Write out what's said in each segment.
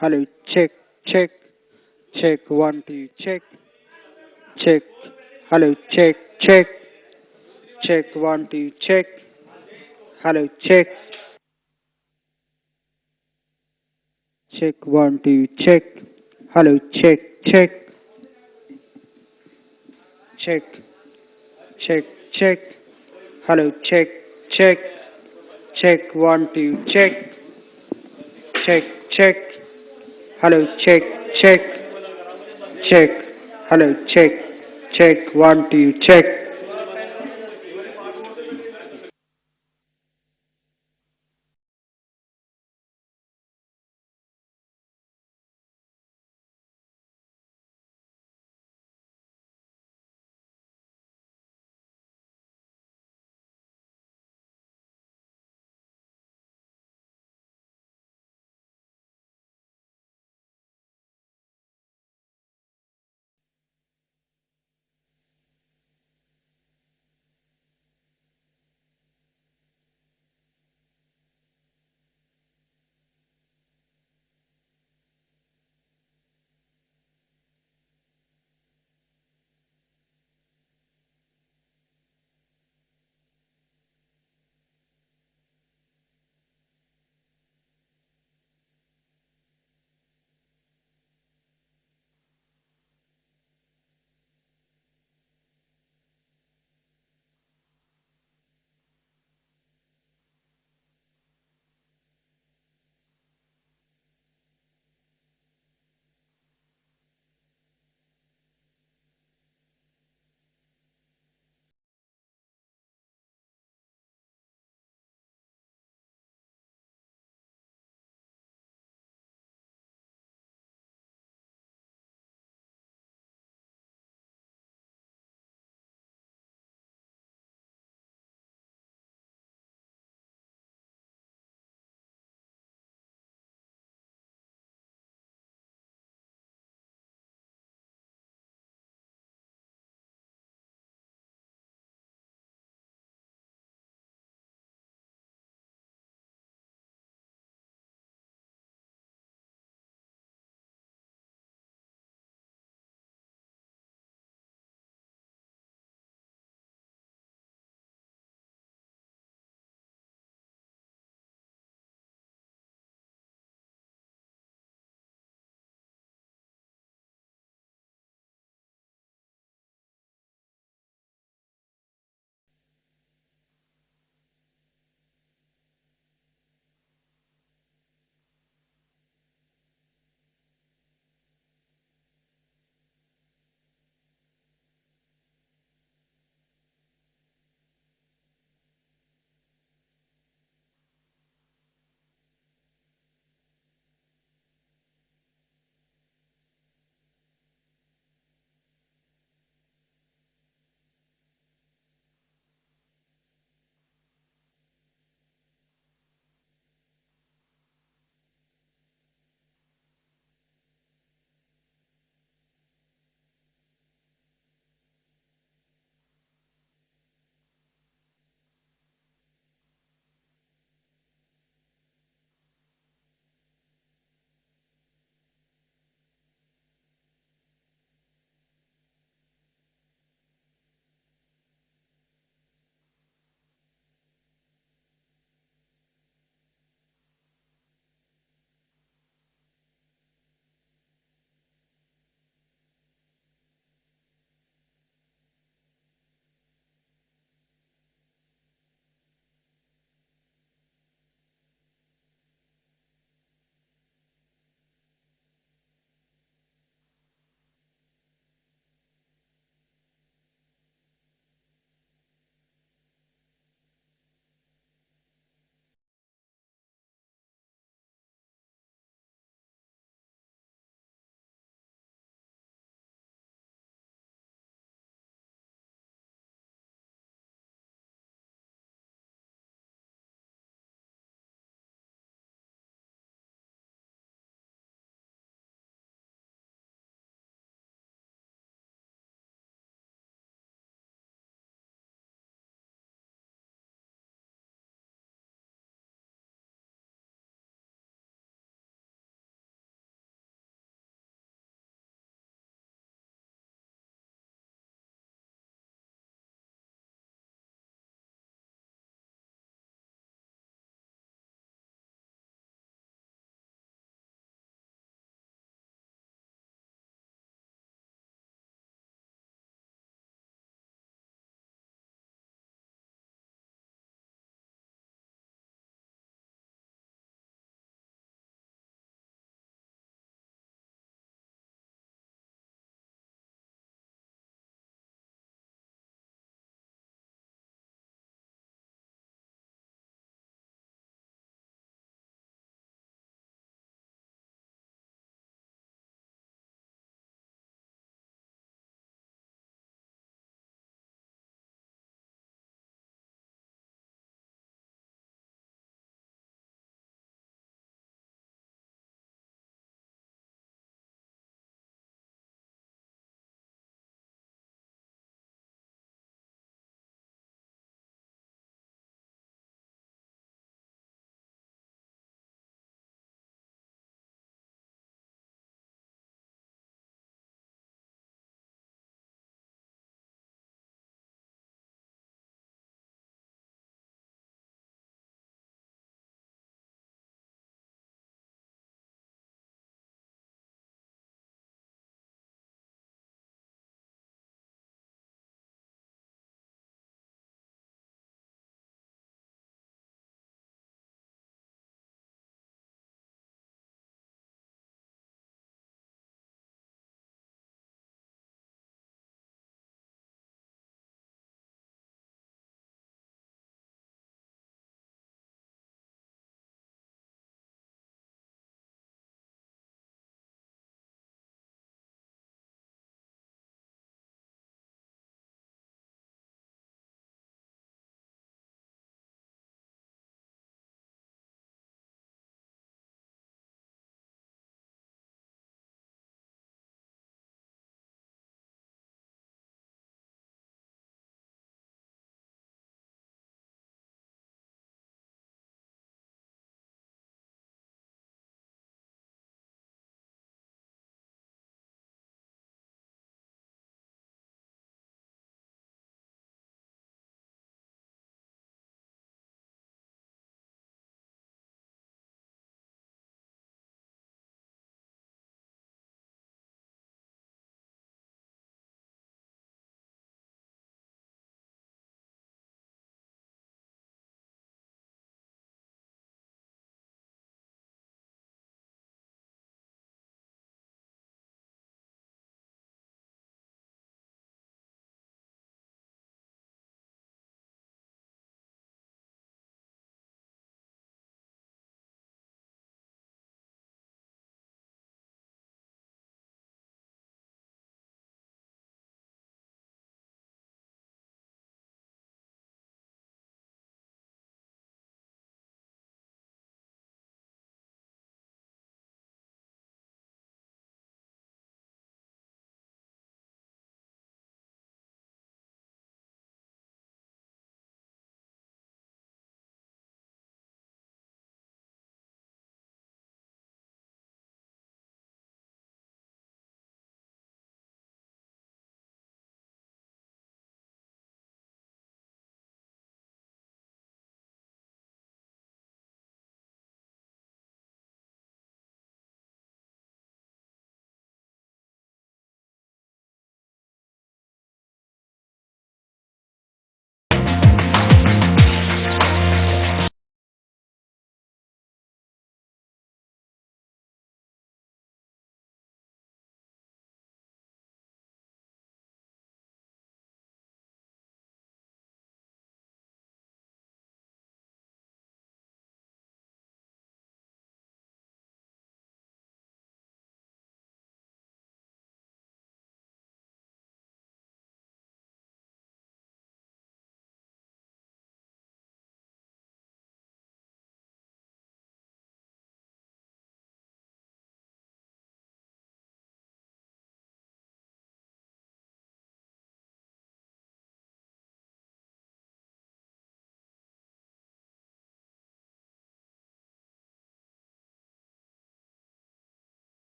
Hello, check, check, check, 1, 2, check, check. Hello, check, check, check, 1, 2, check. Hello, check, check, 1, 2, check. Hello, check, check, check, check, check. Hello, check, check, check, 1, 2, check, check, check. Hello, check, check, check. Hello, check, check, 1, 2, check.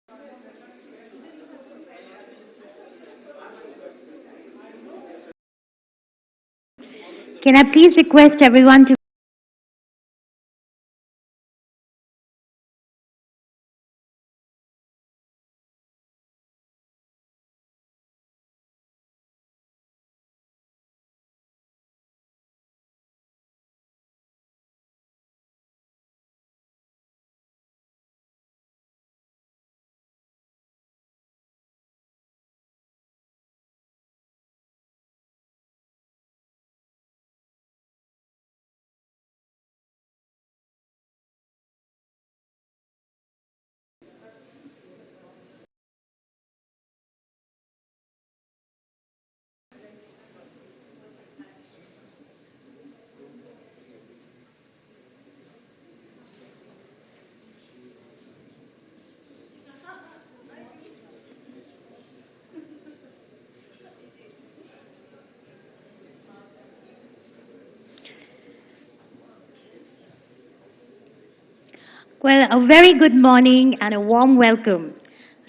Can I please request everyone to Well, a very good morning and a warm welcome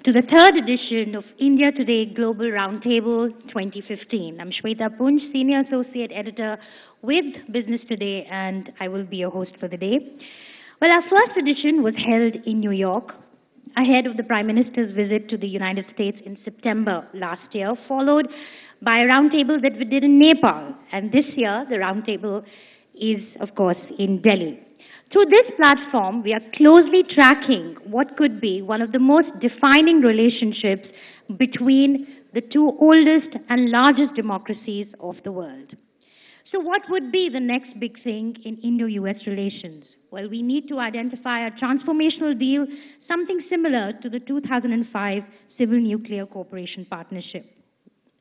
to the third edition of India Today Global Roundtable 2015. I'm Shweta Punj, Senior Associate Editor with Business Today, and I will be your host for the day. Well, our first edition was held in New York ahead of the Prime Minister's visit to the United States in September last year, followed by a roundtable that we did in Nepal. And this year, the roundtable is, of course, in Delhi. Through this platform, we are closely tracking what could be one of the most defining relationships between the two oldest and largest democracies of the world. So what would be the next big thing in Indo-US relations? Well, we need to identify a transformational deal, something similar to the 2005 Civil Nuclear Cooperation Partnership.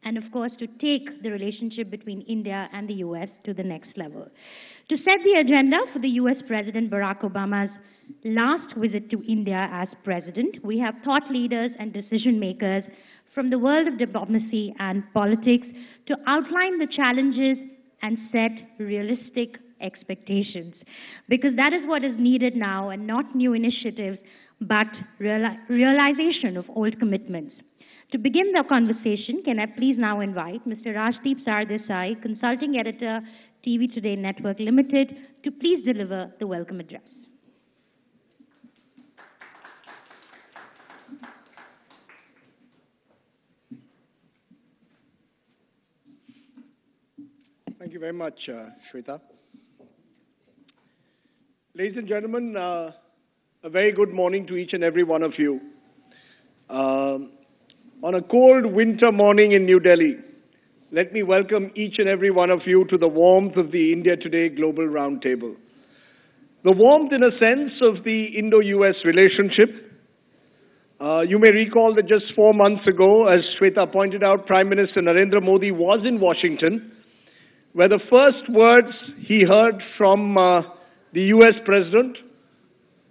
And of course, to take the relationship between India and the US to the next level. To set the agenda for the US President Barack Obama's last visit to India as president, we have thought leaders and decision makers from the world of diplomacy and politics to outline the challenges and set realistic expectations. Because that is what is needed now, and not new initiatives, but realization of old commitments. To begin the conversation, can I please now invite Mr. Rajdeep Sardesai, Consulting Editor, TV Today Network Limited, to please deliver the welcome address. Thank you very much, Shweta. Ladies and gentlemen, a very good morning to each and every one of you. On a cold winter morning in New Delhi, let me welcome each and every one of you to the warmth of the India Today Global Roundtable. The warmth, in a sense, of the Indo-US relationship. You may recall that just 4 months ago, as Shweta pointed out, Prime Minister Narendra Modi was in Washington, where the first words he heard from the US President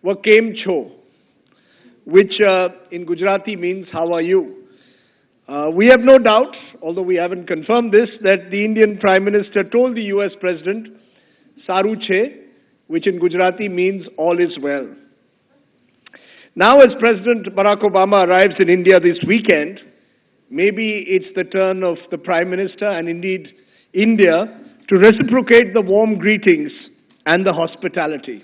were Kem Cho, which in Gujarati means, how are you? We have no doubt, although we haven't confirmed this, that the Indian Prime Minister told the US President, Saru Che, which in Gujarati means all is well. Now as President Barack Obama arrives in India this weekend, maybe it's the turn of the Prime Minister and indeed India to reciprocate the warm greetings and the hospitality.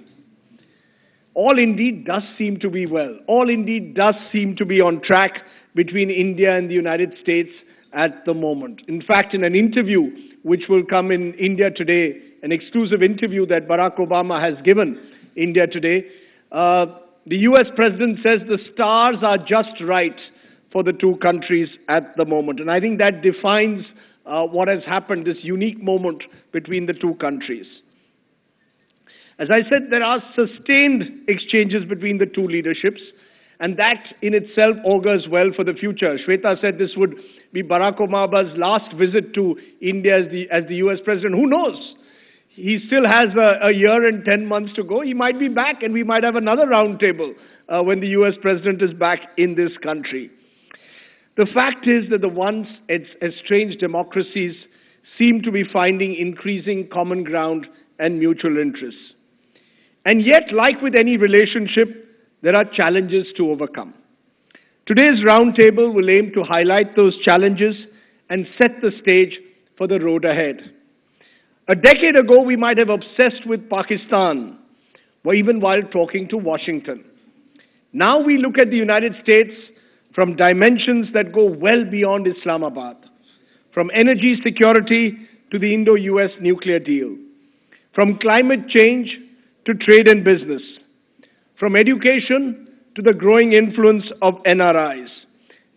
All indeed does seem to be well. All indeed does seem to be on track between India and the United States at the moment. In fact, in an interview which will come in India Today, an exclusive interview that Barack Obama has given India Today, the US President says the stars are just right for the two countries at the moment. And I think that defines what has happened, this unique moment between the two countries. As I said, there are sustained exchanges between the two leaderships, and that in itself augurs well for the future. Shweta said this would be Barack Obama's last visit to India as the US President. Who knows? He still has a year and 10 months to go. He might be back, and we might have another roundtable when the US President is back in this country. The fact is that the once estranged democracies seem to be finding increasing common ground and mutual interests. And yet, like with any relationship, there are challenges to overcome. Today's roundtable will aim to highlight those challenges and set the stage for the road ahead. A decade ago, we might have obsessed with Pakistan, or even while talking to Washington. Now we look at the United States from dimensions that go well beyond Islamabad, from energy security to the Indo-US nuclear deal, from climate change to trade and business, from education to the growing influence of NRIs.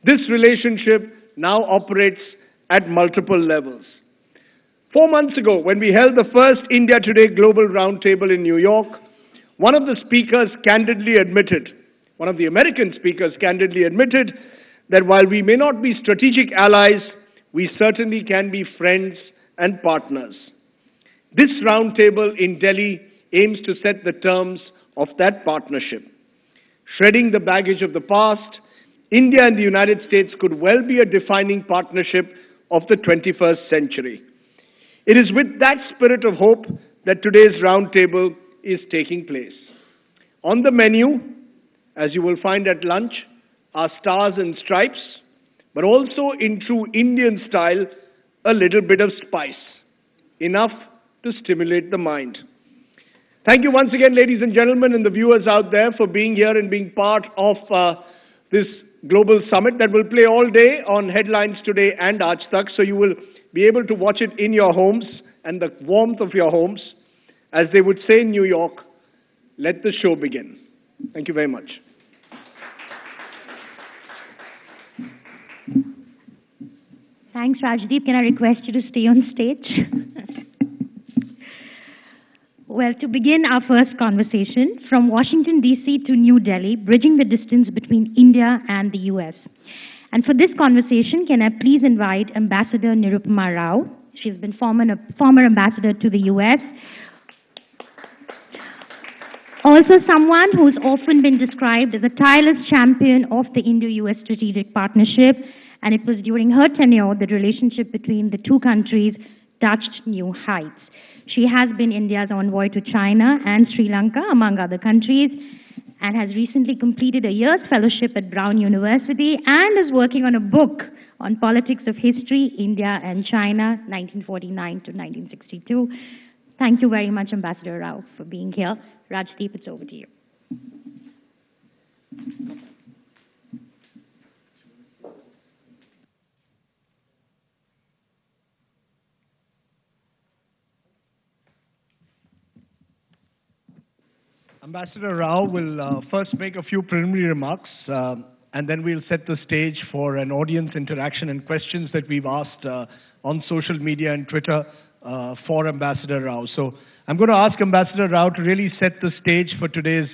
This relationship now operates at multiple levels. 4 months ago, when we held the first India Today Global Roundtable in New York, one of the speakers candidly admitted, one of the American speakers candidly admitted that while we may not be strategic allies, we certainly can be friends and partners. This roundtable in Delhi aims to set the terms of that partnership. Shredding the baggage of the past, India and the United States could well be a defining partnership of the 21st century. It is with that spirit of hope that today's roundtable is taking place. On the menu, as you will find at lunch, are stars and stripes, but also in true Indian style, a little bit of spice, enough to stimulate the mind. Thank you once again, ladies and gentlemen, and the viewers out there for being here and being part of this global summit that will play all day on Headlines Today and Aaj Tak, so you will be able to watch it in your homes and the warmth of your homes. As they would say in New York, let the show begin. Thank you very much. Thanks, Rajdeep. Can I request you to stay on stage? Well, to begin our first conversation, from Washington, D.C. to New Delhi, bridging the distance between India and the U.S. And for this conversation, can I please invite Ambassador Nirupama Rao? She's been former ambassador to the U.S., also someone who's often been described as a tireless champion of the Indo-US strategic partnership, and it was during her tenure that the relationship between the two countries touched new heights. She has been India's envoy to China and Sri Lanka, among other countries, and has recently completed a year's fellowship at Brown University and is working on a book on politics of history, India and China, 1949 to 1962. Thank you very much, Ambassador Rao, for being here. Rajdeep, it's over to you. Ambassador Rao will first make a few preliminary remarks, and then we'll set the stage for an audience interaction and questions that we've asked on social media and Twitter for Ambassador Rao. So I'm going to ask Ambassador Rao to really set the stage for today's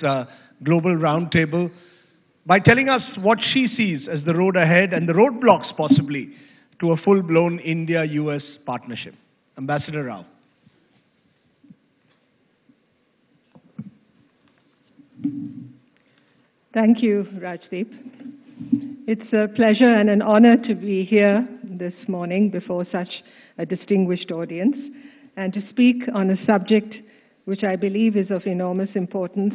global roundtable by telling us what she sees as the road ahead and the roadblocks possibly to a full-blown India-US partnership. Ambassador Rao. Thank you, Rajdeep. It's a pleasure and an honor to be here this morning before such a distinguished audience and to speak on a subject which I believe is of enormous importance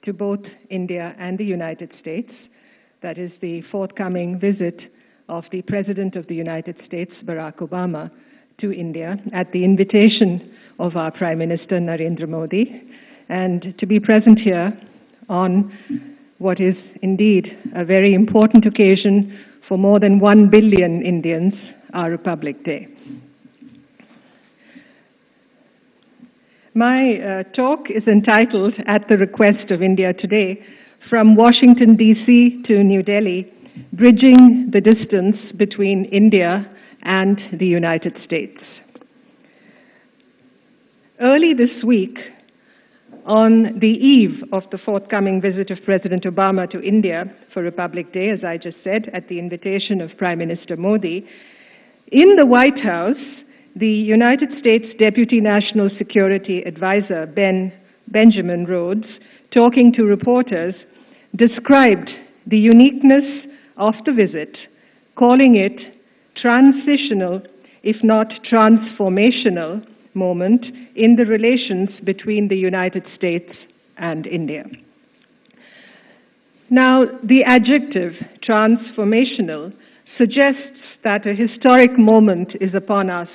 to both India and the United States. That is the forthcoming visit of the President of the United States, Barack Obama, to India at the invitation of our Prime Minister, Narendra Modi, and to be present here on what is indeed a very important occasion for more than 1 billion Indians, our Republic Day. My talk is entitled, At the Request of India Today, From Washington, D.C. to New Delhi, Bridging the Distance Between India and the United States. Early this week, on the eve of the forthcoming visit of President Obama to India for Republic Day, as I just said, at the invitation of Prime Minister Modi, in the White House, the United States Deputy National Security Advisor, Benjamin Rhodes, talking to reporters, described the uniqueness of the visit, calling it transitional, if not transformational, moment in the relations between the United States and India. Now, the adjective transformational suggests that a historic moment is upon us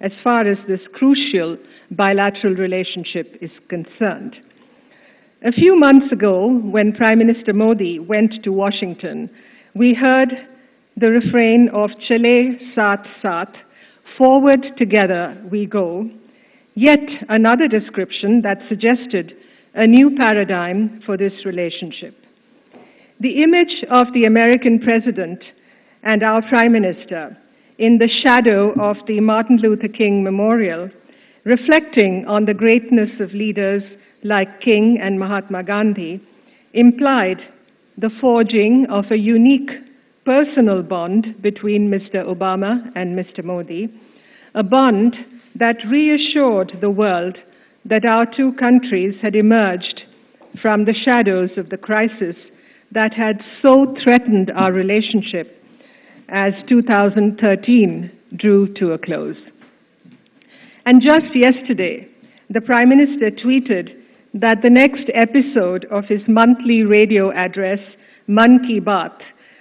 as far as this crucial bilateral relationship is concerned. A few months ago, when Prime Minister Modi went to Washington, we heard the refrain of Chale Saath Saath, forward together we go, yet another description that suggested a new paradigm for this relationship. The image of the American president and our Prime Minister in the shadow of the Martin Luther King Memorial, reflecting on the greatness of leaders like King and Mahatma Gandhi, implied the forging of a unique personal bond between Mr. Obama and Mr. Modi, a bond that reassured the world that our two countries had emerged from the shadows of the crisis that had so threatened our relationship as 2013 drew to a close. And just yesterday, the Prime Minister tweeted that the next episode of his monthly radio address, Man Ki Baat,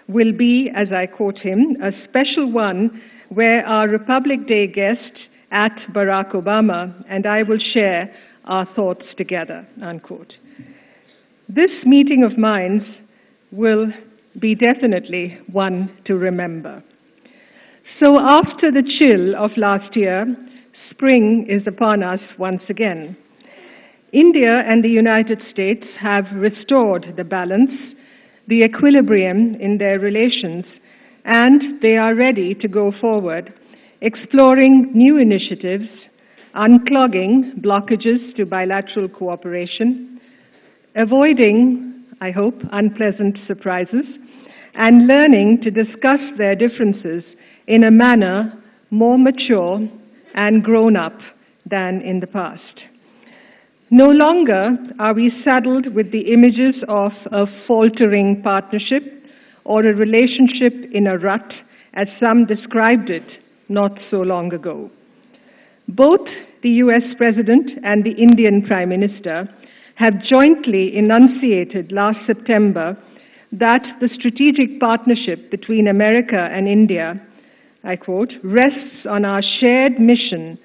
will be, as I quote him, a special one where our Republic Day guest at Barack Obama and I will share our thoughts together, unquote. This meeting of minds will be definitely one to remember. So after the chill of last year, spring is upon us once again. India and the United States have restored the balance, the equilibrium in their relations, and they are ready to go forward, exploring new initiatives, unclogging blockages to bilateral cooperation, avoiding, I hope, unpleasant surprises, and learning to discuss their differences in a manner more mature and grown up than in the past. No longer are we saddled with the images of a faltering partnership or a relationship in a rut, as some described it not so long ago. Both the US President and the Indian Prime Minister have jointly enunciated last September that the strategic partnership between America and India, I quote, rests on our shared mission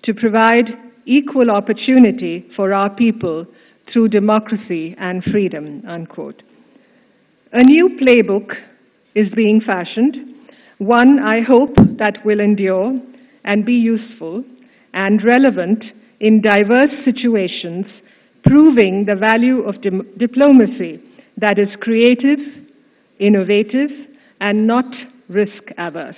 to provide equal opportunity for our people through democracy and freedom, unquote. A new playbook is being fashioned, one I hope that will endure and be useful and relevant in diverse situations, proving the value of diplomacy that is creative, innovative, and not risk-averse.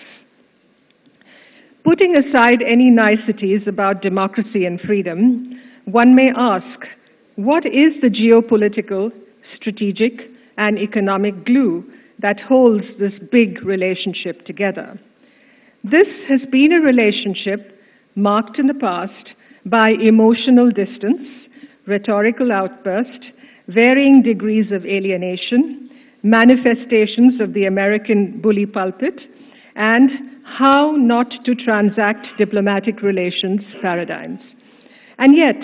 Putting aside any niceties about democracy and freedom, one may ask, what is the geopolitical, strategic, and economic glue that holds this big relationship together? This has been a relationship marked in the past by emotional distance, rhetorical outburst, varying degrees of alienation, manifestations of the American bully pulpit, and how not to transact diplomatic relations paradigms. And yet,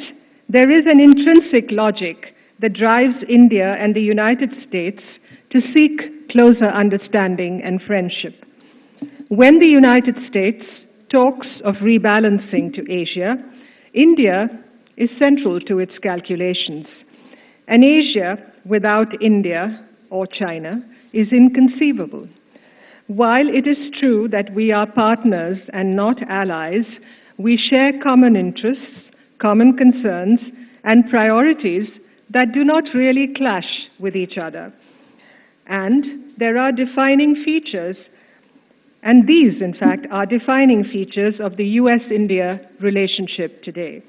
there is an intrinsic logic that drives India and the United States to seek closer understanding and friendship. When the United States talks of rebalancing to Asia, India is central to its calculations. An Asia without India or China is inconceivable. While it is true that we are partners and not allies, we share common interests, common concerns, and priorities that do not really clash with each other. And there are defining features, and these, in fact, are defining features of the US-India relationship today.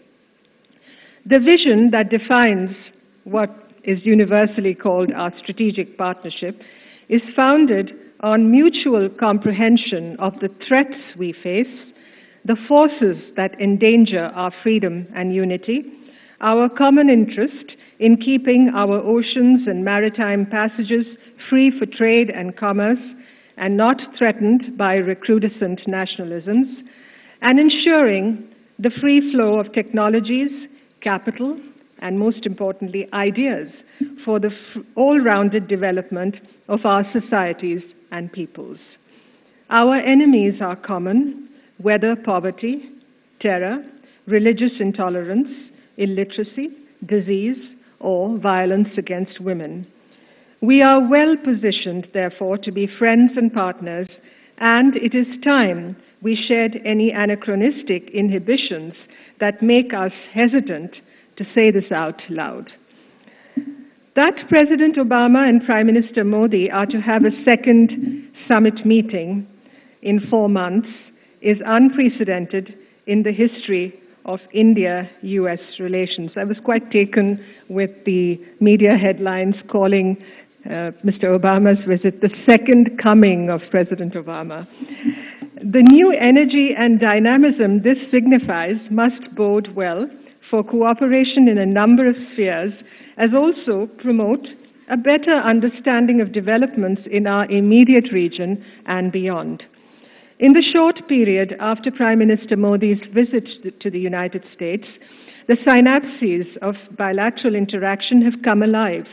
The vision that defines what is universally called our strategic partnership is founded on mutual comprehension of the threats we face, the forces that endanger our freedom and unity, our common interest in keeping our oceans and maritime passages free for trade and commerce and not threatened by recrudescent nationalisms, and ensuring the free flow of technologies, capital, and most importantly, ideas for the all-rounded development of our societies and peoples. Our enemies are common, whether poverty, terror, religious intolerance, illiteracy, disease, or violence against women. We are well positioned, therefore, to be friends and partners, and it is time we shed any anachronistic inhibitions that make us hesitant to say this out loud. That President Obama and Prime Minister Modi are to have a second summit meeting in 4 months is unprecedented in the history of India-US relations. I was quite taken with the media headlines calling Mr. Obama's visit the second coming of President Obama. The new energy and dynamism this signifies must bode well for cooperation in a number of spheres, as also promote a better understanding of developments in our immediate region and beyond. In the short period after Prime Minister Modi's visit to the United States, the synapses of bilateral interaction have come alive.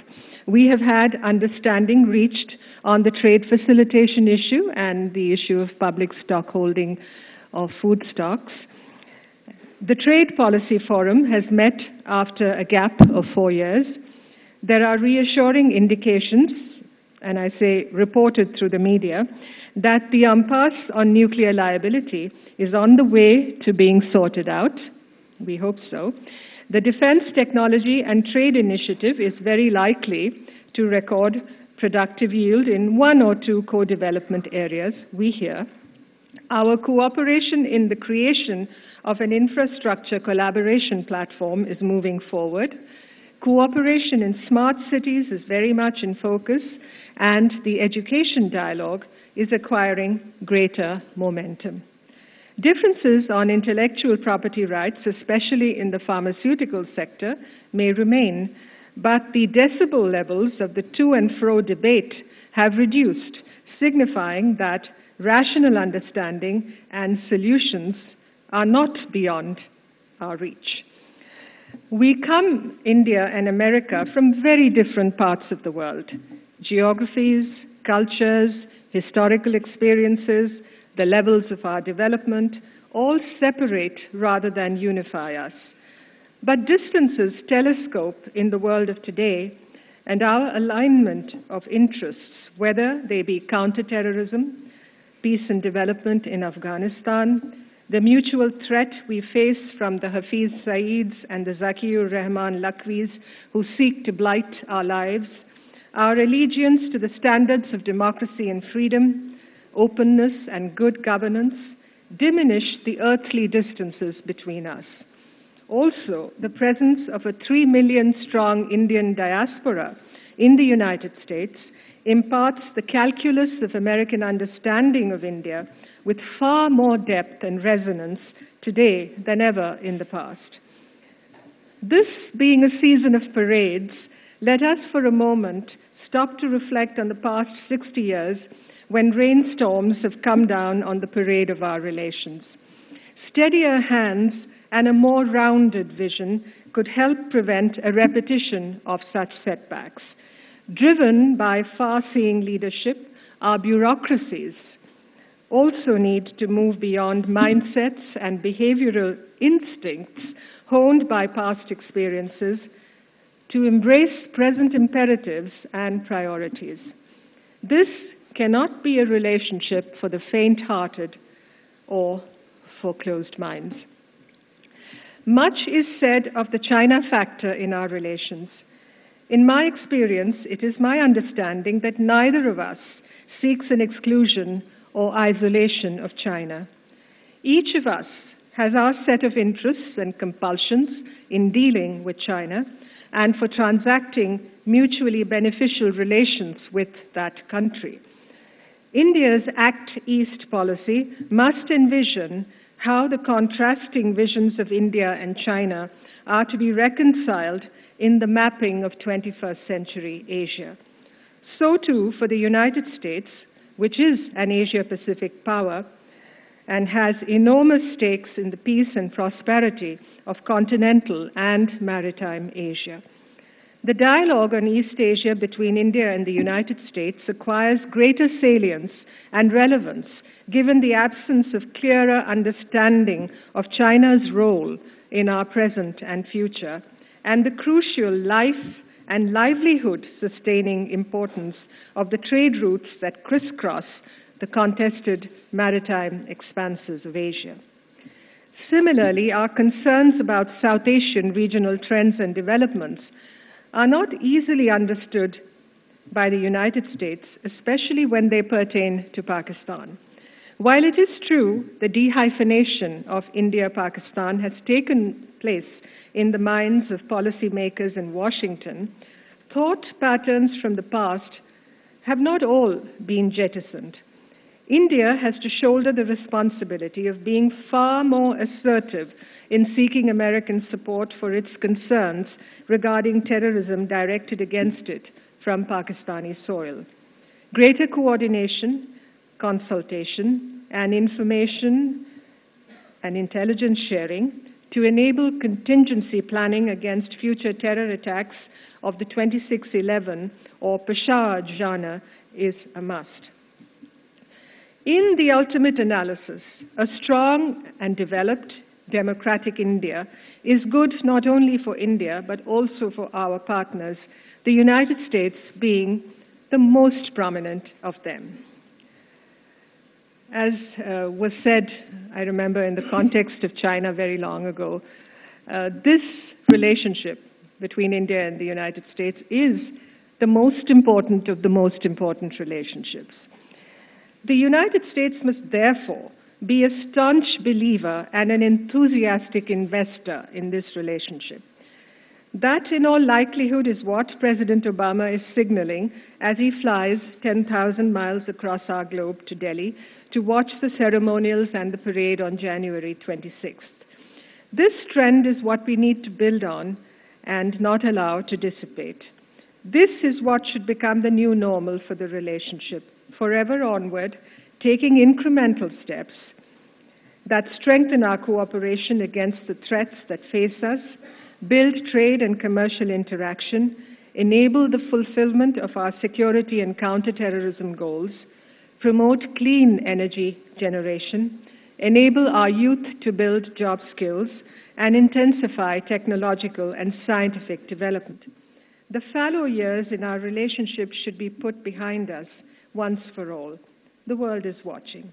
We have had understanding reached on the trade facilitation issue and the issue of public stockholding of food stocks. The Trade Policy Forum has met after a gap of 4 years. There are reassuring indications, and I say reported through the media, that the impasse on nuclear liability is on the way to being sorted out. We hope so. The Defense Technology and Trade Initiative is very likely to record productive yield in 1 or 2 co-development areas, we hear. Our cooperation in the creation of an infrastructure collaboration platform is moving forward. Cooperation in smart cities is very much in focus, and the education dialogue is acquiring greater momentum. Differences on intellectual property rights, especially in the pharmaceutical sector, may remain, but the decibel levels of the to and fro debate have reduced, signifying that rational understanding and solutions are not beyond our reach. We come, India and America, from very different parts of the world. Geographies, cultures, historical experiences, the levels of our development, all separate rather than unify us. But distances telescope in the world of today, and our alignment of interests, whether they be counterterrorism, peace and development in Afghanistan, the mutual threat we face from the Hafiz Saids and the Zakiur Rahman Lakhvis who seek to blight our lives, our allegiance to the standards of democracy and freedom, openness and good governance, diminish the earthly distances between us. Also, the presence of a 3 million strong Indian diaspora in the United States imparts the calculus of American understanding of India with far more depth and resonance today than ever in the past. This being a season of parades, let us for a moment stop to reflect on the past 60 years when rainstorms have come down on the parade of our relations. Steadier hands and a more rounded vision could help prevent a repetition of such setbacks. Driven by far-seeing leadership, our bureaucracies also need to move beyond mindsets and behavioral instincts honed by past experiences to embrace present imperatives and priorities. This cannot be a relationship for the faint-hearted or for closed minds. Much is said of the China factor in our relations. In my experience, it is my understanding that neither of us seeks an exclusion or isolation of China. Each of us has our set of interests and compulsions in dealing with China and for transacting mutually beneficial relations with that country. India's Act East policy must envision how the contrasting visions of India and China are to be reconciled in the mapping of 21st century Asia. So too for the United States, which is an Asia-Pacific power, and has enormous stakes in the peace and prosperity of continental and maritime Asia. The dialogue on East Asia between India and the United States acquires greater salience and relevance given the absence of clearer understanding of China's role in our present and future, and the crucial life and livelihood-sustaining importance of the trade routes that crisscross the contested maritime expanses of Asia. Similarly, our concerns about South Asian regional trends and developments are not easily understood by the United States, especially when they pertain to Pakistan. While it is true the dehyphenation of India-Pakistan has taken place in the minds of policymakers in Washington, thought patterns from the past have not all been jettisoned. India has to shoulder the responsibility of being far more assertive in seeking American support for its concerns regarding terrorism directed against it from Pakistani soil. Greater coordination, consultation, and information and intelligence sharing to enable contingency planning against future terror attacks of the 2611 or Peshawar genre is a must. In the ultimate analysis, a strong and developed democratic India is good not only for India but also for our partners, the United States being the most prominent of them. As was said, I remember in the context of China very long ago, this relationship between India and the United States is the most important of the most important relationships. The United States must therefore be a staunch believer and an enthusiastic investor in this relationship. That, in all likelihood, is what President Obama is signaling as he flies 10,000 miles across our globe to Delhi to watch the ceremonials and the parade on January 26th. This trend is what we need to build on and not allow to dissipate. This is what should become the new normal for the relationship, forever onward, taking incremental steps that strengthen our cooperation against the threats that face us, build trade and commercial interaction, enable the fulfillment of our security and counterterrorism goals, promote clean energy generation, enable our youth to build job skills, and intensify technological and scientific development. The fallow years in our relationship should be put behind us once for all. The world is watching.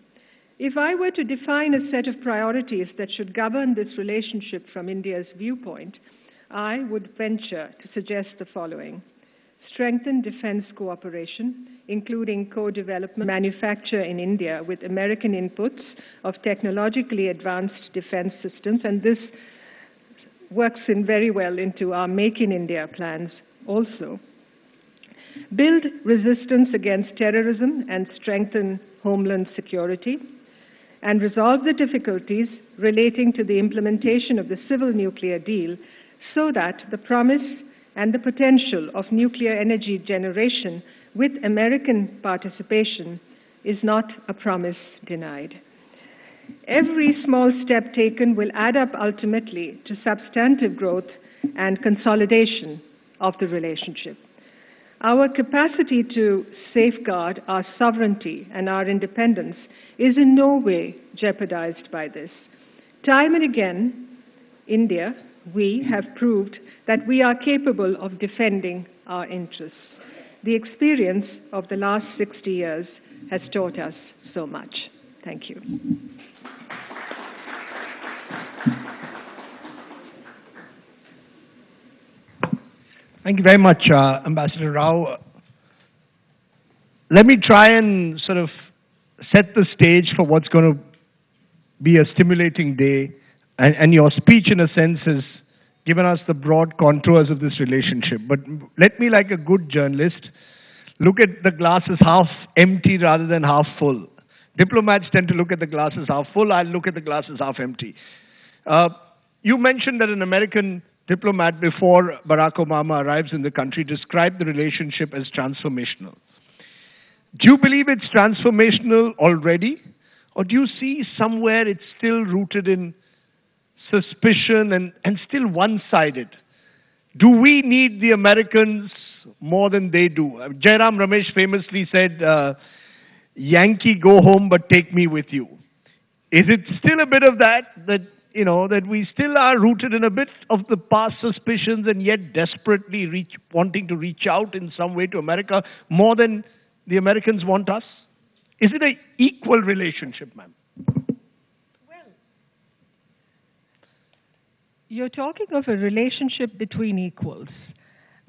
If I were to define a set of priorities that should govern this relationship from India's viewpoint, I would venture to suggest the following. Strengthen defense cooperation, including co-development manufacture in India with American inputs of technologically advanced defense systems, and this works in very well into our Make in India plans also. Build resistance against terrorism and strengthen homeland security, and resolve the difficulties relating to the implementation of the civil nuclear deal so that the promise and the potential of nuclear energy generation with American participation is not a promise denied. Every small step taken will add up ultimately to substantive growth and consolidation of the relationship. Our capacity to safeguard our sovereignty and our independence is in no way jeopardized by this. Time and again, India, we have proved that we are capable of defending our interests. The experience of the last 60 years has taught us so much. Thank you. Thank you very much, Ambassador Rao. Let me try and sort of set the stage for what's going to be a stimulating day. And your speech, in a sense, has given us the broad contours of this relationship. But let me, like a good journalist, look at the glass as half empty rather than half full. Diplomats tend to look at the glass as half full. I'll look at the glass as half empty. You mentioned that an American diplomat, before Barack Obama arrives in the country, described the relationship as transformational. Do you believe it's transformational already? Or do you see somewhere it's still rooted in suspicion and still one-sided? Do we need the Americans more than they do? Jairam Ramesh famously said, Yankee, go home, but take me with you. Is it still a bit of that we still are rooted in a bit of the past suspicions and yet desperately wanting to reach out in some way to America more than the Americans want us? Is it an equal relationship, ma'am? You're talking of a relationship between equals.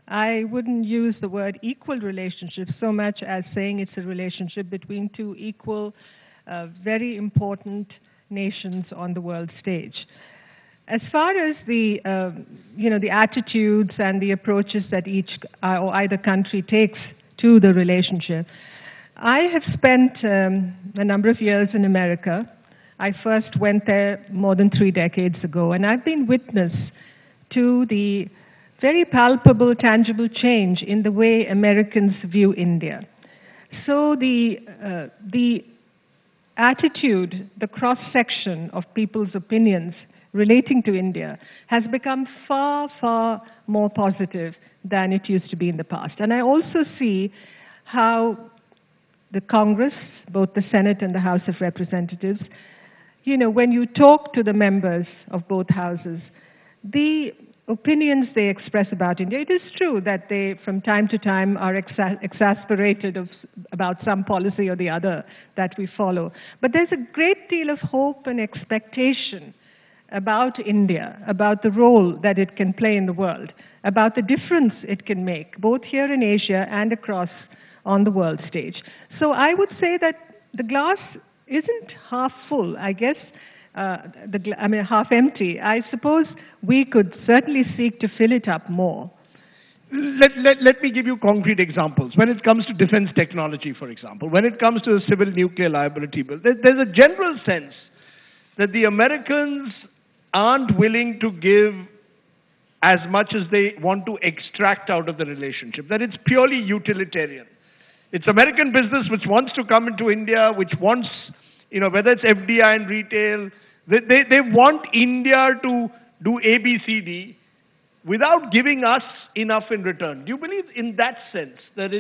I wouldn't use the word equal relationship so much as saying it's a relationship between two equal, very important nations on the world stage. As far as the attitudes and the approaches that each or either country takes to the relationship, I have spent a number of years in America. I first went there more than 3 decades ago, and I've been witness to the very palpable, tangible change in the way Americans view India. So the attitude, the cross-section of people's opinions relating to India has become far, far more positive than it used to be in the past. And I also see how the Congress, both the Senate and the House of Representatives, when you talk to the members of both houses, the opinions they express about India, it is true that they, from time to time, are exasperated about some policy or the other that we follow. But there's a great deal of hope and expectation about India, about the role that it can play in the world, about the difference it can make, both here in Asia and across on the world stage. So I would say that the glass isn't half full. I guess half empty. I suppose we could certainly seek to fill it up more. Let me give you concrete examples. When it comes to defense technology, for example, when it comes to the civil nuclear liability bill, there's a general sense that the Americans aren't willing to give as much as they want to extract out of the relationship, that it's purely utilitarian. It's American business which wants to come into India, which wants, whether it's FDI and retail, they want India to do A, B, C, D without giving us enough in return. Do you believe in that sense that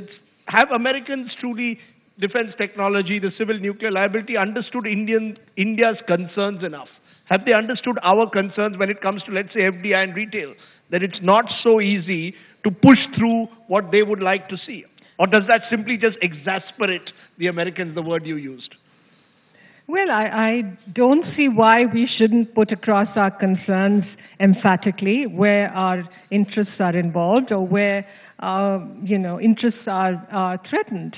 have Americans truly, defense technology, the civil nuclear liability, understood India's concerns enough? Have they understood our concerns when it comes to, let's say, FDI and retail, that it's not so easy to push through what they would like to see? Or does that simply just exasperate the Americans, the word you used? Well, I don't see why we shouldn't put across our concerns emphatically where our interests are involved or where our interests are threatened.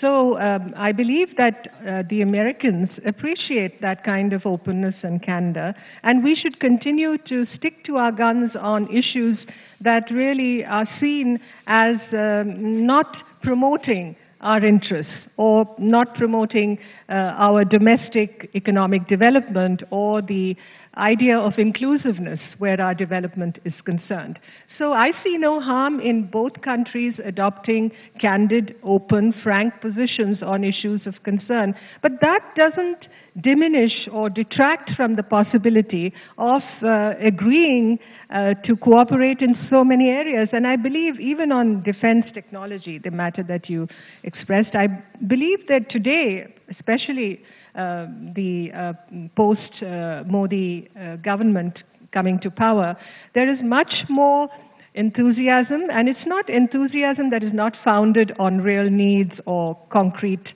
So I believe that the Americans appreciate that kind of openness and candor, and we should continue to stick to our guns on issues that really are seen as not promoting our interests or not promoting our domestic economic development or the idea of inclusiveness where our development is concerned. So I see no harm in both countries adopting candid, open, frank positions on issues of concern. But that doesn't diminish or detract from the possibility of agreeing to cooperate in so many areas. And I believe even on defense technology, the matter that you expressed, I believe that today, especially the post-Modi government coming to power, there is much more enthusiasm, and it's not enthusiasm that is not founded on real needs or concrete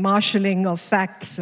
marshalling of facts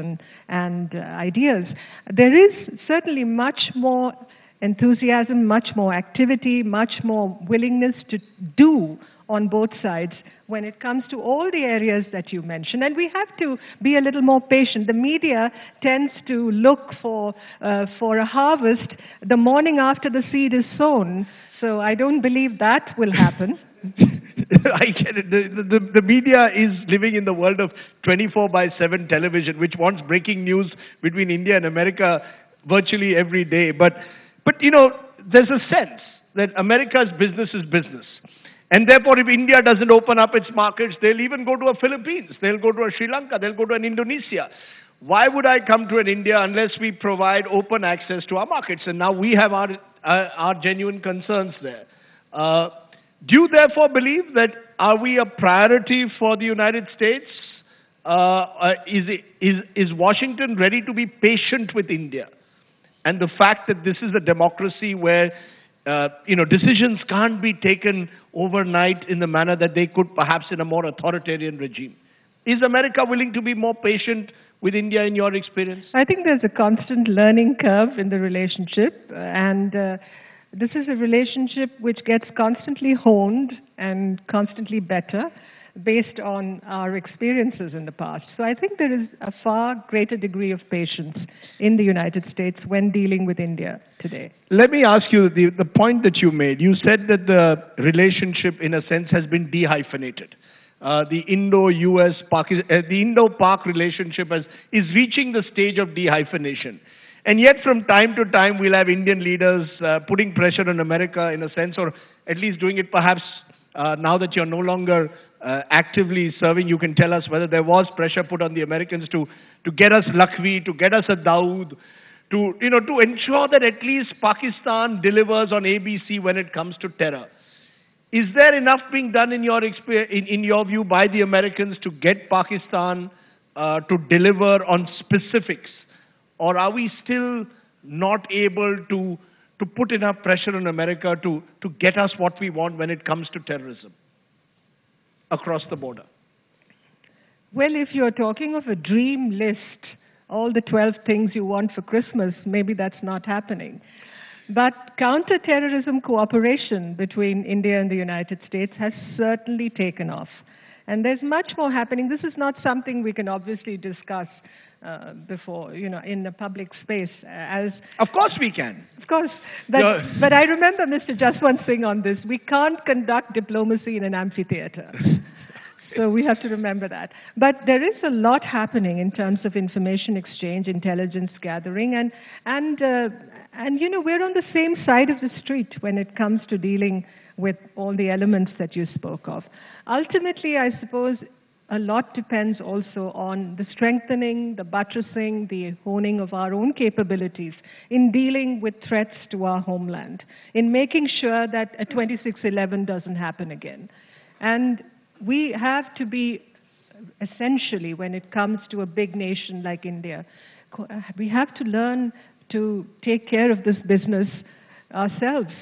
and ideas. There is certainly much more enthusiasm, much more activity, much more willingness to do on both sides when it comes to all the areas that you mentioned. And we have to be a little more patient. The media tends to look for a harvest the morning after the seed is sown. So I don't believe that will happen. I get it. The media is living in the world of 24/7 television, which wants breaking news between India and America virtually every day. But there's a sense that America's business is business. And therefore, if India doesn't open up its markets, they'll even go to a Philippines, they'll go to a Sri Lanka, they'll go to an Indonesia. Why would I come to an India unless we provide open access to our markets? And now we have our genuine concerns there. Do you therefore believe that are we a priority for the United States? Is Washington ready to be patient with India? And the fact that this is a democracy where decisions can't be taken overnight in the manner that they could perhaps in a more authoritarian regime. Is America willing to be more patient with India in your experience? I think there's a constant learning curve in the relationship, and this is a relationship which gets constantly honed and constantly better based on our experiences in the past. So I think there is a far greater degree of patience in the United States when dealing with India today. Let me ask you the point that you made. You said that the relationship, in a sense, has been dehyphenated. The Indo-Pak relationship is reaching the stage of dehyphenation. And yet, from time to time, we'll have Indian leaders putting pressure on America, in a sense, or at least doing it perhaps now that you're no longer actively serving. You can tell us whether there was pressure put on the Americans to get us Lakhvi, to get us a Dawood, to ensure that at least Pakistan delivers on ABC when it comes to terror. Is there enough being done in your view by the Americans to get Pakistan to deliver on specifics? Or are we still not able to put enough pressure on America to get us what we want when it comes to terrorism across the border? Well, if you're talking of a dream list, all the 12 things you want for Christmas, maybe that's not happening. But counter-terrorism cooperation between India and the United States has certainly taken off. And there's much more happening. This is not something we can obviously discuss before, in the public space. Of course we can. Of course. But I remember Mr. Jaswant Singh on this. We can't conduct diplomacy in an amphitheater. So we have to remember that. But there is a lot happening in terms of information exchange, intelligence gathering, and we're on the same side of the street when it comes to dealing with all the elements that you spoke of. Ultimately, I suppose a lot depends also on the strengthening, the buttressing, the honing of our own capabilities in dealing with threats to our homeland, in making sure that a 2611 doesn't happen again. And we have to be, essentially, when it comes to a big nation like India, we have to learn to take care of this business ourselves.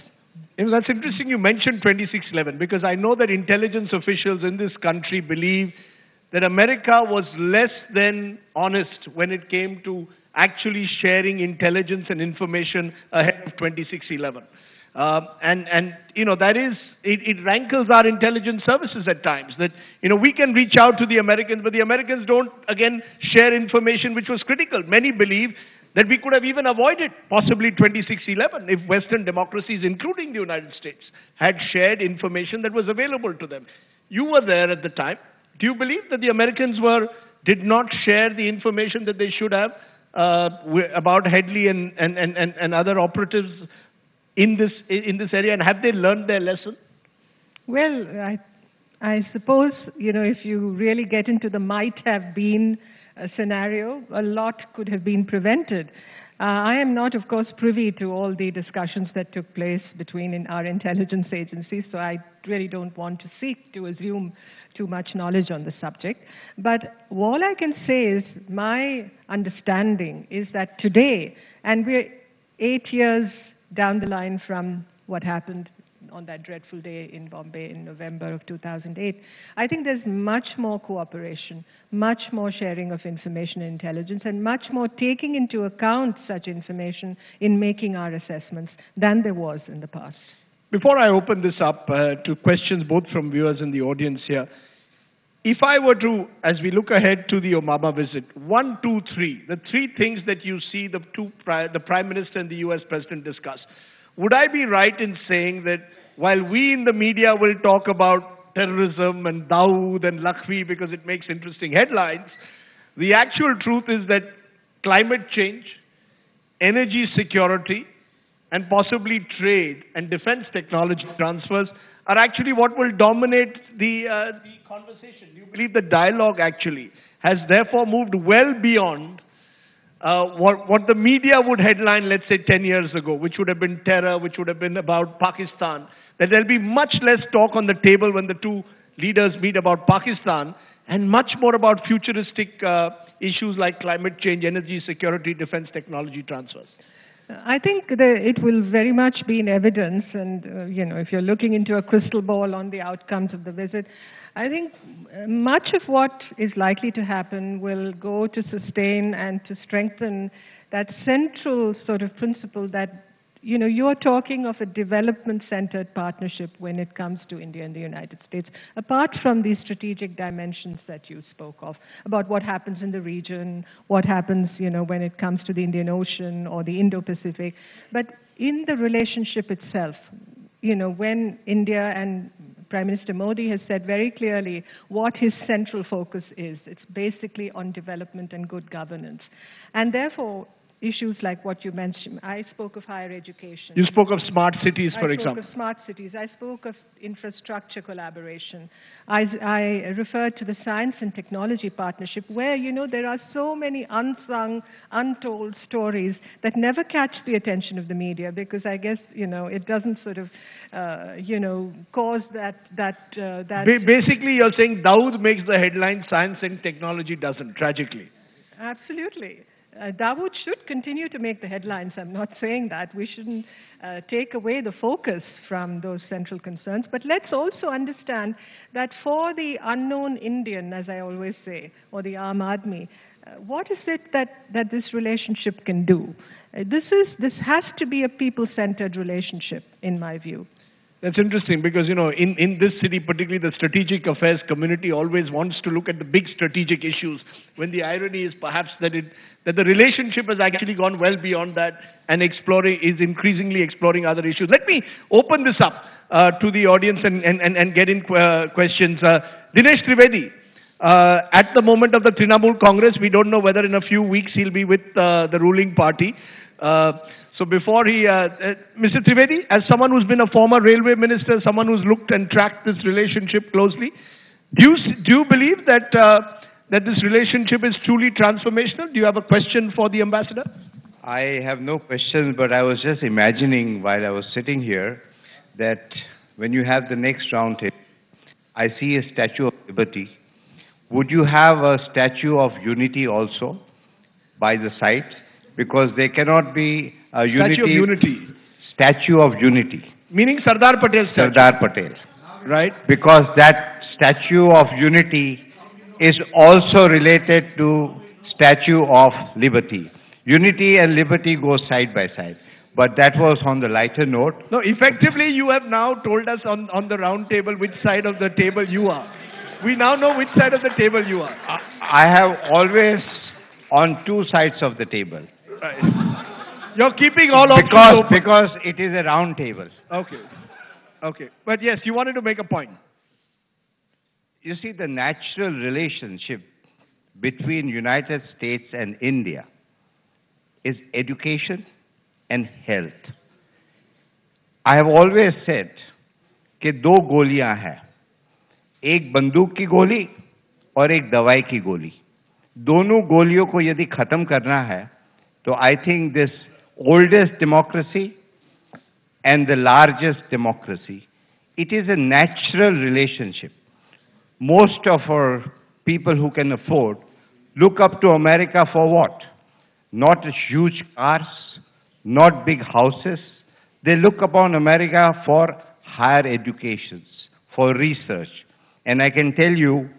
That's interesting you mentioned 2611, because I know that intelligence officials in this country believe that America was less than honest when it came to actually sharing intelligence and information ahead of 2611. That is, it rankles our intelligence services at times that, we can reach out to the Americans, but the Americans don't, again, share information which was critical. Many believe that we could have even avoided possibly 2611 if Western democracies, including the United States, had shared information that was available to them. You were there at the time. Do you believe that the Americans did not share the information that they should have about Headley and other operatives in this area, and have they learned their lesson? Well, I suppose, if you really get into the might have been scenario, a lot could have been prevented. I am not, of course, privy to all the discussions that took place between our intelligence agencies, so I really don't want to seek to assume too much knowledge on the subject. But all I can say is my understanding is that today, and we're 8 years down the line from what happened on that dreadful day in Bombay in November of 2008, I think there's much more cooperation, much more sharing of information and intelligence, and much more taking into account such information in making our assessments than there was in the past. Before I open this up to questions both from viewers and the audience here, if I were to, as we look ahead to the Obama visit, 1, 2, 3, the three things that you see the Prime Minister and the US President discuss, would I be right in saying that while we in the media will talk about terrorism and Dawood and Lakhvi because it makes interesting headlines, the actual truth is that climate change, energy security, and possibly trade and defense technology transfers are actually what will dominate the conversation. Do you believe the dialogue actually has therefore moved well beyond what the media would headline, let's say, 10 years ago, which would have been terror, which would have been about Pakistan, that there'll be much less talk on the table when the two leaders meet about Pakistan, and much more about futuristic issues like climate change, energy security, defense technology transfers? I think that it will very much be in evidence, and if you're looking into a crystal ball on the outcomes of the visit, I think much of what is likely to happen will go to sustain and to strengthen that central sort of principle that you're talking of a development-centered partnership when it comes to India and the United States, apart from these strategic dimensions that you spoke of, about what happens in the region, what happens, when it comes to the Indian Ocean or the Indo-Pacific. But in the relationship itself, when India and Prime Minister Modi has said very clearly what his central focus is, it's basically on development and good governance. And therefore, issues like what you mentioned. I spoke of higher education. You spoke of smart cities, for example. I spoke of smart cities. I spoke of infrastructure collaboration. I referred to the science and technology partnership where, there are so many unsung, untold stories that never catch the attention of the media because I guess, it doesn't sort of, cause that. Basically, you're saying Dawood makes the headline, science and technology doesn't, tragically. Absolutely. Dawood should continue to make the headlines. I'm not saying that. We shouldn't take away the focus from those central concerns. But let's also understand that for the unknown Indian, as I always say, or the Aam Aadmi, what is it that this relationship can do? This has to be a people-centered relationship, in my view. That's interesting because, in this city, particularly the strategic affairs community always wants to look at the big strategic issues, when the irony is perhaps that the relationship has actually gone well beyond that and is increasingly exploring other issues. Let me open this up to the audience and get in questions. Dinesh Trivedi, at the moment of the Trinamool Congress, we don't know whether in a few weeks he'll be with the ruling party. So before Mr. Trivedi, as someone who's been a former railway minister, someone who's looked and tracked this relationship closely, do you believe that this relationship is truly transformational? Do you have a question for the ambassador? I have no questions, but I was just imagining while I was sitting here that when you have the next round table, I see a Statue of Liberty. Would you have a Statue of Unity also by the side? Because there cannot be a Statue of Unity. Meaning Sardar Patel statue. Sardar Patel. Right. Because that Statue of Unity is also related to Statue of Liberty. Unity and liberty go side by side. But that was on the lighter note. No, effectively you have now told us on the round table which side of the table you are. We now know which side of the table you are. I have always on two sides of the table. Right. You're keeping all options open. Because it is a round table. Okay. But yes, you wanted to make a point. You see, the natural relationship between United States and India is education and health. I have always said कि दो गोलियां हैं, एक बंदूक की गोली और एक दवाई की गोली. दोनों गोलियों को यदि खत्म करना है, तो I think this oldest democracy and the largest democracy, it is a natural relationship. Most of our people who can afford look up to America for what? Not huge cars, not big houses. They look upon America for higher educations, for research. And I can tell you,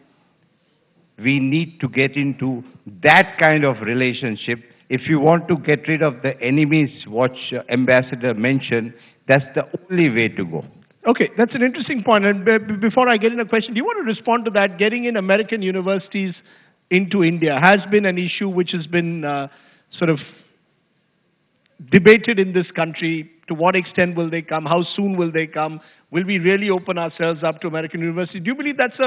we need to get into that kind of relationship. If you want to get rid of the enemies, what Ambassador mentioned, that's the only way to go. Okay, that's an interesting point. And before I get in a question, do you want to respond to that? Getting in American universities into India has been an issue which has been sort of debated in this country. To what extent will they come? How soon will they come? Will we really open ourselves up to American universities? Do you believe that's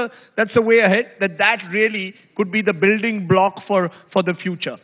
a way ahead? That really could be the building block for the future?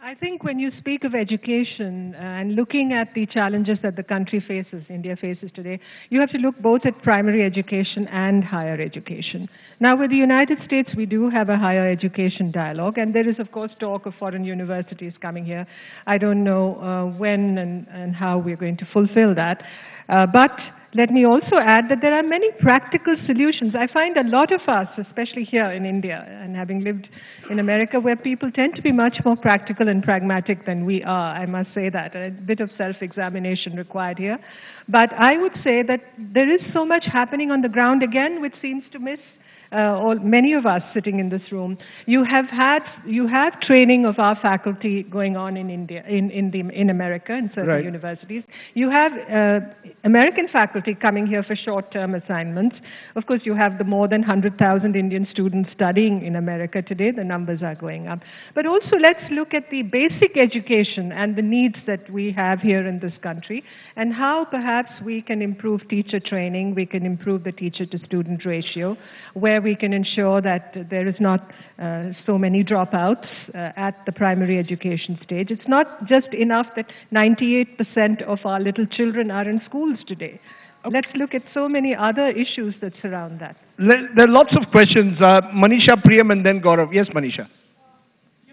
I think when you speak of education and looking at the challenges that the country faces, India faces today, you have to look both at primary education and higher education. Now, with the United States, we do have a higher education dialogue, and there is, of course, talk of foreign universities coming here. I don't know when and how we're going to fulfill that. But let me also add that there are many practical solutions. I find a lot of us, especially here in India, and having lived in America, where people tend to be much more practical and pragmatic than we are, I must say that. A bit of self-examination required here. But I would say that there is so much happening on the ground again, which seems to miss or many of us sitting in this room. You have training of our faculty going on in India, in America, in certain universities. You have American faculty coming here for short-term assignments. Of course, you have the more than 100,000 Indian students studying in America today. The numbers are going up. But also, let's look at the basic education and the needs that we have here in this country, and how perhaps we can improve teacher training, we can improve the teacher-to-student ratio, where we can ensure that there is not so many dropouts at the primary education stage. It's not just enough that 98% of our little children are in schools today. Let's look at so many other issues that surround that. There are lots of questions. Manisha, Priyam, and then Gaurav. Yes, Manisha.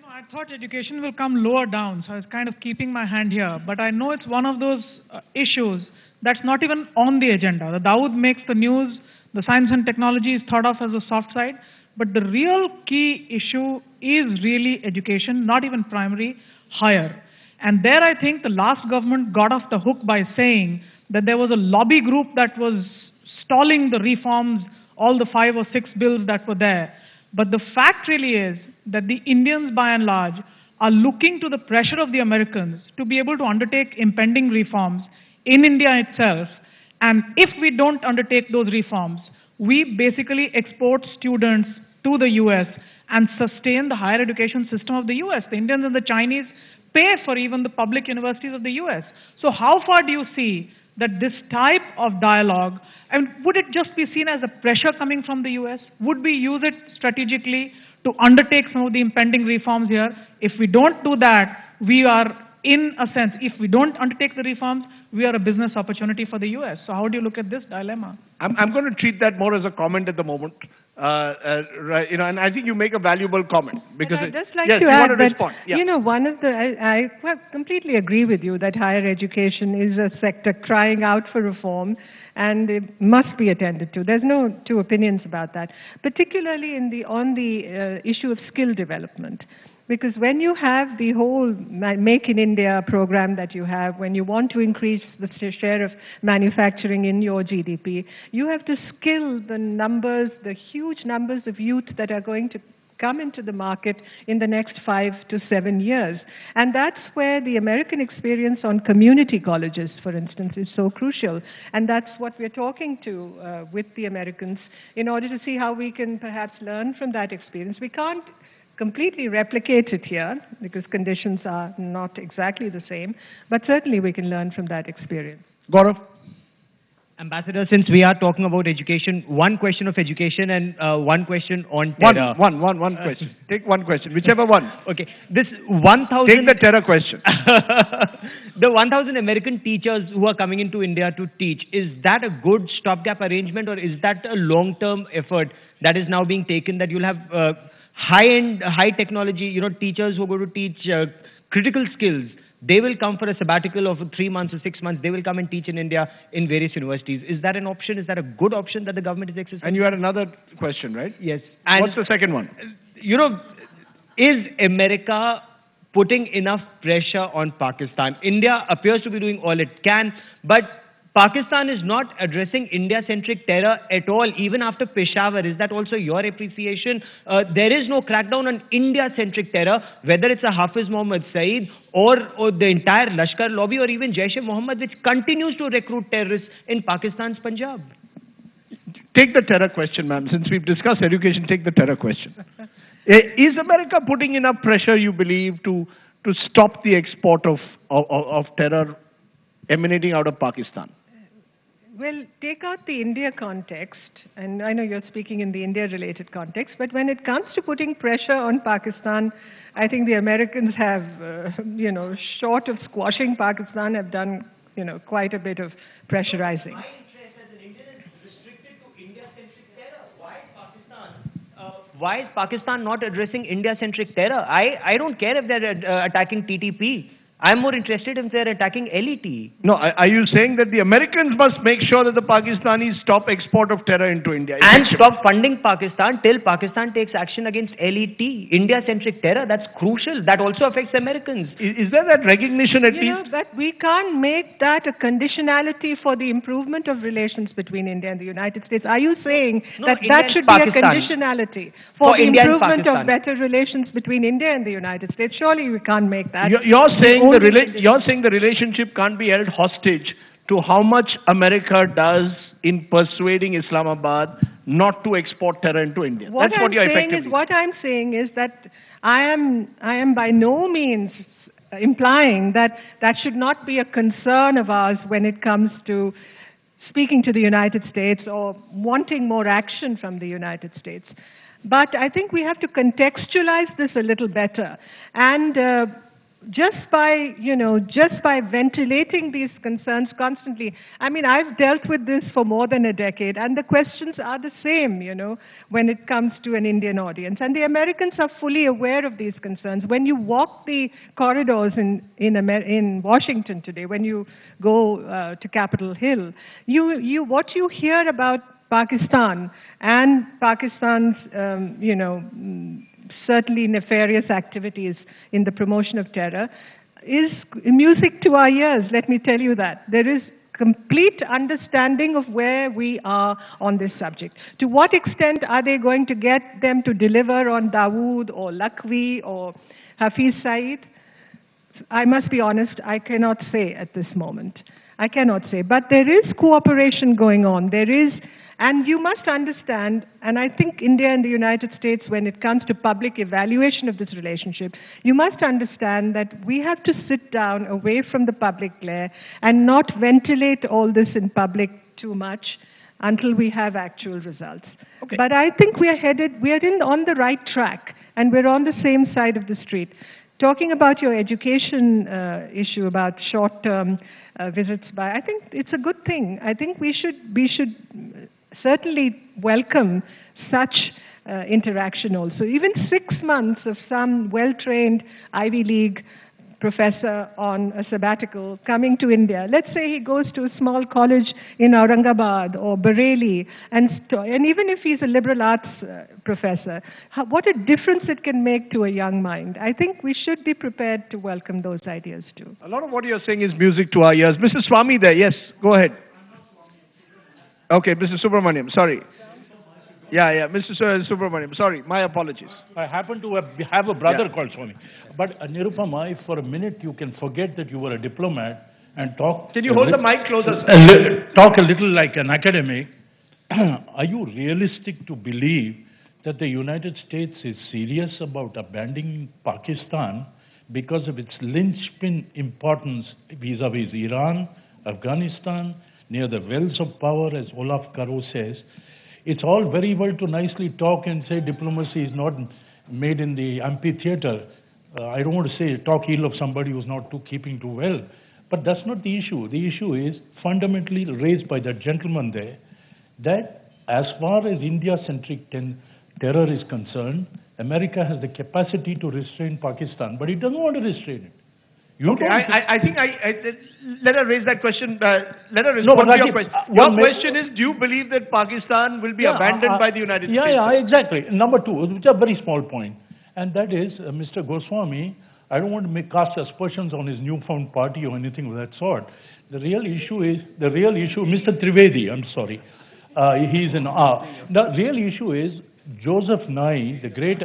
I thought education will come lower down, so I was kind of keeping my hand here. But I know it's one of those issues that's not even on the agenda. The Dawood makes the news, the science and technology is thought of as a soft side, but the real key issue is really education, not even primary, higher. And there I think the last government got off the hook by saying that there was a lobby group that was stalling the reforms, all the 5 or 6 bills that were there. But the fact really is that the Indians, by and large, are looking to the pressure of the Americans to be able to undertake impending reforms in India itself. And if we don't undertake those reforms, we basically export students to the US and sustain the higher education system of the US. The Indians and the Chinese pay for even the public universities of the US. So how far do you see that this type of dialogue, and would it just be seen as a pressure coming from the US? Would we use it strategically to undertake some of the impending reforms here? If we don't do that, we are, in a sense, if we don't undertake the reforms, we are a business opportunity for the US. So how do you look at this dilemma? I'm going to treat that more as a comment at the moment. Right, and I think you make a valuable comment. Because I'd just like yes, to you add want to that, respond. Yeah. one of the, I completely agree with you that higher education is a sector crying out for reform, and it must be attended to. There's no two opinions about that, particularly on the issue of skill development. Because when you have the whole Make in India program that you have, when you want to increase the share of manufacturing in your GDP, you have to skill the numbers, the huge numbers of youth that are going to come into the market in the next 5 to 7 years. And that's where the American experience on community colleges, for instance, is so crucial. And that's what we're talking to with the Americans in order to see how we can perhaps learn from that experience. We can't completely replicate it here because conditions are not exactly the same, but certainly we can learn from that experience. Gaurav? Ambassador, since we are talking about education, one question of education and one question on terror. One question. Take one question, whichever one. Okay. This 1,000... Take the terror question. The 1,000 American teachers who are coming into India to teach, is that a good stopgap arrangement, or is that a long-term effort that is now being taken, that you'll have high-end, high technology, teachers who are going to teach critical skills? They will come for a sabbatical of 3 months or 6 months. They will come and teach in India in various universities. Is that an option? Is that a good option that the government is exercising? And you had another question, right? Yes. And what's the second one? Is America putting enough pressure on Pakistan? India appears to be doing all it can, but Pakistan is not addressing India-centric terror at all, even after Peshawar. Is that also your appreciation? There is no crackdown on India-centric terror, whether it's a Hafiz Mohammed Saeed or the entire Lashkar lobby or even Jaish-e-Mohammed, which continues to recruit terrorists in Pakistan's Punjab. Take the terror question, ma'am. Since we've discussed education, take the terror question. Is America putting enough pressure, you believe, to stop the export of terror emanating out of Pakistan? Well, take out the India context, and I know you're speaking in the India-related context, but when it comes to putting pressure on Pakistan, I think the Americans have, short of squashing Pakistan, have done, quite a bit of pressurizing. My interest as an Indian is restricted to India-centric terror. Why is Pakistan not addressing India-centric terror? I don't care if they're attacking TTP. I'm more interested if they're attacking LET. No, are you saying that the Americans must make sure that the Pakistanis stop export of terror into India? And stop funding Pakistan till Pakistan takes action against LET, India-centric terror. That's crucial. That also affects Americans. Is there that recognition at You know, least? but we can't make that a conditionality for the improvement of relations between India and the United States. Are you saying No, that India that and should be a Pakistan. conditionality for the India and improvement of Pakistan. better relations between India and the United States? Surely we can't make that. You're saying the relationship can't be held hostage to how much America does in persuading Islamabad not to export terror into India. That's what you're effectively. What I'm saying is that I am by no means implying that that should not be a concern of ours when it comes to speaking to the United States or wanting more action from the United States. But I think we have to contextualize this a little better. And just by ventilating these concerns constantly. I mean, I've dealt with this for more than a decade, and the questions are the same, when it comes to an Indian audience. And the Americans are fully aware of these concerns. When you walk the corridors in Washington today, when you go to Capitol Hill, what you hear about Pakistan and Pakistan's, certainly nefarious activities in the promotion of terror is music to our ears, let me tell you that. There is complete understanding of where we are on this subject. To what extent are they going to get them to deliver on Dawood or Lakhvi or Hafiz Saeed? I must be honest, I cannot say at this moment. I cannot say. But there is cooperation going on. And you must understand, and I think India and the United States, when it comes to public evaluation of this relationship, you must understand that we have to sit down away from the public glare and not ventilate all this in public too much until we have actual results. Okay. But I think we are on the right track, and we're on the same side of the street. Talking about your education issue about short-term visits I think it's a good thing. I think we should certainly welcome such interaction also. Even 6 months of some well-trained Ivy League professor on a sabbatical coming to India. Let's say he goes to a small college in Aurangabad or Bareilly, and even if he's a liberal arts professor, what a difference it can make to a young mind. I think we should be prepared to welcome those ideas too. A lot of what you're saying is music to our ears. Mr. Swami there, yes, go ahead. Okay, Mr. Subramaniam, sorry. Yeah, Mr. Subramaniam, sorry, my apologies. I happen to have a brother called Swami. But Nirupama, if for a minute you can forget that you were a diplomat and talk... Can you hold the mic closer? Talk a little like an academic. Are you realistic to believe that the United States is serious about abandoning Pakistan because of its linchpin importance vis-a-vis Iran, Afghanistan, near the wells of power, as Olaf Karo says? It's all very well to nicely talk and say diplomacy is not made in the amphitheater. I don't want to say talk ill of somebody who's not keeping too well. But that's not the issue. The issue is fundamentally raised by that gentleman there, that as far as India-centric terror is concerned, America has the capacity to restrain Pakistan, but it doesn't want to restrain it. I think let her raise that question. Let her respond to your question. Your question is, do you believe that Pakistan will be abandoned by the United States? Yeah, exactly. Number two, which is a very small point, and that is, Mr. Goswami, I don't want to cast aspersions on his newfound party or anything of that sort. The real issue, Mr. Trivedi, I'm sorry, he's in the real issue is Joseph Nye, the great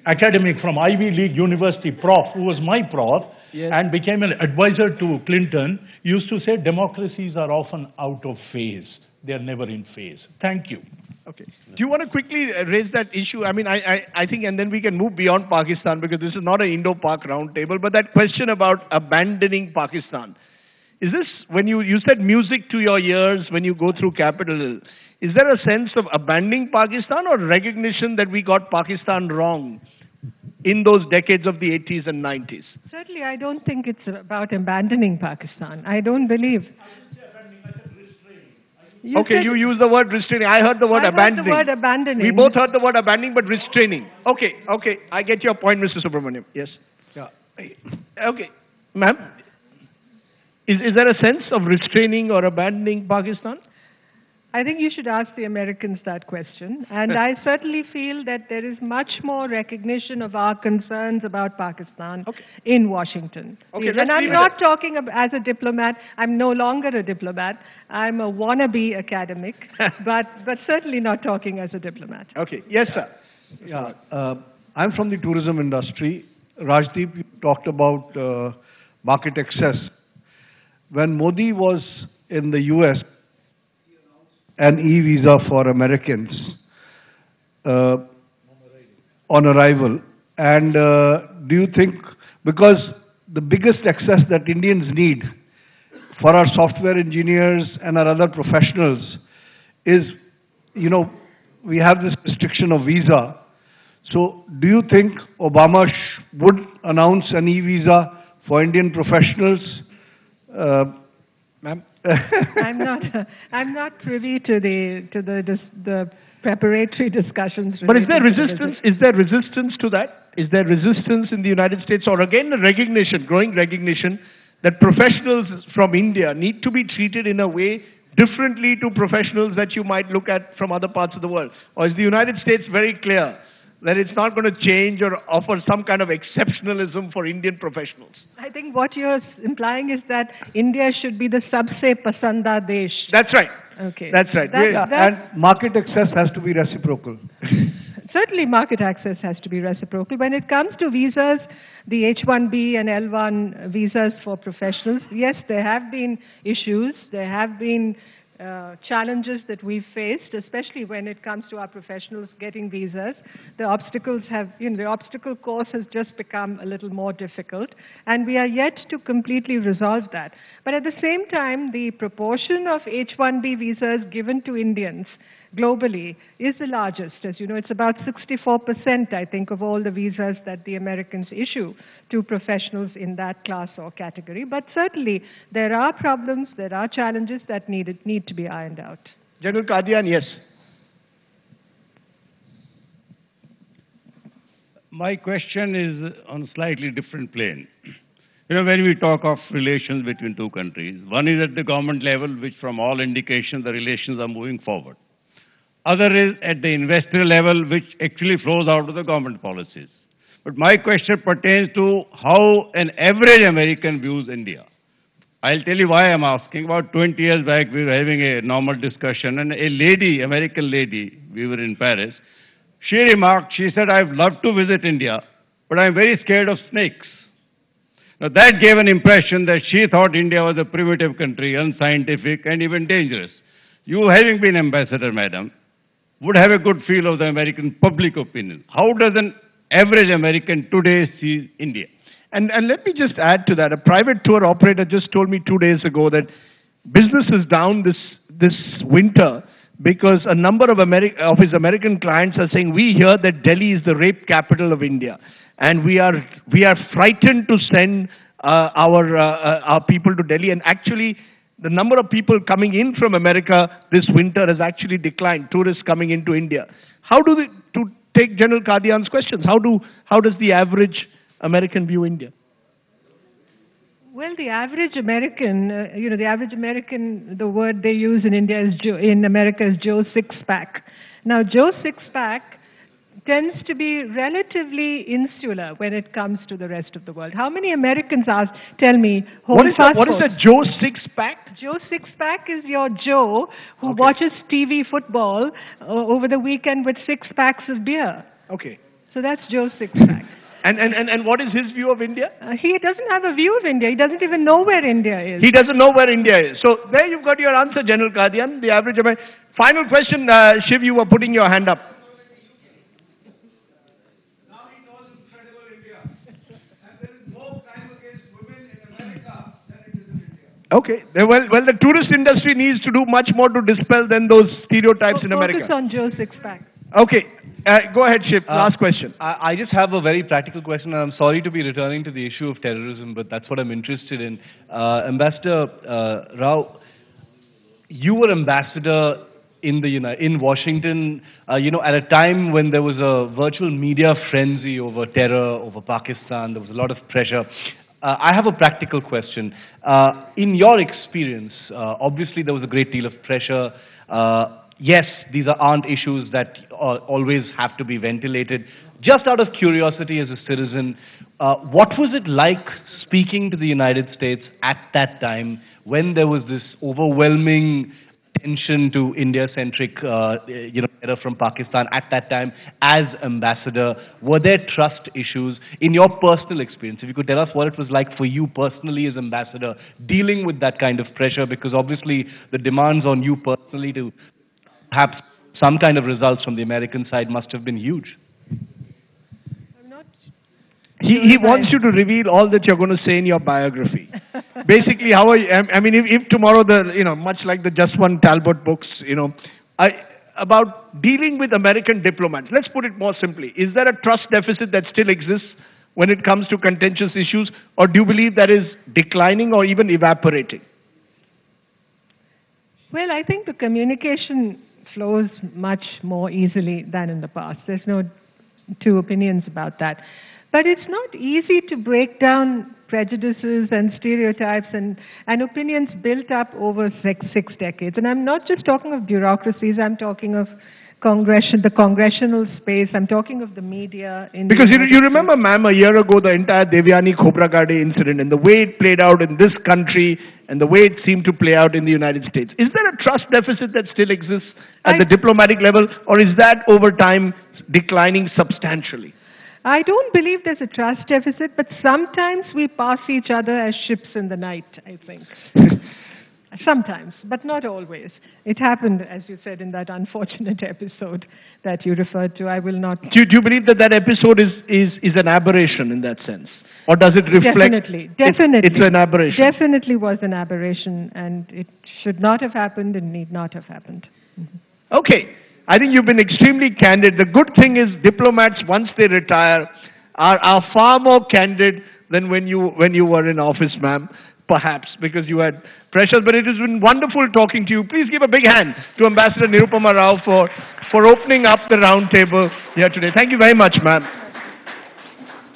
academic from Ivy League University, prof, who was my prof, yes, and became an advisor to Clinton, used to say democracies are often out of phase. They are never in phase. Thank you. Okay. Do you want to quickly raise that issue? I mean, I think, and then we can move beyond Pakistan, because this is not an Indo-Pak roundtable, but that question about abandoning Pakistan. Is this, when you said music to your ears when you go through Capitol Hill, is there a sense of abandoning Pakistan or recognition that we got Pakistan wrong in those decades of the 80s and 90s? Certainly, I don't think it's about abandoning Pakistan. I don't believe. Okay, you use the word restraining. I heard the word abandoning. I heard the word abandoning. We both heard the word abandoning, but restraining. Okay, okay. I get your point, Mr. Subramaniam. Yes. Yeah. Okay. Ma'am, is there a sense of restraining or abandoning Pakistan? I think you should ask the Americans that question. And I certainly feel that there is much more recognition of our concerns about Pakistan in Washington. Okay, And I'm not talking as a diplomat. I'm no longer a diplomat. I'm a wannabe academic, but certainly not talking as a diplomat. Okay. Yes, sir. Yeah. I'm from the tourism industry. Rajdeep, you talked about market access. When Modi was in the US, an e-visa for Americans on arrival. And do you think, because the biggest access that Indians need for our software engineers and our other professionals is, we have this restriction of visa. So do you think Obama would announce an e-visa for Indian professionals? Ma'am? I'm not privy to the preparatory discussions. But is there resistance? Is there resistance to that? Is there resistance in the United States, or again a recognition, growing recognition, that professionals from India need to be treated in a way differently to professionals that you might look at from other parts of the world? Or is the United States very clear that it's not going to change or offer some kind of exceptionalism for Indian professionals? I think what you're implying is that India should be the sabse pasanda desh. That's right. Okay. That's right. And market access has to be reciprocal. Certainly market access has to be reciprocal. When it comes to visas, the H-1B and L-1 visas for professionals, yes, there have been issues. There have been challenges that we've faced, especially when it comes to our professionals getting visas. The obstacles the obstacle course has just become a little more difficult, and we are yet to completely resolve that. But at the same time, the proportion of H-1B visas given to Indians globally is the largest. As you know, it's about 64%, I think, of all the visas that the Americans issue to professionals in that class or category. But certainly, there are problems, there are challenges that need to be ironed out. General Kadian, yes. My question is on a slightly different plane. When we talk of relations between two countries, one is at the government level, which from all indications the relations are moving forward. Other is at the investor level, which actually flows out of the government policies. But my question pertains to how an average American views India. I'll tell you why I'm asking. About 20 years back, we were having a normal discussion, and a lady, American lady, we were in Paris, she remarked, she said, I'd love to visit India, but I'm very scared of snakes. Now that gave an impression that she thought India was a primitive country, unscientific, and even dangerous. You, having been ambassador, madam, would have a good feel of the American public opinion. How does an average American today see India? And let me just add to that. A private tour operator just told me 2 days ago that business is down this winter because a number of his American clients are saying, we hear that Delhi is the rape capital of India, and we are frightened to send our people to Delhi. And actually, the number of people coming in from America this winter has actually declined, tourists coming into India. To take General Kadian's questions, how does the average American view India? Well, the average American, the word they use in India in America is Joe Sixpack. Now, Joe Sixpack tends to be relatively insular when it comes to the rest of the world. How many Americans tell me, what is a Joe Sixpack? Joe Sixpack is your Joe who watches TV football over the weekend with 6 packs of beer. Okay. So that's Joe Sixpack. And what is his view of India? He doesn't have a view of India. He doesn't even know where India is. He doesn't know where India is. So there you've got your answer, General Kadian. The average American. Final question, Shiv, you were putting your hand up. Okay. Well, the tourist industry needs to do much more to dispel than those stereotypes in Focus America. on Joe Sixpack. Okay. Go ahead, Shiv. Last question. I just have a very practical question, and I'm sorry to be returning to the issue of terrorism, but that's what I'm interested in. Ambassador Rao, you were ambassador in Washington, at a time when there was a virtual media frenzy over terror, over Pakistan. There was a lot of pressure. I have a practical question. In your experience, obviously there was a great deal of pressure. Yes, these aren't issues that always have to be ventilated. Just out of curiosity as a citizen, what was it like speaking to the United States at that time when there was this overwhelming attention to India-centric, terror from Pakistan at that time as ambassador? Were there trust issues in your personal experience? If you could tell us what it was like for you personally as ambassador dealing with that kind of pressure, because obviously the demands on you personally to perhaps some kind of results from the American side must have been huge. He wants you to reveal all that you're going to say in your biography. Basically, how are you, I mean, if tomorrow much like the Just One Talbot books, about dealing with American diplomats. Let's put it more simply. Is there a trust deficit that still exists when it comes to contentious issues, or do you believe that is declining or even evaporating? Well, I think the communication flows much more easily than in the past. There's no two opinions about that. But it's not easy to break down prejudices and stereotypes and opinions built up over six decades. And I'm not just talking of bureaucracies, I'm talking of the congressional space, I'm talking of the media. Because you remember, ma'am, a year ago, the entire Devyani Khobragade incident and the way it played out in this country and the way it seemed to play out in the United States. Is there a trust deficit that still exists at the diplomatic level, or is that over time declining substantially? I don't believe there's a trust deficit, but sometimes we pass each other as ships in the night, I think. Sometimes, but not always. It happened, as you said, in that unfortunate episode that you referred to. I will not... Do you believe that episode is an aberration in that sense? Or does it reflect... Definitely. It's an aberration. Definitely was an aberration, and it should not have happened and need not have happened. Mm-hmm. Okay. I think you've been extremely candid. The good thing is diplomats, once they retire, are far more candid than when you were in office, ma'am, perhaps, because you had pressures. But it has been wonderful talking to you. Please give a big hand to Ambassador Nirupama Rao for opening up the round table here today. Thank you very much, ma'am.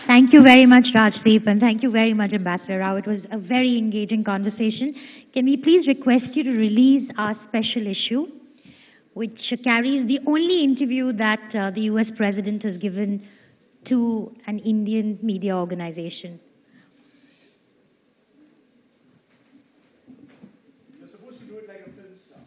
Thank you very much, Rajdeep, and thank you very much, Ambassador Rao. It was a very engaging conversation. Can we please request you to release our special issue, which carries the only interview that the US President has given to an Indian media organization. You're supposed to do it like a film star.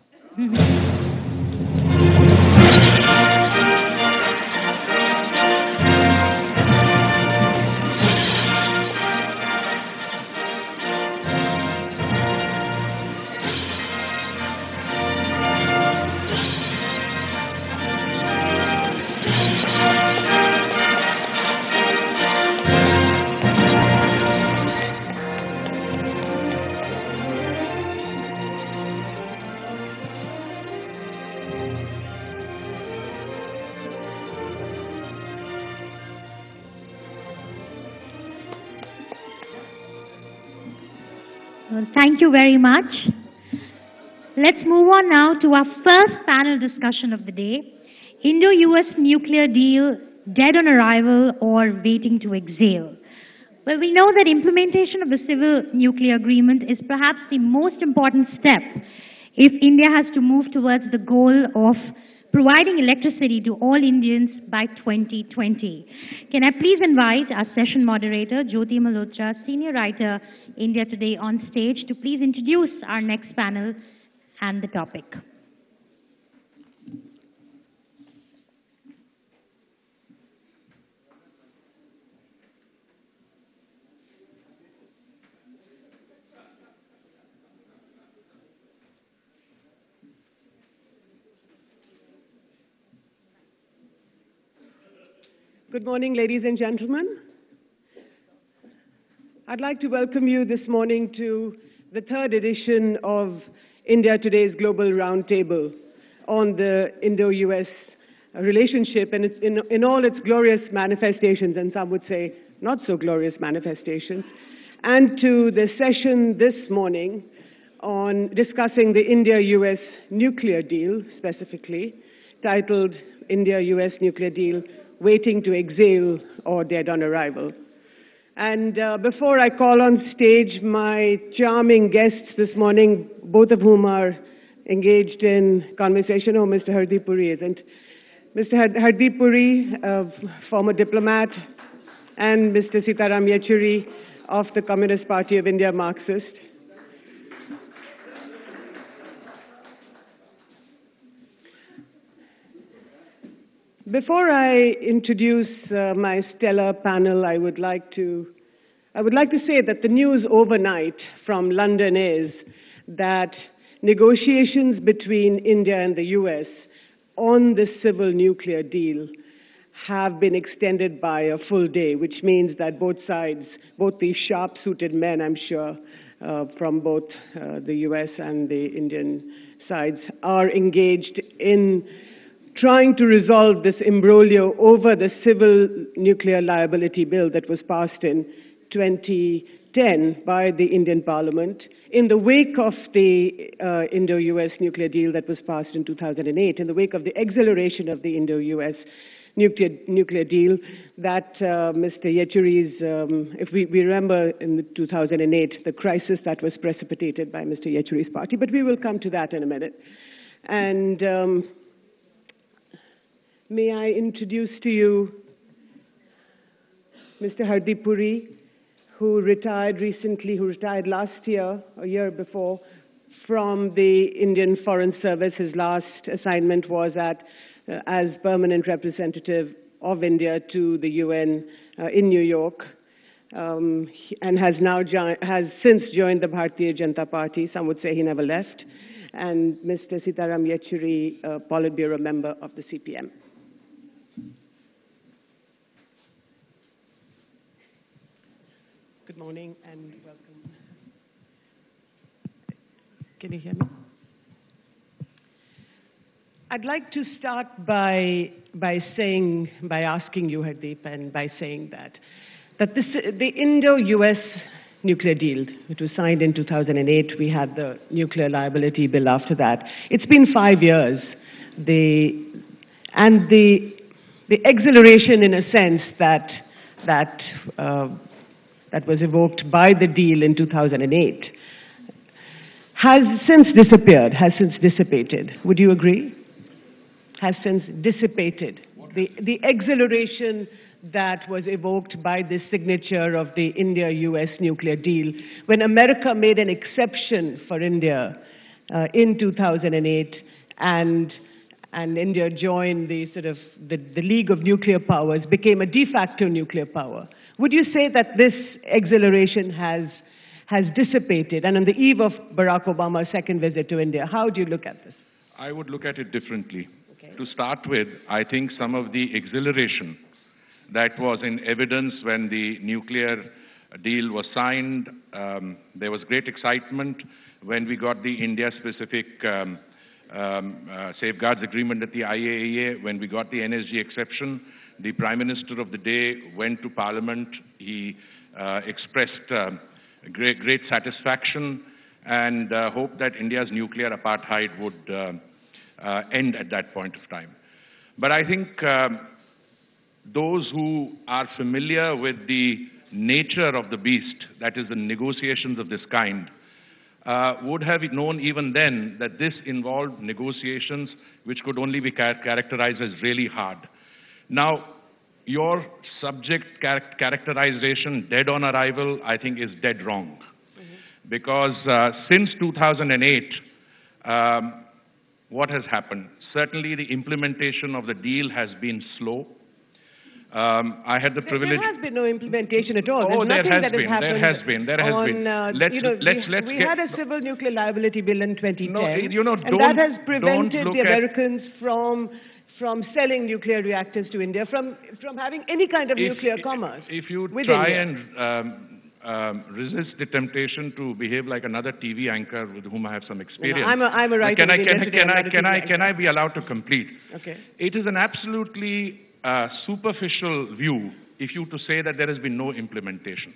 Thank you very much. Let's move on now to our first panel discussion of the day. Indo-US nuclear deal, dead on arrival or waiting to exhale? Well, we know that implementation of the civil nuclear agreement is perhaps the most important step if India has to move towards the goal of providing electricity to all Indians by 2020. Can I please invite our session moderator, Jyoti Malhotra, senior writer, India Today, on stage to please introduce our next panel and the topic. Good morning, ladies and gentlemen. I'd like to welcome you this morning to the third edition of India Today's Global Roundtable on the Indo-US relationship and it's in all its glorious manifestations, and some would say not so glorious manifestations, and to the session this morning on discussing the India-US nuclear deal, specifically titled India-US Nuclear Deal, Waiting to Exhale or Dead on Arrival. And before I call on stage my charming guests this morning, both of whom are engaged in conversation, Mr. Hardeep Puri isn't. Mr. Hardeep Puri, former diplomat, and Mr. Sitaram Yechuri of the Communist Party of India, Marxist. Before I introduce my stellar panel, I would like to say that the news overnight from London is that negotiations between India and the US on the civil nuclear deal have been extended by a full day, which means that both sides, both these sharp-suited men, I'm sure, from both the US and the Indian sides, are engaged in trying to resolve this imbroglio over the civil nuclear liability bill that was passed in 2010 by the Indian Parliament in the wake of the Indo-US nuclear deal that was passed in 2008, in the wake of the exhilaration of the Indo-US nuclear deal that Mr. Yechury's, if we remember in 2008, the crisis that was precipitated by Mr. Yechury's party, but we will come to that in a minute. And may I introduce to you Mr. Hardeep Puri, who retired recently, who retired last year, a year before, from the Indian Foreign Service. His last assignment was as permanent representative of India to the UN in New York, and has since joined the Bharatiya Janata Party. Some would say he never left. And Mr. Sitaram Yechury, Politburo member of the CPM. Good morning and welcome. Can you hear me? I'd like to start by asking you, Hardeep, and by saying that the Indo-US nuclear deal, it was signed in 2008. We had the nuclear liability bill after that. It's been 5 years. The exhilaration, in a sense, that was evoked by the deal in 2008 has since disappeared, has since dissipated. Would you agree? Has since dissipated. The exhilaration that was evoked by the signature of the India-US nuclear deal, when America made an exception for India in 2008, and India joined the League of Nuclear Powers, became a de facto nuclear power. Would you say that this exhilaration has dissipated? And on the eve of Barack Obama's second visit to India, how do you look at this? I would look at it differently. Okay. To start with, I think some of the exhilaration that was in evidence when the nuclear deal was signed, there was great excitement when we got the India-specific safeguards agreement at the IAEA, when we got the energy exception. The Prime Minister of the day went to Parliament. He expressed great satisfaction and hoped that India's nuclear apartheid would end at that point of time. But I think those who are familiar with the nature of the beast, that is the negotiations of this kind, would have known even then that this involved negotiations which could only be characterized as really hard. Now, your subject characterization, dead on arrival, I think is dead wrong. Mm-hmm. Because since 2008, what has happened? Certainly the implementation of the deal has been slow. I had the privilege... There has been no implementation at all. Oh, there has been. There has been. We had a civil nuclear liability bill in 2010. No, and that has prevented the Americans from selling nuclear reactors to India, from having any kind of nuclear commerce. If you try and resist the temptation to behave like another TV anchor with whom I have some experience. I'm a writer. Can I be allowed to complete? Okay. It is an absolutely superficial view if you to say that there has been no implementation.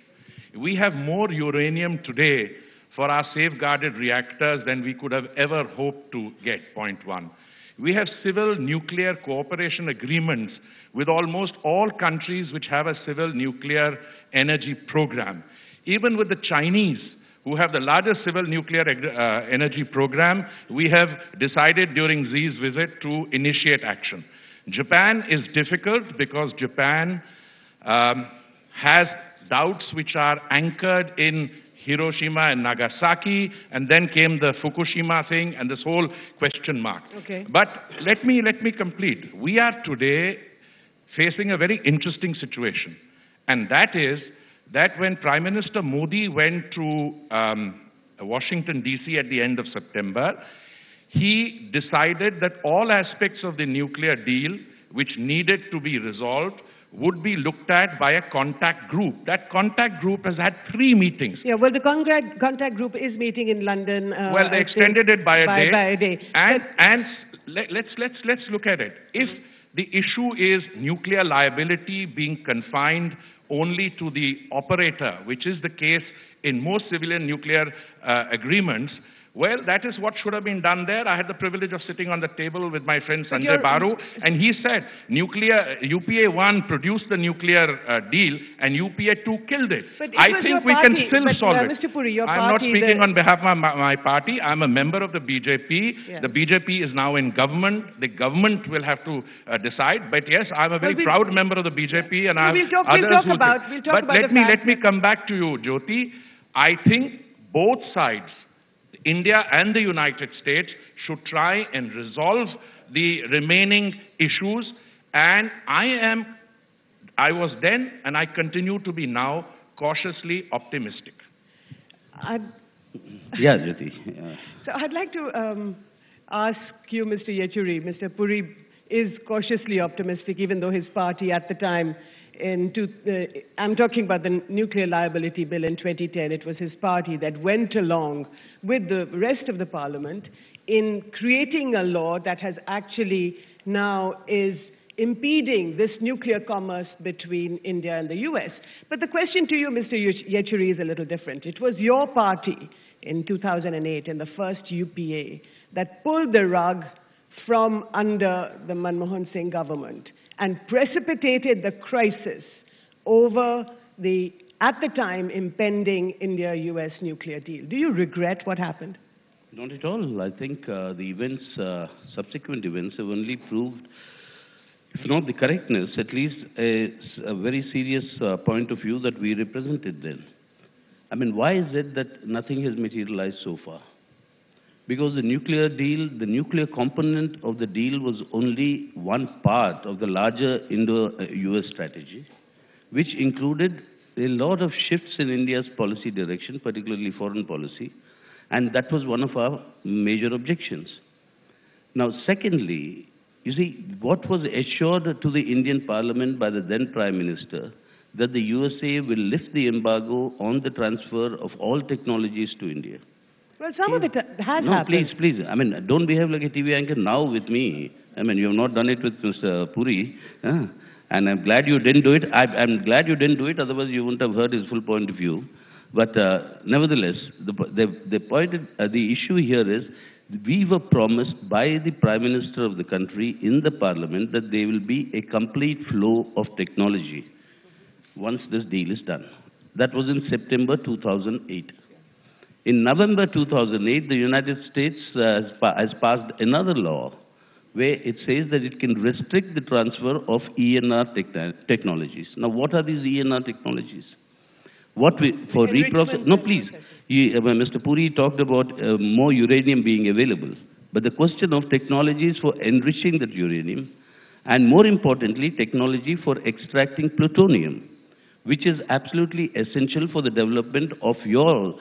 We have more uranium today for our safeguarded reactors than we could have ever hoped to get, point one. We have civil nuclear cooperation agreements with almost all countries which have a civil nuclear energy program. Even with the Chinese, who have the largest civil nuclear energy program, we have decided during Xi's visit to initiate action. Japan is difficult because Japan has doubts which are anchored in Hiroshima and Nagasaki, and then came the Fukushima thing and this whole question mark. Okay. But let me complete. We are today facing a very interesting situation, and that is that when Prime Minister Modi went to Washington, D.C. at the end of September, he decided that all aspects of the nuclear deal which needed to be resolved would be looked at by a contact group. That contact group has had 3 meetings. Yeah, well, the contact group is meeting in London. Well, they extended it by a day. By a day. And let's look at it. If the issue is nuclear liability being confined only to the operator, which is the case in most civilian nuclear agreements, well, that is what should have been done there. I had the privilege of sitting on the table with my friend Sanjay Baru, and he said, UPA-1 produced the nuclear deal, and UPA-2 killed it. I think we can still solve it. Mr. Puri, your I'm not party, speaking on behalf of my party. I'm a member of the BJP. Yeah. The BJP is now in government. The government will have to decide. But yes, I'm a very proud member of the BJP, and we'll talk about let me come back to you, Jyoti. I think both sides, India and the United States, should try and resolve the remaining issues. And I was then, and I continue to be now, cautiously optimistic. Yeah, Jyoti. Yeah. So I'd like to ask you, Mr. Yechuri. Mr. Puri is cautiously optimistic, even though his party at the time, I'm talking about the Nuclear Liability Bill in 2010. It was his party that went along with the rest of the parliament in creating a law that has actually now is impeding this nuclear commerce between India and the US. But the question to you, Mr. Yechuri, is a little different. It was your party in 2008, in the first UPA, that pulled the rug from under the Manmohan Singh government and precipitated the crisis over the, at the time, impending India-US nuclear deal. Do you regret what happened? Not at all. I think the events, subsequent events, have only proved, if not the correctness, at least a very serious point of view that we represented then. I mean, why is it that nothing has materialized so far? Because the nuclear deal, the nuclear component of the deal was only one part of the larger Indo-US strategy, which included a lot of shifts in India's policy direction, particularly foreign policy, and that was one of our major objections. Now, secondly, you see, what was assured to the Indian Parliament by the then Prime Minister, that the USA will lift the embargo on the transfer of all technologies to India. Well, some of it has happened. No, please. I mean, don't behave like a TV anchor now with me. I mean, you have not done it with Mr. Puri. And I'm glad you didn't do it. I'm glad you didn't do it, otherwise you wouldn't have heard his full point of view. But nevertheless, the issue here is, we were promised by the Prime Minister of the country in the Parliament that there will be a complete flow of technology once this deal is done. That was in September 2008. In November 2008, the United States has passed another law where it says that it can restrict the transfer of ENR technologies. Now, what are these ENR technologies? For reprocessing? No, please. Mr. Puri talked about more uranium being available. But the question of technologies for enriching that uranium, and more importantly, technology for extracting plutonium, which is absolutely essential for the development of your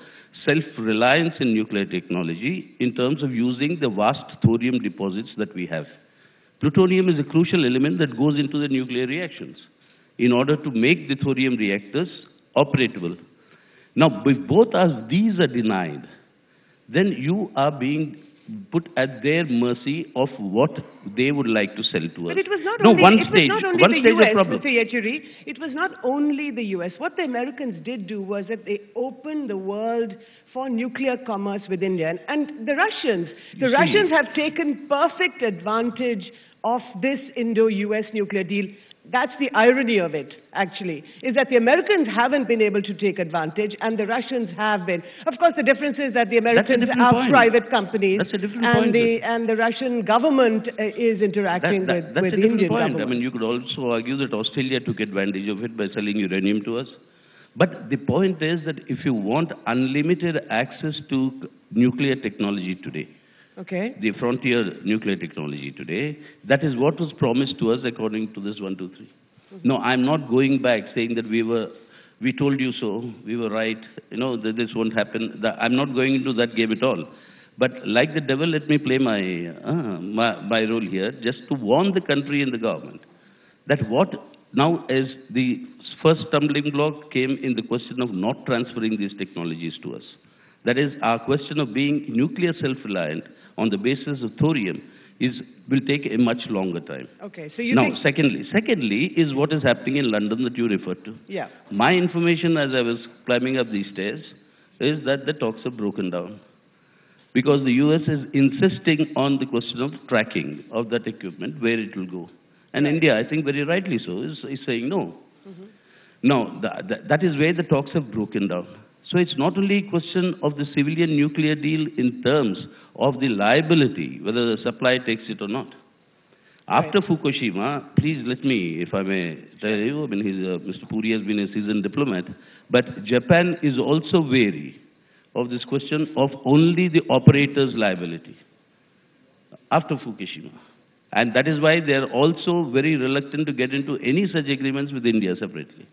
self-reliance in nuclear technology in terms of using the vast thorium deposits that we have. Plutonium is a crucial element that goes into the nuclear reactions in order to make the thorium reactors operable. Now, if both these are denied, then you are being put at their mercy of what they would like to sell to us. But it was not No, only, one it was stage, not only one the stage of US, problem. Mr. Yechuri. It was not only the US. What the Americans did do was that they opened the world for nuclear commerce with India. And the Russians have taken perfect advantage of this Indo-US nuclear deal. That's the irony of it, actually, is that the Americans haven't been able to take advantage and the Russians have been. Of course, the difference is that the Americans are private companies That's a different and, point. and the Russian government is interacting with That's a the different Indian point. government. I mean, you could also argue that Australia took advantage of it by selling uranium to us. But the point is that if you want unlimited access to nuclear technology today, okay, the frontier nuclear technology today, that is what was promised to us according to this 1, 2, 3. No, I'm not going back saying that we told you so, we were right, that this won't happen. I'm not going into that game at all. But like the devil, let me play my role here, just to warn the country and the government that what now is the first stumbling block came in the question of not transferring these technologies to us. That is, our question of being nuclear self-reliant on the basis of thorium will take a much longer time. Okay, so you now, think... secondly is what is happening in London that you referred to. Yeah. My information as I was climbing up these stairs is that the talks have broken down. Because the US is insisting on the question of tracking of that equipment, where it will go. And India, I think very rightly so, is saying no. No, that is where the talks have broken down. So it's not only a question of the civilian nuclear deal in terms of the liability, whether the supply takes it or not. After Fukushima, please let me, if I may tell you, I mean, Mr. Puri has been a seasoned diplomat, but Japan is also wary of this question of only the operator's liability after Fukushima. And that is why they are also very reluctant to get into any such agreements with India separately.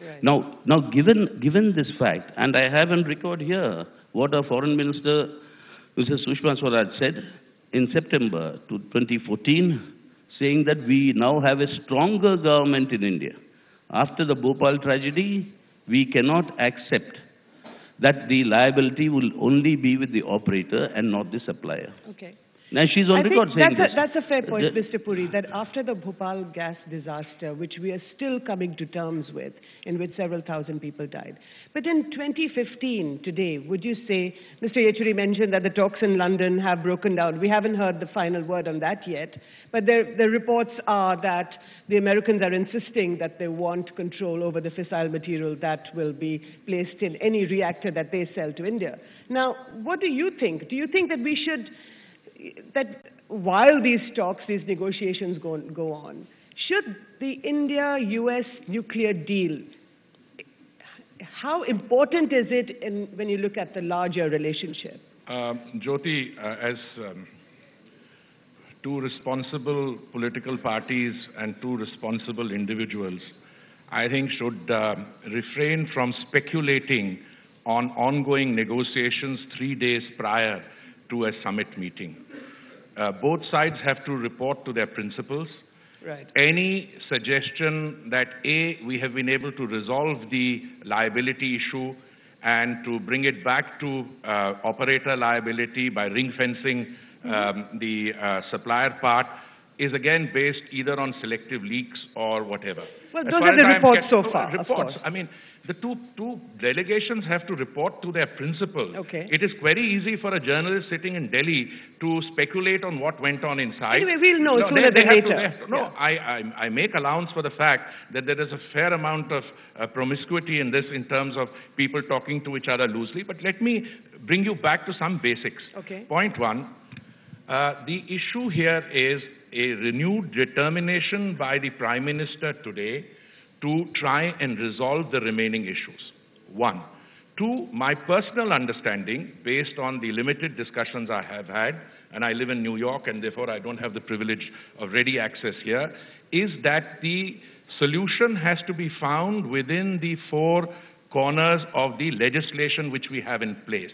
Right. Now, given this fact, and I have on record here what our Foreign Minister, Mrs. Sushma Swaraj, said in September 2014, saying that we now have a stronger government in India. After the Bhopal tragedy, we cannot accept that the liability will only be with the operator and not the supplier. Okay. Now, she's on record saying this. That's a fair point, Mr. Puri, that after the Bhopal gas disaster, which we are still coming to terms with, in which several thousand people died. But in 2015, today, would you say, Mr. Yechuri mentioned that the talks in London have broken down. We haven't heard the final word on that yet, but the reports are that the Americans are insisting that they want control over the fissile material that will be placed in any reactor that they sell to India. Now, what do you think? Do you think that we should... that while these talks, these negotiations go on, should the India-US nuclear deal, how important is it when you look at the larger relationship? Jyoti, as two responsible political parties and two responsible individuals, I think should refrain from speculating on ongoing negotiations 3 days prior to a summit meeting. Both sides have to report to their principals. Right. Any suggestion that we have been able to resolve the liability issue and to bring it back to operator liability by ring fencing the supplier part is again based either on selective leaks or whatever. Well, those are the reports so far, reports. Of course. I mean, the two delegations have to report to their principal. Okay. It is very easy for a journalist sitting in Delhi to speculate on what went on inside. Anyway, we'll know sooner than later. I make allowance for the fact that there is a fair amount of promiscuity in this in terms of people talking to each other loosely. But let me bring you back to some basics. Okay. Point one. The issue here is a renewed determination by the Prime Minister today to try and resolve the remaining issues. One. Two, my personal understanding, based on the limited discussions I have had, and I live in New York and therefore I don't have the privilege of ready access here, is that the solution has to be found within the four corners of the legislation which we have in place.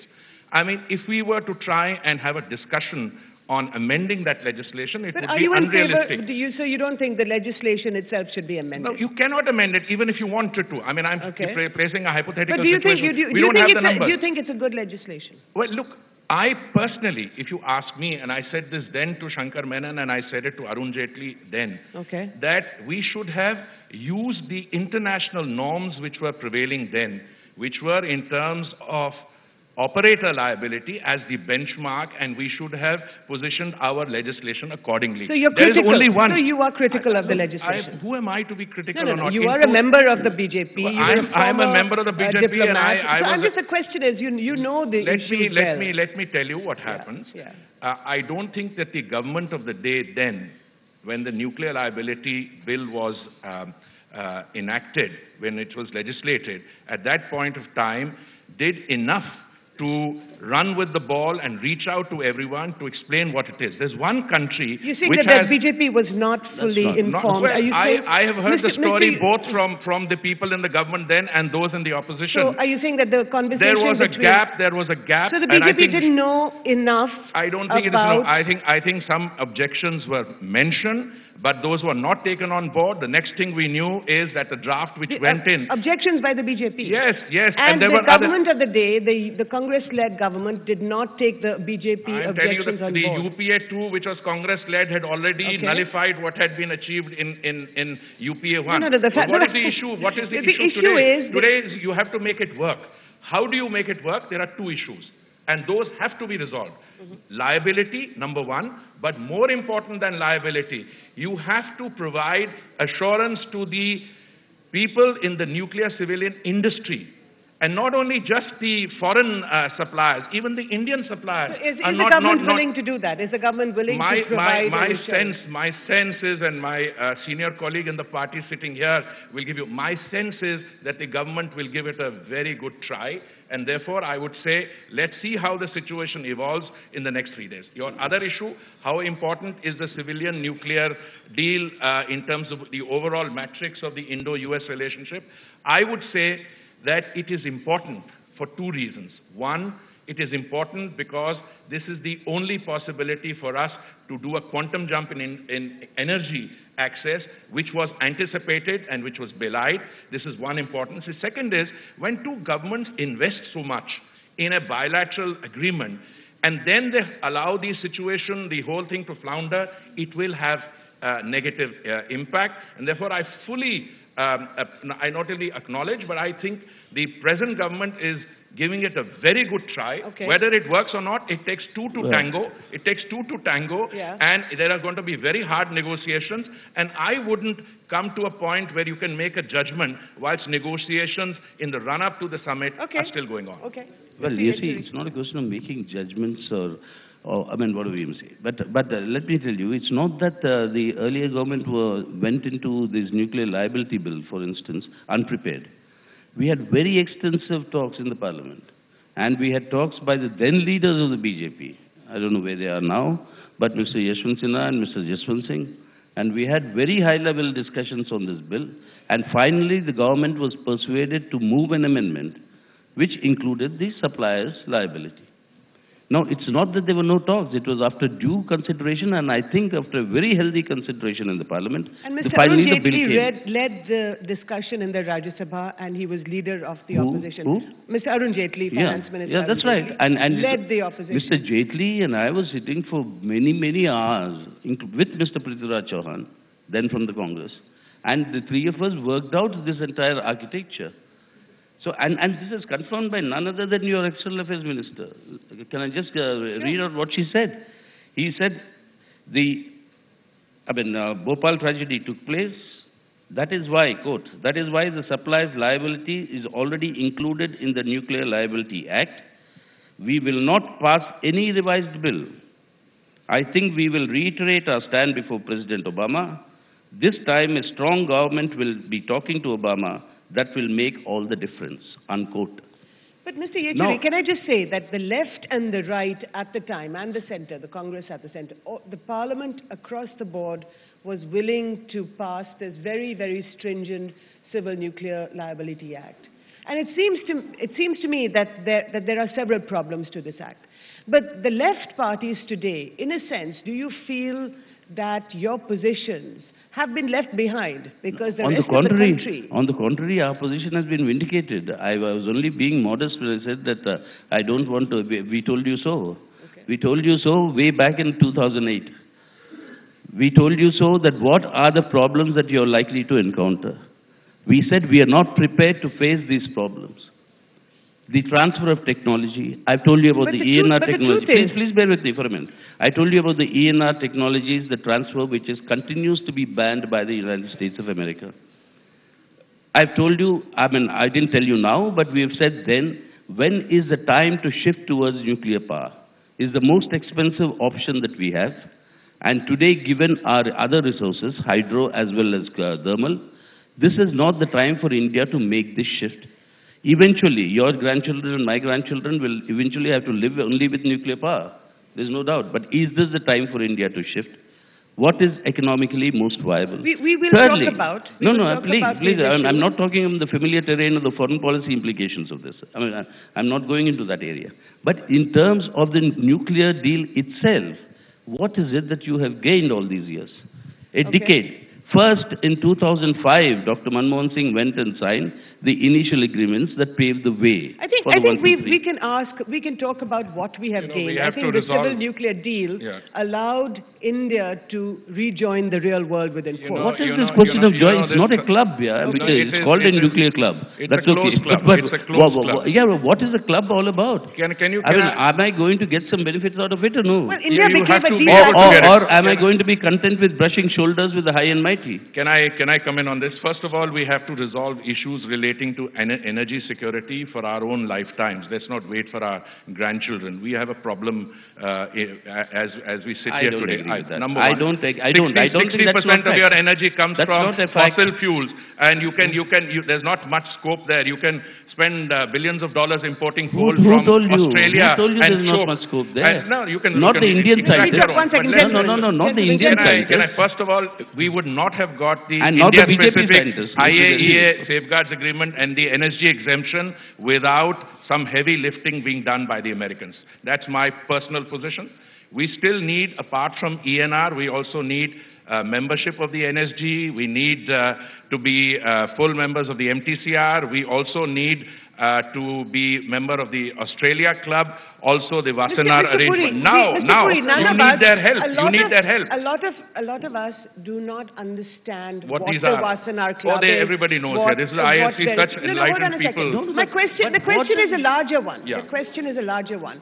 I mean, if we were to try and have a discussion on amending that legislation, it But would are be you in unrealistic. favor, so you don't think the legislation itself should be amended? No, you cannot amend it even if you wanted to. I mean, I'm placing a hypothetical But do you think, situation. do you think it's a good legislation? Well, look, I personally, if you ask me, and I said this then to Shankar Menon and I said it to Arun Jaitley then, that we should have used the international norms which were prevailing then, which were in terms of operator liability as the benchmark, and we should have positioned our legislation accordingly. So you're there critical. is only one. So you are critical of the legislation. Who am I to be critical No, or not? you are a member of the BJP. I'm a member of the BJP, diplomat. and So the question is, you know the issues let me tell you what happens. I don't think that the government of the day then, when the nuclear liability bill was enacted, when it was legislated, at that point of time, did enough to run with the ball and reach out to everyone to explain what it is. There's one country you think which that has... the BJP was not fully informed. Well, Are you saying, I have heard the story both from the people in the government then and those in the opposition. So are you saying that the conversation there was a gap. So the BJP didn't know enough I don't think it is no. I think some objections were mentioned, but those were not taken on board. The next thing we knew is that the draft which went in... Objections by the BJP. Yes. And there the were government of the day, the Congress-led government, did not take the BJP objections on board. The UPA 2, which was Congress-led, had already nullified what had been achieved in UPA 1. No, what is the issue? What is the issue today? Today, you have to make it work. How do you make it work? There are two issues, and those have to be resolved. Liability, number one, but more important than liability, you have to provide assurance to the people in the nuclear civilian industry. And not only just the foreign suppliers, even the Indian suppliers. Is the government willing to do that? Is the government willing to provide my sense is, and my senior colleague in the party sitting here will give you, my sense is that the government will give it a very good try, and therefore I would say, let's see how the situation evolves in the next 3 days. Your other issue, how important is the civilian nuclear deal in terms of the overall matrix of the Indo-US relationship? I would say that it is important for two reasons. One, it is important because this is the only possibility for us to do a quantum jump in energy access, which was anticipated and which was belied. This is one importance. The second is, when two governments invest so much in a bilateral agreement, and then they allow the situation, the whole thing to flounder, it will have negative impact. And therefore, I fully I not only acknowledge, but I think the present government is giving it a very good try. Whether it works or not, it takes two to tango. It takes two to tango, and there are going to be very hard negotiations. And I wouldn't come to a point where you can make a judgment whilst negotiations in the run-up to the summit are still going on. Well, you see, it's not a question of making judgments or I mean, what do we even say? But let me tell you, it's not that the earlier government went into this nuclear liability bill, for instance, unprepared. We had very extensive talks in the parliament. And we had talks by the then leaders of the BJP. I don't know where they are now, but Mr. Yashwant Sinha and Mr. Jaswant Singh. And we had very high-level discussions on this bill. And finally, the government was persuaded to move an amendment which included the supplier's liability. Now, it's not that there were no talks. It was after due consideration, and I think after a very healthy consideration in the parliament, and Mr. finally Arun the bill came. led the discussion in the Rajya Sabha, and he was leader of the opposition. Who? Mr. Arun Jaitley, finance minister. Yeah, that's right. And led the opposition. Mr. Jaitley and I was sitting for many, many hours with Mr. Prithviraj Chauhan, then from the Congress, and the three of us worked out this entire architecture. So, and this is confirmed by none other than your External Affairs Minister. Can I just read out what she said? He said, Bhopal tragedy took place. That is why, quote, that is why the supplier's liability is already included in the Nuclear Liability Act. We will not pass any revised bill. I think we will reiterate our stand before President Obama. This time, a strong government will be talking to Obama. That will make all the difference, unquote. But Mr. Yechuri, can I just say that the left and the right at the time, and the center, the Congress at the center, the parliament across the board was willing to pass this very, very stringent Civil Nuclear Liability Act. And it seems to me that there are several problems to this act. But the left parties today, in a sense, do you feel that your positions have been left behind because the rest of the country... On the contrary, our position has been vindicated. I was only being modest when I said that I don't want to... We told you so. Okay. We told you so way back in 2008. We told you so that what are the problems that you're likely to encounter. We said we are not prepared to face these problems. The transfer of technology. I've told you about the ENR technology. Please bear with me for a minute. I told you about the ENR technologies, the transfer which continues to be banned by the United States of America. I've told you, I didn't tell you now, but we have said then, when is the time to shift towards nuclear power? Is the most expensive option that we have. And today, given our other resources, hydro as well as thermal, this is not the time for India to make this shift. Eventually, your grandchildren and my grandchildren will eventually have to live only with nuclear power. There's no doubt. But is this the time for India to shift? What is economically most viable? We will Thirdly, talk about... Please, I'm not talking on the familiar terrain of the foreign policy implications of this. I'm not going into that area. But in terms of the nuclear deal itself, what is it that you have gained all these years? A decade. First, in 2005, Dr. Manmohan Singh went and signed the initial agreements that paved the way. I think we can talk about what we have gained. I think the civil nuclear deal allowed India to rejoin the real world within 4 What is this question of joy? It's not a club, it's called a nuclear club. It's a closed club. It's a closed club. Yeah, but what is the club all about? Am I going to get some benefits out of it or no? Well, India became a deal. Or am I going to be content with brushing shoulders with the high and mighty? Can I come in on this? First of all, we have to resolve issues relating to energy security for our own lifetimes. Let's not wait for our grandchildren. We have a problem as we sit here today. Number one, 60% of your energy comes from fossil fuels, and there's not much scope there. You can spend billions of dollars importing coal from Australia. Who told you there's not much scope there? Not the Indian side. No, not the Indian side. First of all, we would not have got the India-specific IAEA safeguards agreement and the energy exemption without some heavy lifting being done by the Americans. That's my personal position. We still need, apart from ENR, we also need membership of the NSG. We need to be full members of the MTCR. We also need to be member of the Australia Club, also the Wassenaar arrangement. Now, you need their help. A lot of us do not understand what these the Wassenaar Club is. Everybody knows here. This is IFC, such enlightened people. The question is a larger one. Yeah. The question is a larger one.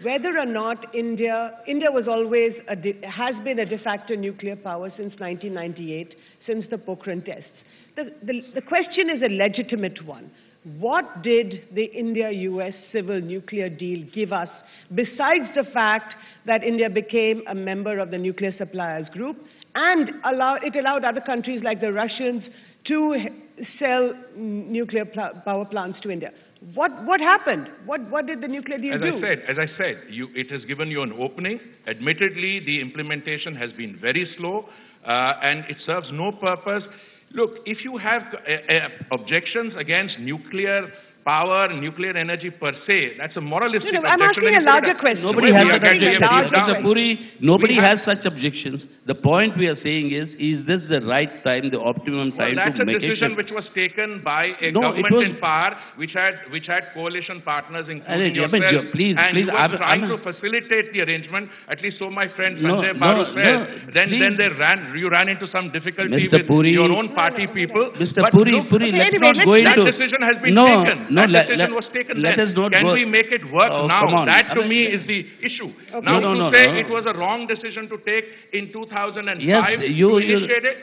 Whether or not India was always has been a de facto nuclear power since 1998, since the Pokhran tests. The question is a legitimate one. What did the India-US civil nuclear deal give us besides the fact that India became a member of the nuclear suppliers group and it allowed other countries like the Russians to sell nuclear power plants to India? What happened? What did the nuclear deal do? As I said, it has given you an opening. Admittedly, the implementation has been very slow, and it serves no purpose. Look, if you have objections against nuclear power, nuclear energy per se, that's a moralistic objection. I'm asking a larger question. Nobody has such objections. The point we are saying is this the right time, the optimum time to make it? That's a decision which was taken by a government in power, which had coalition partners, including yourself, and you were trying to facilitate the arrangement. At least so my friend Sanjay Baru said. Then you ran into some difficulty with your own party people. Mr. Puri, let's not go into... That decision has been taken. That decision was taken then. Can we make it work now? That to me is the issue. Now to say it was a wrong decision to take in 2005 to initiate it,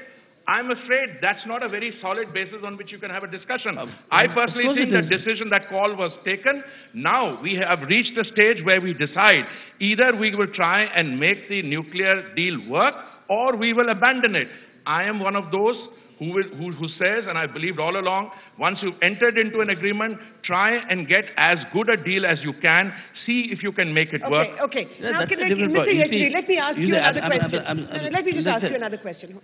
I'm afraid that's not a very solid basis on which you can have a discussion. I personally think the decision, that call was taken. Now we have reached a stage where we decide either we will try and make the nuclear deal work or we will abandon it. I am one of those who says, and I believed all along, once you've entered into an agreement, try and get as good a deal as you can. See if you can make it work. Okay. Now, let me ask you another question. Let me just ask you another question.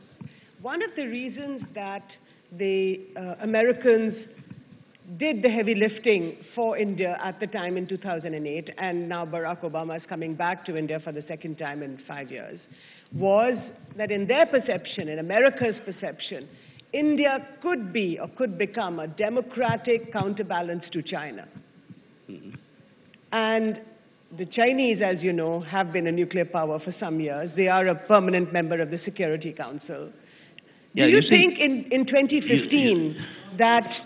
One of the reasons that the Americans did the heavy lifting for India at the time in 2008, and now Barack Obama is coming back to India for the second time in 5 years, was that in their perception, in America's perception, India could be or could become a democratic counterbalance to China. And the Chinese, as you know, have been a nuclear power for some years. They are a permanent member of the Security Council. Yeah, Do you see, think in 2015 that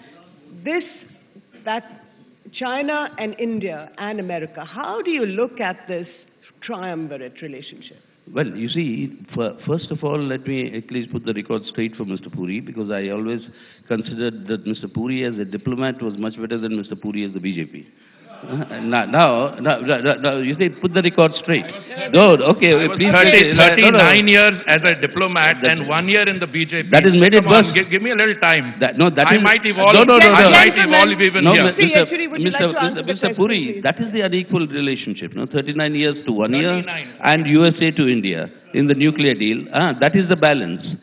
China and India and America, how do you look at this triumvirate relationship? Well, you see, first of all, let me at least put the record straight for Mr. Puri, because I always considered that Mr. Puri as a diplomat was much better than Mr. Puri as the BJP. Now, you say put the record straight. No, okay, I was please. 39 years as a diplomat and 1 year in the BJP. That has made it Come on, worse. give me a little time. I might evolve. No. I might evolve even here. Mr. Puri, that is the unequal relationship. No, 39 years to 1 year, and USA to India in the nuclear deal. That is the balance.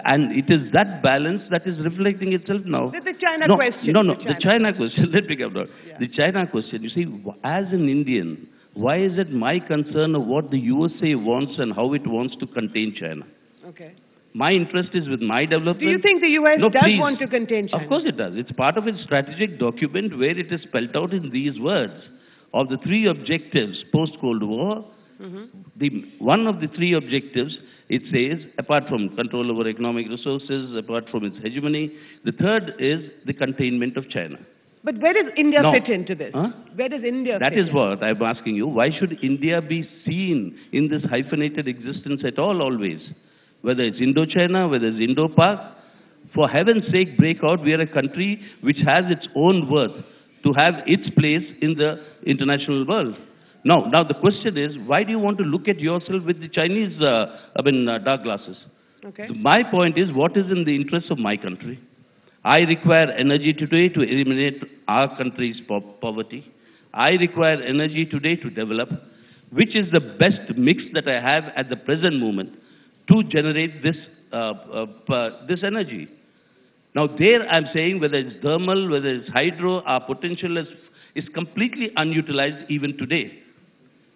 And it is that balance that is reflecting itself now. The China question. The China question. Let me come down. Yeah. The China question. You see, as an Indian, why is it my concern of what the USA wants and how it wants to contain China? Okay. My interest is with my development. Do you think the US does want to contain China? Of course it does. It's part of its strategic document where it is spelled out in these words. Of the three objectives post-Cold War, one of the three objectives, it says, apart from control over economic resources, apart from its hegemony, the third is the containment of China. But where does India fit into this? Where does India fit That is what I'm asking you. Why should India be seen in this hyphenated existence at all, always? Whether it's Indochina, whether it's Indo-Pak, for heaven's sake, break out. We are a country which has its own worth to have its place in the international world. Now the question is, why do you want to look at yourself with the Chinese, dark glasses? Okay. My point is, what is in the interest of my country? I require energy today to eliminate our country's poverty. I require energy today to develop. Which is the best mix that I have at the present moment to generate this energy? Now there I'm saying, whether it's thermal, whether it's hydro, our potential is completely unutilized even today.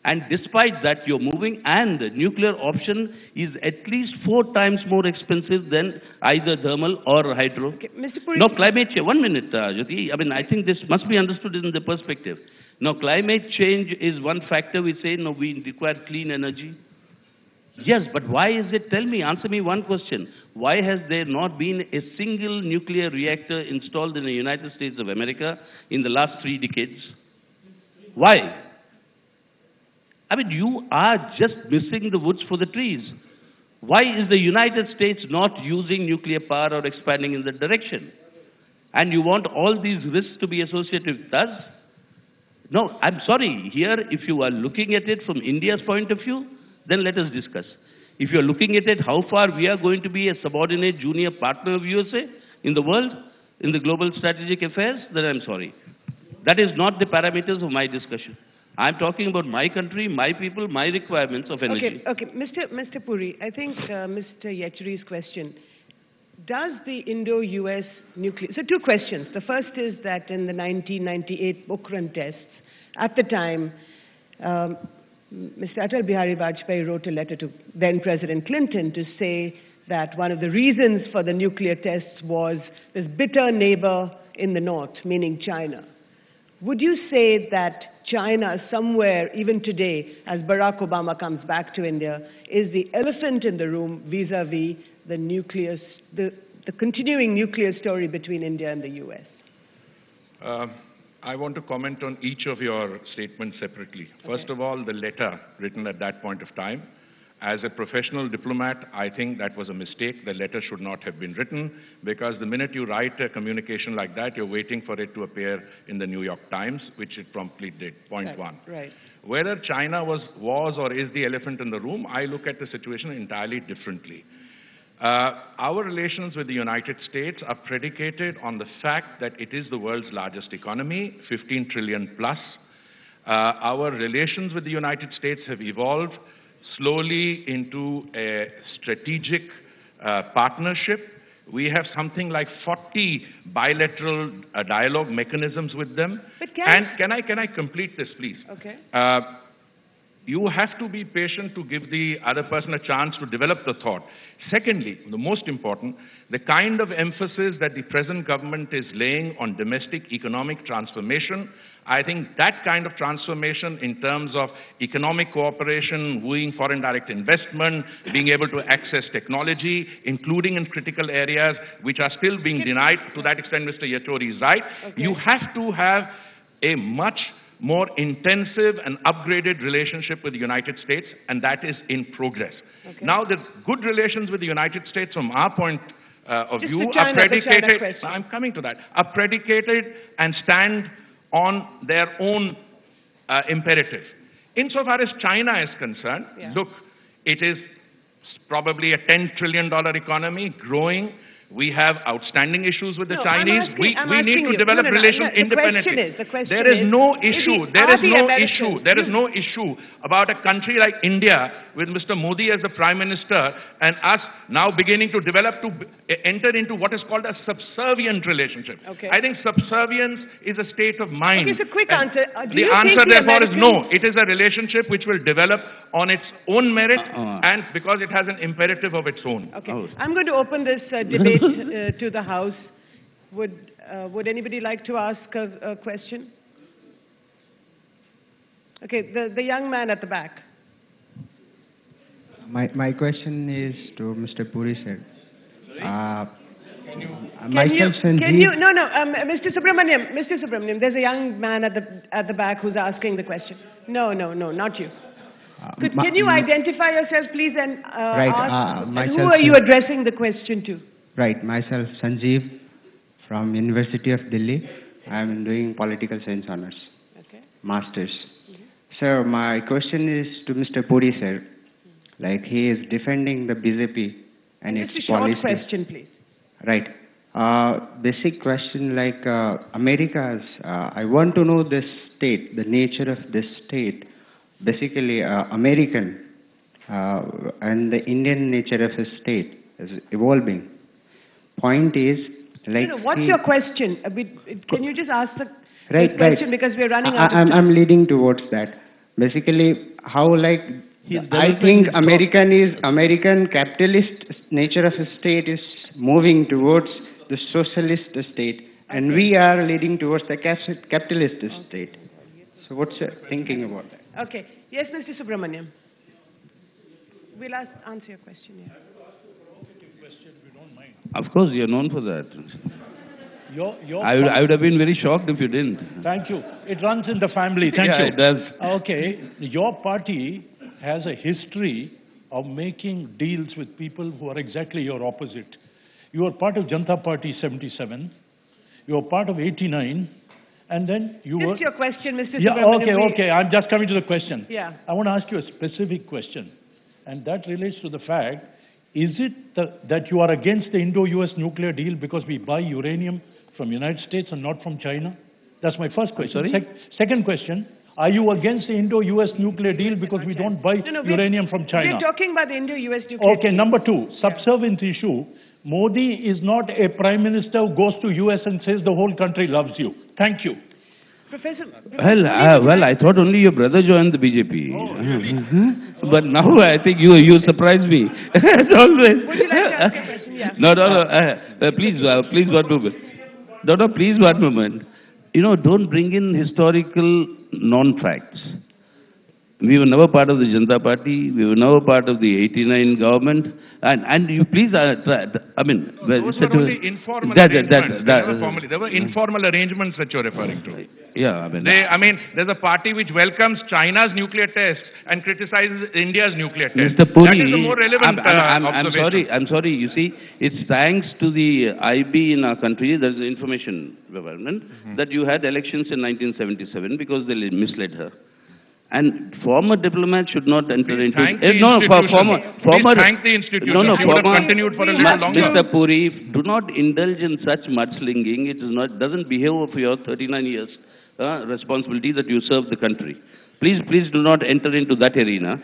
And despite that, you're moving, and the nuclear option is at least 4 times more expensive than either thermal or hydro. Okay, Mr. Puri. Now, climate change, 1 minute, Jyoti. I think this must be understood in the perspective. Now, climate change is one factor. We say, no, we require clean energy. Yes, but why is it? Tell me, answer me one question. Why has there not been a single nuclear reactor installed in the United States of America in the last 3 decades? Why? You are just missing the woods for the trees. Why is the United States not using nuclear power or expanding in that direction? And you want all these risks to be associated with us? No, I'm sorry. Here, if you are looking at it from India's point of view, then let us discuss. If you're looking at it, how far we are going to be a subordinate junior partner of USA in the world, in the global strategic affairs, then I'm sorry. That is not the parameters of my discussion. I'm talking about my country, my people, my requirements of energy. Okay. Mr. Puri, I think Mr. Yechuri's question, does the Indo-US nuclear... So 2 questions. The first is that in the 1998 Pokhran tests, at the time, Mr. Atal Bihari Vajpayee wrote a letter to then President Clinton to say that one of the reasons for the nuclear tests was this bitter neighbor in the north, meaning China. Would you say that China somewhere, even today, as Barack Obama comes back to India, is the elephant in the room vis-a-vis the continuing nuclear story between India and the US? I want to comment on each of your statements separately. First of all, the letter written at that point of time. As a professional diplomat, I think that was a mistake. The letter should not have been written, because the minute you write a communication like that, you're waiting for it to appear in the New York Times, which it promptly did, point one. Right. Whether China was or is the elephant in the room, I look at the situation entirely differently. Our relations with the United States are predicated on the fact that it is the world's largest economy, 15 trillion plus. Our relations with the United States have evolved slowly into a strategic partnership. We have something like 40 40 bilateral dialogue mechanisms with them. But Can I complete this, please? Okay. You have to be patient to give the other person a chance to develop the thought. Secondly, the most important, the kind of emphasis that the present government is laying on domestic economic transformation, I think that kind of transformation in terms of economic cooperation, wooing foreign direct investment, being able to access technology, including in critical areas which are still being denied, to that extent Mr. Yatori is right. Okay. You have to have a much more intensive and upgraded relationship with the United States, and that is in progress. Okay. Now, the good relations with the United States, from our point of Just view, the China question. I'm coming to that, are predicated and stand on their own imperative. Insofar as China is concerned, look, it is probably a $10 trillion economy, growing. We have outstanding issues with the Chinese. We need to develop relations independently. There is no issue. There is no issue about a country like India with Mr. Modi as the Prime Minister and us now beginning to develop to enter into what is called a subservient relationship. Okay. I think subservience is a state of mind. Okay, so quick answer. The answer, therefore, is no. It is a relationship which will develop on its own merit and because it has an imperative of its own. Okay. I'm going to open this debate to the House. Would anybody like to ask a question? Okay, the young man at the back. My question is to Mr. Puri sir. Mr. Subramaniam, there's a young man at the back who's asking the question. No, not you. Can you identify yourself, please, and ask who are you addressing the question to? Right, myself, Sanjeev, from University of Delhi. I am doing political science honors, masters. So my question is to Mr. Puri sir. Like he is defending the BJP and its policies. Just a short question, please. Right. Basic question like America's. I want to know this state, the nature of this state. Basically, American and the Indian nature of his state is evolving. Point is, like... what's your question? Can you just ask the question because we're running out of time? I'm leading towards that. Basically, how like... I think American capitalist nature of his state is moving towards the socialist state. And we are leading towards the capitalist state. So what's your thinking about that? Okay. Yes, Mr. Subramaniam. We'll answer your question, yeah. Of course, you're known for that. I would have been very shocked if you didn't. Thank you. It runs in the family. Thank you. It does. Okay. Your party has a history of making deals with people who are exactly your opposite. You were part of Janata Party 77. You were part of 89. And then you were... Just your question, Mr. Subramaniam. Okay. I'm just coming to the question. Yeah. I want to ask you a specific question. And that relates to the fact, is it that you are against the Indo-US nuclear deal because we buy uranium from United States and not from China? That's my first question. Sorry? Second question, are you against the Indo-US nuclear deal because we don't buy uranium from China? We're talking about the Indo-US nuclear deal. Okay, number two, subservience issue. Modi is not a prime minister who goes to US and says the whole country loves you. Thank you. Professor... Well, I thought only your brother joined the BJP. Oh, really? But now I think you surprise me. As always. Would you like to ask a question? Yeah. No. Please, one moment. No, please, one moment. Don't bring in historical non-facts. We were never part of the Janata Party. We were never part of the 89 government. And you please, those were only informal arrangements. There were informal arrangements that you're referring to. Yeah, there's a party which welcomes China's nuclear tests and criticizes India's nuclear tests. Mr. Puri, that is the more relevant observation. I'm sorry. You see, it's thanks to the IB in our country, there's the information development, that you had elections in 1977 because they misled her. And former diplomats should not enter into... Thank the institution. She would have continued for a little longer. Mr. Puri, do not indulge in such mudslinging. It doesn't behave for your 39 years responsibility that you serve the country. Please do not enter into that arena.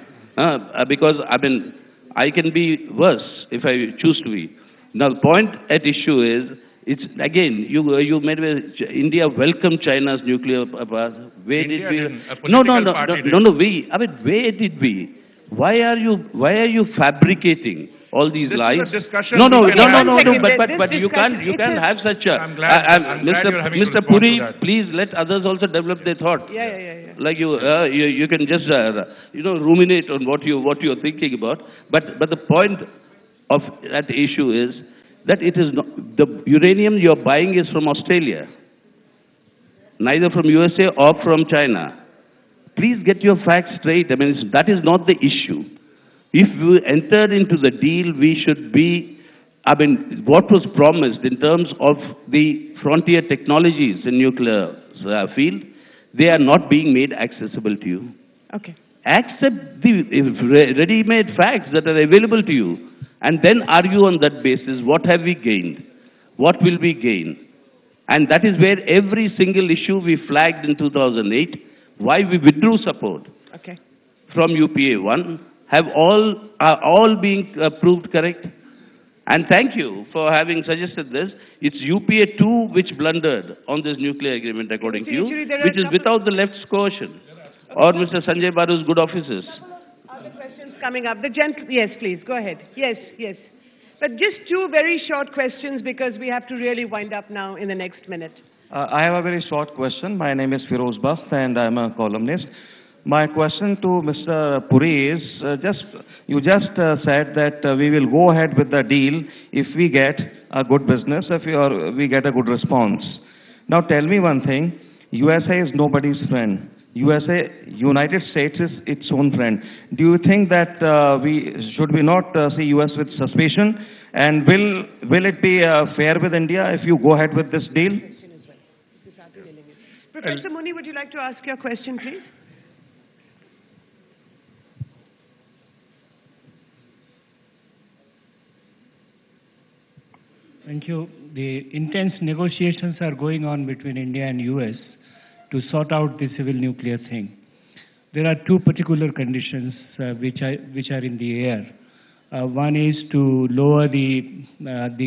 Because, I can be worse if I choose to be. Now, the point at issue is, It's again, you made India welcome China's nuclear power. Where India did we? didn't. A No, no, political no, party no, did. no, no. I mean, where did we? Why are you fabricating all these This lies? is a discussion No, no, we no, can no, have. no, One no. second, But this you can't discussion, have such a. I'm glad you're having to Mr. respond Puri, to that. please let others also develop their thought. Yeah. Like you can just ruminate on what you're thinking about. But the point of that issue is that it is not, the uranium you're buying is from Australia, neither from USA or from China. Please get your facts straight. I mean, that is not the issue. If we entered into the deal, we should be, I mean, what was promised in terms of the frontier technologies in nuclear field, they are not being made accessible to you. Okay. Accept the ready-made facts that are available to you and then argue on that basis, what have we gained? What will we gain? And that is where every single issue we flagged in 2008, why we withdrew support Okay. from UPA 1, are all being proved correct. And thank you for having suggested this. It's UPA 2 which blundered on this nuclear agreement, according to you, Actually, there are which a is couple- without the left's coercion or Mr. Sanjay Baru's good offices. Other questions coming up. Yes, please, go ahead. Yes. But just two very short questions because we have to really wind up now in the next minute. I have a very short question. My name is Firoz Bast and I'm a columnist. My question to Mr. Puri is, you just said that we will go ahead with the deal if we get a good business, or we get a good response. Now tell me one thing, USA is nobody's friend. United States is its own friend. Do you think that should we not see US with suspicion? And will it be fair with India if you go ahead with this deal? Professor Muni, would you like to ask your question, please? Thank you. The intense negotiations are going on between India and US to sort out the civil nuclear thing. There are two particular conditions which are in the air. One is to lower the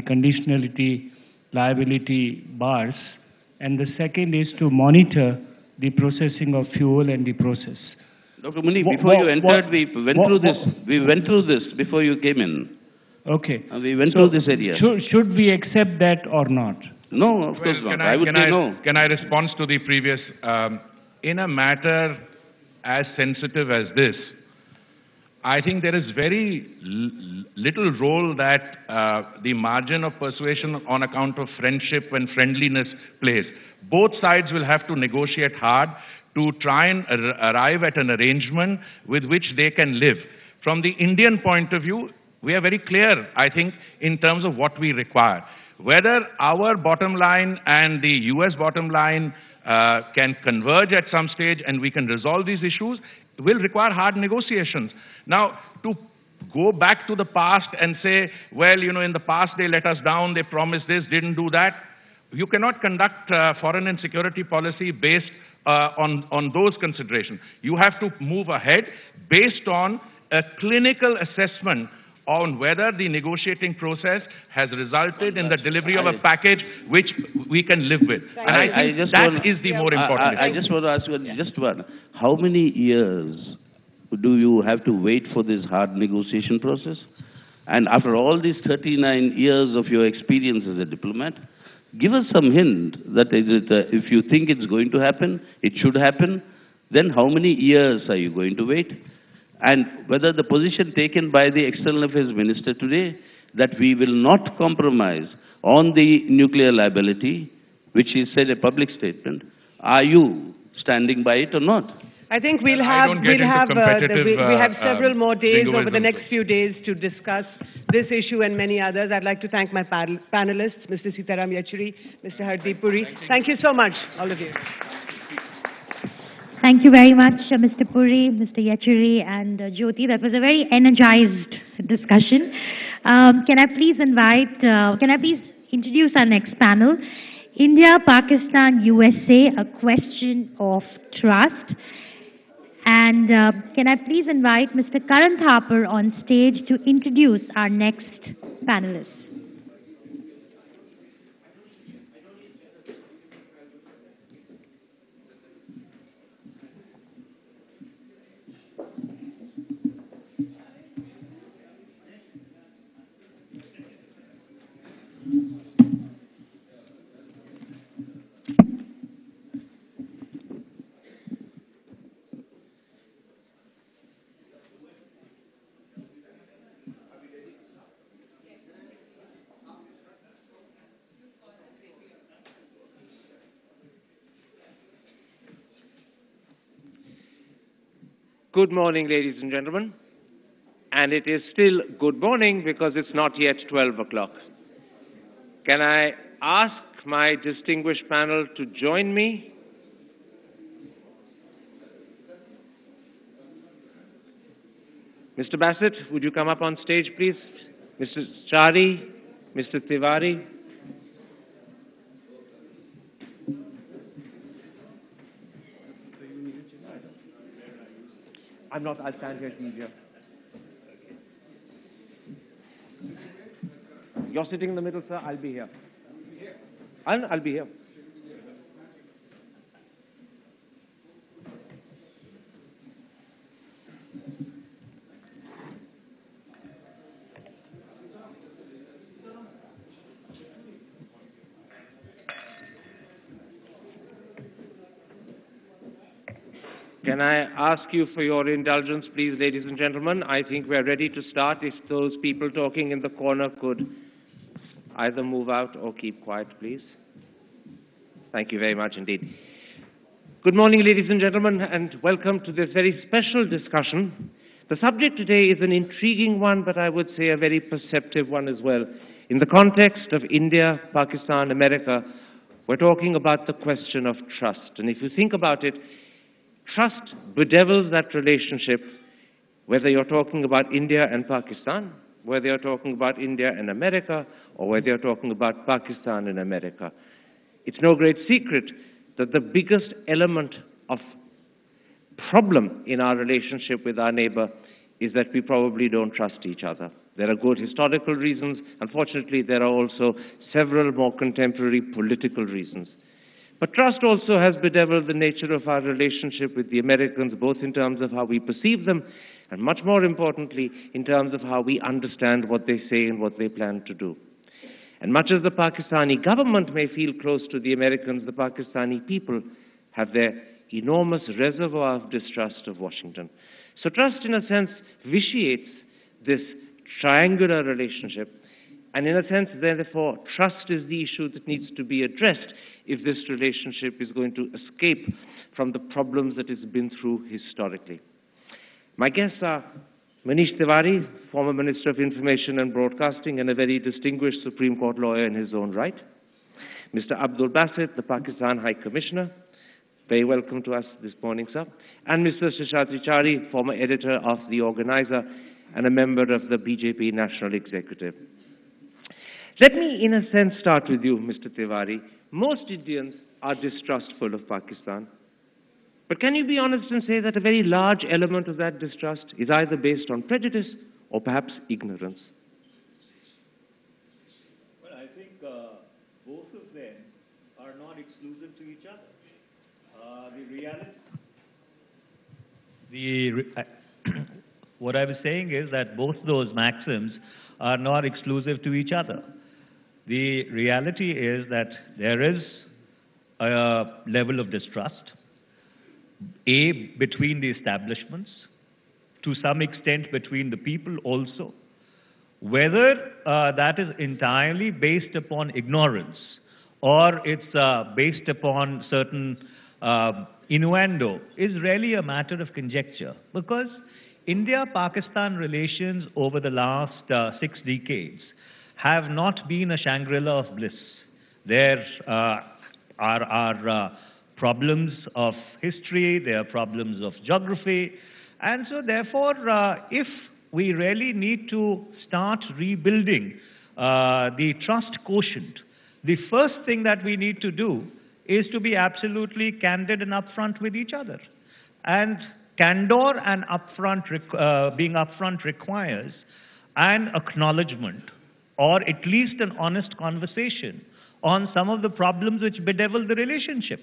conditionality liability bars, and the second is to monitor the processing of fuel and the process. Dr. Muni, before you entered, we went through this before you came in. Okay. We went through this area. Should we accept that or not? No, of course not. I would say no. Can I respond to the previous? In a matter as sensitive as this, I think there is very little role that the margin of persuasion on account of friendship and friendliness plays. Both sides will have to negotiate hard to try and arrive at an arrangement with which they can live. From the Indian point of view, we are very clear, I think, in terms of what we require. Whether our bottom line and the US bottom line can converge at some stage and we can resolve these issues will require hard negotiations. Now, to go back to the past and say, well, in the past they let us down, they promised this, didn't do that. You cannot conduct foreign and security policy based on those considerations. You have to move ahead based on a clinical assessment on whether the negotiating process has resulted in the delivery of a package which we can live with. And I think that is the more important issue. I just want to ask you just one. How many years do you have to wait for this hard negotiation process? And after all these 39 years of your experience as a diplomat, give us some hint that if you think it's going to happen, it should happen, then how many years are you going to wait? And whether the position taken by the External Affairs Minister today, that we will not compromise on the nuclear liability, which he said a public statement, are you standing by it or not? I think we have several more days over the next few days to discuss this issue and many others. I'd like to thank my panelists, Mr. Sitaram Yechuri, Mr. Hardeep Puri. Thank you so much, all of you. Thank you very much, Mr. Puri, Mr. Yechuri, and Jyoti. That was a very energized discussion. Can I please introduce our next panel? India, Pakistan, USA, a question of trust. And can I please invite Mr. Karan Thapar on stage to introduce our next panelist? Good morning, ladies and gentlemen. And it is still good morning because it's not yet 12 o'clock. Can I ask my distinguished panel to join me? Mr. Bassett, would you come up on stage, please? Mr. Chari, Mr. Tiwari. I'm not, I'll stand here, it's easier. You're sitting in the middle, sir, I'll be here. I'll be here. Can I ask you for your indulgence, please, ladies and gentlemen? I think we're ready to start. If those people talking in the corner could either move out or keep quiet, please. Thank you very much indeed. Good morning, ladies and gentlemen, and welcome to this very special discussion. The subject today is an intriguing one, but I would say a very perceptive one as well. In the context of India, Pakistan, America, we're talking about the question of trust. And if you think about it, trust bedevils that relationship, whether you're talking about India and Pakistan, whether you're talking about India and America, or whether you're talking about Pakistan and America. It's no great secret that the biggest element of problem in our relationship with our neighbor is that we probably don't trust each other. There are good historical reasons. Unfortunately, there are also several more contemporary political reasons. But trust also has bedeviled the nature of our relationship with the Americans, both in terms of how we perceive them, and much more importantly, in terms of how we understand what they say and what they plan to do. And much as the Pakistani government may feel close to the Americans, the Pakistani people have their enormous reservoir of distrust of Washington. So trust, in a sense, vitiates this triangular relationship. And in a sense, therefore, trust is the issue that needs to be addressed if this relationship is going to escape from the problems that it's been through historically. My guests are Manish Tiwari, former Minister of Information and Broadcasting and a very distinguished Supreme Court lawyer in his own right. Mr. Abdul Basit, the Pakistan High Commissioner. Very welcome to us this morning, sir. And Mr. Seshadri Chari, former editor of The Organizer and a member of the BJP National Executive. Let me, in a sense, start with you, Mr. Tiwari. Most Indians are distrustful of Pakistan. But can you be honest and say that a very large element of that distrust is either based on prejudice or perhaps ignorance? Well, I think both of them are not exclusive to each other. What I was saying is that both those maxims are not exclusive to each other. The reality is that there is a level of distrust, between the establishments, to some extent between the people also. Whether that is entirely based upon ignorance or it's based upon certain innuendo is really a matter of conjecture, because India-Pakistan relations over the last 6 decades have not been a Shangri-La of bliss. There are problems of history, there are problems of geography, and so therefore, if we really need to start rebuilding the trust quotient, the first thing that we need to do is to be absolutely candid and upfront with each other. And candor and being upfront requires an acknowledgement, or at least an honest conversation on some of the problems which bedevil the relationship.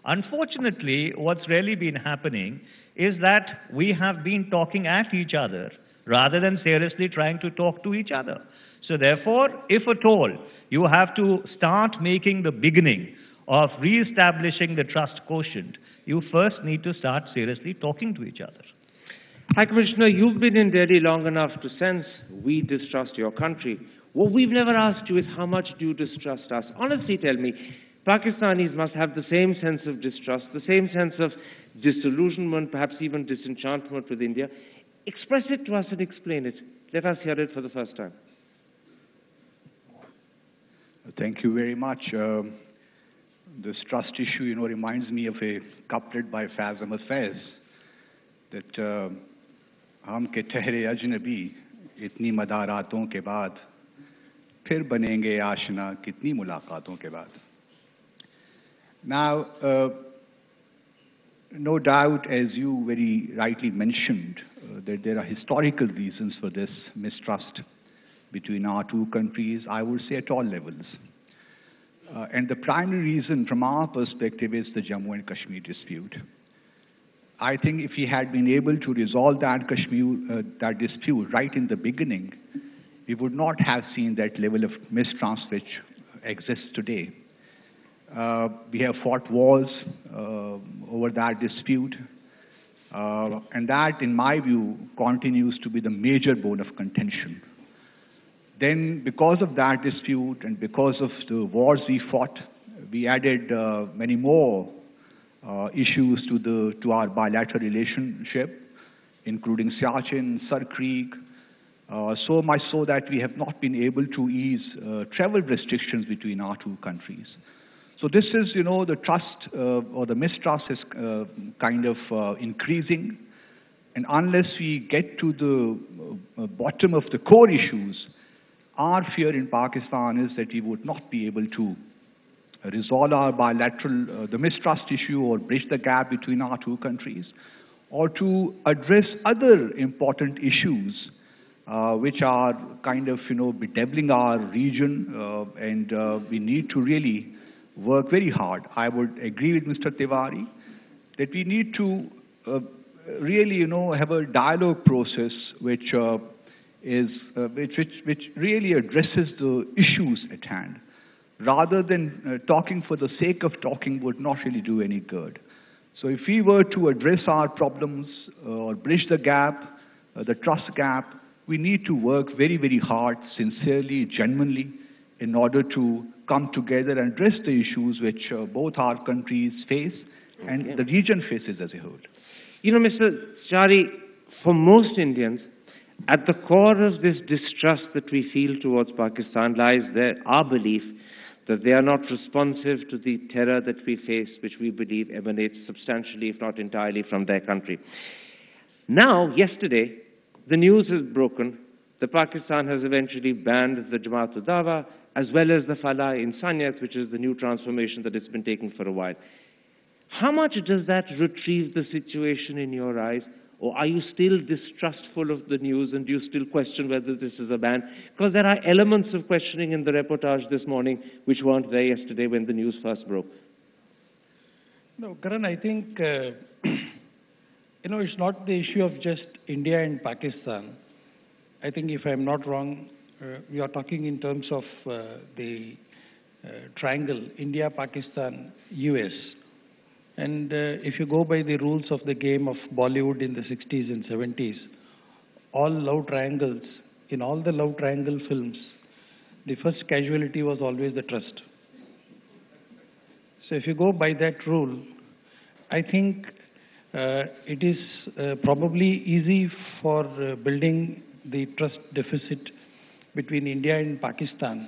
Unfortunately, what's really been happening is that we have been talking at each other rather than seriously trying to talk to each other. So therefore, if at all you have to start making the beginning of re-establishing the trust quotient, you first need to start seriously talking to each other. High Commissioner, you've been in Delhi long enough to sense we distrust your country. What we've never asked you is how much do you distrust us? Honestly, tell me, Pakistanis must have the same sense of distrust, the same sense of disillusionment, perhaps even disenchantment with India. Express it to us and explain it. Let us hear it for the first time. Thank you very much. This trust issue, reminds me of a couplet by Faiz Ahmad Faiz that हम के ठहरे अजनबी इतनी मदारातों के बाद फिर बनेंगे आशना कितनी मुलाकातों के बाद. Now, no doubt, as you very rightly mentioned, that there are historical reasons for this mistrust between our two countries, I would say at all levels. And the primary reason from our perspective is the Jammu and Kashmir dispute. I think if we had been able to resolve that dispute right in the beginning, we would not have seen that level of mistrust which exists today. We have fought wars over that dispute, and that, in my view, continues to be the major bone of contention. Then, because of that dispute and because of the wars we fought, we added many more issues to our bilateral relationship, including Siachen, Sar Creek, so much so that we have not been able to ease travel restrictions between our two countries. So this is, the trust or the mistrust is kind of increasing. And unless we get to the bottom of the core issues, our fear in Pakistan is that we would not be able to resolve our bilateral, the mistrust issue or bridge the gap between our two countries, or to address other important issues which are kind of, bedeviling our region, and we need to really work very hard. I would agree with Mr. Tiwari that we need to really, have a dialogue process which really addresses the issues at hand, rather than talking for the sake of talking would not really do any good. So if we were to address our problems or bridge the gap, the trust gap, we need to work very, very hard, sincerely, genuinely, in order to come together and address the issues which both our countries face and the region faces as a whole. Mr. Chari, for most Indians, at the core of this distrust that we feel towards Pakistan lies our belief that they are not responsive to the terror that we face, which we believe emanates substantially, if not entirely, from their country. Now, yesterday, the news has broken that Pakistan has eventually banned the Jamaat-ud-Dawa as well as the Falah Insaniyat, which is the new transformation that it's been taking for a while. How much does that retrieve the situation in your eyes? Or are you still distrustful of the news and do you still question whether this is a ban? Because there are elements of questioning in the reportage this morning which weren't there yesterday when the news first broke. No, Karan, I think, it's not the issue of just India and Pakistan. I think if I'm not wrong, we are talking in terms of the triangle, India, Pakistan, US. And if you go by the rules of the game of Bollywood in the 60s and 70s, all love triangles, in all the love triangle films, the first casualty was always the trust. So if you go by that rule, I think it is probably easy for building the trust deficit between India and Pakistan.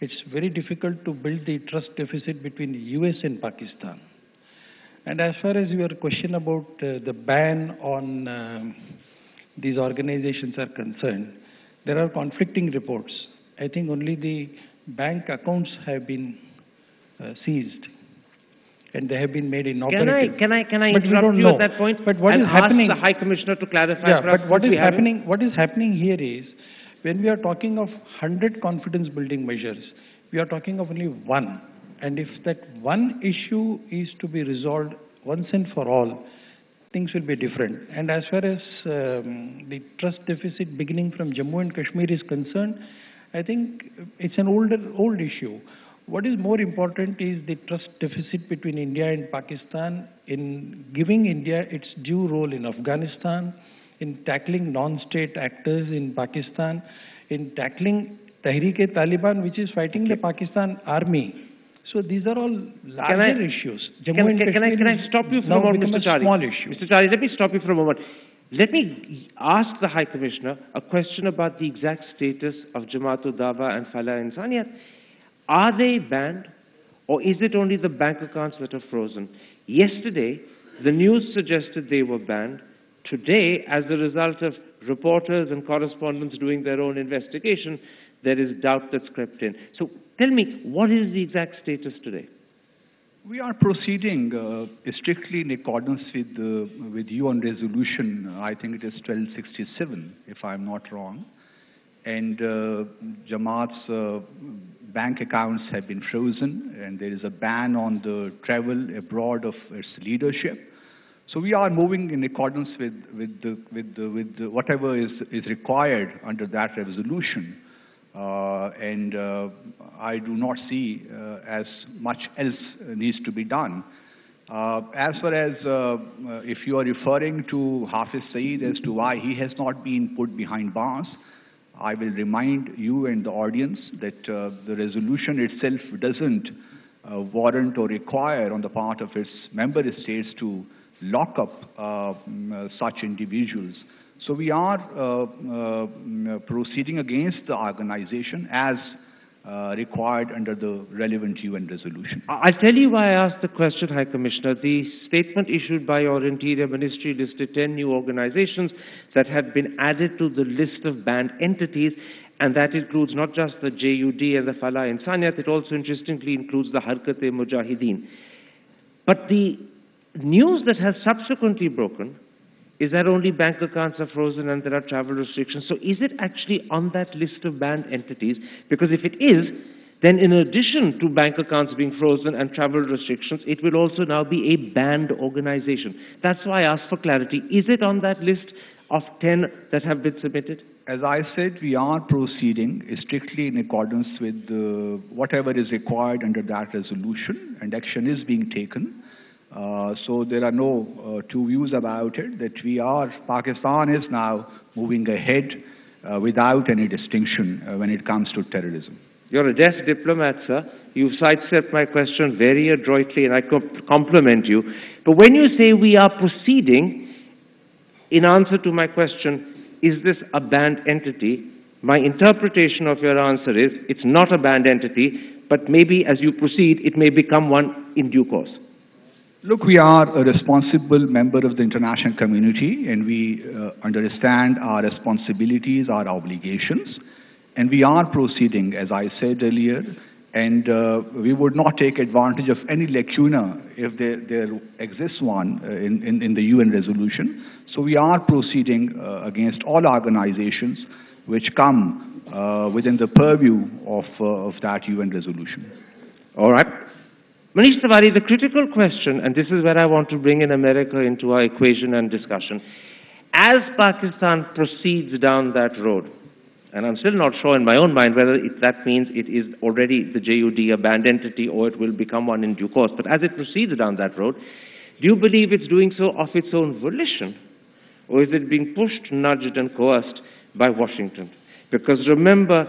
It's very difficult to build the trust deficit between the US and Pakistan. And as far as your question about the ban on these organizations are concerned, there are conflicting reports. I think only the bank accounts have been seized, and they have been made inoperative. Can I interrupt you at that point? But what and is happening? Ask the High Commissioner to clarify. Yeah, but what is happening? What is happening here is, when we are talking of 100 confidence-building measures, we are talking of only one. And if that one issue is to be resolved once and for all, things will be different. And as far as the trust deficit beginning from Jammu and Kashmir is concerned, I think it's an old issue. What is more important is the trust deficit between India and Pakistan in giving India its due role in Afghanistan, in tackling non-state actors in Pakistan, in tackling Tehreek-e-Taliban, which is fighting the Pakistan army. So these are all larger issues. Can I stop you for a moment, Mr. Chari? Small issue. Mr. Chari, let me stop you for a moment. Let me ask the High Commissioner a question about the exact status of Jamaat-ud-Dawa and Falah-e-Insaniyat. Are they banned, or is it only the bank accounts that are frozen? Yesterday, the news suggested they were banned. Today, as a result of reporters and correspondents doing their own investigation, there is doubt that's crept in. So tell me, what is the exact status today? We are proceeding strictly in accordance with UN resolution. I think it is 1267, if I'm not wrong. And Jamaat's bank accounts have been frozen, and there is a ban on the travel abroad of its leadership. So we are moving in accordance with whatever is required under that resolution. I do not see as much else needs to be done. As far as if you are referring to Hafiz Saeed as to why he has not been put behind bars, I will remind you and the audience that the resolution itself doesn't warrant or require on the part of its member states to lock up such individuals. So we are proceeding against the organization as required under the relevant UN resolution. I'll tell you why I asked the question, High Commissioner. The statement issued by your Interior Ministry listed 10 new organizations that have been added to the list of banned entities, and that includes not just the JUD and the Falah-e-Insaniyat, it also interestingly includes the Harkat-e-Mujahideen. But the news that has subsequently broken is that only bank accounts are frozen and there are travel restrictions. So is it actually on that list of banned entities? Because if it is, then in addition to bank accounts being frozen and travel restrictions, it will also now be a banned organization. That's why I asked for clarity. Is it on that list of 10 that have been submitted? As I said, we are proceeding strictly in accordance with whatever is required under that resolution, and action is being taken. So there are no two views about it, that Pakistan is now moving ahead without any distinction when it comes to terrorism. You're a desk diplomat, sir. You've sidestepped my question very adroitly, and I compliment you. But when you say we are proceeding, in answer to my question, is this a banned entity? My interpretation of your answer is it's not a banned entity, but maybe as you proceed, it may become one in due course. Look, we are a responsible member of the international community, and we understand our responsibilities, our obligations, and we are proceeding, as I said earlier, and we would not take advantage of any lacuna if there exists one in the UN resolution. So we are proceeding against all organizations which come within the purview of that UN resolution. All right. Manish Tiwari, the critical question, and this is where I want to bring in America into our equation and discussion, as Pakistan proceeds down that road, and I'm still not sure in my own mind whether that means it is already the JUD, a banned entity, or it will become one in due course, but as it proceeds down that road, do you believe it's doing so of its own volition, or is it being pushed, nudged, and coerced by Washington? Because remember,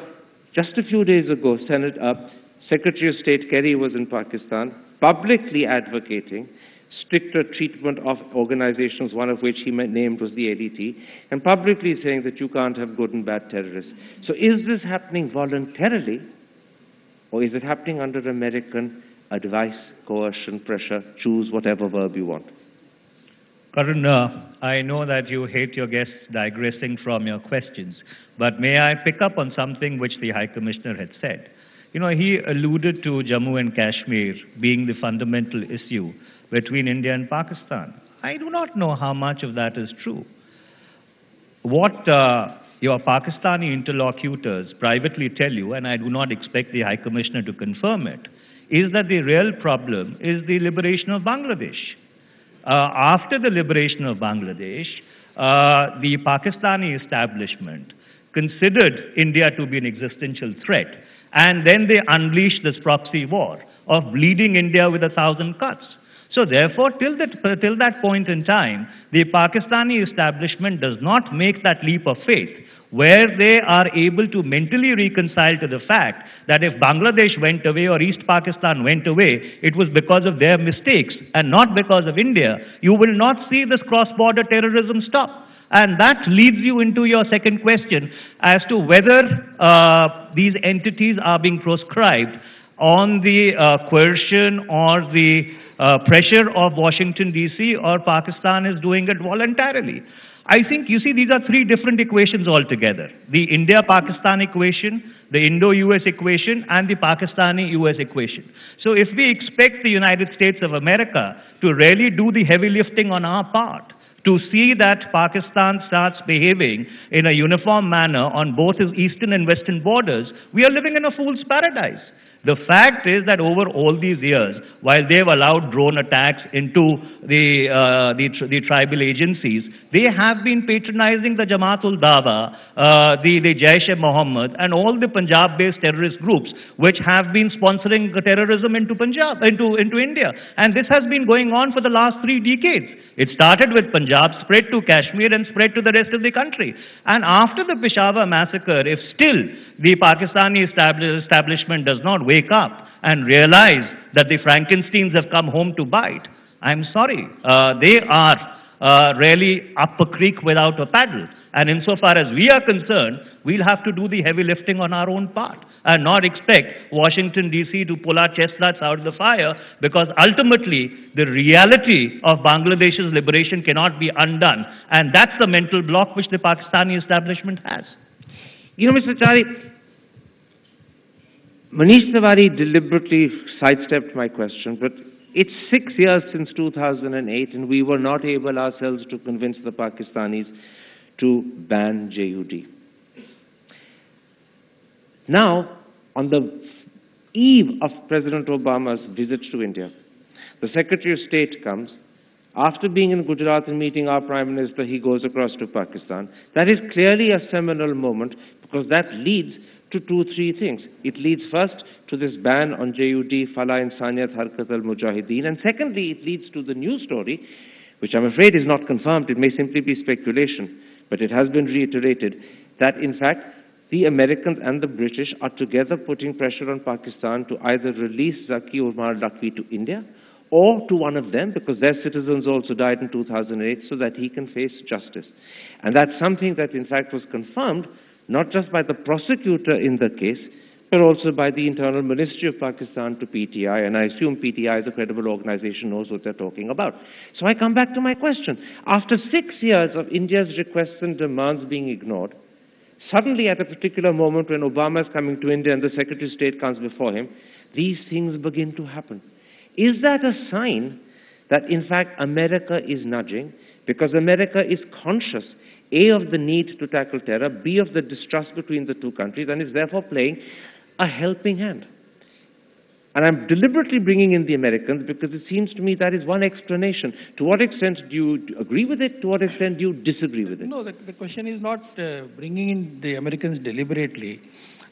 just a few days ago, Secretary of State Kerry was in Pakistan, publicly advocating stricter treatment of organizations, one of which he named was the ADT, and publicly saying that you can't have good and bad terrorists. So is this happening voluntarily, or is it happening under American advice, coercion, pressure, choose whatever verb you want? Karan, I know that you hate your guests digressing from your questions, but may I pick up on something which the High Commissioner had said? You know, he alluded to Jammu and Kashmir being the fundamental issue between India and Pakistan. I do not know how much of that is true. What your Pakistani interlocutors privately tell you, and I do not expect the High Commissioner to confirm it, is that the real problem is the liberation of Bangladesh. After the liberation of Bangladesh, the Pakistani establishment considered India to be an existential threat, and then they unleashed this proxy war of bleeding India with 1,000 cuts. So therefore, till that point in time, the Pakistani establishment does not make that leap of faith where they are able to mentally reconcile to the fact that if Bangladesh went away or East Pakistan went away, it was because of their mistakes and not because of India. You will not see this cross-border terrorism stop. And that leads you into your second question as to whether these entities are being proscribed on the coercion or the pressure of Washington, D.C., or Pakistan is doing it voluntarily. I think, you see, these are three different equations altogether. The India-Pakistan equation, the Indo-US equation, and the Pakistani-US equation. So if we expect the United States of America to really do the heavy lifting on our part, to see that Pakistan starts behaving in a uniform manner on both its eastern and western borders, we are living in a fool's paradise. The fact is that over all these years, while they've allowed drone attacks into the tribal agencies, they have been patronizing the Jamaat-ul Dawa, the Jaish-e-Mohammed, and all the Punjab-based terrorist groups which have been sponsoring terrorism into Punjab, into India. And this has been going on for the last 3 decades. It started with Punjab, spread to Kashmir, and spread to the rest of the country. And after the Peshawar massacre, if still the Pakistani establishment does not wake up and realize that the Frankensteins have come home to bite, I'm sorry, they are really up a creek without a paddle. And insofar as we are concerned, we'll have to do the heavy lifting on our own part and not expect Washington, D.C. to pull our chestnuts out of the fire, because ultimately the reality of Bangladesh's liberation cannot be undone. And that's the mental block which the Pakistani establishment has. You know, Mr. Chari, Manish Tiwari deliberately sidestepped my question, but it's 6 years since 2008 and we were not able ourselves to convince the Pakistanis to ban JUD. Now, on the eve of President Obama's visit to India, the Secretary of State comes. After being in Gujarat and meeting our Prime Minister, he goes across to Pakistan. That is clearly a seminal moment, because that leads to 2-3 things. It leads first to this ban on JUD, Fala Insaniyat Harkat al-Mujahideen, and secondly, it leads to the new story, which I'm afraid is not confirmed. It may simply be speculation, but it has been reiterated, that in fact, the Americans and the British are together putting pressure on Pakistan to either release Zaki Umar Lakwi to India, or to one of them, because their citizens also died in 2008, so that he can face justice. And that's something that in fact was confirmed, not just by the prosecutor in the case, but also by the Internal Ministry of Pakistan to PTI, and I assume PTI is a credible organization, knows what they're talking about. So I come back to my question. After 6 years of India's requests and demands being ignored, suddenly at a particular moment when Obama is coming to India and the Secretary of State comes before him, these things begin to happen. Is that a sign that in fact America is nudging, because America is conscious, A, of the need to tackle terror, B, of the distrust between the two countries, and is therefore playing a helping hand? And I'm deliberately bringing in the Americans because it seems to me that is one explanation. To what extent do you agree with it? To what extent do you disagree with it? No, the question is not bringing in the Americans deliberately.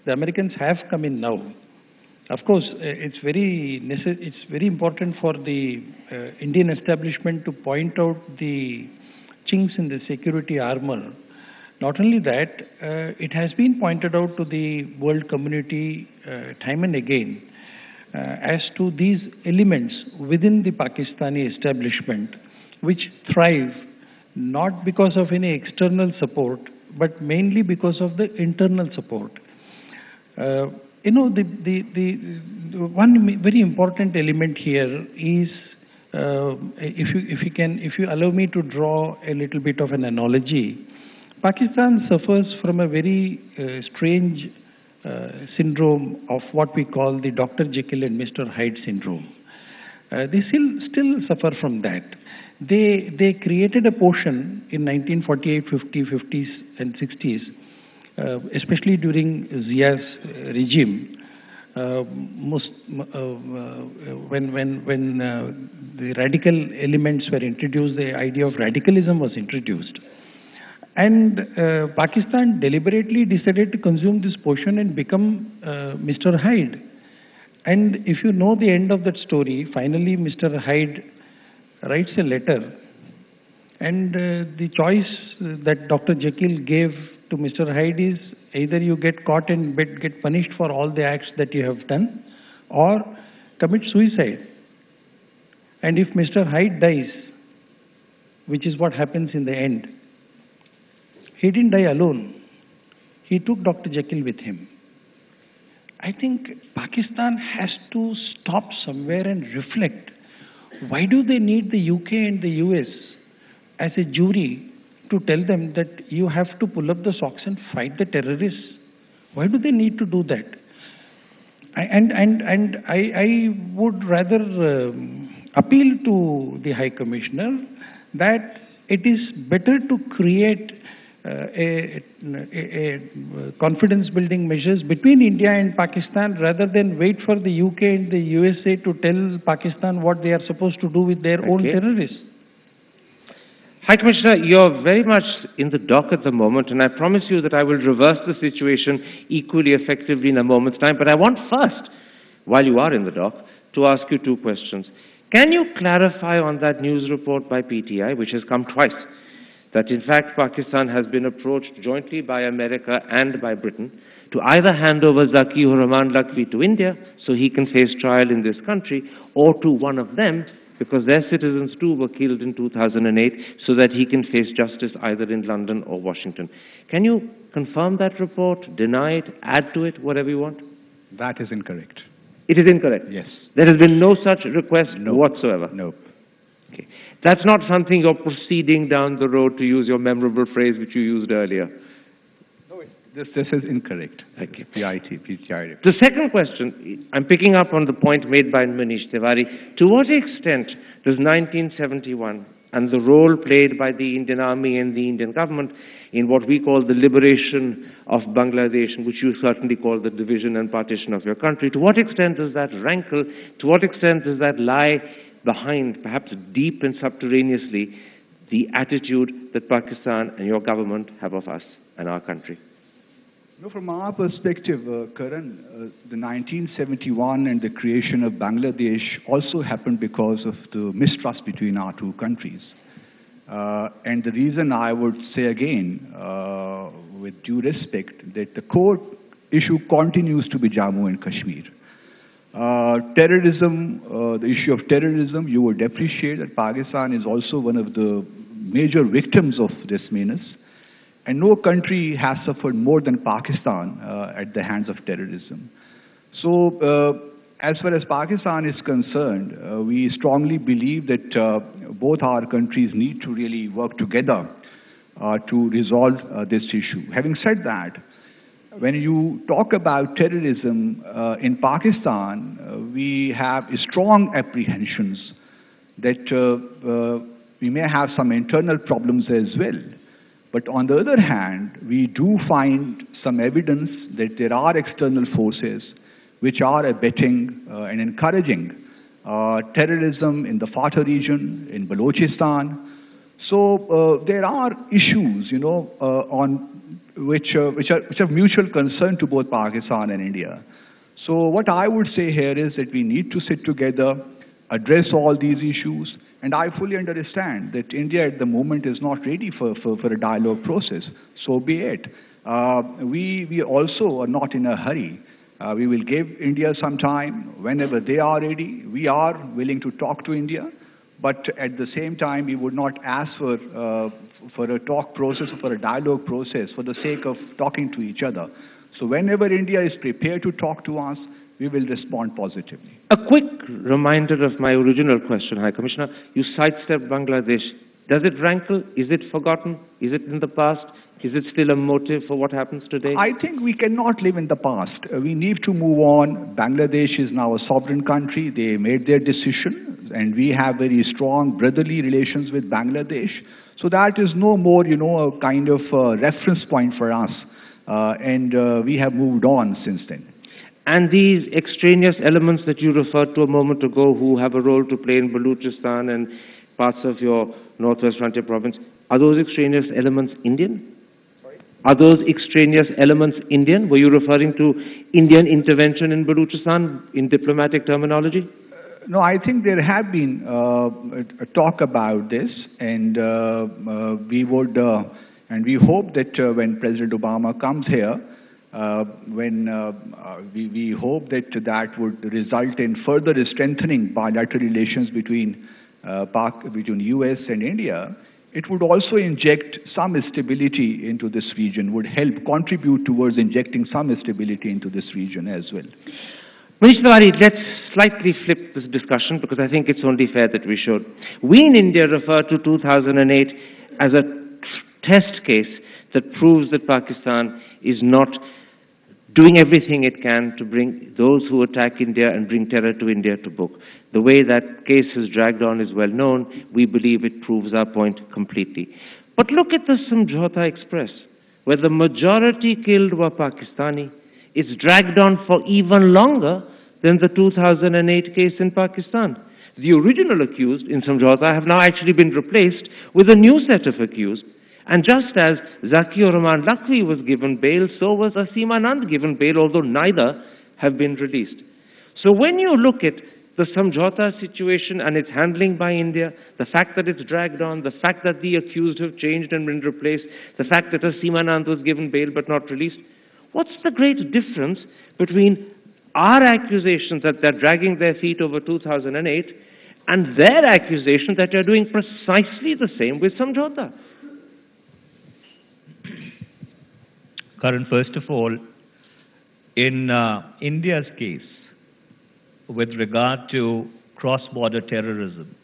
The Americans have come in now. Of course, it's very important for the Indian establishment to point out the chinks in the security armor. Not only that, it has been pointed out to the world community time and again as to these elements within the Pakistani establishment which thrive not because of any external support, but mainly because of the internal support. You know, the one very important element here is, if you allow me to draw a little bit of an analogy, Pakistan suffers from a very strange syndrome of what we call the Dr. Jekyll and Mr. Hyde syndrome. They still suffer from that. They created a portion in 1948, 50s and 60s, especially during Zia's regime, when the radical elements were introduced, the idea of radicalism was introduced. And Pakistan deliberately decided to consume this portion and become Mr. Hyde. And if you know the end of that story, finally Mr. Hyde writes a letter, and the choice that Dr. Jekyll gave to Mr. Hyde is either you get caught and get punished for all the acts that you have done, or commit suicide. And if Mr. Hyde dies, which is what happens in the end, he didn't die alone. He took Dr. Jekyll with him. I think Pakistan has to stop somewhere and reflect. Why do they need the UK and the US as a jury to tell them that you have to pull up the socks and fight the terrorists? Why do they need to do that? I would rather appeal to the High Commissioner that it is better to create confidence-building measures between India and Pakistan rather than wait for the UK and the USA to tell Pakistan what they are supposed to do with their own terrorists. High Commissioner, you're very much in the dock at the moment, and I promise you that I will reverse the situation equally effectively in a moment's time. But I want first, while you are in the dock, to ask you two questions. Can you clarify on that news report by PTI, which has come twice, that in fact Pakistan has been approached jointly by America and by Britain to either hand over Zaki or Rahman Lakvi to India so he can face trial in this country, or to one of them, because their citizens too were killed in 2008, so that he can face justice either in London or Washington. Can you confirm that report, deny it, add to it, whatever you want? That is incorrect. It is incorrect? Yes. There has been no such request whatsoever? No. Okay. That's not something you're proceeding down the road, to use your memorable phrase which you used earlier. No, this is incorrect. Thank you. PTI. The second question, I'm picking up on the point made by Manish Tiwari. To what extent does 1971 and the role played by the Indian Army and the Indian government in what we call the liberation of Bangladesh, which you certainly call the division and partition of your country, to what extent does that rankle, to what extent does that lie behind, perhaps deep and subterraneously, the attitude that Pakistan and your government have of us and our country? No, from our perspective, Karan, the 1971 and the creation of Bangladesh also happened because of the mistrust between our two countries. And the reason I would say again, with due respect, that the core issue continues to be Jammu and Kashmir. Terrorism, the issue of terrorism, you would appreciate that Pakistan is also one of the major victims of this menace. And no country has suffered more than Pakistan at the hands of terrorism. So, as far as Pakistan is concerned, we strongly believe that both our countries need to really work together to resolve this issue. Having said that, when you talk about terrorism in Pakistan, we have strong apprehensions that we may have some internal problems as well. But on the other hand, we do find some evidence that there are external forces which are abetting and encouraging terrorism in the Fatah region, in Balochistan. So there are issues, on which are mutual concern to both Pakistan and India. So what I would say here is that we need to sit together, address all these issues, and I fully understand that India at the moment is not ready for a dialogue process. So be it. We also are not in a hurry. We will give India some time. Whenever they are ready, we are willing to talk to India. But at the same time, we would not ask for a talk process or for a dialogue process for the sake of talking to each other. So whenever India is prepared to talk to us, we will respond positively. A quick reminder of my original question, High Commissioner. You sidestepped Bangladesh. Does it rankle? Is it forgotten? Is it in the past? Is it still a motive for what happens today? I think we cannot live in the past. We need to move on. Bangladesh is now a sovereign country. They made their decision, and we have very strong brotherly relations with Bangladesh. So that is no more, a kind of reference point for us. And we have moved on since then. And these extraneous elements that you referred to a moment ago, who have a role to play in Balochistan and parts of your northwest frontier province, are those extraneous elements Indian? Sorry? Are those extraneous elements Indian? Were you referring to Indian intervention in Balochistan in diplomatic terminology? No, I think there have been a talk about this, and we would, and we hope that when President Obama comes here, we hope that that would result in further strengthening bilateral relations between U.S. and India. It would also inject some stability into this region, would help contribute towards injecting some stability into this region as well. Manish Tiwari, let's slightly flip this discussion because I think it's only fair that we should. We in India refer to 2008 as a test case that proves that Pakistan is not doing everything it can to bring those who attack India and bring terror to India to book. The way that case has dragged on is well known. We believe it proves our point completely. But look at the Samjhauta Express, where the majority killed were Pakistani. It's dragged on for even longer than the 2008 case in Pakistan. The original accused in Samjhauta have now actually been replaced with a new set of accused. And just as Zakir Rahman Lakhvi was given bail, so was Asim Anand given bail, although neither have been released. So when you look at the Samjhauta situation and its handling by India, the fact that it's dragged on, the fact that the accused have changed and been replaced, the fact that Asim Anand was given bail but not released, what's the great difference between our accusations that they're dragging their feet over 2008 and their accusation that they're doing precisely the same with Samjhauta? Karan, first of all, in India's case, with regard to cross-border terrorism,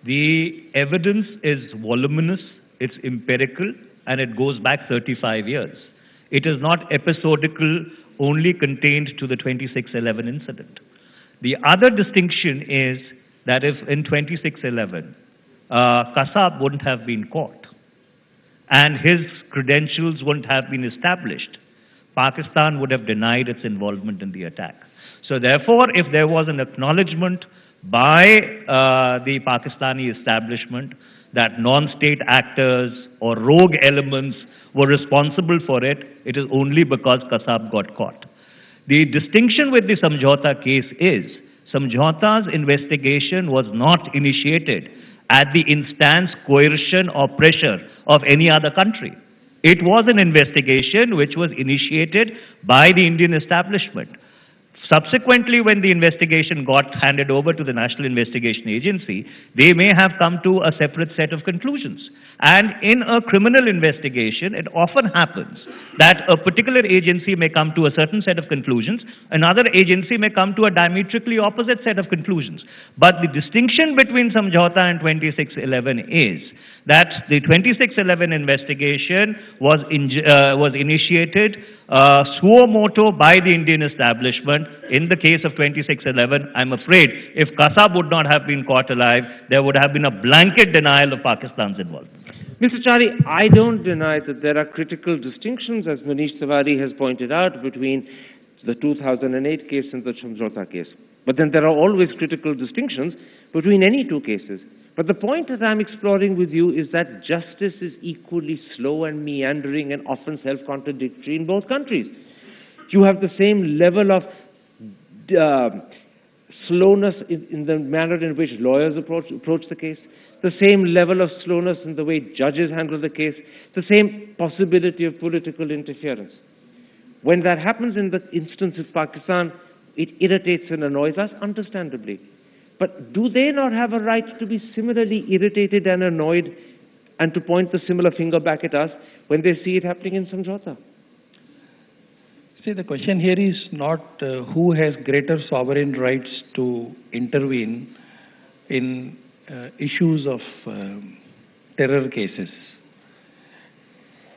the evidence is voluminous, it's empirical, and it goes back 35 years. It is not episodical, only contained to the 26/11 incident. The other distinction is that if in 26/11, Kasab wouldn't have been caught, and his credentials wouldn't have been established, Pakistan would have denied its involvement in the attack. So therefore, if there was an acknowledgement by the Pakistani establishment that non-state actors or rogue elements were responsible for it, it is only because Kasab got caught. The distinction with the Samjhauta case is, Samjhauta's investigation was not initiated at the instance, coercion or pressure of any other country. It was an investigation which was initiated by the Indian establishment. Subsequently, when the investigation got handed over to the National Investigation Agency, they may have come to a separate set of conclusions. And in a criminal investigation, it often happens that a particular agency may come to a certain set of conclusions, another agency may come to a diametrically opposite set of conclusions. But the distinction between Samjhauta and 26/11 is that the 26/11 investigation was initiated suo moto by the Indian establishment. In the case of 26/11, I'm afraid if Kasab would not have been caught alive, there would have been a blanket denial of Pakistan's involvement. Mr. Chari, I don't deny that there are critical distinctions, as Manish Tiwari has pointed out, between the 2008 case and the Samjhauta case. But then there are always critical distinctions between any two cases. But the point that I'm exploring with you is that justice is equally slow and meandering and often self-contradictory in both countries. You have the same level of slowness in the manner in which lawyers approach the case, the same level of slowness in the way judges handle the case, the same possibility of political interference. When that happens in the instance of Pakistan, it irritates and annoys us, understandably. But do they not have a right to be similarly irritated and annoyed and to point the similar finger back at us when they see it happening in Samjhauta? See, the question here is not who has greater sovereign rights to intervene in issues of terror cases.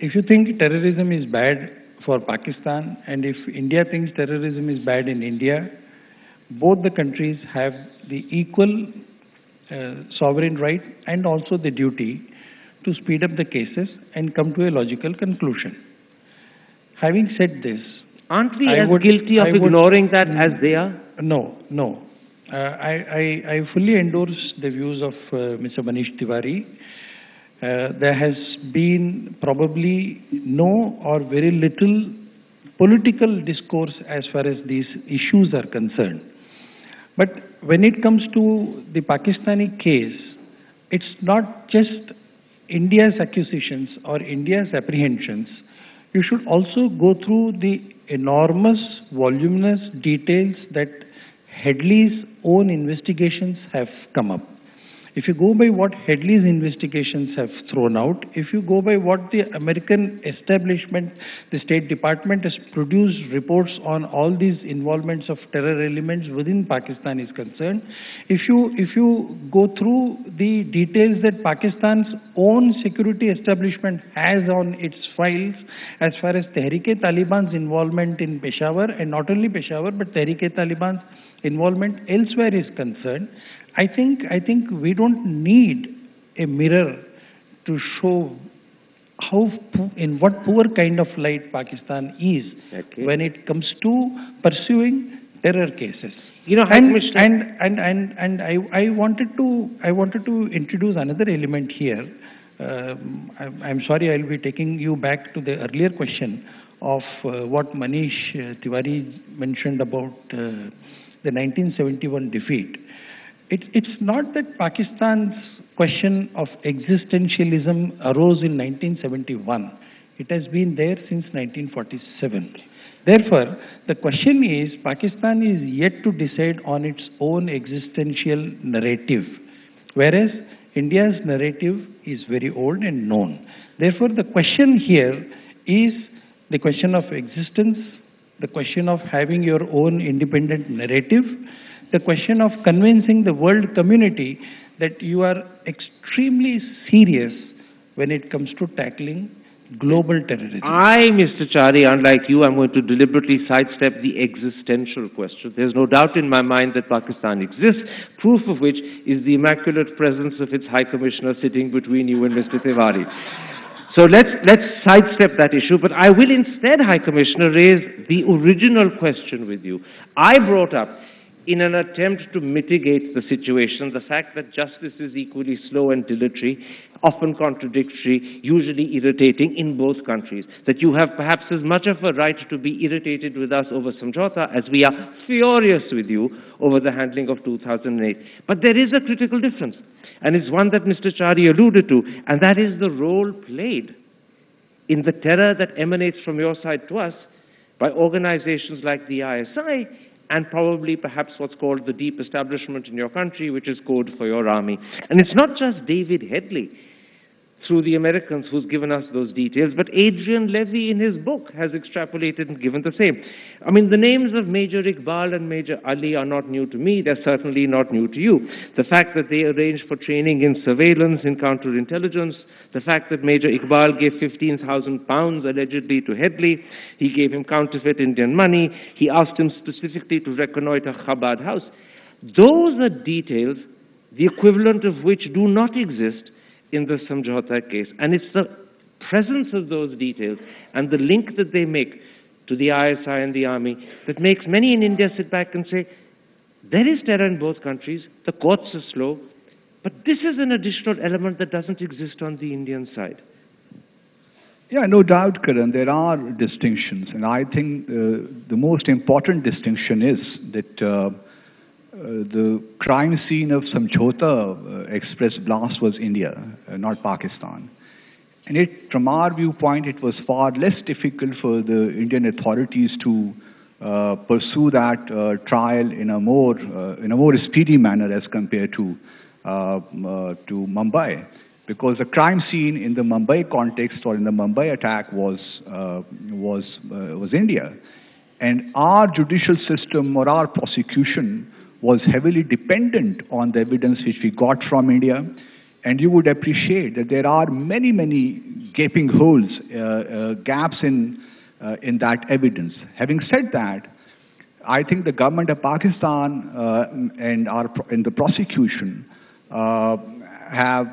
If you think terrorism is bad for Pakistan and if India thinks terrorism is bad in India, both the countries have the equal sovereign right and also the duty to speed up the cases and come to a logical conclusion. Having said this, aren't we as guilty of ignoring that as they are? No, no. I fully endorse the views of Mr. Manish Tiwari. There has been probably no or very little political discourse as far as these issues are concerned. But when it comes to the Pakistani case, it's not just India's accusations or India's apprehensions. You should also go through the enormous, voluminous details that Headley's own investigations have come up. If you go by what Headley's investigations have thrown out, if you go by what the American establishment, the State Department has produced reports on all these involvements of terror elements within Pakistan is concerned, if you go through the details that Pakistan's own security establishment has on its files as far as Tehreek-e-Taliban's involvement in Peshawar, and not only Peshawar but Tehreek-e-Taliban's involvement elsewhere is concerned, I think we don't need a mirror to show in what poor kind of light Pakistan is when it comes to pursuing terror cases. You know, and I wanted to introduce another element here. I'm sorry, I'll be taking you back to the earlier question of what Manish Tiwari mentioned about the 1971 defeat. It's not that Pakistan's question of existentialism arose in 1971. It has been there since 1947. Therefore, the question is, Pakistan is yet to decide on its own existential narrative, whereas India's narrative is very old and known. Therefore, the question here is the question of existence, the question of having your own independent narrative, the question of convincing the world community that you are extremely serious when it comes to tackling global terrorism. Mr. Chari, unlike you, I'm going to deliberately sidestep the existential question. There's no doubt in my mind that Pakistan exists, proof of which is the immaculate presence of its High Commissioner sitting between you and Mr. Tiwari. So let's sidestep that issue, but I will instead, High Commissioner, raise the original question with you. I brought up, in an attempt to mitigate the situation, the fact that justice is equally slow and dilatory, often contradictory, usually irritating in both countries. That you have perhaps as much of a right to be irritated with us over Samjhauta as we are furious with you over the handling of 2008. But there is a critical difference, and it's one that Mr. Chari alluded to, and that is the role played in the terror that emanates from your side to us by organizations like the ISI, and probably perhaps what's called the deep establishment in your country, which is code for your army. And it's not just David Headley, through the Americans, who's given us those details, but Adrian Levy in his book has extrapolated and given the same. I mean, the names of Major Iqbal and Major Ali are not new to me. They're certainly not new to you. The fact that they arranged for training in surveillance, in counterintelligence, the fact that Major Iqbal gave £15,000 allegedly to Headley, he gave him counterfeit Indian money, he asked him specifically to reconnoiter Chabad House. Those are details, the equivalent of which do not exist in the Samjhauta case. And it's the presence of those details and the link that they make to the ISI and the army that makes many in India sit back and say, there is terror in both countries, the courts are slow, but this is an additional element that doesn't exist on the Indian side. Yeah, no doubt, Karan, there are distinctions. And I think the most important distinction is that the crime scene of Samjhauta express blast was India, not Pakistan. And from our viewpoint, it was far less difficult for the Indian authorities to pursue that trial in a more speedy manner as compared to Mumbai, because the crime scene in the Mumbai context or in the Mumbai attack was India, and our judicial system or our prosecution was heavily dependent on the evidence which we got from India. And you would appreciate that there are many, many gaping holes, gaps in that evidence. Having said that, I think the government of Pakistan and the prosecution have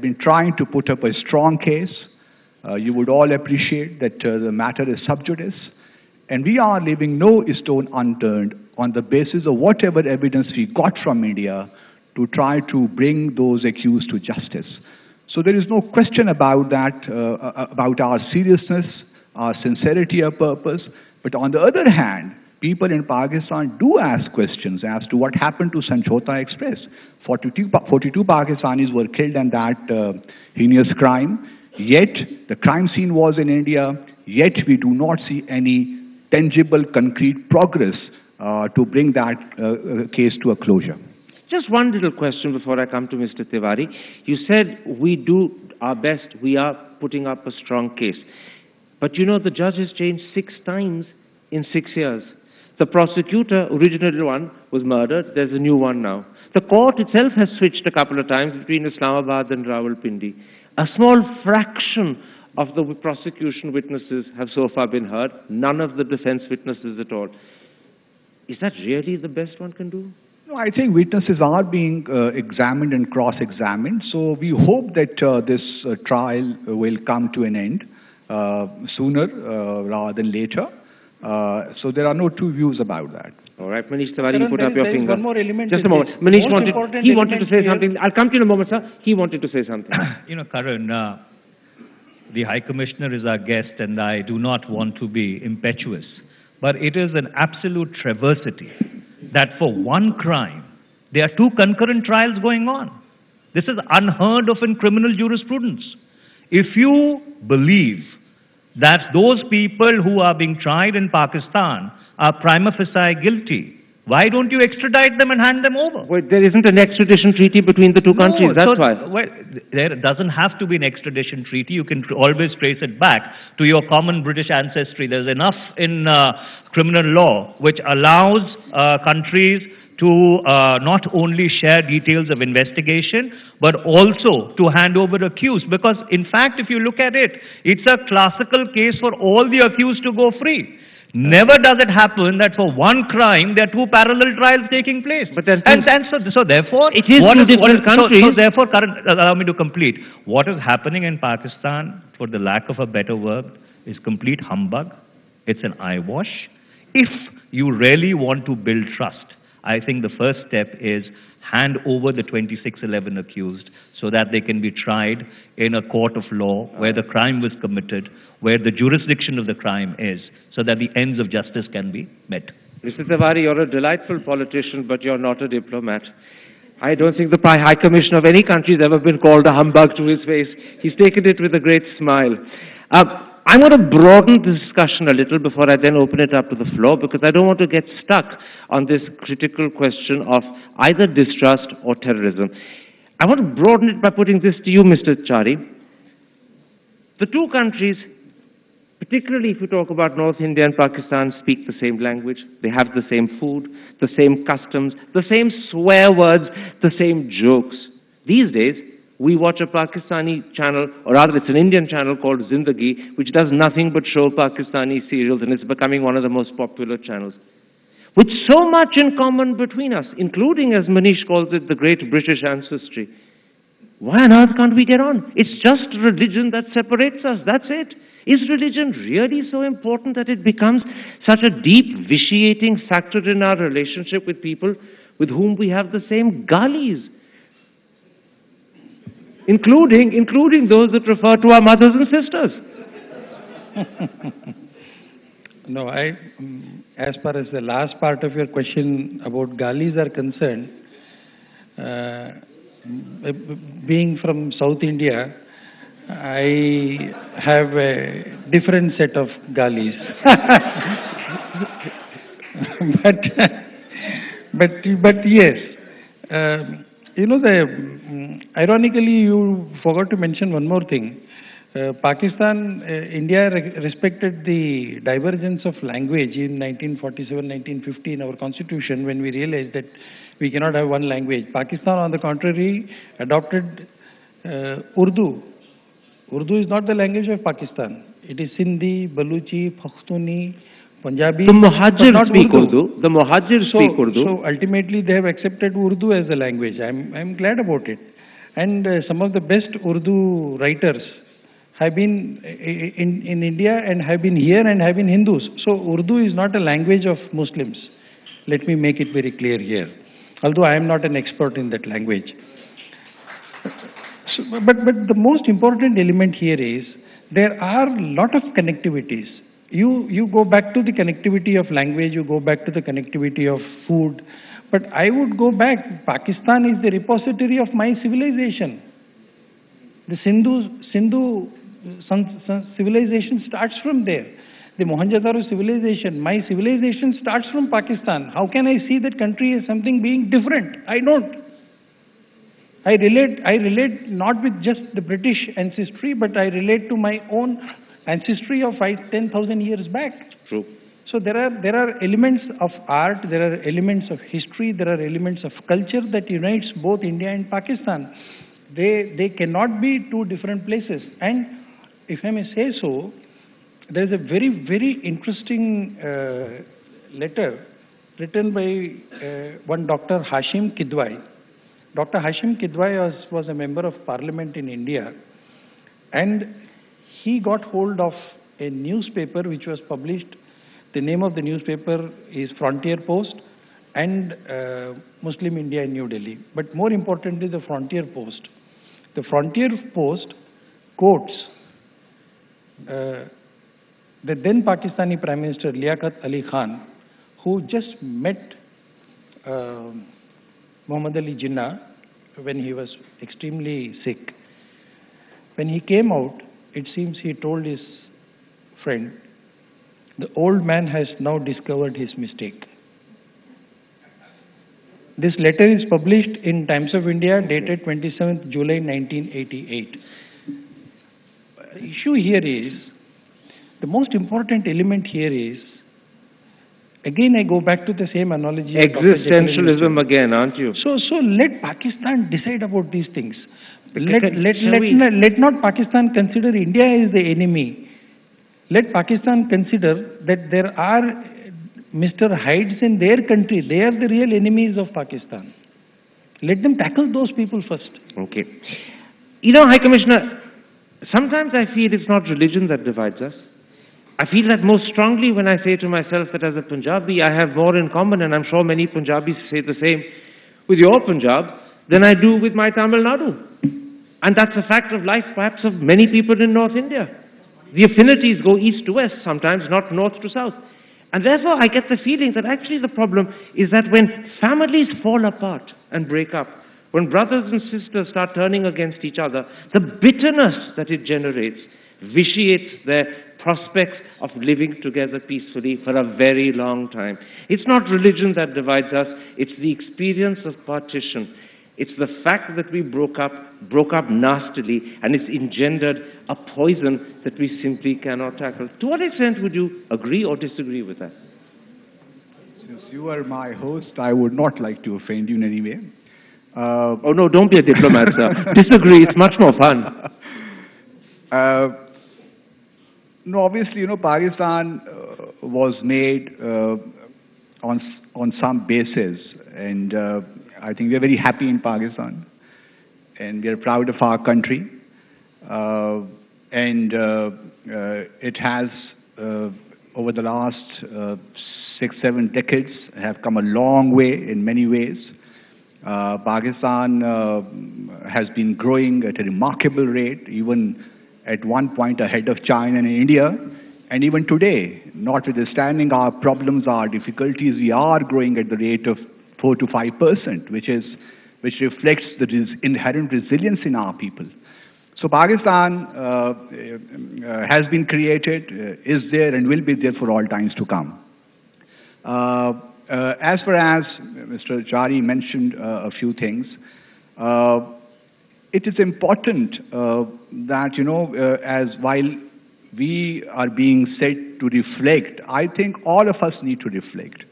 been trying to put up a strong case. You would all appreciate that the matter is sub judice, and we are leaving no stone unturned on the basis of whatever evidence we got from India to try to bring those accused to justice. So there is no question about that, about our seriousness, our sincerity of purpose. But on the other hand, people in Pakistan do ask questions as to what happened to Sanjota Express. 42 Pakistanis were killed in that heinous crime, yet the crime scene was in India, yet we do not see any tangible, concrete progress to bring that case to a closure. Just one little question before I come to Mr. Tiwari. You said we do our best, we are putting up a strong case. But you know, the judge has changed 6 times in 6 years. The prosecutor, original one, was murdered. There's a new one now. The court itself has switched a couple of times between Islamabad and Rawalpindi. A small fraction of the prosecution witnesses have so far been heard. None of the defense witnesses at all. Is that really the best one can do? No, I think witnesses are being examined and cross-examined. So we hope that this trial will come to an end sooner rather than later. So there are no two views about that. All right, Manish Tiwari, you put up your finger. One more element. Just a moment. Manish wanted to say something. I'll come to you in a moment, sir. He wanted to say something. You know, Karan, the High Commissioner is our guest, and I do not want to be impetuous. But it is an absolute travesty that for one crime, there are 2 concurrent trials going on. This is unheard of in criminal jurisprudence. If you believe that those people who are being tried in Pakistan are prima facie guilty, why don't you extradite them and hand them over? Well, there isn't an extradition treaty between the 2 countries, that's why. Well, there doesn't have to be an extradition treaty. You can always trace it back to your common British ancestry. There's enough in criminal law which allows countries to not only share details of investigation, but also to hand over accused. Because, in fact, if you look at it, it's a classical case for all the accused to go free. Never does it happen that for one crime there are 2 parallel trials taking place. But so therefore, it is different countries. So therefore, Karan, allow me to complete. What is happening in Pakistan, for the lack of a better word, is complete humbug. It's an eyewash. If you really want to build trust, I think the first step is hand over the 2611 accused so that they can be tried in a court of law where the crime was committed, where the jurisdiction of the crime is, so that the ends of justice can be met. Mr. Tiwari, you're a delightful politician, but you're not a diplomat. I don't think the High Commissioner of any country has ever been called a humbug to his face. He's taken it with a great smile. I want to broaden the discussion a little before I then open it up to the floor, because I don't want to get stuck on this critical question of either distrust or terrorism. I want to broaden it by putting this to you, Mr. Chari. The 2 countries, particularly if you talk about North India and Pakistan, speak the same language. They have the same food, the same customs, the same swear words, the same jokes. These days, we watch a Pakistani channel, or rather it's an Indian channel called Zindagi, which does nothing but show Pakistani serials, and it's becoming one of the most popular channels. With so much in common between us, including, as Manish calls it, the great British ancestry. Why on earth can't we get on? It's just religion that separates us, that's it. Is religion really so important that it becomes such a deep vitiating factor in our relationship with people with whom we have the same galis? Including those that refer to our mothers and sisters. No, as far as the last part of your question about galis are concerned, being from South India, I have a different set of galis. but yes, you know, ironically, you forgot to mention one more thing. Pakistan, India respected the divergence of language in 1947, 1950 in our constitution, when we realized that we cannot have one language. Pakistan, on the contrary, adopted Urdu. Urdu is not the language of Pakistan. It is Sindhi, Baluchi, Pakhtuni, Punjabi. The Muhajir speak Urdu. The Muhajir speak Urdu. So ultimately they have accepted Urdu as a language. I'm glad about it. And some of the best Urdu writers have been in India and have been here and have been Hindus. So Urdu is not a language of Muslims. Let me make it very clear here. Although I am not an expert in that language. So, but the most important element here is there are a lot of connectivities. You go back to the connectivity of language, you go back to the connectivity of food, but I would go back. Pakistan is the repository of my civilization. The Sindhu civilization starts from there. The Mohenjo-daro civilization, my civilization starts from Pakistan. How can I see that country as something being different? I don't. I relate not with just the British ancestry, but I relate to my own ancestry of 10,000 years back. True. So there are elements of art, there are elements of history, there are elements of culture that unites both India and Pakistan. They cannot be two different places. And if I may say so, there is a very, very interesting letter written by one Dr. Hashim Kidwai. Dr. Hashim Kidwai was a member of parliament in India, and he got hold of a newspaper which was published. The name of the newspaper is Frontier Post and Muslim India in New Delhi. But more importantly, the Frontier Post. The Frontier Post quotes the then Pakistani Prime Minister Liaquat Ali Khan, who just met Muhammad Ali Jinnah when he was extremely sick. When he came out, it seems he told his friend, the old man has now discovered his mistake. This letter is published in Times of India, dated 27th July 1988. The issue here is, the most important element here is, again I go back to the same analogy. Existentialism again, aren't you? So let Pakistan decide about these things. Let not Pakistan consider India as the enemy. Let Pakistan consider that there are Mr. Hydes in their country. They are the real enemies of Pakistan. Let them tackle those people first. Okay. You know, High Commissioner, sometimes I feel it's not religion that divides us. I feel that most strongly when I say to myself that as a Punjabi, I have more in common, and I'm sure many Punjabis say the same, with your Punjab than I do with my Tamil Nadu. And that's a fact of life, perhaps, of many people in North India. The affinities go east to west, sometimes not north to south. And therefore, I get the feeling that actually the problem is that when families fall apart and break up, when brothers and sisters start turning against each other, the bitterness that it generates vitiates their prospects of living together peacefully for a very long time. It's not religion that divides us, it's the experience of partition. It's the fact that we broke up nastily, and it's engendered a poison that we simply cannot tackle. To what extent would you agree or disagree with that? Since you are my host, I would not like to offend you in any way. Oh no, don't be a diplomat, sir. Disagree, it's much more fun. No, obviously, you know, Pakistan was made on some basis, and I think we are very happy in Pakistan, and we are proud of our country. It has, over the last 6-7 decades, have come a long way in many ways. Pakistan has been growing at a remarkable rate, even at one point ahead of China and India. And even today, notwithstanding our problems, our difficulties, we are growing at the rate of 4 to 5%, which reflects the inherent resilience in our people. So Pakistan has been created, is there, and will be there for all times to come. As far as Mr. Jari mentioned a few things, it is important that, you know, as while we are being said to reflect, I think all of us need to reflect.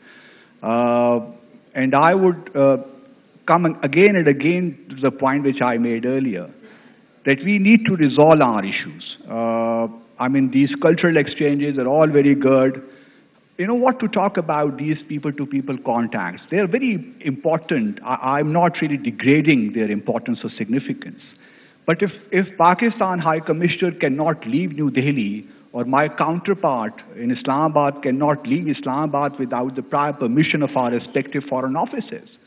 And I would come again and again to the point which I made earlier, that we need to resolve our issues. I mean, these cultural exchanges are all very good. You know what to talk about these people-to-people contacts. They are very important. I'm not really degrading their importance or significance. But if Pakistan High Commissioner cannot leave New Delhi, or my counterpart in Islamabad cannot leave Islamabad without the prior permission of our respective foreign offices,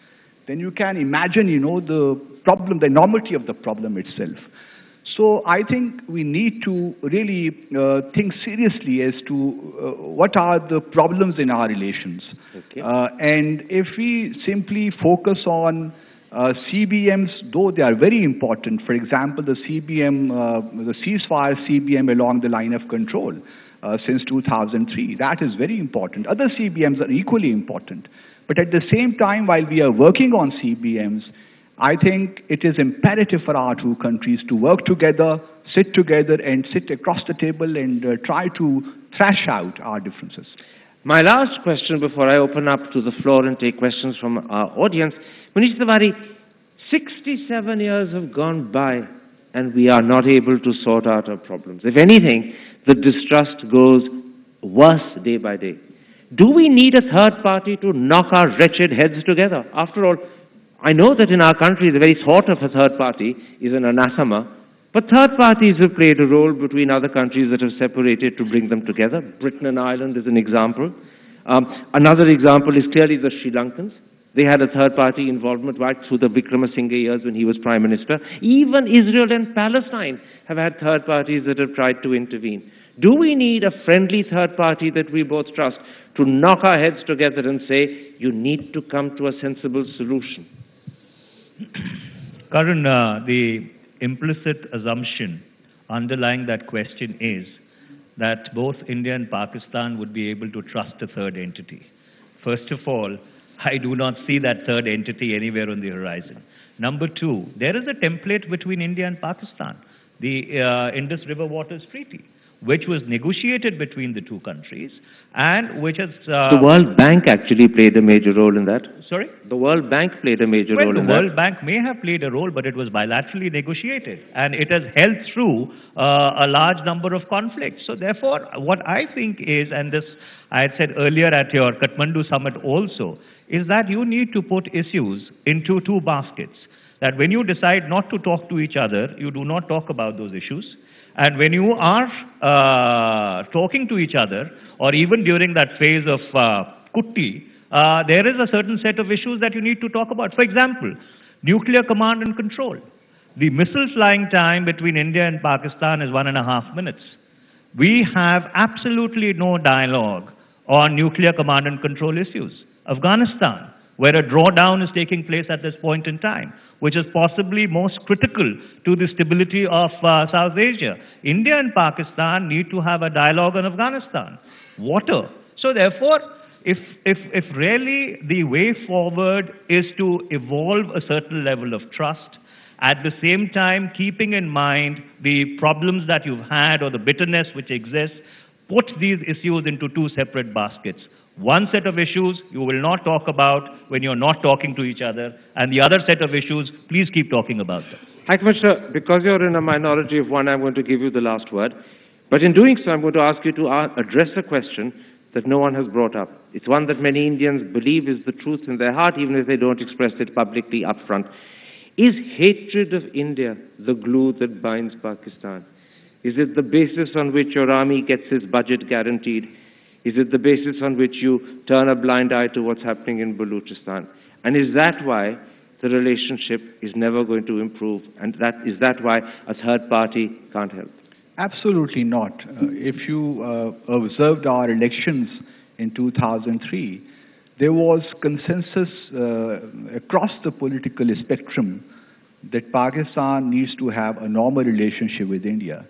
then you can imagine, you know, the problem, the enormity of the problem itself. So I think we need to really think seriously as to what are the problems in our relations. Okay. And if we simply focus on CBMs, though they are very important, for example, the CBM, the ceasefire CBM along the line of control since 2003, that is very important. Other CBMs are equally important. But at the same time, while we are working on CBMs, I think it is imperative for our two countries to work together, sit across the table and try to thrash out our differences. My last question before I open up to the floor and take questions from our audience. Manish Tiwari, 67 years have gone by and we are not able to sort out our problems. If anything, the distrust goes worse day by day. Do we need a third party to knock our wretched heads together? After all, I know that in our country the very thought of a third party is an anathema, but third parties have played a role between other countries that have separated to bring them together. Britain and Ireland is an example. Another example is clearly the Sri Lankans. They had a third party involvement right through the Wickramasinghe years when he was Prime Minister. Even Israel and Palestine have had third parties that have tried to intervene. Do we need a friendly third party that we both trust to knock our heads together and say, you need to come to a sensible solution? Karan, the implicit assumption underlying that question is that both India and Pakistan would be able to trust a third entity. First of all, I do not see that third entity anywhere on the horizon. Number two, there is a template between India and Pakistan, the Indus River Waters Treaty, which was negotiated between the two countries and which has... the World Bank actually played a major role in that. Sorry? The World Bank played a major role in that. The World Bank may have played a role, but it was bilaterally negotiated. And it has held through a large number of conflicts. So therefore, what I think is, and this I had said earlier at your Kathmandu summit also, is that you need to put issues into two baskets. That when you decide not to talk to each other, you do not talk about those issues. And when you are talking to each other, or even during that phase of Kutti, there is a certain set of issues that you need to talk about. For example, nuclear command and control. The missile flying time between India and Pakistan is 1.5 minutes. We have absolutely no dialogue on nuclear command and control issues. Afghanistan, where a drawdown is taking place at this point in time, which is possibly most critical to the stability of South Asia. India and Pakistan need to have a dialogue on Afghanistan. Water. So therefore, if really the way forward is to evolve a certain level of trust, at the same time keeping in mind the problems that you've had or the bitterness which exists, put these issues into two separate baskets. One set of issues you will not talk about when you're not talking to each other, and the other set of issues, please keep talking about them. Hi, Commissioner. Because you're in a minority of one, I'm going to give you the last word. But in doing so, I'm going to ask you to address a question that no one has brought up. It's one that many Indians believe is the truth in their heart, even if they don't express it publicly up front. Is hatred of India the glue that binds Pakistan? Is it the basis on which your army gets its budget guaranteed? Is it the basis on which you turn a blind eye to what's happening in Balochistan? And is that why the relationship is never going to improve? And is that why a third party can't help? Absolutely not. If you observed our elections in 2003, there was consensus across the political spectrum that Pakistan needs to have a normal relationship with India.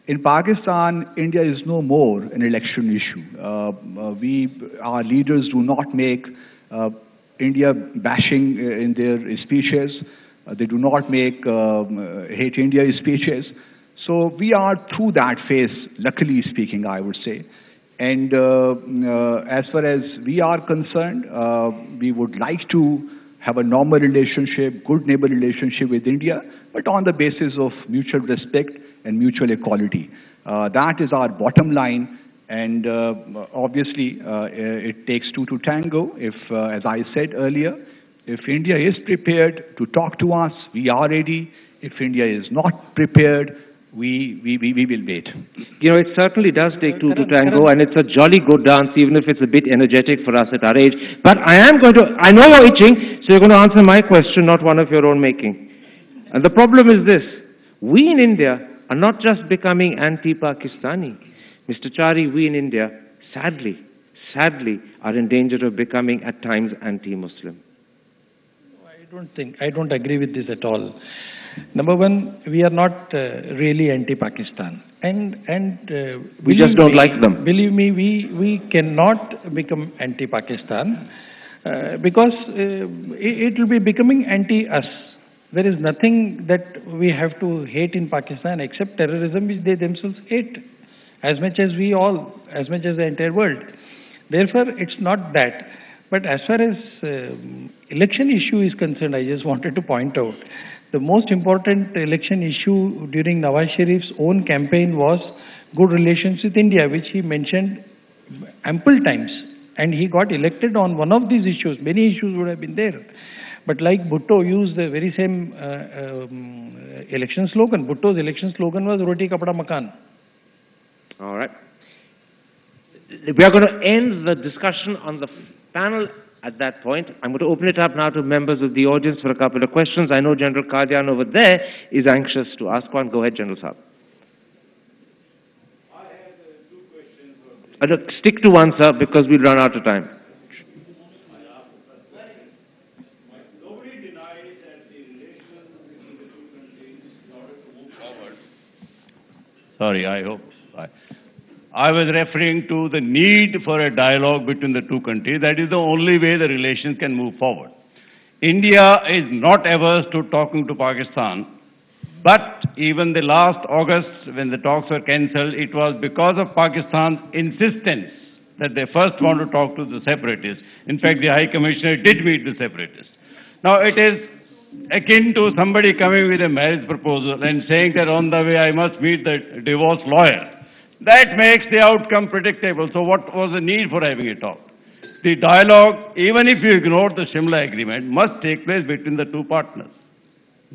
In Pakistan, India is no more an election issue. Our leaders do not make India bashing in their speeches. They do not make hate India speeches. So we are through that phase, luckily speaking, I would say. And as far as we are concerned, we would like to have a normal relationship, good neighbor relationship with India, but on the basis of mutual respect and mutual equality. That is our bottom line, and obviously it takes two to tango. If, as I said earlier, if India is prepared to talk to us, we are ready. If India is not prepared, we will wait. You know, it certainly does take two to tango, and it's a jolly good dance, even if it's a bit energetic for us at our age. But I know you're itching, so you're going to answer my question, not one of your own making. And the problem is this: We in India are not just becoming anti-Pakistani. Mr. Chari, we in India, sadly, are in danger of becoming at times anti-Muslim. I don't agree with this at all. Number one, we are not really anti-Pakistan. We just don't like them. Believe me, we cannot become anti-Pakistan because it will be becoming anti-us. There is nothing that we have to hate in Pakistan except terrorism, which they themselves hate, as much as we all, as much as the entire world. Therefore, it's not that. But as far as election issue is concerned, I just wanted to point out, the most important election issue during Nawaz Sharif's own campaign was good relations with India, which he mentioned ample times. And he got elected on one of these issues. Many issues would have been there. But like Bhutto used the very same election slogan. Bhutto's election slogan was Roti Kapda Makan. All right. We are going to end the discussion on the panel at that point. I'm going to open it up now to members of the audience for a couple of questions. I know General Qadian over there is anxious to ask one. Go ahead, General Saab. I have 2 questions. Stick to one, sir, because we'll run out of time. Nobody denies that the relations between the 2 countries in order to move forward. Sorry, I was referring to the need for a dialogue between the 2 countries. That is the only way the relations can move forward. India is not averse to talking to Pakistan, but even the last August when the talks were cancelled, it was because of Pakistan's insistence that they first want to talk to the separatists. In fact, the High Commissioner did meet the separatists. Now, it is akin to somebody coming with a marriage proposal and saying that on the way I must meet the divorce lawyer. That makes the outcome predictable. So what was the need for having a talk? The dialogue, even if you ignore the Shimla agreement, must take place between the 2 partners.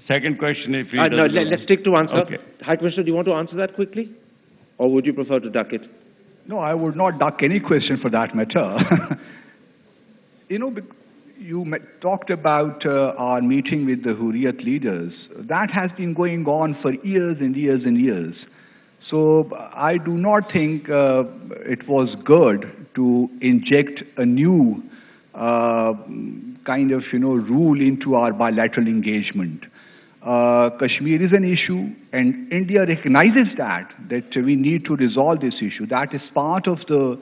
Second question, if you... No, let's stick to one, sir. Okay. High Commissioner, do you want to answer that quickly? Or would you prefer to duck it? No, I would not duck any question for that matter. You talked about our meeting with the Hurriyat leaders. That has been going on for years and years and years. So I do not think it was good to inject a new kind of, rule into our bilateral engagement. Kashmir is an issue, and India recognizes that we need to resolve this issue. That is part of the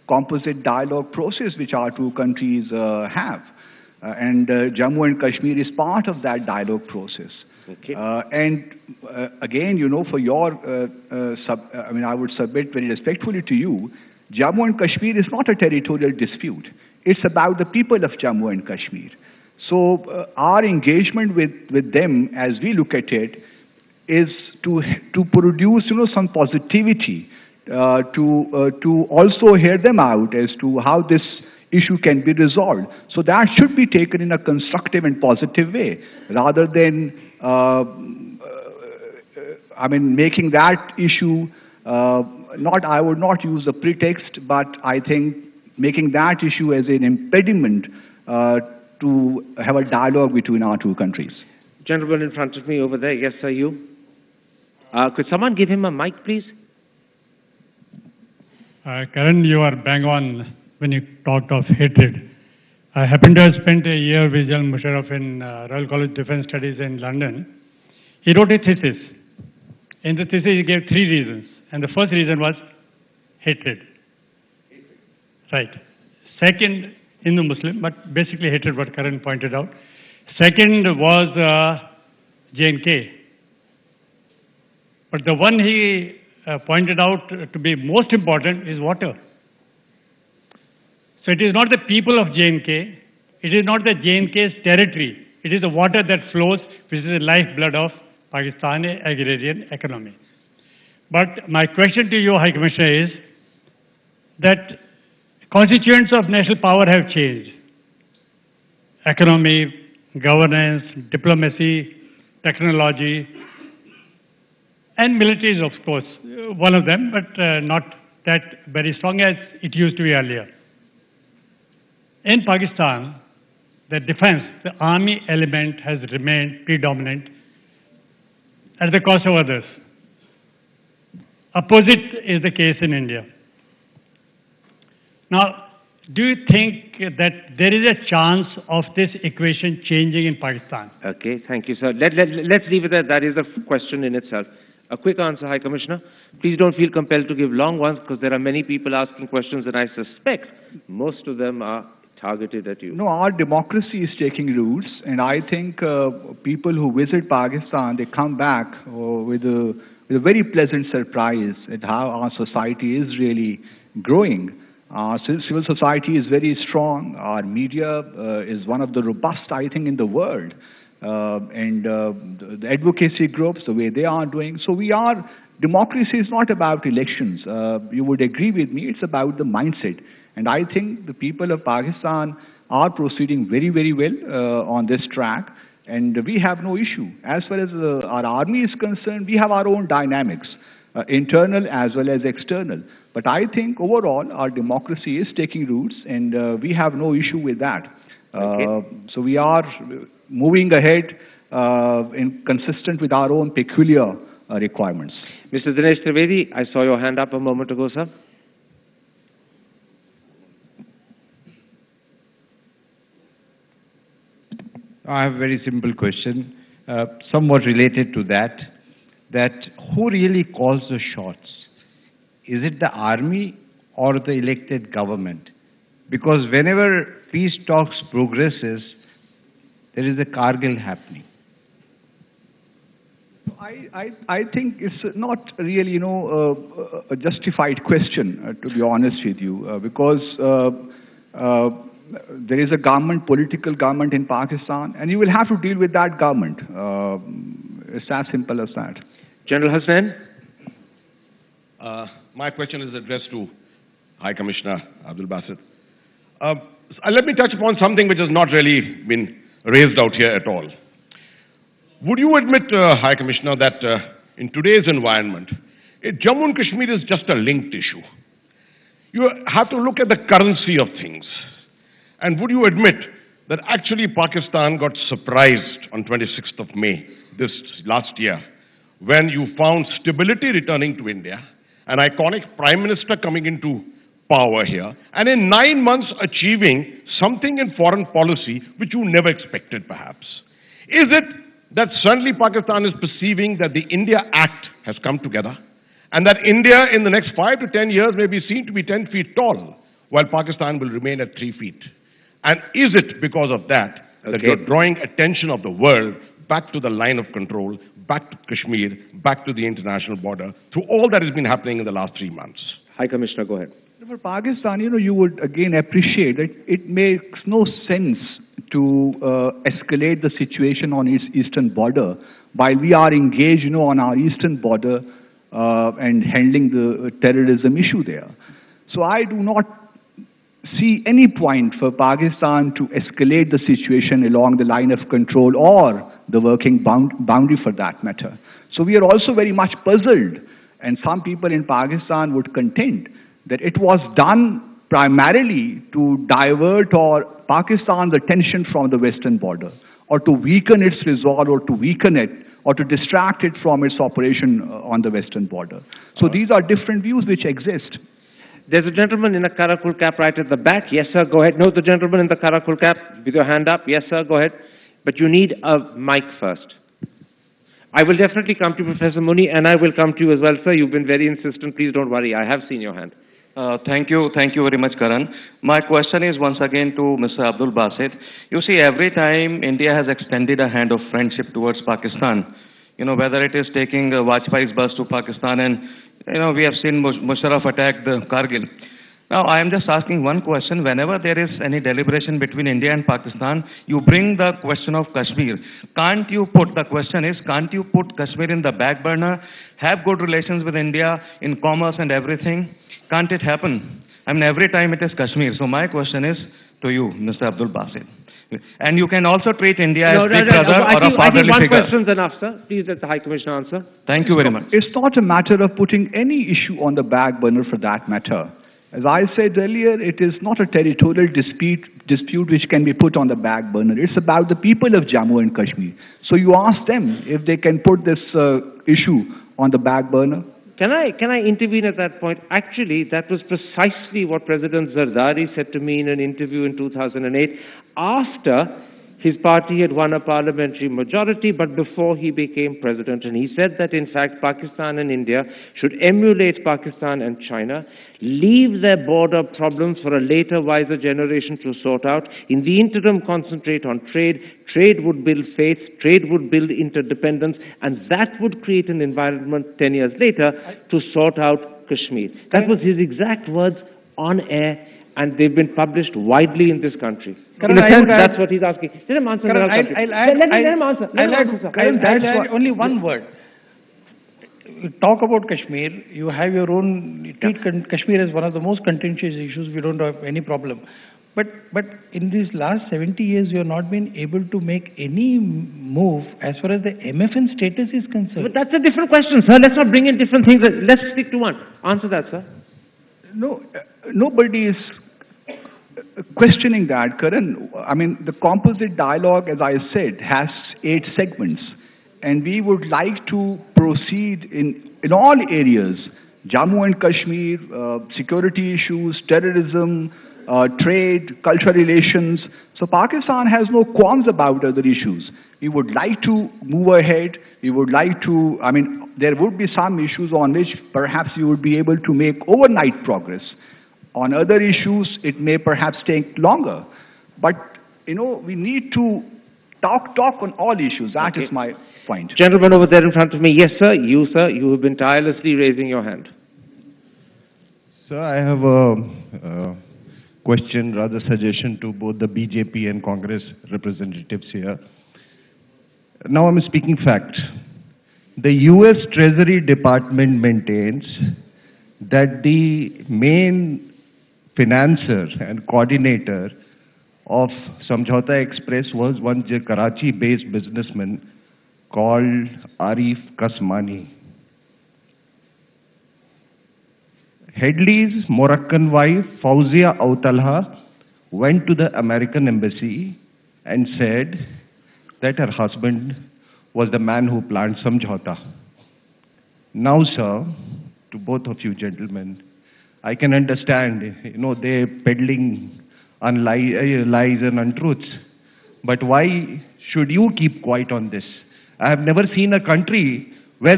composite dialogue process which our 2 countries have. And Jammu and Kashmir is part of that dialogue process. Okay. Again, for your, I would submit very respectfully to you, Jammu and Kashmir is not a territorial dispute. It's about the people of Jammu and Kashmir. So our engagement with them, as we look at it, is to produce, some positivity, to also hear them out as to how this issue can be resolved. So that should be taken in a constructive and positive way, rather than, making that issue, I would not use a pretext, but I think making that issue as an impediment to have a dialogue between our 2 countries. Gentleman in front of me over there, yes sir, you. Could someone give him a mic, please? Karan, you are bang on when you talked of hatred. I happen to have spent a year with General Musharraf in Royal College of Defence Studies in London. He wrote a thesis. In the thesis, he gave 3 reasons. And the first reason was hatred. Right. Second, Hindu-Muslim, but basically hatred, what Karan pointed out. Second was J&K. But the one he pointed out to be most important is water. So it is not the people of J&K, it is not the J&K's territory, it is the water that flows, which is the lifeblood of Pakistani agrarian economy. But my question to you, High Commissioner, is that constituents of national power have changed. Economy, governance, diplomacy, technology, and military is, of course, one of them, but not that very strong as it used to be earlier. In Pakistan, the defense, the army element has remained predominant, at the cost of others. Opposite is the case in India. Now, do you think that there is a chance of this equation changing in Pakistan? Okay, thank you, sir. Let's leave it at that. Is a question in itself. A quick answer, High Commissioner. Please don't feel compelled to give long ones because there are many people asking questions and I suspect most of them are targeted at you. No, our democracy is taking roots, and I think people who visit Pakistan, they come back with a very pleasant surprise at how our society is really growing. Our civil society is very strong. Our media is one of the robust, I think, in the world. And the advocacy groups, the way they are doing. So democracy is not about elections. You would agree with me, it's about the mindset. And I think the people of Pakistan are proceeding very, very well on this track. And we have no issue. As far as our army is concerned, we have our own dynamics, internal as well as external. But I think overall, our democracy is taking roots, and we have no issue with that. So we are moving ahead consistent with our own peculiar requirements. Mr. Dinesh Trivedi, I saw your hand up a moment ago, sir. I have a very simple question, somewhat related to that who really calls the shots? Is it the army or the elected government? Because whenever peace talks progresses, there is a Kargil happening. I think it's not really, a justified question, to be honest with you, because there is a government, political government in Pakistan, and you will have to deal with that government. It's as simple as that. General Hasnain? My question is addressed to High Commissioner Abdul Basit. Let me touch upon something which has not really been raised out here at all. Would you admit, High Commissioner, that in today's environment, Jammu and Kashmir is just a linked issue? You have to look at the currency of things. And would you admit that actually Pakistan got surprised on 26th of May, this last year, when you found stability returning to India, an iconic Prime Minister coming into power here, and in 9 months achieving something in foreign policy which you never expected perhaps? Is it that suddenly Pakistan is perceiving that the India Act has come together and that India in the next 5 to 10 years may be seen to be 10 feet tall while Pakistan will remain at 3 feet? And is it because of that that you're drawing attention of the world back to the line of control, back to Kashmir, back to the international border, through all that has been happening in the last 3 months? High Commissioner, go ahead. For Pakistan, you would again appreciate that it makes no sense to escalate the situation on its eastern border while we are engaged, on our eastern border and handling the terrorism issue there. So I do not see any point for Pakistan to escalate the situation along the line of control or the working boundary for that matter. So we are also very much puzzled, and some people in Pakistan would contend that it was done primarily to divert Pakistan's attention from the western border, or to weaken its resolve, or to weaken it, or to distract it from its operation on the western border. So these are different views which exist. There's a gentleman in a Karakul cap right at the back. Yes, sir, go ahead. No, the gentleman in the Karakul cap with your hand up. Yes, sir, go ahead. But you need a mic first. I will definitely come to Professor Muni, and I will come to you as well, sir. You've been very insistent. Please don't worry. I have seen your hand. Thank you very much, Karan. My question is once again to Mr. Abdul Basit. You see, every time India has extended a hand of friendship towards Pakistan, whether it is taking Vajpayee's bus to Pakistan, and we have seen Musharraf attack the Kargil. Now, I am just asking one question. Whenever there is any deliberation between India and Pakistan, you bring the question of Kashmir. Can't you put Kashmir in the back burner, have good relations with India in commerce and everything? Can't it happen? I mean, every time it is Kashmir. So my question is to you, Mr. Abdul Basit. And you can also treat India as big brother or a fatherly figure. I think one question's enough, sir. Please let the High Commissioner answer. Thank you very much. It's not a matter of putting any issue on the back burner for that matter. As I said earlier, it is not a territorial dispute which can be put on the back burner. It's about the people of Jammu and Kashmir. So you ask them if they can put this issue on the back burner. Can I intervene at that point? Actually, that was precisely what President Zardari said to me in an interview in 2008 after his party had won a parliamentary majority, but before he became president. And he said that, in fact, Pakistan and India should emulate Pakistan and China, leave their border problems for a later, wiser generation to sort out. In the interim, concentrate on trade. Trade would build faith, trade would build interdependence, and that would create an environment 10 years later to sort out Kashmir. That was his exact words on air, and they've been published widely in this country. In a sense, that's what he's asking. Let him answer. I'll add only one word. Talk about Kashmir. You have your own. You treat Kashmir as one of the most contentious issues. We don't have any problem. But in these last 70 years, you have not been able to make any move as far as the MFN status is concerned. But that's a different question, sir. Let's not bring in different things. Let's stick to one. Answer that, sir. No, nobody is questioning that, Karan. I mean, the composite dialogue, as I said, has 8 segments. And we would like to proceed in all areas. Jammu and Kashmir, security issues, terrorism, trade, cultural relations. So Pakistan has no qualms about other issues. We would like to move ahead. We would like to, I mean, there would be some issues on which perhaps you would be able to make overnight progress. On other issues, it may perhaps take longer. But, you know, we need to talk on all issues. That is my point. Gentleman over there in front of me. Yes, sir. You have been tirelessly raising your hand. Sir, I have a question, rather suggestion to both the BJP and Congress representatives here. Now I'm speaking fact. The US Treasury Department maintains that the main financer and coordinator of Samjhauta Express was one Karachi-based businessman called Arif Kasmani. Headley's Moroccan wife, Fauzia Autalha, went to the American embassy and said that her husband was the man who planned Samjhauta. Now, sir, to both of you gentlemen, I can understand, you know, they're peddling on lies and untruths. But why should you keep quiet on this? I have never seen a country where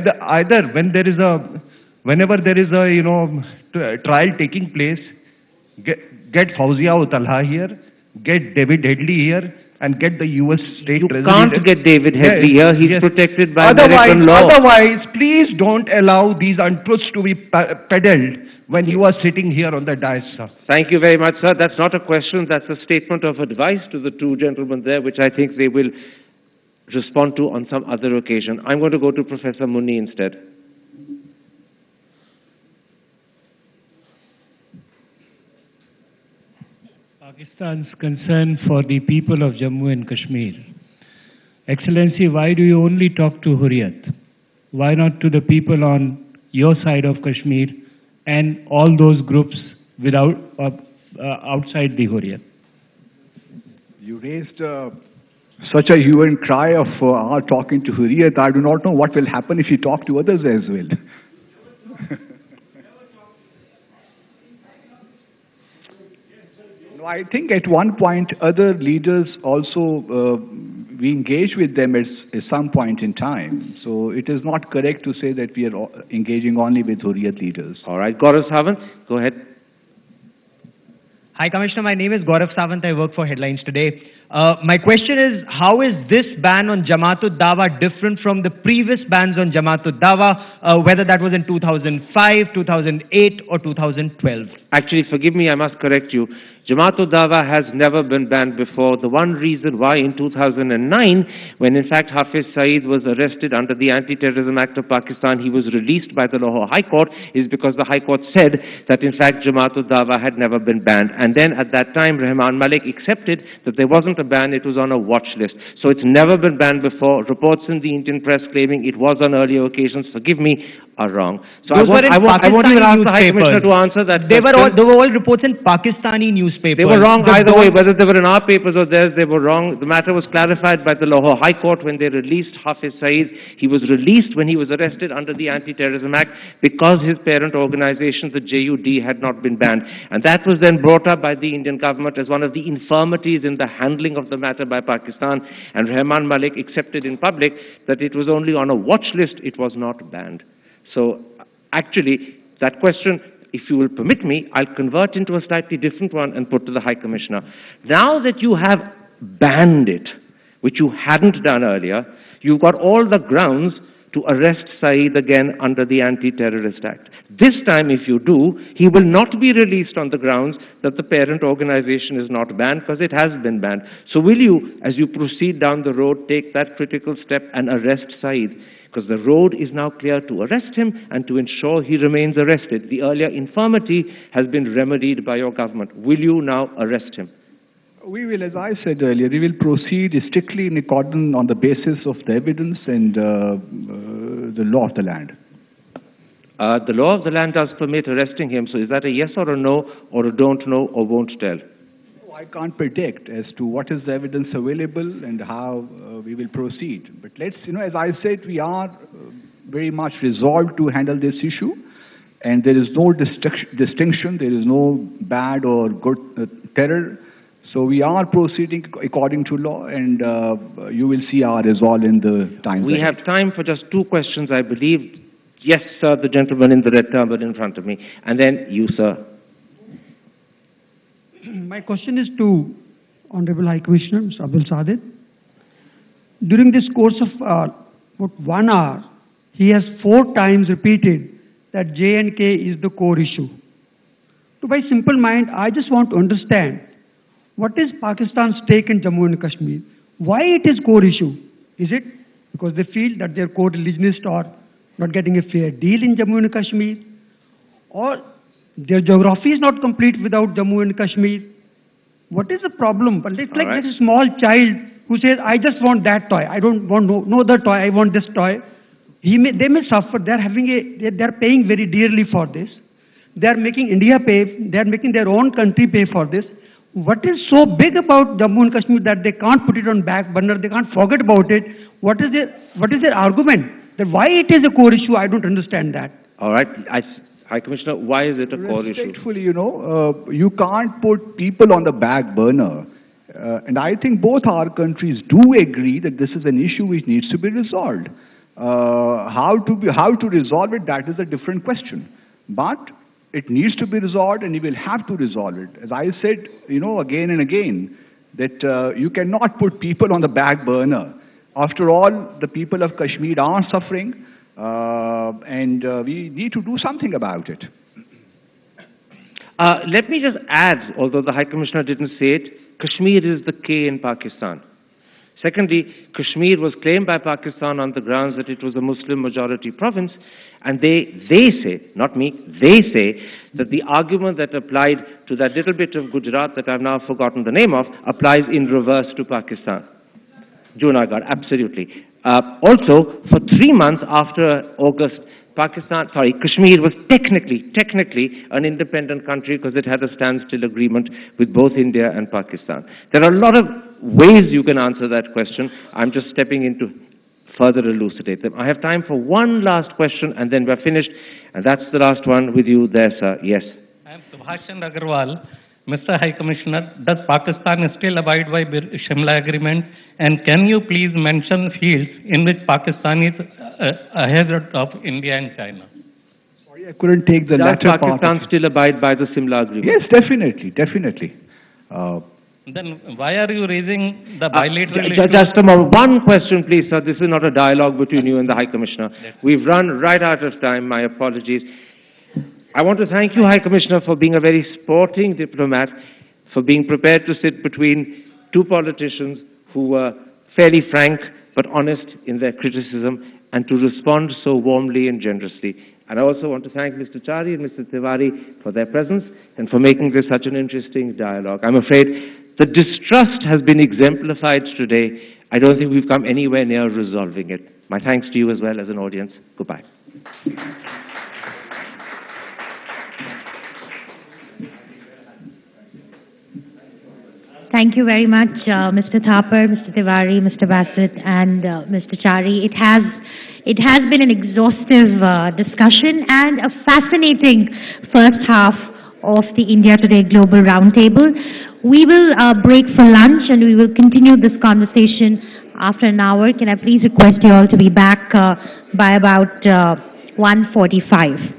whenever there is a, you know, trial taking place, get Fauzia Autalha here, get David Headley here, and get the US State Treasury. You can't get David Headley here. He's protected by American law. Otherwise, please don't allow these untruths to be peddled when you are sitting here on the dais, sir. Thank you very much, sir. That's not a question. That's a statement of advice to the two gentlemen there, which I think they will respond to on some other occasion. I'm going to go to Professor Muni instead. Pakistan's concern for the people of Jammu and Kashmir. Excellency, why do you only talk to Hurriyat? Why not to the people on your side of Kashmir and all those groups without outside the Hurriyat? You raised such a hue and cry of our talking to Hurriyat. I do not know what will happen if you talk to others as well. I think at one point other leaders also, we engage with them at some point in time. So it is not correct to say that we are engaging only with Hurriyat leaders. All right, Gaurav Sawant, go ahead. Hi, Commissioner. My name is Gaurav Sawant. I work for Headlines Today. My question is, how is this ban on Jamaat-ud-Dawa different from the previous bans on Jamaat-ud-Dawa, whether that was in 2005, 2008, or 2012? Actually, forgive me, I must correct you. Jamaat-ud-Dawa has never been banned before. The one reason why in 2009, when in fact Hafiz Saeed was arrested under the Anti-Terrorism Act of Pakistan, he was released by the Lahore High Court, is because the High Court said that in fact Jamaat-ud-Dawa had never been banned. And then at that time, Rahman Malik accepted that there wasn't a ban, it was on a watch list. So it's never been banned before. Reports in the Indian press claiming it was on earlier occasions, forgive me, are wrong. So Those were in I won't even Pakistani ask the High newspapers. Commissioner to answer that They question. were all reports in Pakistani newspapers. They were wrong The either way, dawn- whether they were in our papers or theirs, they were wrong. The matter was clarified by the Lahore High Court when they released Hafiz Saeed. He was released when he was arrested under the Anti-Terrorism Act because his parent organization, the JUD, had not been banned. And that was then brought up by the Indian government as one of the infirmities in the handling of the matter by Pakistan. And Rahman Malik accepted in public that it was only on a watch list, it was not banned. So actually, that question, if you will permit me, I'll convert into a slightly different one and put to the High Commissioner. Now that you have banned it, which you hadn't done earlier, you've got all the grounds to arrest Saeed again under the Anti-Terrorist Act. This time, if you do, he will not be released on the grounds that the parent organization is not banned, because it has been banned. So will you, as you proceed down the road, take that critical step and arrest Saeed? Because the road is now clear to arrest him and to ensure he remains arrested. The earlier infirmity has been remedied by your government. Will you now arrest him? We will, as I said earlier, we will proceed strictly in accordance on the basis of the evidence and the law of the land. The law of the land does permit arresting him, so is that a yes or a no, or a don't know, or won't tell? I can't predict as to what is the evidence available and how we will proceed. But let's, as I said, we are very much resolved to handle this issue, and there is no distinction, there is no bad or good terror. So we are proceeding according to law, and you will see our resolve in the time. We have time for just two questions, I believe. Yes, sir, the gentleman in the red turban in front of me. And then you, sir. My question is to Honorable High Commissioner, Mr. Abdul Sadid. During this course of about 1 hour, he has 4 times repeated that J&K is the core issue. To my simple mind, I just want to understand what is Pakistan's stake in Jammu and Kashmir? Why it is core issue? Is it because they feel that their core religionists are not getting a fair deal in Jammu and Kashmir? Or their geography is not complete without Jammu and Kashmir? What is the problem? But it's like this small child who says, I just want that toy. I don't want no other toy. I want this toy. They may suffer. They're paying very dearly for this. They're making India pay. They're making their own country pay for this. What is so big about Jammu and Kashmir that they can't put it on back burner? They can't forget about it. What is their argument? That why it is a core issue? I don't understand that. All right. High Commissioner, why is it a core issue? Respectfully, you can't put people on the back burner. And I think both our countries do agree that this is an issue which needs to be resolved. How to resolve it, that is a different question. But it needs to be resolved, and you will have to resolve it. As I said, again and again, that you cannot put people on the back burner. After all, the people of Kashmir are suffering, and we need to do something about it. Let me just add, although the High Commissioner didn't say it, Kashmir is the K in Pakistan. Secondly, Kashmir was claimed by Pakistan on the grounds that it was a Muslim-majority province, and they say, not me, they say that the argument that applied to that little bit of Gujarat that I've now forgotten the name of applies in reverse to Pakistan. Junagadh, absolutely. Also, for 3 months after August, Kashmir was technically an independent country because it had a standstill agreement with both India and Pakistan. There are a lot of ways you can answer that question. I'm just stepping in to further elucidate them. I have time for one last question and then we're finished. And that's the last one with you there, sir. Yes. I am Subhash Chandra Agarwal. Mr. High Commissioner, does Pakistan still abide by Shimla Agreement? And can you please mention fields in which Pakistan is ahead of India and China? Sorry, I couldn't take the latter part. Does Pakistan still abide by the Shimla Agreement? Yes, definitely. Then why are you raising the bilateral issue? Just a moment. One question, please, sir. This is not a dialogue between you and the High Commissioner. We've run right out of time. My apologies. I want to thank you, High Commissioner, for being a very sporting diplomat, for being prepared to sit between two politicians who were fairly frank but honest in their criticism, and to respond so warmly and generously. And I also want to thank Mr. Chari and Mr. Tiwari for their presence and for making this such an interesting dialogue. I'm afraid the distrust has been exemplified today. I don't think we've come anywhere near resolving it. My thanks to you as well as an audience. Goodbye. Thank you very much, Mr. Thapar, Mr. Tiwari, Mr. Bassett, and Mr. Chari. It has been an exhaustive discussion and a fascinating first half of the India Today Global Roundtable. We will break for lunch and we will continue this conversation after an hour. Can I please request you all to be back by about 1:45?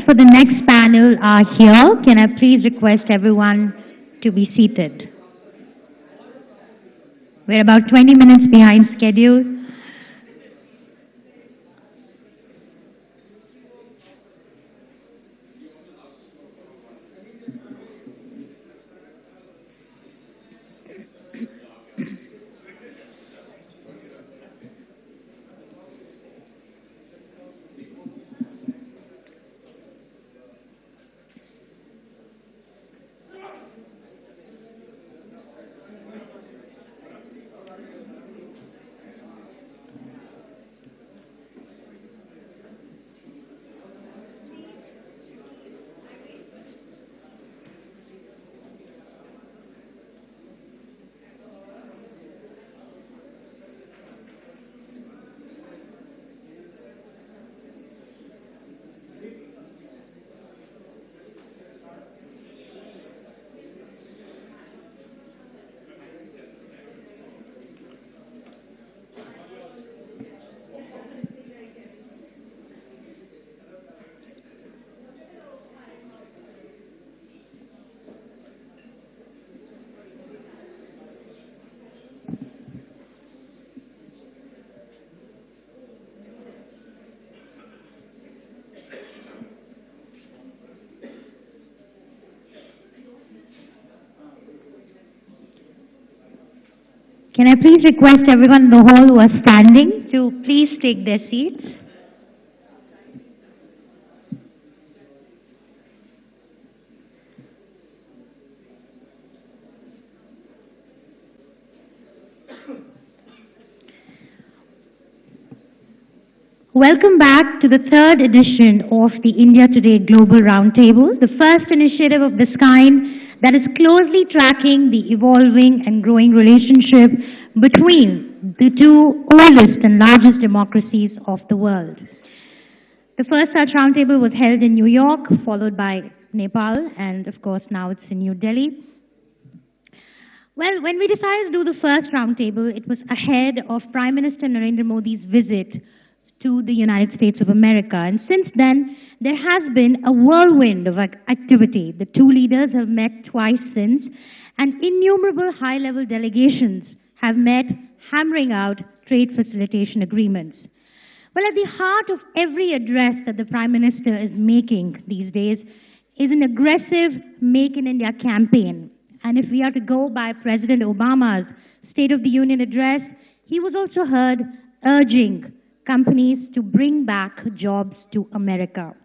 For the next panel are here. Can I please request everyone to be seated? We're about 20 minutes behind schedule. Can I please request everyone in the hall who are standing to please take their seats? Welcome back to the third edition of the India Today Global Roundtable, the first initiative of this kind that is closely tracking the evolving and growing relationship between the two oldest and largest democracies of the world. The first such roundtable was held in New York, followed by Nepal, and of course now it's in New Delhi. Well, when we decided to do the first roundtable, it was ahead of Prime Minister Narendra Modi's visit to the United States of America. And since then, there has been a whirlwind of activity. The two leaders have met twice since, and innumerable high-level delegations have met, hammering out trade facilitation agreements. Well, at the heart of every address that the Prime Minister is making these days is an aggressive Make in India campaign. And if we are to go by President Obama's State of the Union address, he was also heard urging companies to bring back jobs to America.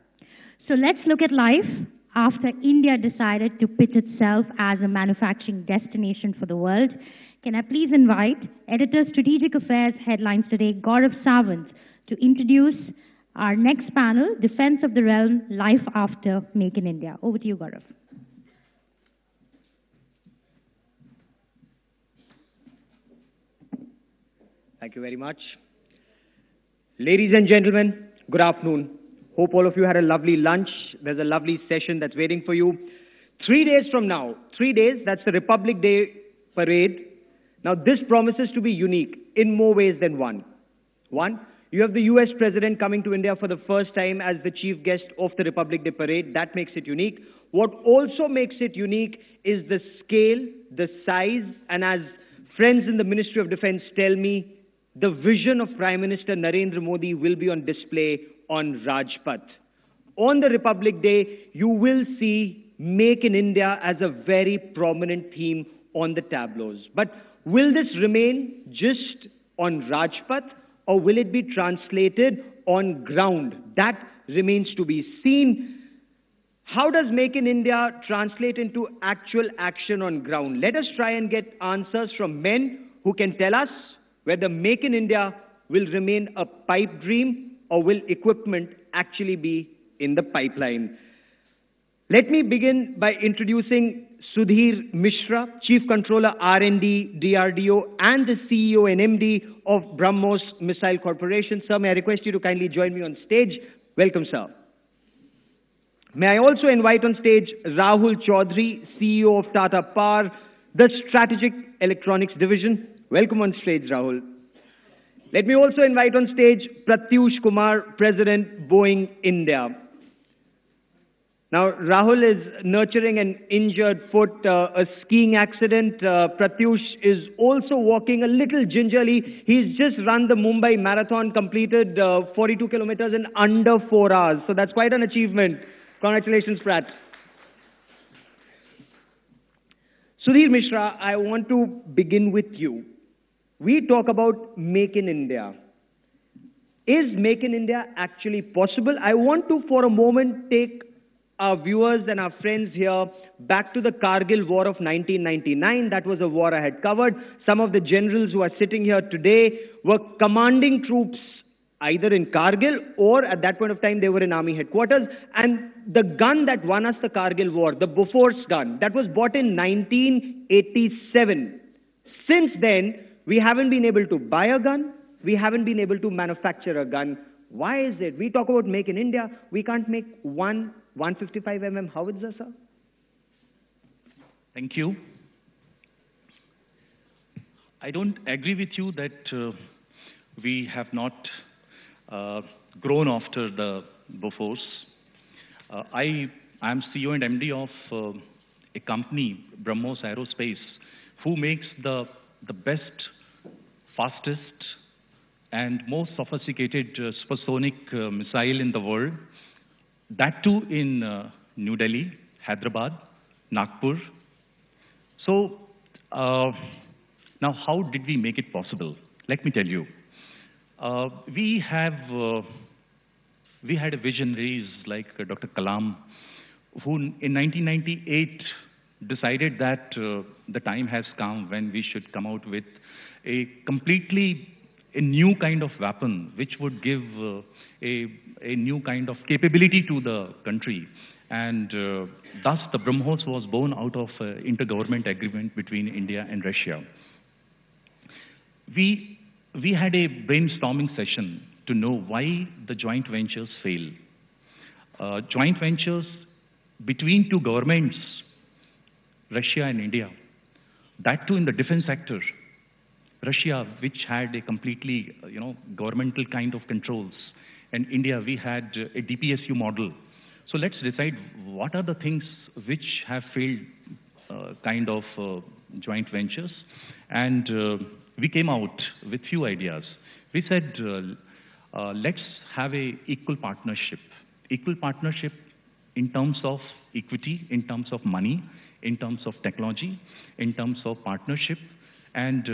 So let's look at life after India decided to pitch itself as a manufacturing destination for the world. Can I please invite Editor Strategic Affairs Headlines Today, Gaurav Sawant, to introduce our next panel, Defense of the Realm, Life After Make in India. Over to you, Gaurav. Thank you very much. Ladies and gentlemen, good afternoon. Hope all of you had a lovely lunch. There's a lovely session that's waiting for you. 3 days from now, 3 days, that's the Republic Day parade. Now, this promises to be unique in more ways than one. One, you have the US President coming to India for the first time as the chief guest of the Republic Day parade. That makes it unique. What also makes it unique is the scale, the size, and as friends in the Ministry of Defense tell me, the vision of Prime Minister Narendra Modi will be on display on Rajpath. On the Republic Day, you will see Make in India as a very prominent theme on the tableaus. But will this remain just on Rajpath, or will it be translated on ground? That remains to be seen. How does Make in India translate into actual action on ground? Let us try and get answers from men who can tell us whether Make in India will remain a pipe dream or will equipment actually be in the pipeline. Let me begin by introducing Sudhir Mishra, Chief Controller R&D, DRDO, and the CEO and MD of BrahMos Missile Corporation. Sir, may I request you to kindly join me on stage? Welcome, sir. May I also invite on stage Rahul Chaudhary, CEO of Tata Power, the Strategic Electronics Division. Welcome on stage, Rahul. Let me also invite on stage Pratyush Kumar, President, Boeing India. Now, Rahul is nurturing an injured foot, a skiing accident. Pratyush is also walking a little gingerly. He's just run the Mumbai Marathon, completed 42 kilometers in under 4 hours. So that's quite an achievement. Congratulations, Prat. Sudhir Mishra, I want to begin with you. We talk about Make in India. Is Make in India actually possible? I want to, for a moment, take our viewers and our friends here back to the Kargil War of 1999. That was a war I had covered. Some of the generals who are sitting here today were commanding troops either in Kargil or at that point of time they were in army headquarters. And the gun that won us the Kargil War, the Bofors gun, that was bought in 1987. Since then, we haven't been able to buy a gun. We haven't been able to manufacture a gun. Why is it? We talk about Make in India. We can't make one 155mm howitzer, sir? Thank you. I don't agree with you that we have not grown after the Bofors. I am CEO and MD of a company, BrahMos Aerospace, who makes the best, fastest, and most sophisticated supersonic missile in the world. That too in New Delhi, Hyderabad, Nagpur. So now how did we make it possible? Let me tell you. We had a visionaries like Dr. Kalam, who in 1998 decided that the time has come when we should come out with a new kind of weapon which would give a new kind of capability to the country. And thus the BrahMos was born out of intergovernment agreement between India and Russia. We had a brainstorming session to know why the joint ventures fail. Joint ventures between two governments, Russia and India, that too in the defense sector. Russia, which had a completely, governmental kind of controls, and India, we had a DPSU model. So let's decide what are the things which have failed kind of joint ventures, and we came out with few ideas. We said, let's have a equal partnership in terms of equity, in terms of money, in terms of technology, in terms of partnership. And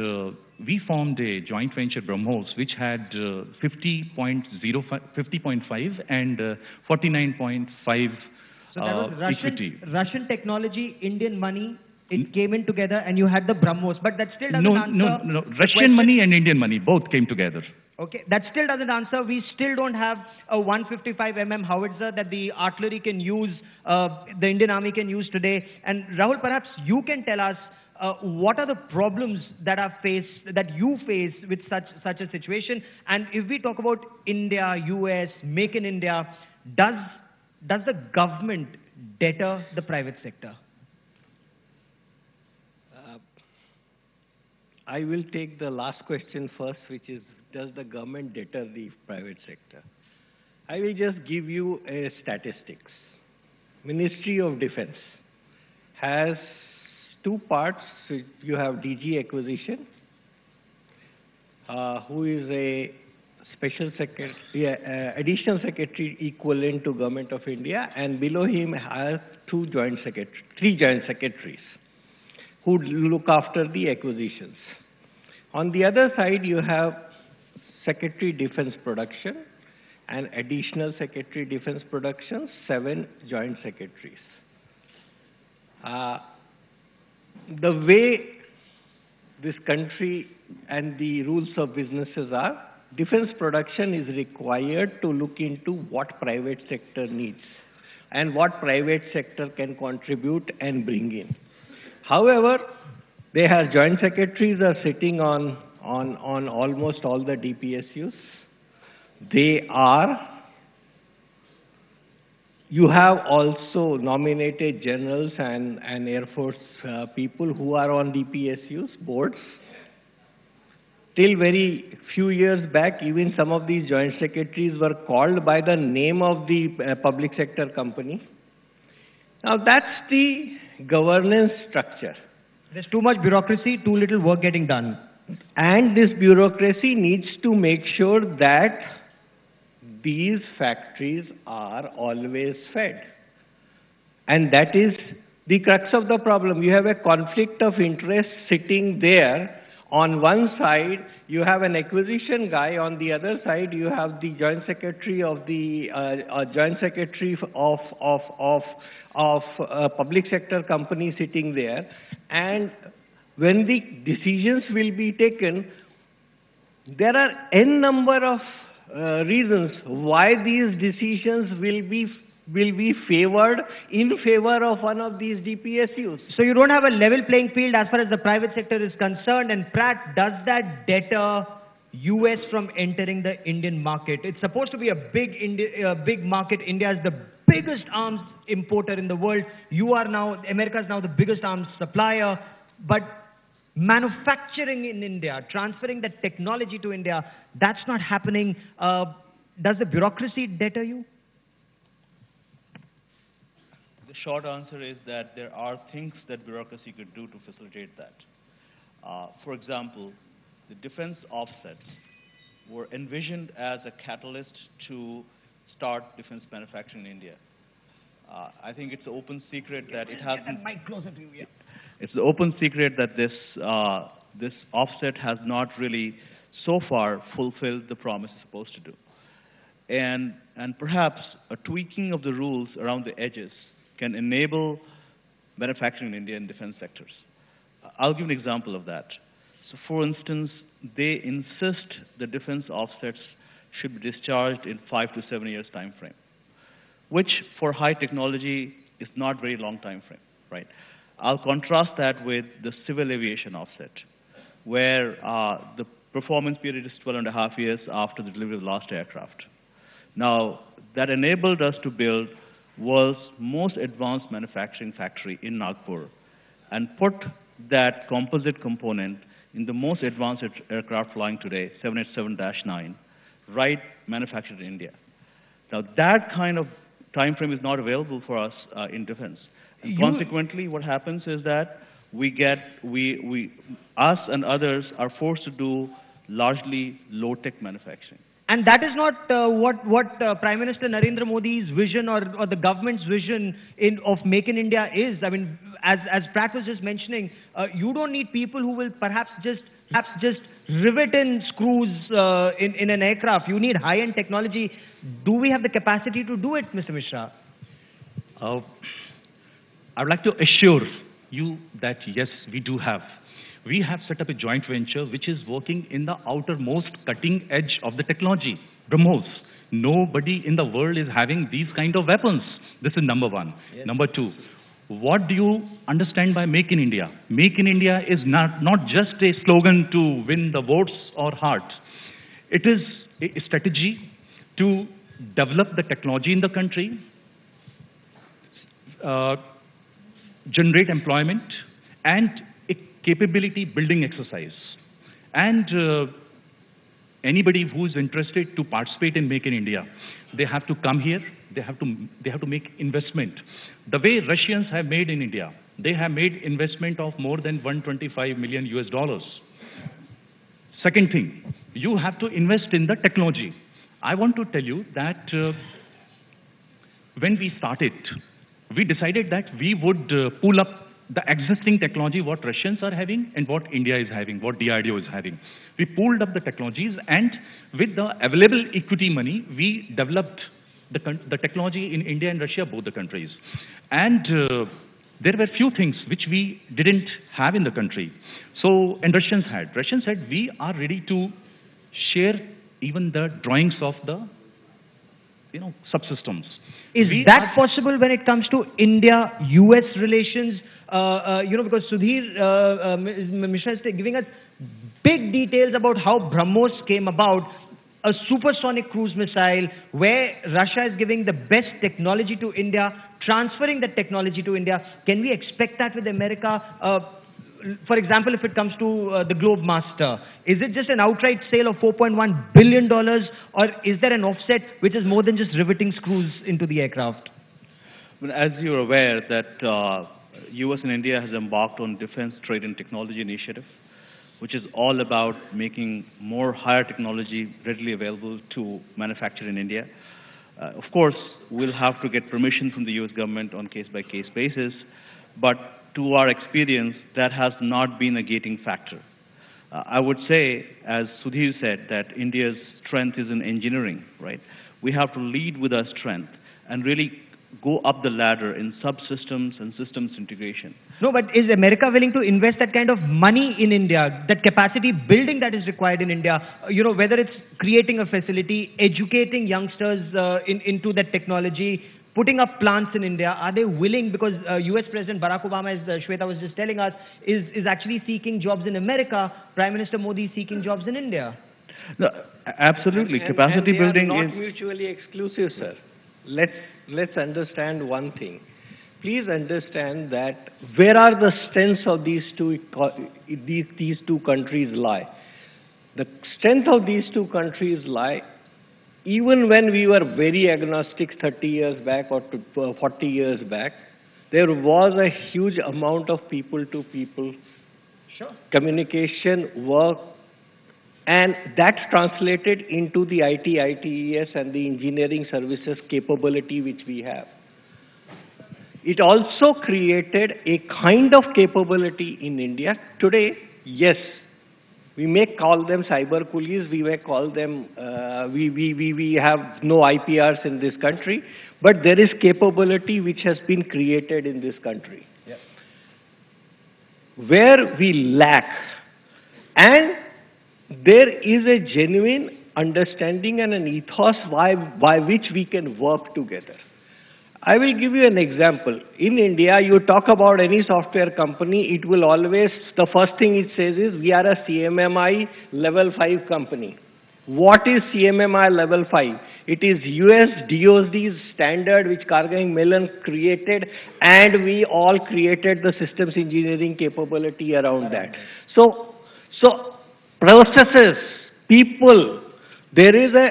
we formed a joint venture, BrahMos, which had 50.5 and 49.5 So that was equity. Russian technology, Indian money. It came in together, and you had the BrahMos. But that still doesn't answer. No. Russian money and Indian money both came together. Okay, that still doesn't answer. We still don't have a 155mm howitzer that the artillery can use, the Indian Army can use today. And Rahul, perhaps you can tell us what are the problems that you face with such a situation? And if we talk about India, US, Make in India, does the government deter the private sector? I will take the last question first, which is, does the government deter the private sector? I will just give you a statistics. Ministry of Defense has two parts. You have DG Acquisition, who is a special secretary, additional secretary equivalent to Government of India, and below him has three joint secretaries who look after the acquisitions. On the other side, you have Secretary Defense Production and Additional Secretary Defense Production, 7 joint secretaries. The way this country and the rules of businesses are, defense production is required to look into what private sector needs and what private sector can contribute and bring in. However, they have joint secretaries are sitting on almost all the DPSUs. You have also nominated generals and Air Force people who are on DPSUs, boards. Till very few years back, even some of these joint secretaries were called by the name of the public sector company. Now that's the governance structure. There's too much bureaucracy, too little work getting done. And this bureaucracy needs to make sure that these factories are always fed. And that is the crux of the problem. You have a conflict of interest sitting there. On one side, you have an acquisition guy. On the other side, you have the joint secretary of the public sector company sitting there. And when the decisions will be taken, there are n number of reasons why these decisions will be favored in favor of one of these DPSUs. So you don't have a level playing field as far as the private sector is concerned. And Pratt, does that deter US from entering the Indian market? It's supposed to be a big market. India is the biggest arms importer in the world. America is now the biggest arms supplier. But manufacturing in India, transferring the technology to India, that's not happening. Does the bureaucracy deter you? The short answer is that there are things that bureaucracy could do to facilitate that. For example, the defense offsets were envisioned as a catalyst to start defense manufacturing in India. I think it's an open secret that it hasn't. Get the mic closer to you, yeah. It's an open secret that this offset has not really so far fulfilled the promise it's supposed to do. And perhaps a tweaking of the rules around the edges can enable manufacturing in India in defense sectors. I'll give an example of that. So for instance, they insist the defense offsets should be discharged in 5 to 7 years time frame, which for high technology is not very long time frame, right? I'll contrast that with the civil aviation offset, where the performance period is 12.5 years after the delivery of the last aircraft. Now, that enabled us to build world's most advanced manufacturing factory in Nagpur and put that composite component in the most advanced aircraft flying today, 787-9, right manufactured in India. Now, that kind of time frame is not available for us in defense. And consequently, what happens is that us and others are forced to do largely low-tech manufacturing. And that is not what Prime Minister Narendra Modi's vision or the government's vision of Make in India is. I mean, as Pratt was just mentioning, you don't need people who will perhaps just rivet in screws in an aircraft. You need high-end technology. Do we have the capacity to do it, Mr. Mishra? I would like to assure you that yes, we do have. We have set up a joint venture which is working in the outermost cutting edge of the technology, BrahMos. Nobody in the world is having these kind of weapons. This is number one. Yes. Number two, what do you understand by Make in India? Make in India is not just a slogan to win the votes or heart. It is a strategy to develop the technology in the country, generate employment, and a capability building exercise. And anybody who is interested to participate in Make in India, they have to come here, they have to make investment. The way Russians have made in India, they have made investment of more than $125 million US. Second thing, you have to invest in the technology. I want to tell you that when we started, we decided that we would pull up the existing technology, what Russians are having and what India is having, what DRDO is having. We pulled up the technologies, and with the available equity money, we developed the technology in India and Russia, both the countries. And there were few things which we didn't have in the country. So, and Russians had, we are ready to share even the drawings of the subsystems. Is that possible when it comes to India-US relations? Because Sudhir Mishra is giving us big details about how BrahMos came about, a supersonic cruise missile where Russia is giving the best technology to India, transferring the technology to India. Can we expect that with America? For example, if it comes to the Globemaster, is it just an outright sale of $4.1 billion, or is there an offset which is more than just riveting screws into the aircraft? Well, as you're aware that U.S. and India has embarked on Defense Trade and Technology Initiative, which is all about making more higher technology readily available to manufacture in India. Of course, we'll have to get permission from the U.S. government on case-by-case basis, but to our experience, that has not been a gating factor. I would say, as Sudhir said, that India's strength is in engineering, right? We have to lead with our strength and really go up the ladder in subsystems and systems integration. No, but is America willing to invest that kind of money in India, that capacity building that is required in India? Whether it's creating a facility, educating youngsters into that technology, putting up plants in India, are they willing? Because US President Barack Obama, as Shweta was just telling us, is actually seeking jobs in America. Prime Minister Modi is seeking jobs in India. No, absolutely. Capacity building are not is mutually exclusive, sir. Let's understand one thing. Please understand that where are the strengths of these two countries lie. The strength of these two countries lie, even when we were very agnostic 30 years back or 40 years back, there was a huge amount of people-to-people communication, work, and that's translated into the IT, ITES, and the engineering services capability which we have. It also created a kind of capability in India. Today, yes, we may call them cyber coolies, we may call them, we have no IPRs in this country, but there is capability which has been created in this country. Yep. Where we lack, and there is a genuine understanding and an ethos by which we can work together. I will give you an example. In India, you talk about any software company, it will always, the first thing it says is, we are a CMMI level 5 company. What is CMMI level 5? It is US DOD's standard which Carnegie Mellon created, and we all created the systems engineering capability around that. So processes, people, there is a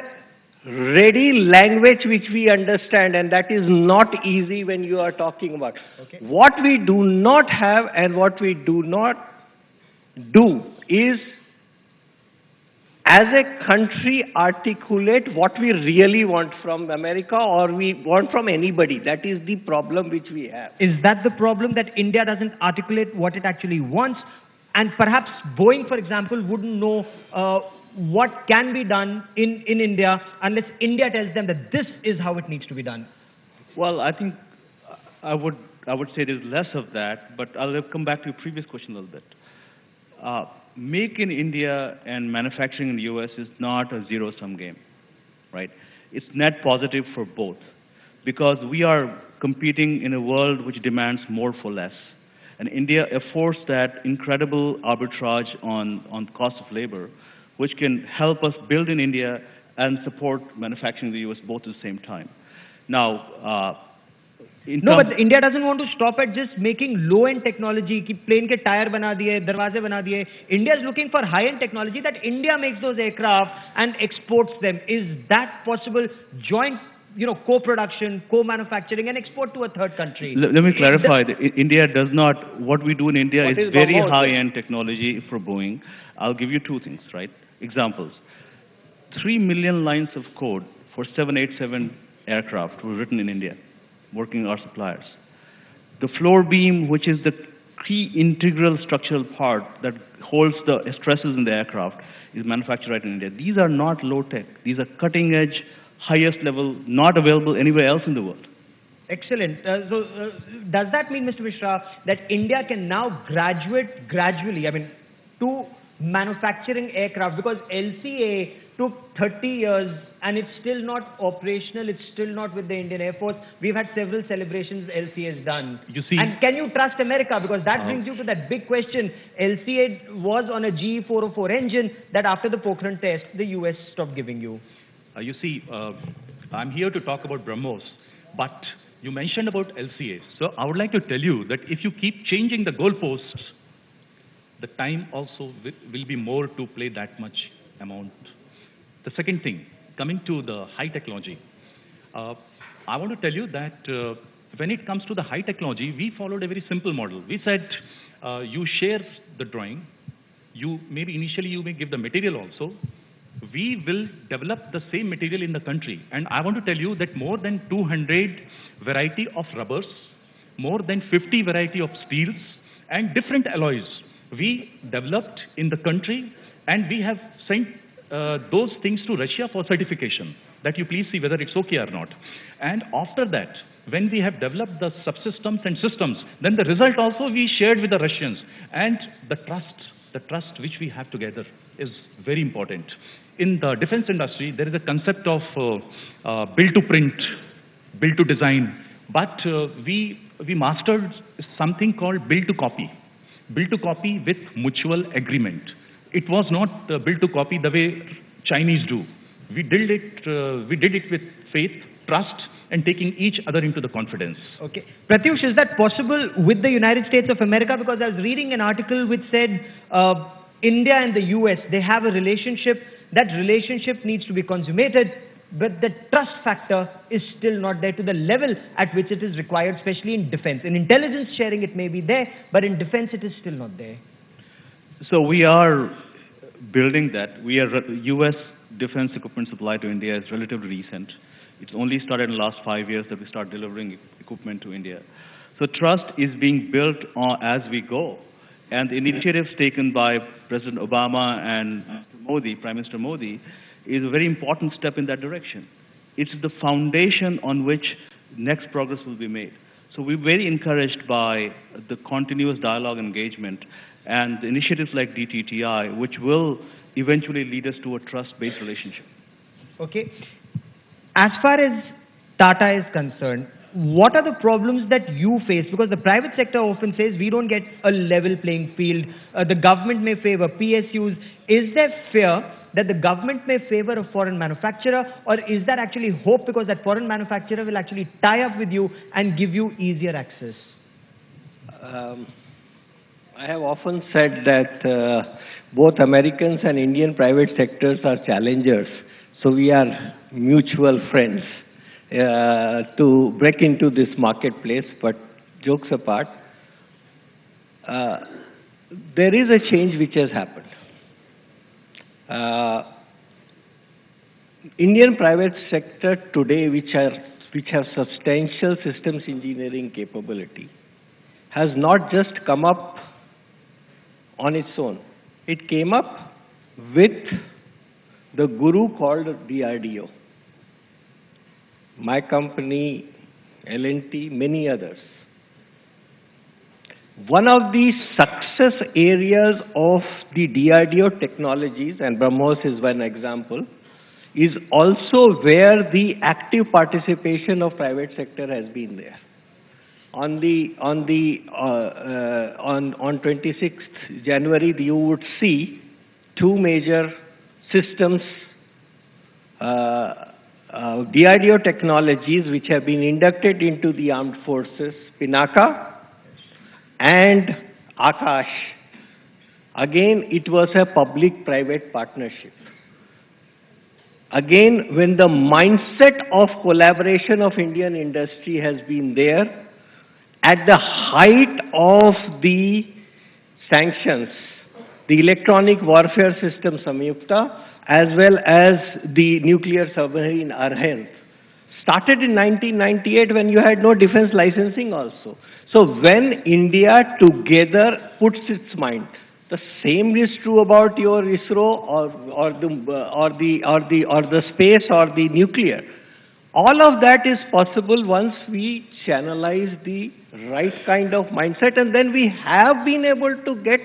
ready language which we understand, and that is not easy when you are talking about. Okay. What we do not have and what we do not do is, as a country, articulate what we really want from America or we want from anybody. That is the problem which we have. Is that the problem, that India doesn't articulate what it actually wants? And perhaps Boeing, for example, wouldn't know what can be done in India unless India tells them that this is how it needs to be done. Well, I think I would say there's less of that, but I'll come back to your previous question a little bit. Make in India and manufacturing in the US is not a zero-sum game, right? It's net positive for both, because we are competing in a world which demands more for less. And India affords that incredible arbitrage on cost of labor, which can help us build in India and support manufacturing in the US both at the same time. Now, but India doesn't want to stop at just making low-end technology. Ki plane ke tire bana diye, darwaze bana diye. India is looking for high-end technology, that India makes those aircraft and exports them. Is that possible? Joint, co-production, co-manufacturing, and export to a third country. Let me clarify. India does not. What we do in India is very high-end technology for Boeing. I'll give you two things, right? Examples. 3 million lines of code for 787 aircraft were written in India, working our suppliers. The floor beam, which is the key integral structural part that holds the stresses in the aircraft, is manufactured right in India. These are not low-tech. These are cutting-edge, highest level, not available anywhere else in the world. Excellent. Does that mean, Mr. Mishra, that India can now graduate gradually, to manufacturing aircraft? Because LCA took 30 years and it's still not operational, it's still not with the Indian Air Force. We've had several celebrations LCA has done. You see, and can you trust America? Because that brings you to that big question. LCA was on a GE 404 engine that after the Pokhran test, the US stopped giving you. You see, I'm here to talk about BrahMos, but you mentioned about LCA. So I would like to tell you that if you keep changing the goalposts, the time also will be more to play that much amount. The second thing, coming to the high technology, I want to tell you that when it comes to the high technology, we followed a very simple model. We said, you share the drawing. Maybe initially you may give the material also. We will develop the same material in the country. And I want to tell you that more than 200 variety of rubbers, more than 50 variety of steels, and different alloys we developed in the country, and we have sent those things to Russia for certification, that you please see whether it's okay or not. And after that, when we have developed the subsystems and systems, then the result also we shared with the Russians. And the trust which we have together is very important. In the defense industry, there is a concept of build to print, build to design, but we mastered something called build to copy with mutual agreement. It was not build to copy the way Chinese do. We did it with faith, trust, and taking each other into the confidence. Okay. Pratyush, is that possible with the United States of America? Because I was reading an article which said India and the US, they have a relationship. That relationship needs to be consummated, but the trust factor is still not there to the level at which it is required, especially in defense. In intelligence sharing, it may be there, but in defense, it is still not there. So we are building that. U.S. defense equipment supply to India is relatively recent. It's only started in the last 5 years that we start delivering equipment to India. So trust is being built as we go. And the initiatives taken by President Obama and Prime Minister Modi, is a very important step in that direction. It's the foundation on which next progress will be made. So we're very encouraged by the continuous dialogue engagement and the initiatives like DTTI, which will eventually lead us to a trust-based relationship. Okay. As far as Tata is concerned, what are the problems that you face? Because the private sector often says we don't get a level playing field. The government may favor PSUs. Is there fear that the government may favor a foreign manufacturer, or is that actually hope because that foreign manufacturer will actually tie up with you and give you easier access? I have often said that both Americans and Indian private sectors are challengers, so we are mutual friends to break into this marketplace. But jokes apart, there is a change which has happened. Indian private sector today, which have substantial systems engineering capability, has not just come up on its own. It came up with the guru called DRDO. My company, L&T, many others. One of the success areas of the DRDO technologies, and BrahMos is one example, is also where the active participation of private sector has been there. On 26th January, you would see two major systems, DRDO technologies which have been inducted into the armed forces, Pinaka and Akash. Again, it was a public-private partnership. Again, when the mindset of collaboration of Indian industry has been there, at the height of the sanctions, the electronic warfare system Samyukta, as well as the nuclear submarine Arhant, started in 1998 when you had no defense licensing also. So when India together puts its mind, the same is true about your ISRO or the space or the nuclear. All of that is possible once we channelize the right kind of mindset, and then we have been able to get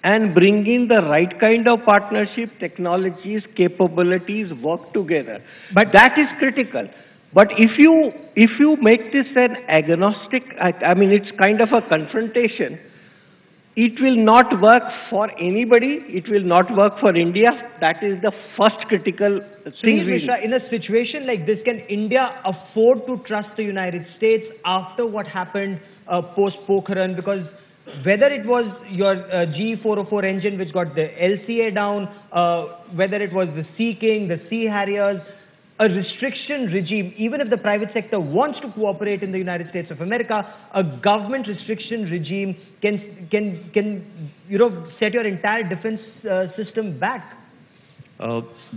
and bring in the right kind of partnership, technologies, capabilities, work together. But that is critical. But if you make this an agnostic, I mean, it's kind of a confrontation, it will not work for anybody. It will not work for India. That is the first critical thing. Mishra, in a situation like this, can India afford to trust the United States after what happened post-Pokhran? Because whether it was your GE404 engine which got the LCA down, whether it was the Sea King, the Sea Harriers, a restriction regime, even if the private sector wants to cooperate in the United States of America, a government restriction regime can set your entire defense system back.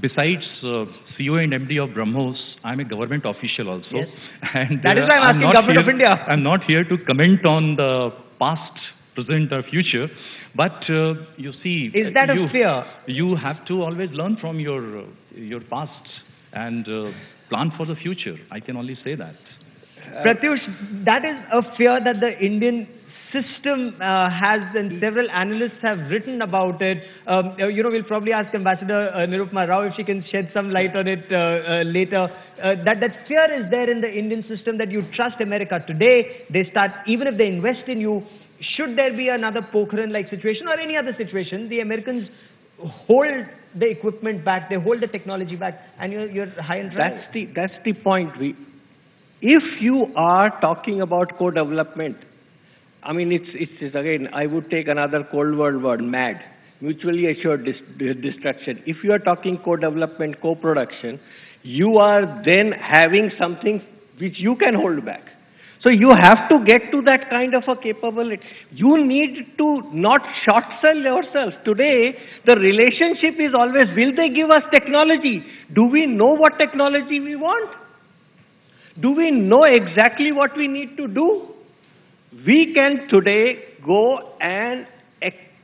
Besides CEO and MD of BrahMos, I'm a government official also. Yes. And That is why I'm asking Government of India. I'm not here to comment on the past, present or future, but you see... Is that a fear? You have to always learn from your past and plan for the future. I can only say that. Pratyush, that is a fear that the Indian system has, and several analysts have written about it. We'll probably ask Ambassador Nirupama Rao if she can shed some light on it later. That fear is there in the Indian system, that you trust America today, they start, even if they invest in you, should there be another Pokhran-like situation or any other situation, the Americans hold the equipment back, they hold the technology back, and you're high and dry. That's the point. If you are talking about co-development, I mean, it's again, I would take another Cold War word, MAD, mutually assured destruction. If you are talking co-development, co-production, you are then having something which you can hold back. So you have to get to that kind of a capability. You need to not short sell yourself. Today, the relationship is always, will they give us technology? Do we know what technology we want? Do we know exactly what we need to do? We can today go and,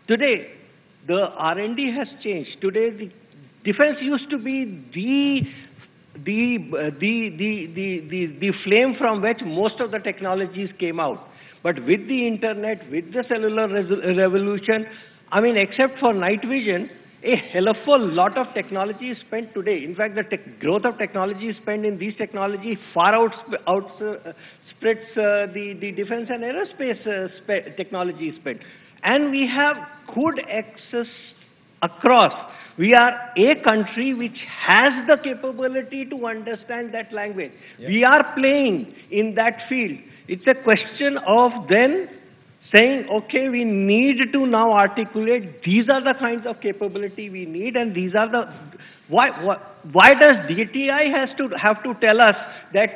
today, the R&D has changed. Today, the defense used to be the flame from which most of the technologies came out. But with the internet, with the cellular revolution, I mean, except for night vision, a hell of a lot of technology is spent today. In fact, the growth of technology spent in these technologies far outstrips the defense and aerospace technology spent. And we have good access across. We are a country which has the capability to understand that language. Yeah. We are playing in that field. It's a question of then saying, okay, we need to now articulate, these are the kinds of capability we need, and these are the... Why does DTI have to tell us that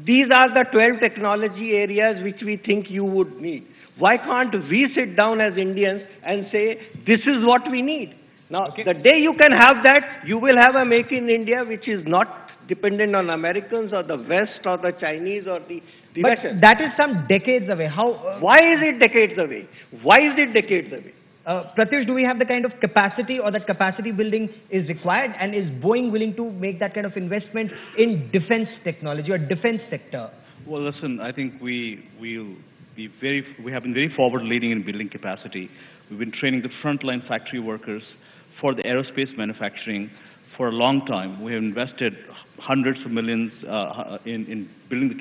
these are the 12 technology areas which we think you would need? Why can't we sit down as Indians and say, this is what we need? Now, the day you can have that, you will have a Make in India which is not dependent on Americans or the West or the Chinese or the Russians. But that is some decades away. Why is it decades away? Why is it decades away? Pratyush, do we have the kind of capacity, or that capacity building is required, and is Boeing willing to make that kind of investment in defense technology or defense sector? Well, listen, I think we have been very forward-leaning in building capacity. We've been training the frontline factory workers for the aerospace manufacturing for a long time. We have invested hundreds of millions in building the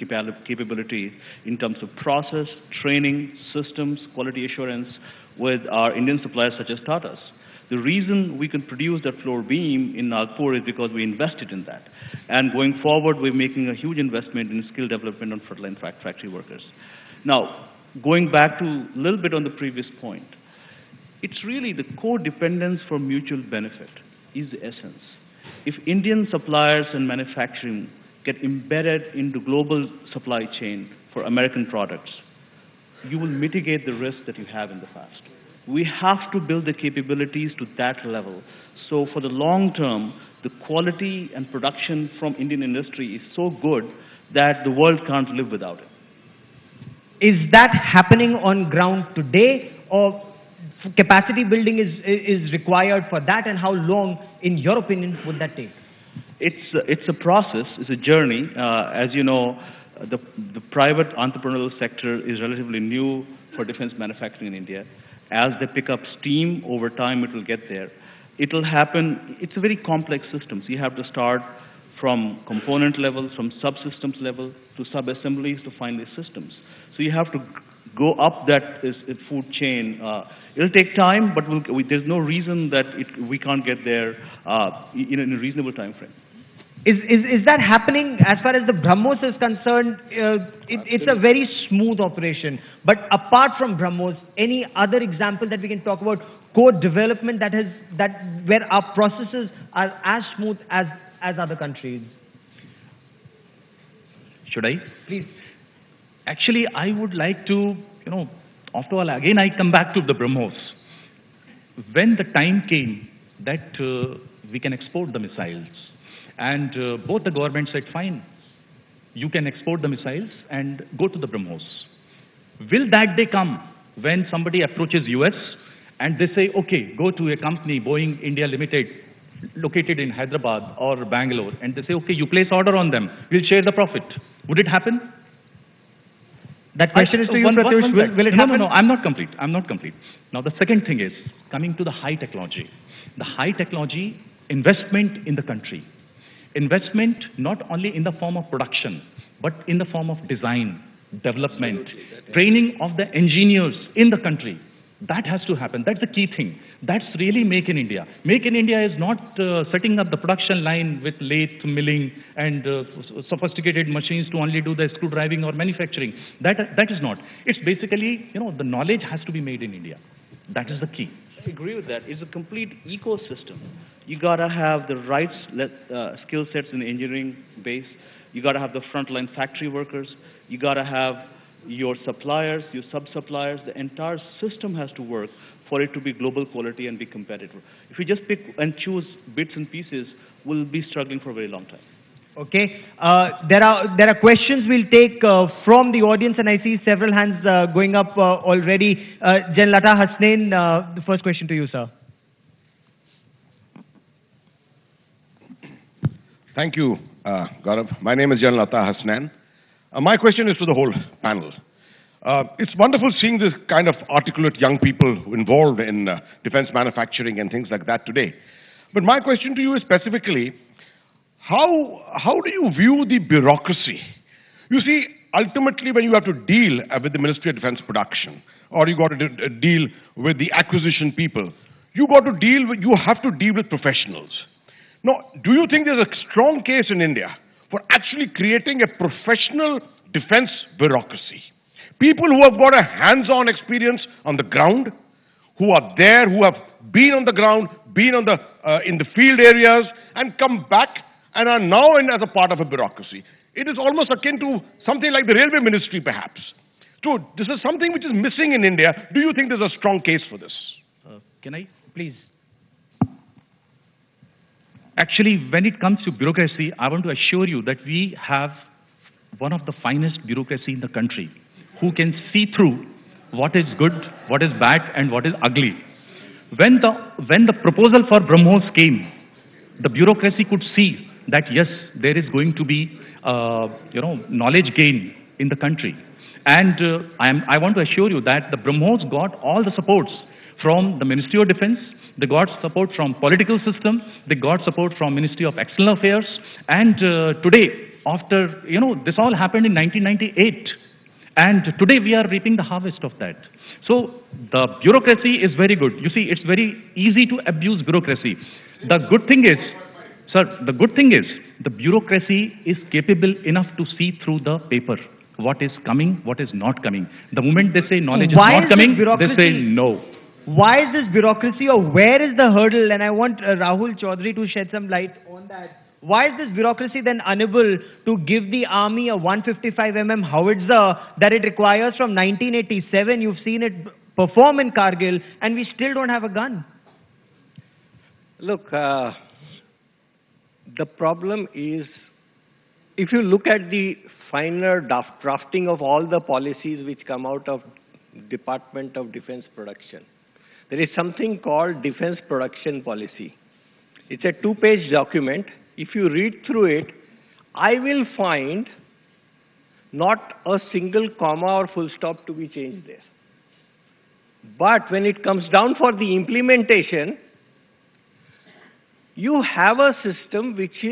capability in terms of process, training, systems, quality assurance with our Indian suppliers such as Tata's. The reason we can produce that floor beam in Nagpur is because we invested in that. And going forward, we're making a huge investment in skill development on frontline factory workers. Now, going back to a little bit on the previous point, it's really the co-dependence for mutual benefit is the essence. If Indian suppliers and manufacturing get embedded into global supply chain for American products, you will mitigate the risk that you have in the past. We have to build the capabilities to that level. So for the long term, the quality and production from Indian industry is so good that the world can't live without it. Is that happening on ground today, or capacity building is required for that, and how long, in your opinion, would that take? It's a process, it's a journey. As you know, the private entrepreneurial sector is relatively new for defense manufacturing in India. As they pick up steam, over time it will get there. It will happen, it's a very complex system. So you have to start from component level, from subsystems level, to sub-assemblies, to finally systems. So you have to go up that food chain. It'll take time, but there's no reason that we can't get there in a reasonable time frame. Is that happening as far as the BrahMos is concerned? It's a very smooth operation. But apart from BrahMos, any other example that we can talk about code development where our processes are as smooth as other countries? Should I? Please. Actually, I would like to, after all, again I come back to the BrahMos. When the time came that we can export the missiles, and both the governments said, fine, you can export the missiles and go to the BrahMos. Will that day come when somebody approaches US and they say, okay, go to a company, Boeing India Limited, located in Hyderabad or Bangalore, and they say, okay, you place order on them, we'll share the profit. Would it happen? That question is to you, Pratyush. Will it happen? No, I'm not complete. I'm not complete. Now, the second thing is coming to the high technology. The high technology investment in the country. Investment not only in the form of production, but in the form of design, development, training of the engineers in the country. That has to happen. That's the key thing. That's really Make in India. Make in India is not setting up the production line with lathe, milling, and sophisticated machines to only do the screw driving or manufacturing. That is not. It's basically, the knowledge has to be made in India. That is the key. I agree with that. It's a complete ecosystem. You gotta have the right skill sets in the engineering base. You gotta have the frontline factory workers. You gotta have your suppliers, your sub-suppliers. The entire system has to work for it to be global quality and be competitive. If you just pick and choose bits and pieces, we'll be struggling for a very long time. Okay. There are questions we'll take from the audience, and I see several hands going up already. Janlata Hasnain, the first question to you, sir. Thank you, Gaurav. My name is Janlata Hasnain. My question is to the whole panel. It's wonderful seeing this kind of articulate young people involved in defense manufacturing and things like that today. But my question to you is specifically, how do you view the bureaucracy? You see, ultimately when you have to deal with the Ministry of Defense Production, or you got to deal with the acquisition people, you have to deal with professionals. Now, do you think there's a strong case in India for actually creating a professional defense bureaucracy? People who have got a hands-on experience on the ground, who are there, who have been on the ground, been on in the field areas, and come back and are now as a part of a bureaucracy. It is almost akin to something like the railway ministry, perhaps. So this is something which is missing in India. Do you think there's a strong case for this? Can I, please? Actually, when it comes to bureaucracy, I want to assure you that we have one of the finest bureaucracy in the country who can see through what is good, what is bad, and what is ugly. When the proposal for BrahMos came, the bureaucracy could see that yes, there is going to be knowledge gain in the country. And I want to assure you that the BrahMos got all the supports from the Ministry of Defense, they got support from political system, they got support from Ministry of External Affairs, and today, after, this all happened in 1998, and today we are reaping the harvest of that. So the bureaucracy is very good. You see, it's very easy to abuse bureaucracy. The good thing is, sir, the bureaucracy is capable enough to see through the paper. What is coming, what is not coming. The moment they say knowledge is not coming, they say no. Why is this bureaucracy, or where is the hurdle? And I want Rahul Chaudhary to shed some light on that. Why is this bureaucracy then unable to give the army a 155mm howitzer that it requires from 1987? You've seen it perform in Kargil, and we still don't have a gun. Look, the problem is, if you look at the finer drafting of all the policies which come out of Department of Defense Production, there is something called Defense Production Policy. It's a 2-page document. If you read through it, I will find not a single comma or full stop to be changed there. But when it comes down for the implementation, you have a system which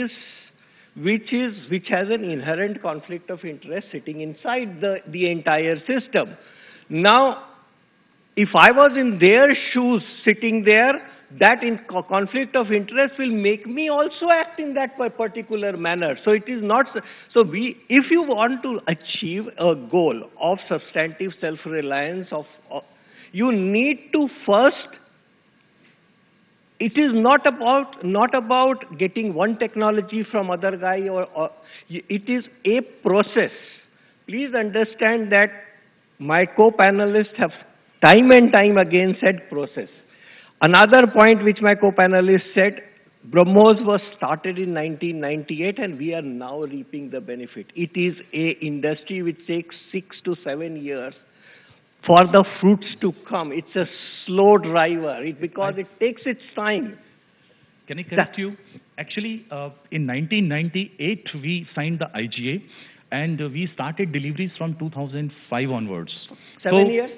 has an inherent conflict of interest sitting inside the entire system. Now, if I was in their shoes sitting there, that conflict of interest will make me also act in that particular manner. So it is not, if you want to achieve a goal of substantive self-reliance, you need to first, it is not about getting one technology from other guy or it is a process. Please understand that my co-panelists have time and time again said process. Another point which my co-panelist said, BrahMos was started in 1998 and we are now reaping the benefit. It is a industry which takes 6 to 7 years for the fruits to come. It's a slow driver because it takes its time. Can I correct you? Actually, in 1998, we signed the IGA and we started deliveries from 2005 onwards. 7 years?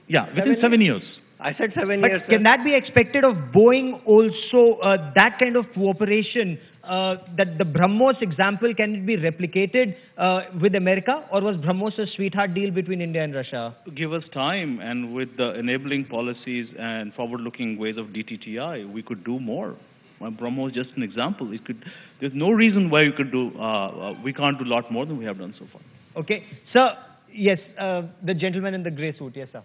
Yeah, within 7 years. I said 7 But years. can that be expected of Boeing also, that kind of cooperation, that the BrahMos example, can it be replicated with America, or was BrahMos a sweetheart deal between India and Russia? Give us time, and with the enabling policies and forward-looking ways of DTTI, we could do more. BrahMos is just an example. There's no reason why we can't do a lot more than we have done so far. Okay. Sir, yes, the gentleman in the grey suit. Yes, sir.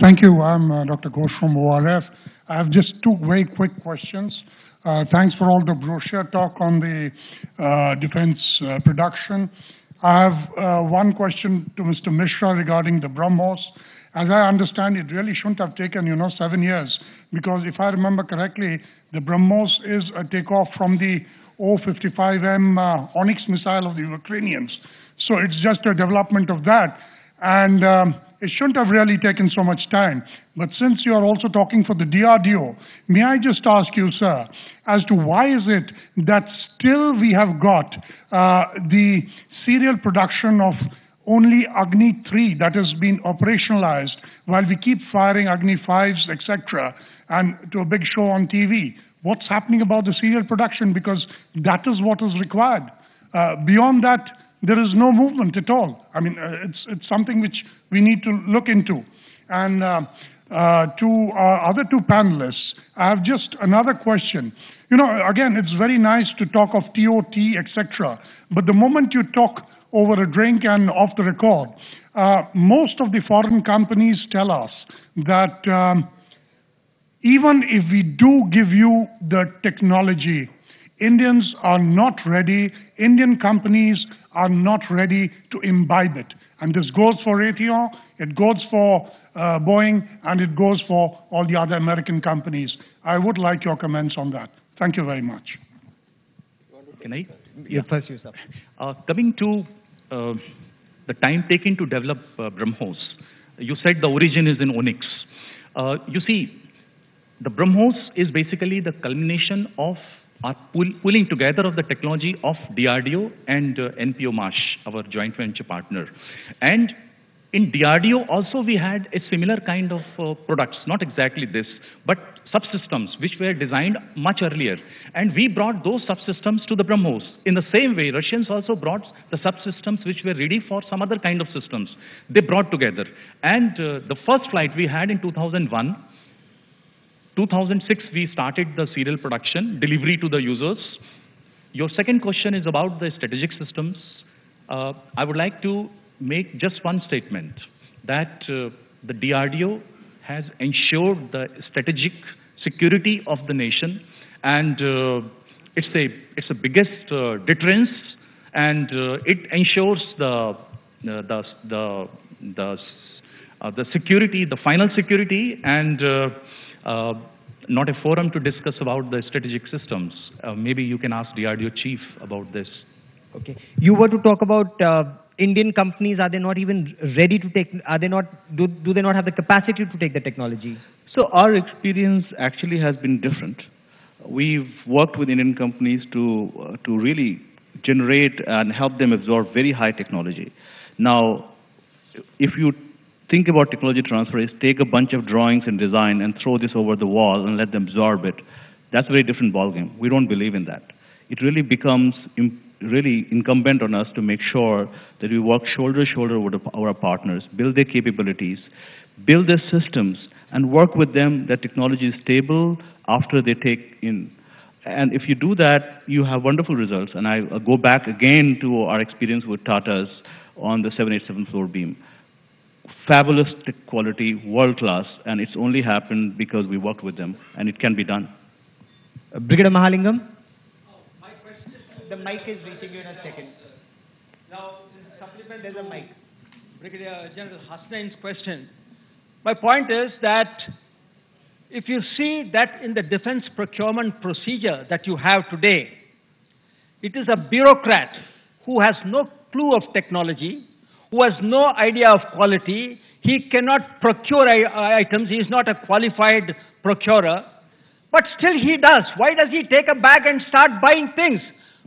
Thank you. I'm Dr. Ghosh from ORF. I have just two very quick questions. Thanks for all the brochure talk on the defense production. I have one question to Mr. Mishra regarding the BrahMos. As I understand, it really shouldn't have taken, 7 years, because if I remember correctly, the BrahMos is a takeoff from the O-55M Onyx missile of the Ukrainians. So it's just a development of that. And it shouldn't have really taken so much time. But since you are also talking for the DRDO, may I just ask you, sir, as to why is it that still we have got the serial production of only Agni 3 that has been operationalized while we keep firing Agni 5s, etc., and to a big show on TV? What's happening about the serial production? Because that is what is required. Beyond that, there is no movement at all. I mean, it's something which we need to look into. And to our other two panelists, I have just another question. Again, it's very nice to talk of TOT, etc. But the moment you talk over a drink and off the record, most of the foreign companies tell us that even if we do give you the technology, Indians are not ready, Indian companies are not ready to imbibe it. And this goes for Raytheon, it goes for Boeing, and it goes for all the other American companies. I would like your comments on that. Thank you very much. Can I? Yeah, first you, sir. Coming to the time taken to develop BrahMos, you said the origin is in Onyx. You see, the BrahMos is basically the culmination of our pulling together of the technology of DRDO and NPO Marsh, our joint venture partner. And in DRDO also we had a similar kind of products, not exactly this, but subsystems which were designed much earlier. And we brought those subsystems to the BrahMos. In the same way, Russians also brought the subsystems which were ready for some other kind of systems. They brought together. And the first flight we had in 2001, 2006, we started the serial production, delivery to the users. Your second question is about the strategic systems. I would like to make just one statement, that the DRDO has ensured the strategic security of the nation, and it's the biggest deterrence, and it ensures the security, the final security, and not a forum to discuss about the strategic systems. Maybe you can ask DRDO chief about this. Okay. You were to talk about Indian companies. Are they not even ready to take? Are they not? Do they not have the capacity to take the technology? So our experience actually has been different. We've worked with Indian companies to really generate and help them absorb very high technology. Now, if you think about technology transfer, is take a bunch of drawings and design and throw this over the wall and let them absorb it. That's a very different ballgame. We don't believe in that. It really becomes really incumbent on us to make sure that we work shoulder to shoulder with our partners, build their capabilities, build their systems, and work with them that technology is stable after they take in. And if you do that, you have wonderful results. And I go back again to our experience with Tata's on the 787 floor beam. Fabulous tech quality, world class, and it's only happened because we worked with them, and it can be done. Brigadier Mahalingam? The mic is reaching you in a second. Now, this supplement, there's a mic. Brigadier General Hasnain's question. My point is that if you see that in the defense procurement procedure that you have today, it is a bureaucrat who has no clue of technology, who has no idea of quality. He cannot procure items. He is not a qualified procurer. But still he does. Why does he take a bag and start buying things?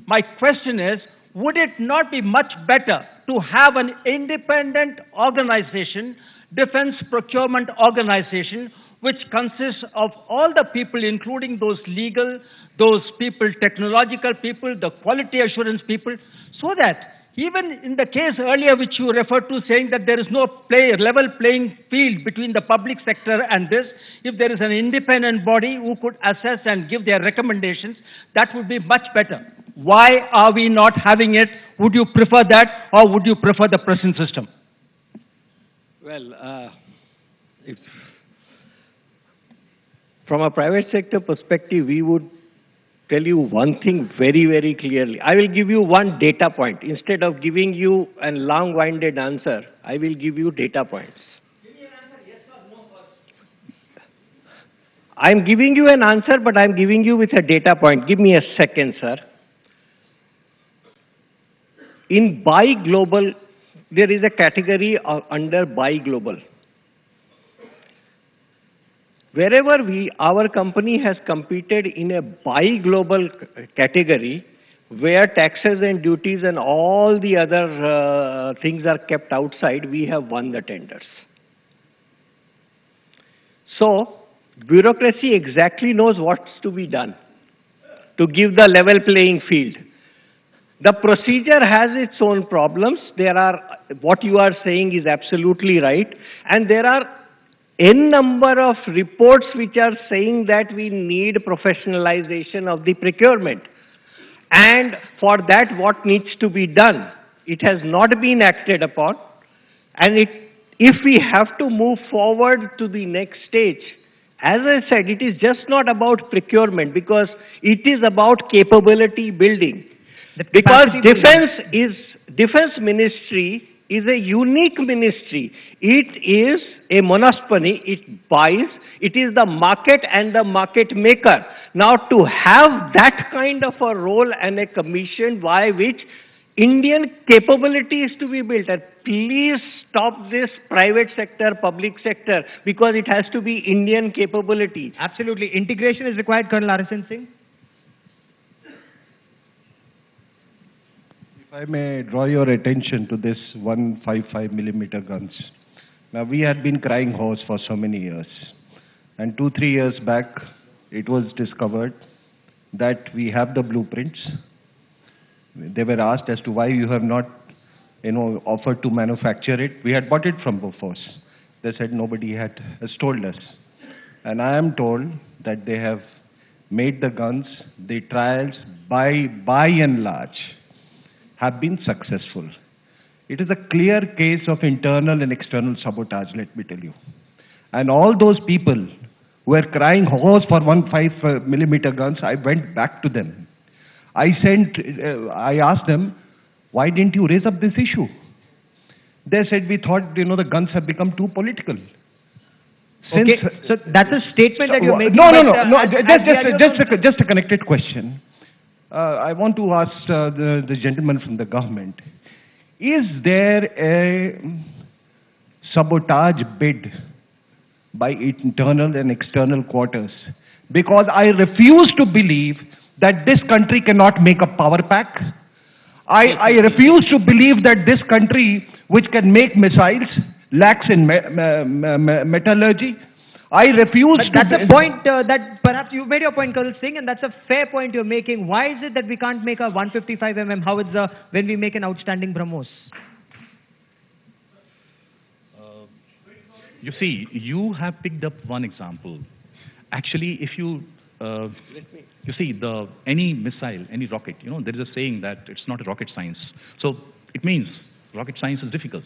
My question is, would it not be much better to have an independent organization, defense procurement organization, which consists of all the people, including those legal, those people, technological people, the quality assurance people, so that even in the case earlier which you referred to, saying that there is no level playing field between the public sector and this, if there is an independent body who could assess and give their recommendations, that would be much better. Why are we not having it? Would you prefer that, or would you prefer the present system? Well, from a private sector perspective, we would tell you one thing very, very clearly. I will give you one data point. Instead of giving you a long-winded answer, I will give you data points. Give me an answer, yes or no first. I'm giving you an answer, but I'm giving you with a data point. Give me a second, sir. In Buy Global, there is a category under Buy Global. Wherever our company has competed in a Buy Global category, where taxes and duties and all the other things are kept outside, we have won the tenders. So, bureaucracy exactly knows what's to be done to give the level playing field. The procedure has its own problems. What you are saying is absolutely right, and there are N number of reports which are saying that we need professionalization of the procurement. And for that, what needs to be done? It has not been acted upon. And if we have to move forward to the next stage, as I said, it is just not about procurement, because it is about capability building. Because defense ministry is a unique ministry. It is a monopoly. It buys. It is the market and the market maker. Now, to have that kind of a role and a commission by which Indian capability is to be built, and please stop this private sector, public sector, because it has to be Indian capability. Absolutely. Integration is required, Colonel Arasin Singh. If I may draw your attention to this 155 millimeter guns. Now, we had been crying horse for so many years. And 2-3 years back, it was discovered that we have the blueprints. They were asked as to why you have not, offered to manufacture it. We had bought it from Bofors. They said nobody has told us. And I am told that they have made the guns, the trials by and large have been successful. It is a clear case of internal and external sabotage, let me tell you. And all those people who were crying horse for 155 millimeter guns, I went back to them. I asked them, why didn't you raise up this issue? They said, we thought, the guns have become too political. Okay, so that's a statement that you're making. No, just a connected question. I want to ask the gentleman from the government, is there a sabotage bid by internal and external quarters? Because I refuse to believe that this country cannot make a power pack. I refuse to believe that this country, which can make missiles, lacks in metallurgy. I refuse but that's a point that perhaps you made your point, Colonel Singh, and that's a fair point you're making. Why is it that we can't make a 155 howitzer when we make an outstanding BrahMos? You see, you have picked up one example. Actually, if you see any missile, any rocket, there is a saying that it's not a rocket science. So it means rocket science is difficult.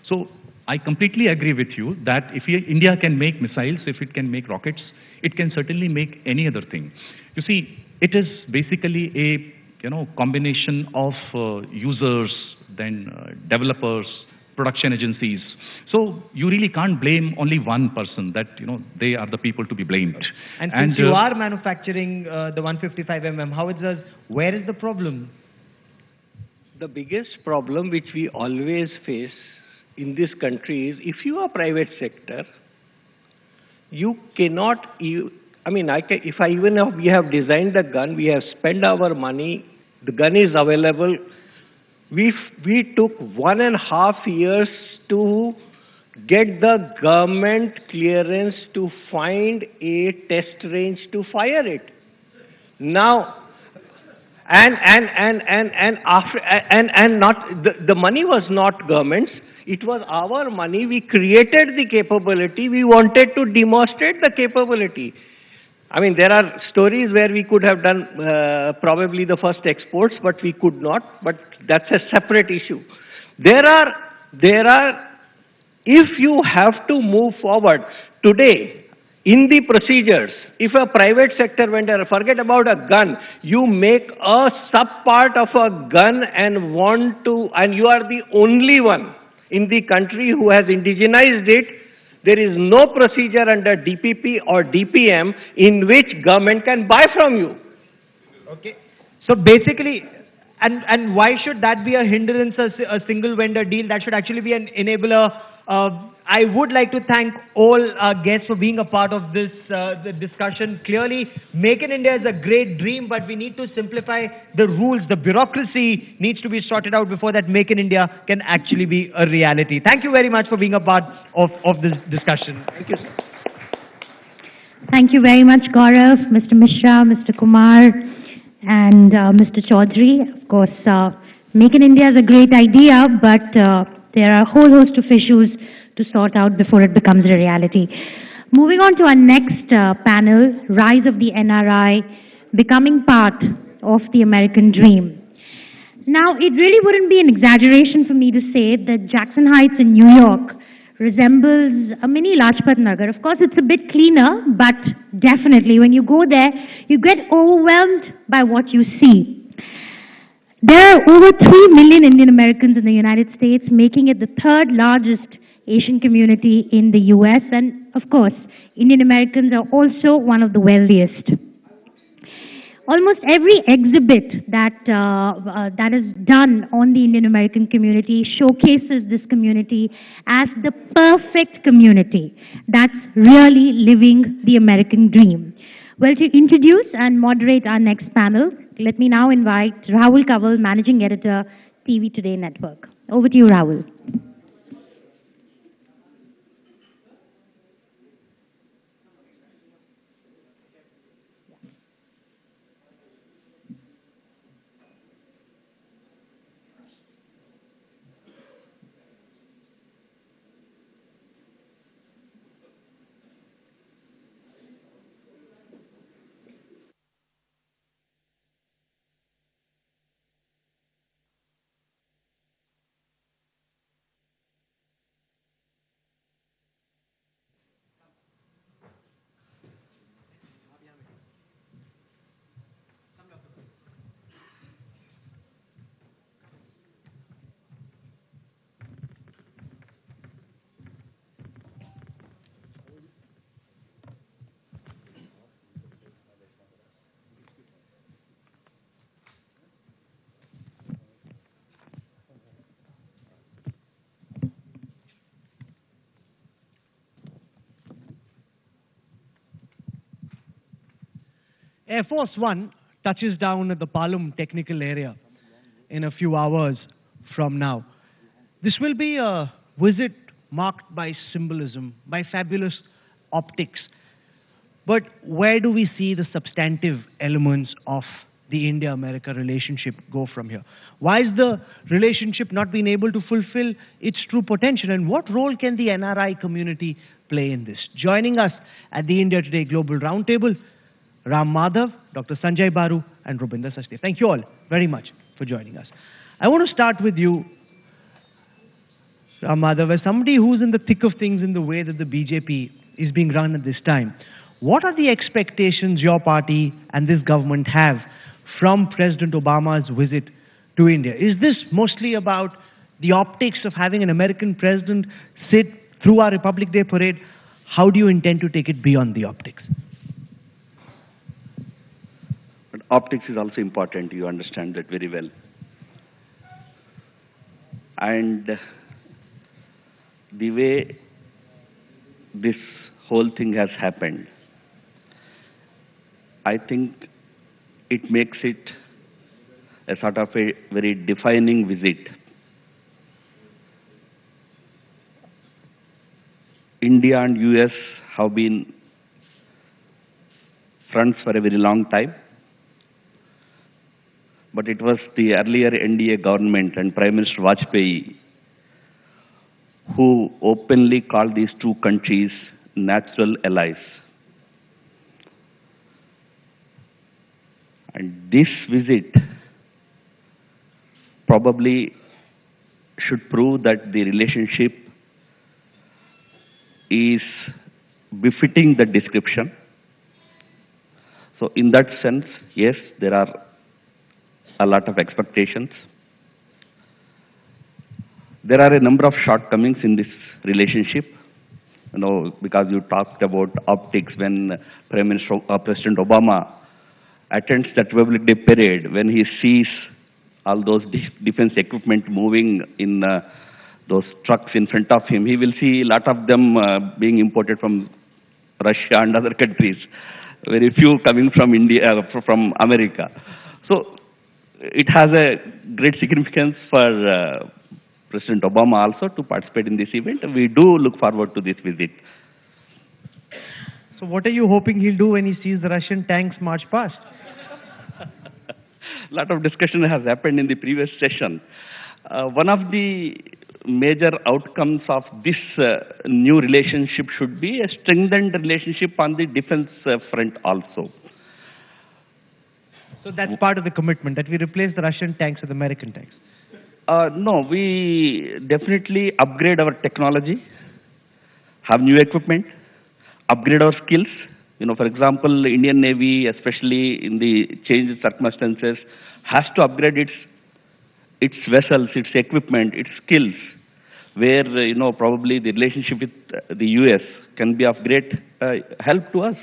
So I completely agree with you that if India can make missiles, if it can make rockets, it can certainly make any other thing. You see, it is basically a combination of users, then developers, production agencies. So you really can't blame only one person that they are the people to be blamed. And since you are manufacturing the 155 howitzers, where is the problem? The biggest problem which we always face in this country is if you are private sector, you cannot. We have designed the gun, we have spent our money, the gun is available. We took 1.5 years to get the government clearance to find a test range to fire it. Now, the money was not government's, it was our money. We created the capability. We wanted to demonstrate the capability. There are stories where we could have done probably the first exports, but we could not. But that's a separate issue. If you have to move forward today, in the procedures, if a private sector vendor, forget about a gun, you make a sub-part of a gun and you are the only one in the country who has indigenized it, there is no procedure under DPP or DPM in which government can buy from you. Okay. So basically, and why should that be a hindrance, a single vendor deal? That should actually be an enabler. I would like to thank all our guests for being a part of this the discussion. Clearly, Make in India is a great dream, but we need to simplify the rules. The bureaucracy needs to be sorted out before that Make in India can actually be a reality. Thank you very much for being a part of this discussion. Thank you, sir. Thank you very much, Gaurav, Mr. Mishra, Mr. Kumar, and Mr. Chaudhary. Of course, Make in India is a great idea, but there are a whole host of issues to sort out before it becomes a reality. Moving on to our next panel, Rise of the NRI, Becoming Part of the American Dream. Now, it really wouldn't be an exaggeration for me to say that Jackson Heights in New York resembles a mini Lajpat Nagar. Of course, it's a bit cleaner, but definitely when you go there, you get overwhelmed by what you see. There are over 3 million Indian Americans in the United States, making it the third largest Asian community in the US, and of course, Indian Americans are also one of the wealthiest. Almost every exhibit that is done on the Indian American community showcases this community as the perfect community that's really living the American dream. Well, to introduce and moderate our next panel, let me now invite Rahul Kanwal, Managing Editor, TV Today Network. Over to you, Rahul. Air Force One touches down at the Palom Technical Area in a few hours from now. This will be a visit marked by symbolism, by fabulous optics. But where do we see the substantive elements of the India-America relationship go from here? Why is the relationship not being able to fulfill its true potential? And what role can the NRI community play in this? Joining us at the India Today Global Roundtable, Ram Madhav, Dr. Sanjay Baru, and Rubinder Sachdev. Thank you all very much for joining us. I want to start with you, Ram Madhav, as somebody who's in the thick of things in the way that the BJP is being run at this time. What are the expectations your party and this government have from President Obama's visit to India? Is this mostly about the optics of having an American president sit through our Republic Day parade? How do you intend to take it beyond the optics? But optics is also important. You understand that very well. And the way this whole thing has happened, I think it makes it a sort of a very defining visit. India and US have been friends for a very long time, but it was the earlier NDA government and Prime Minister Vajpayee who openly called these two countries natural allies. And this visit probably should prove that the relationship is befitting the description. So in that sense, yes, there are a lot of expectations. There are a number of shortcomings in this relationship, because you talked about optics when President Obama attends that Republic Day parade, when he sees all those defense equipment moving in those trucks in front of him, he will see a lot of them being imported from Russia and other countries, very few coming from India, from America. So it has a great significance for President Obama also to participate in this event. We do look forward to this visit. So what are you hoping he'll do when he sees the Russian tanks march past? A lot of discussion has happened in the previous session. One of the major outcomes of this new relationship should be a strengthened relationship on the defense front also. So that's part of the commitment, that we replace the Russian tanks with American tanks? No, we definitely upgrade our technology, have new equipment, upgrade our skills. For example, Indian Navy, especially in the changed circumstances, has to upgrade its vessels, its equipment, its skills, where, probably the relationship with the US can be of great help to us.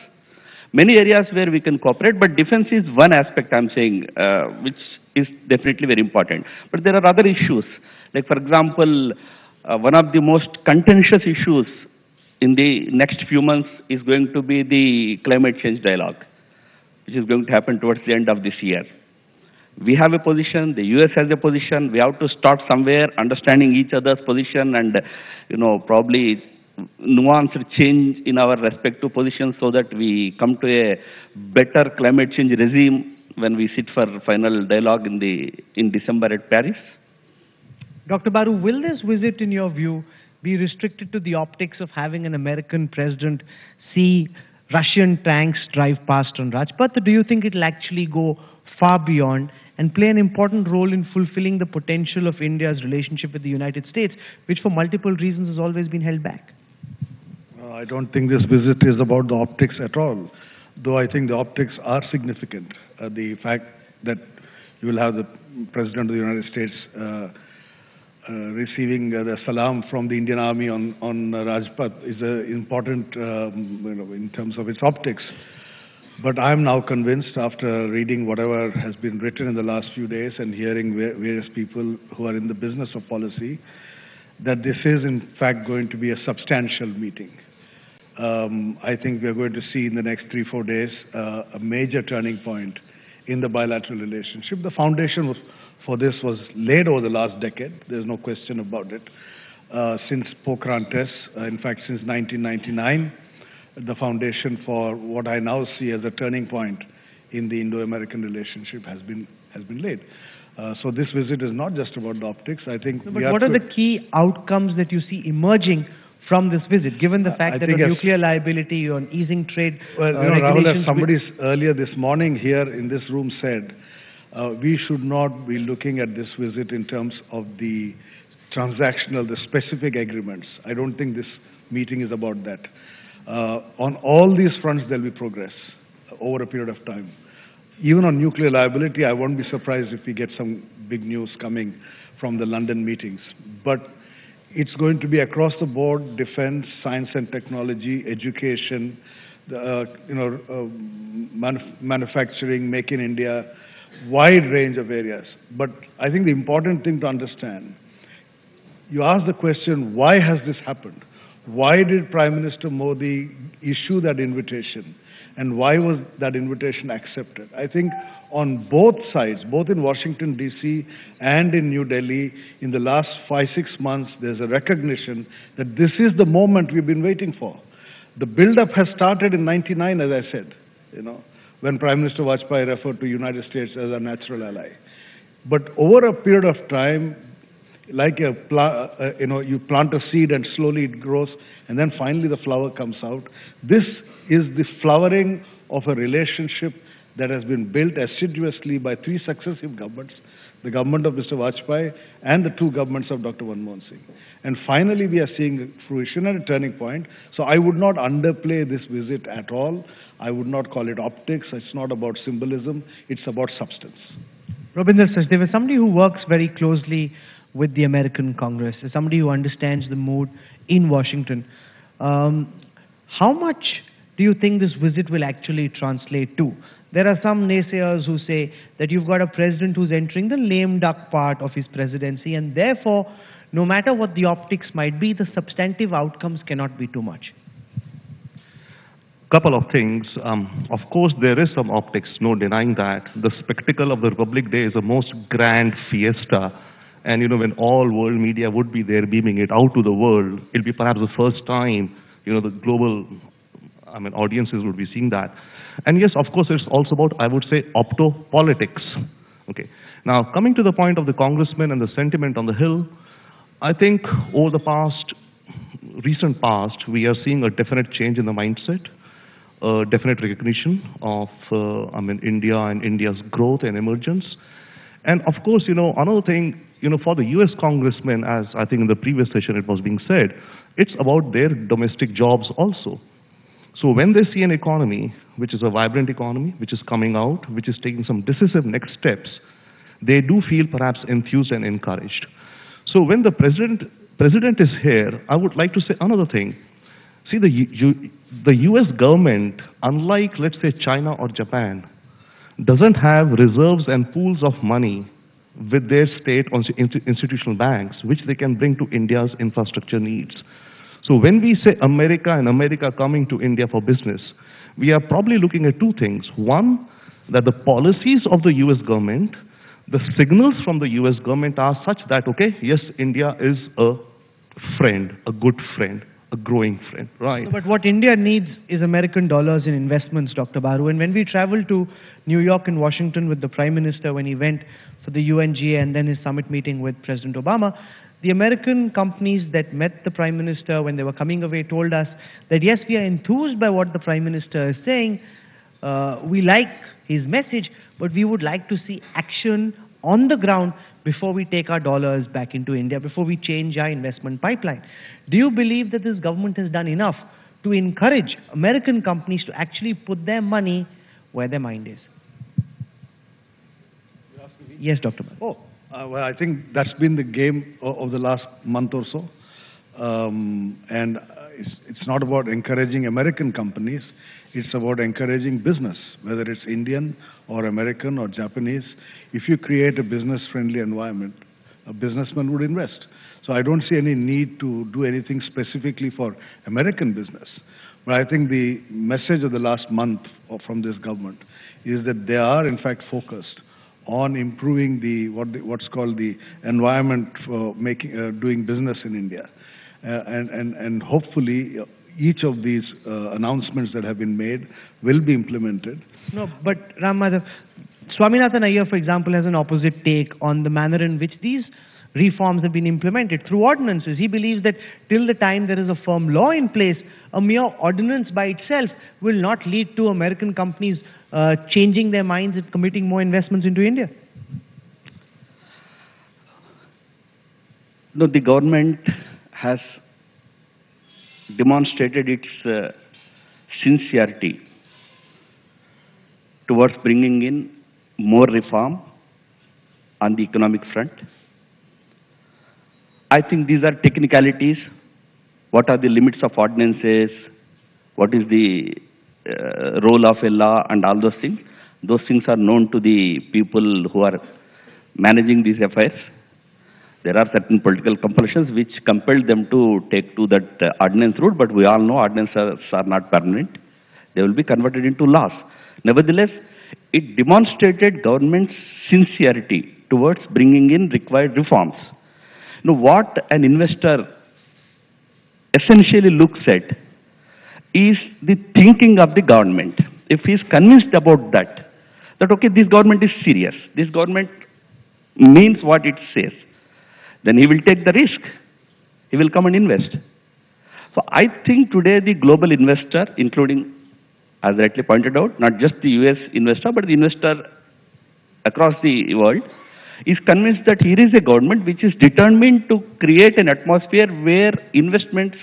Many areas where we can cooperate, but defense is one aspect I'm saying, which is definitely very important. But there are other issues. Like, for example, one of the most contentious issues in the next few months is going to be the climate change dialogue, which is going to happen towards the end of this year. We have a position, the US has a position, we have to start somewhere understanding each other's position and, probably nuanced change in our respective positions so that we come to a better climate change regime when we sit for final dialogue in December at Paris. Dr. Baru, will this visit, in your view, be restricted to the optics of having an American president see Russian tanks drive past on Rajpath, or do you think it will actually go far beyond and play an important role in fulfilling the potential of India's relationship with the United States, which for multiple reasons has always been held back? I don't think this visit is about the optics at all, though I think the optics are significant. The fact that you will have the President of the United States receiving the salam from the Indian Army on Rajpath is important, in terms of its optics. But I am now convinced, after reading whatever has been written in the last few days and hearing various people who are in the business of policy, that this is in fact going to be a substantial meeting. I think we are going to see in the next 3-4 days a major turning point in the bilateral relationship. The foundation for this was laid over the last decade. There's no question about it. Since Pokhran tests, in fact, since 1999, the foundation for what I now see as a turning point in the Indo-American relationship has been laid. So this visit is not just about the optics. I think. No, but what are the key outcomes that you see emerging from this visit, given the fact that on nuclear liability, on easing trade Well, Rahul, as regulations? somebody earlier this morning here in this room said, we should not be looking at this visit in terms of the transactional, the specific agreements. I don't think this meeting is about that. On all these fronts, there will be progress over a period of time. Even on nuclear liability, I won't be surprised if we get some big news coming from the London meetings. But it's going to be across the board: defense, science and technology, education, manufacturing, make in India, wide range of areas. But I think the important thing to understand, you ask the question, why has this happened? Why did Prime Minister Modi issue that invitation? And why was that invitation accepted? I think on both sides, both in Washington, D.C. and in New Delhi, in the last 5-6 months, there's a recognition that this is the moment we've been waiting for. The build-up has started in '99, as I said, when Prime Minister Vajpayee referred to United States as a natural ally. But over a period of time, like you plant a seed and slowly it grows, and then finally the flower comes out. This is the flowering of a relationship that has been built assiduously by 3 successive governments, the government of Mr. Vajpayee and the 2 governments of Dr. Manmohan Singh. And finally we are seeing fruition and a turning point. So I would not underplay this visit at all. I would not call it optics. It's not about symbolism. It's about substance. Robinder Sachdeva, somebody who works very closely with the American Congress, as somebody who understands the mood in Washington, how much do you think this visit will actually translate to? There are some naysayers who say that you've got a president who's entering the lame duck part of his presidency, and therefore, no matter what the optics might be, the substantive outcomes cannot be too much. Couple of things. Of course, there is some optics, no denying that. The spectacle of the Republic Day is the most grand fiesta. And, when all world media would be there beaming it out to the world, it'll be perhaps the first time, the global, audiences would be seeing that. And yes, of course, it's also about, I would say, optopolitics. Okay. Now, coming to the point of the congressman and the sentiment on the Hill, I think over the recent past, we are seeing a definite change in the mindset, a definite recognition of, India and India's growth and emergence. And of course, another thing, for the US congressmen, as I think in the previous session it was being said, it's about their domestic jobs also. So when they see an economy, which is a vibrant economy, which is coming out, which is taking some decisive next steps, they do feel perhaps enthused and encouraged. So when the president is here, I would like to say another thing. See, the US government, unlike, let's say, China or Japan, doesn't have reserves and pools of money with their state or institutional banks, which they can bring to India's infrastructure needs. So when we say America and America coming to India for business, we are probably looking at 2 things. One, that the policies of the US government, the signals from the US government are such that, okay, yes, India is a friend, a good friend, a growing friend, right? But what India needs is American dollars in investments, Dr. Baru. And when we traveled to New York and Washington with the Prime Minister when he went for the UNGA and then his summit meeting with President Obama, the American companies that met the Prime Minister when they were coming away told us that, yes, we are enthused by what the Prime Minister is saying. We like his message, but we would like to see action on the ground before we take our dollars back into India, before we change our investment pipeline. Do you believe that this government has done enough to encourage American companies to actually put their money where their mind is? Yes, Dr. Baru. Well, I think that's been the game of the last month or so. And it's not about encouraging American companies. It's about encouraging business, whether it's Indian or American or Japanese. If you create a business-friendly environment, a businessman would invest. So I don't see any need to do anything specifically for American business. But I think the message of the last month from this government is that they are, in fact, focused on improving what's called the environment for doing business in India. And hopefully, each of these announcements that have been made will be implemented. No, but Ram Madhav, Swaminathan Iyer, for example, has an opposite take on the manner in which these reforms have been implemented through ordinances. He believes that till the time there is a firm law in place, a mere ordinance by itself will not lead to American companies changing their minds and committing more investments into India. No, the government has demonstrated its sincerity towards bringing in more reform on the economic front. I think these are technicalities. What are the limits of ordinances? What is the role of a law and all those things? Those things are known to the people who are managing these affairs. There are certain political compulsions which compel them to take to that ordinance route, but we all know ordinances are not permanent. They will be converted into laws. Nevertheless, it demonstrated government's sincerity towards bringing in required reforms. Now, what an investor essentially looks at is the thinking of the government. If he is convinced about that okay, this government is serious, this government means what it says, then he will take the risk. He will come and invest. So I think today the global investor, including, as rightly pointed out, not just the US investor, but the investor across the world, is convinced that here is a government which is determined to create an atmosphere where investments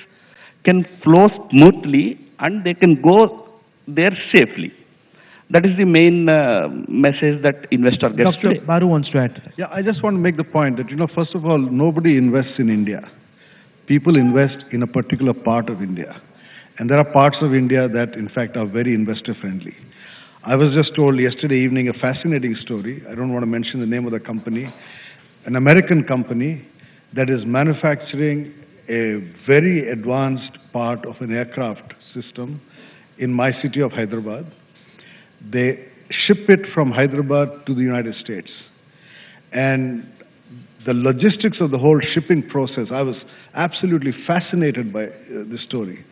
can flow smoothly and they can go there safely. That is the main message that investor gets Dr. today. Baru wants to add to that. Yeah, I just want to make the point that, first of all, nobody invests in India. People invest in a particular part of India. And there are parts of India that, in fact, are very investor-friendly. I was just told yesterday evening a fascinating story. I don't want to mention the name of the company. An American company that is manufacturing a very advanced part of an aircraft system in my city of Hyderabad. They ship it from Hyderabad to the United States. And the logistics of the whole shipping process, I was absolutely fascinated by this story.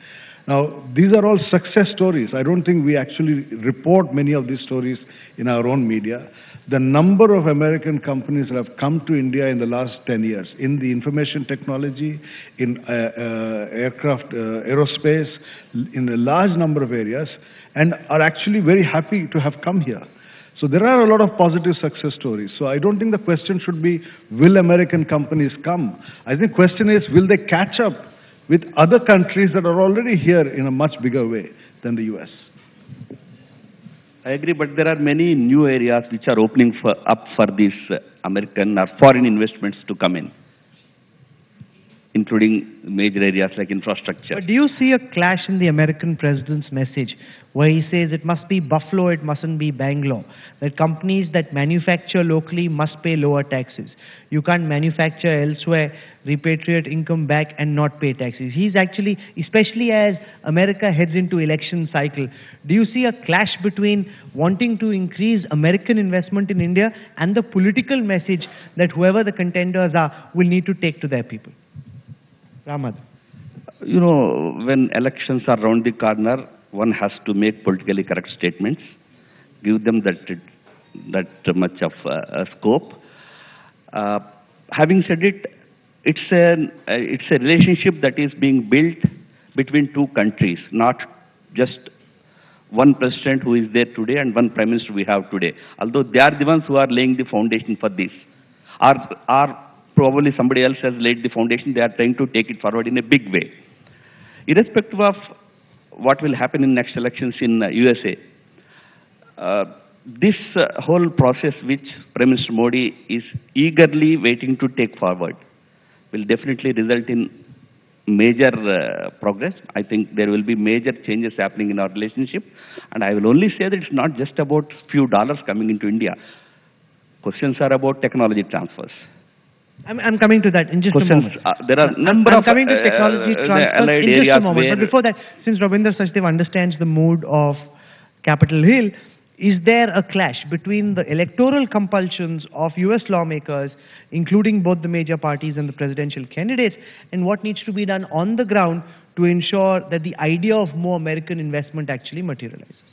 Now, these are all success stories. I don't think we actually report many of these stories in our own media. The number of American companies that have come to India in the last 10 years, in the information technology, in aircraft, aerospace, in a large number of areas, and are actually very happy to have come here. So there are a lot of positive success stories. So I don't think the question should be, will American companies come? I think the question is, will they catch up with other countries that are already here in a much bigger way than the US? I agree, but there are many new areas which are opening up for these American or foreign investments to come in, including major areas like infrastructure. But do you see a clash in the American president's message where he says it must be Buffalo, it mustn't be Bangalore, that companies that manufacture locally must pay lower taxes? You can't manufacture elsewhere, repatriate income back and not pay taxes. He's actually, especially as America heads into election cycle, do you see a clash between wanting to increase American investment in India and the political message that whoever the contenders are will need to take to their people? Ramad. When elections are around the corner, one has to make politically correct statements, give them that much of scope. Having said it, it's a relationship that is being built between two countries, not just one president who is there today and one prime minister we have today. Although they are the ones who are laying the foundation for this. Or probably somebody else has laid the foundation, they are trying to take it forward in a big way. Irrespective of what will happen in next elections in USA, this whole process which Prime Minister Modi is eagerly waiting to take forward will definitely result in major progress. I think there will be major changes happening in our relationship, and I will only say that it's not just about few dollars coming into India. Questions are about technology transfers. I'm coming to that in just a moment. There are number I'm of coming to technology transfer in just a moment. But before that, since Ravinder Sachdev understands the mood of Capitol Hill, is there a clash between the electoral compulsions of US lawmakers, including both the major parties and the presidential candidates, and what needs to be done on the ground to ensure that the idea of more American investment actually materializes?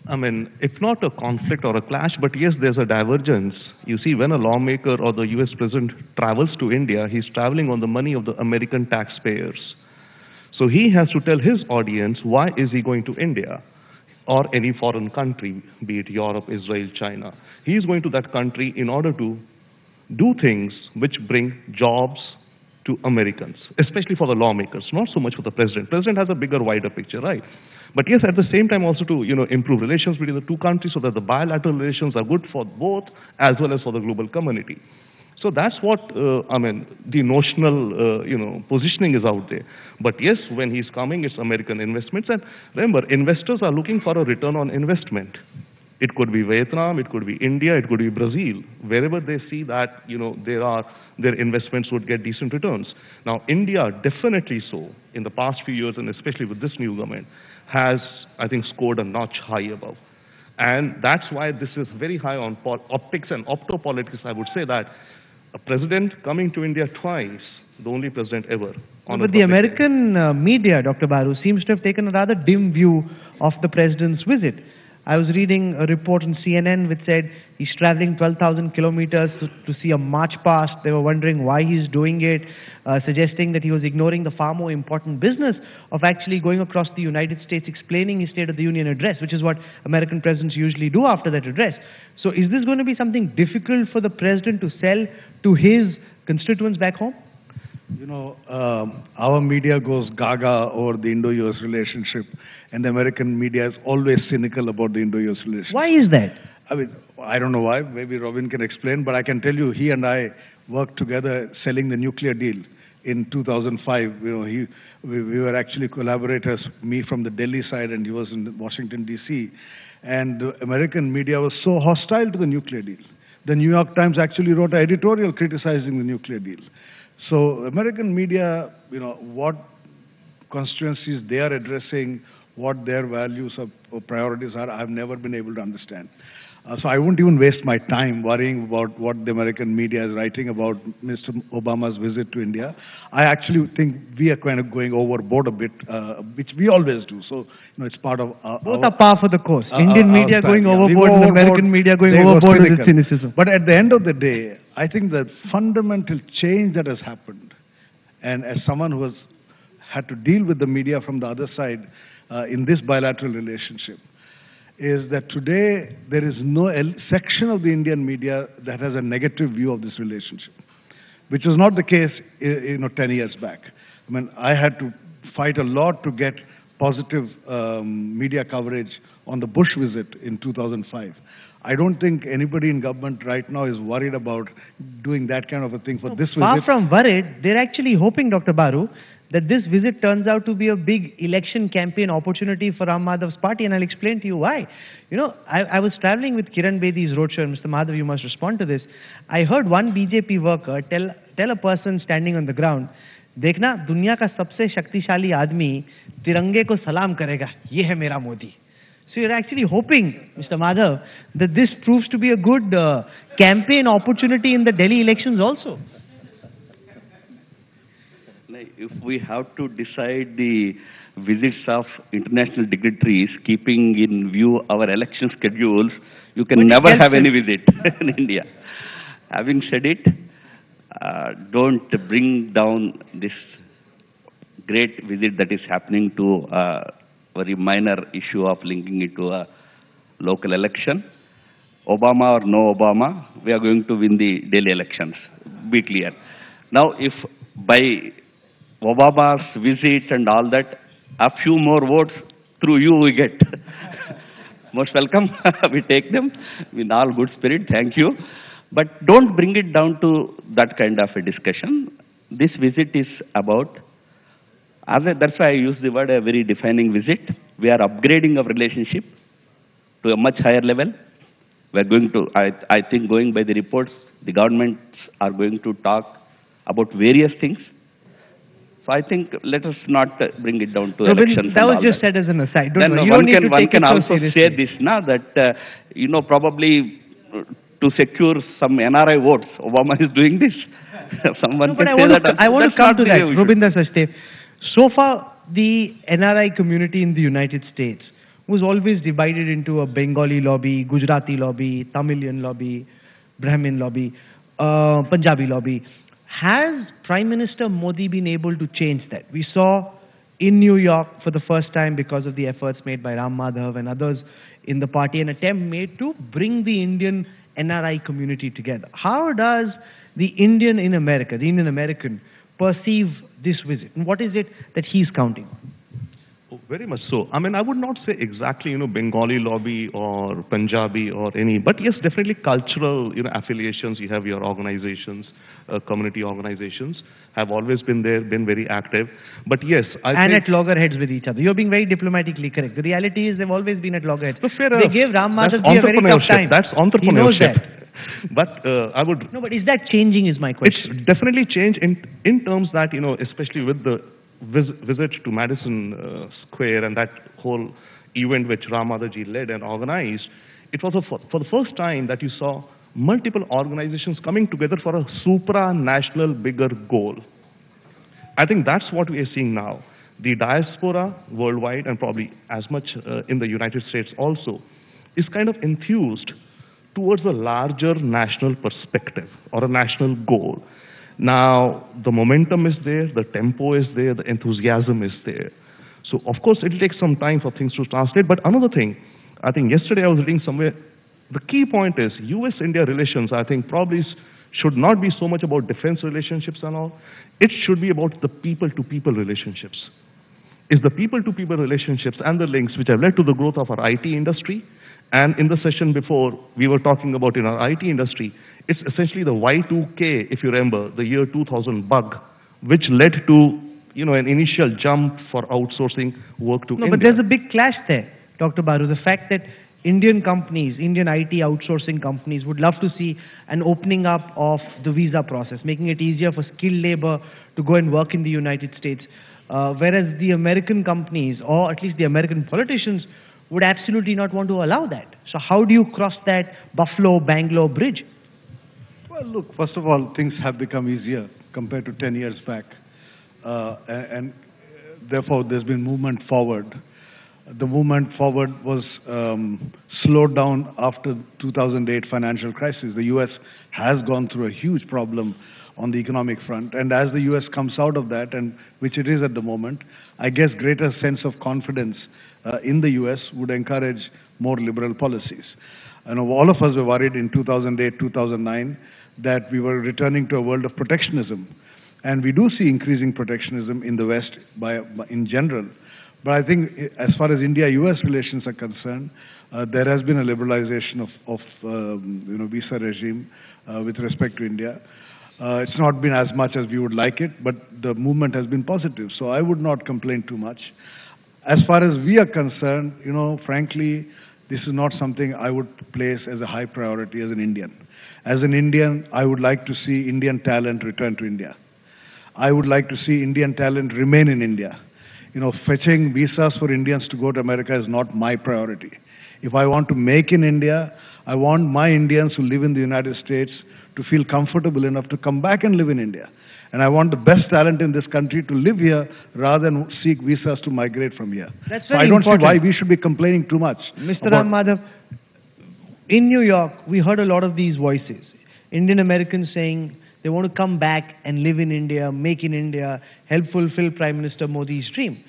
I mean, if not a conflict or a clash, but yes, there's a divergence. You see, when a lawmaker or the US president travels to India, he's traveling on the money of the American taxpayers. So he has to tell his audience why is he going to India or any foreign country, be it Europe, Israel, China. He is going to that country in order to do things which bring jobs to Americans, especially for the lawmakers, not so much for the president. President has a bigger, wider picture, right? But yes, at the same time also to improve relations between the two countries so that the bilateral relations are good for both as well as for the global community. So that's what, the notional, positioning is out there. But yes, when he's coming, it's American investments. And remember, investors are looking for a return on investment. It could be Vietnam, it could be India, it could be Brazil. Wherever they see that, their investments would get decent returns. Now, India definitely so, in the past few years, and especially with this new government, has, I think, scored a notch high above. And that's why this is very high on optics and optopolitics. I would say that a president coming to India twice, the only president ever. But the American media, Dr. Baru, seems to have taken a rather dim view of the president's visit. I was reading a report on CNN which said he's traveling 12,000 kilometers to see a march past. They were wondering why he's doing it, suggesting that he was ignoring the far more important business of actually going across the United States, explaining his State of the Union address, which is what American presidents usually do after that address. So is this going to be something difficult for the president to sell to his constituents back home? Our media goes gaga over the Indo-US relationship, and the American media is always cynical about the Indo-US relationship. Why is that? I mean, I don't know why. Maybe Robin can explain, but I can tell you, he and I worked together selling the nuclear deal in 2005. We were actually collaborators, me from the Delhi side, and he was in Washington, D.C. And the American media was so hostile to the nuclear deal. The New York Times actually wrote an editorial criticizing the nuclear deal. So American media, what constituencies they are addressing, what their values or priorities are, I've never been able to understand. So I won't even waste my time worrying about what the American media is writing about Mr. Obama's visit to India. I actually think we are kind of going overboard a bit, which we always do. So, it's part of both are par for the course. Indian media going overboard and American media going overboard with its cynicism. But at the end of the day, I think the fundamental change that has happened, and as someone who has had to deal with the media from the other side in this bilateral relationship, is that today there is no section of the Indian media that has a negative view of this relationship, which was not the case 10 years back. I mean, I had to fight a lot to get positive media coverage on the Bush visit in 2005. I don't think anybody in government right now is worried about doing that kind of a thing for this visit. Far from worried, they're actually hoping, Dr. Baru, that this visit turns out to be a big election campaign opportunity for Ram Madhav's party, and I'll explain to you why. I was traveling with Kiran Bedi's roadshow, and Mr. Madhav, you must respond to this. I heard one BJP worker tell a person standing on the ground, देखना दुनिया का सबसे शक्तिशाली आदमी तिरंगे को सलाम करेगा, ये है मेरा Modi. So you're actually hoping, Mr. Madhav, that this proves to be a good campaign opportunity in the Delhi elections also. If we have to decide the visits of international dignitaries, keeping in view our election schedules, you can never have any visit in India. Having said it, don't bring down this great visit that is happening to a very minor issue of linking it to a local election. Obama or no Obama, we are going to win the Delhi elections. Be clear. Now, if by Obama's visits and all that, a few more votes through you we get. Most welcome. We take them in all good spirit. Thank you. But don't bring it down to that kind of a discussion. This visit is about, that's why I use the word a very defining visit. We are upgrading our relationship to a much higher level. We are going to, I think going by the reports, the governments are going to talk about various things. So I think let us not bring it down to Robin, elections. that and was all just that. said as an aside. Don't Then worry. You don't need to one take can it so also seriously. say this now that probably to secure some NRI votes, Obama is doing this. Someone No, but can I say want that. to, I want That's to come not to the that, way we should. Robinda Sachdev. So far, the NRI community in the United States was always divided into a Bengali lobby, Gujarati lobby, Tamilian lobby, Brahmin lobby, Punjabi lobby. Has Prime Minister Modi been able to change that? We saw in New York for the first time, because of the efforts made by Ram Madhav and others in the party, an attempt made to bring the Indian NRI community together. How does the Indian in America, the Indian American, perceive this visit? And what is it that he's counting on? Oh, very much so. I mean, I would not say exactly, Bengali lobby or Punjabi or any, but yes, definitely cultural, affiliations. You have your organizations, community organizations have always been there, been very active. But yes, I think at loggerheads with each other. You're being very diplomatically correct. The reality is they've always been at loggerheads. fair They enough. gave Ram That's Madhav ji a very tough time. That's entrepreneurship. He knows that. But I would. No, but is that changing is my question. It's definitely changed in terms that, especially with the visit to Madison Square and that whole event which Ram Madhav ji led and organized, it was for the first time that you saw multiple organizations coming together for a supranational bigger goal. I think that's what we are seeing now. The diaspora worldwide and probably as much in the United States also is kind of enthused towards a larger national perspective or a national goal. Now, the momentum is there, the tempo is there, the enthusiasm is there. So, of course, it will take some time for things to translate. But another thing, I think yesterday I was reading somewhere, the key point is US-India relations, I think, probably should not be so much about defense relationships and all. It should be about the people-to-people relationships. It's the people-to-people relationships and the links which have led to the growth of our IT industry. And in the session before, we were talking about in our IT industry, it's essentially the Y2K, if you remember, the year 2000 bug, which led to, an initial jump for outsourcing work to India. No, but there's a big clash there, Dr. Baru. The fact that Indian companies, Indian IT outsourcing companies would love to see an opening up of the visa process, making it easier for skilled labor to go and work in the United States. Whereas the American companies, or at least the American politicians, would absolutely not want to allow that. So how do you cross that Buffalo-Bangalore bridge? Well, look, first of all, things have become easier compared to 10 years back. And therefore, there's been movement forward. The movement forward was slowed down after 2008 financial crisis. The U.S. has gone through a huge problem on the economic front. And as the U.S. comes out of that, and which it is at the moment, I guess greater sense of confidence in the U.S. would encourage more liberal policies. I know all of us were worried in 2008, 2009 that we were returning to a world of protectionism. And we do see increasing protectionism in the West in general. But I think as far as India-US relations are concerned, there has been a liberalization of visa regime with respect to India. It's not been as much as we would like it, but the movement has been positive. So I would not complain too much. As far as we are concerned, frankly, this is not something I would place as a high priority as an Indian. As an Indian, I would like to see Indian talent return to India. I would like to see Indian talent remain in India. Fetching visas for Indians to go to America is not my priority. If I want to make in India, I want my Indians who live in the United States to feel comfortable enough to come back and live in India. And I want the best talent in this country to live here rather than seek visas to migrate from here. That's so very I don't important. see why we should be complaining too much. Mr. Ram Madhav, in New York, we heard a lot of these voices. Indian Americans saying they want to come back and live in India, make in India, help fulfill Prime Minister Modi's dream.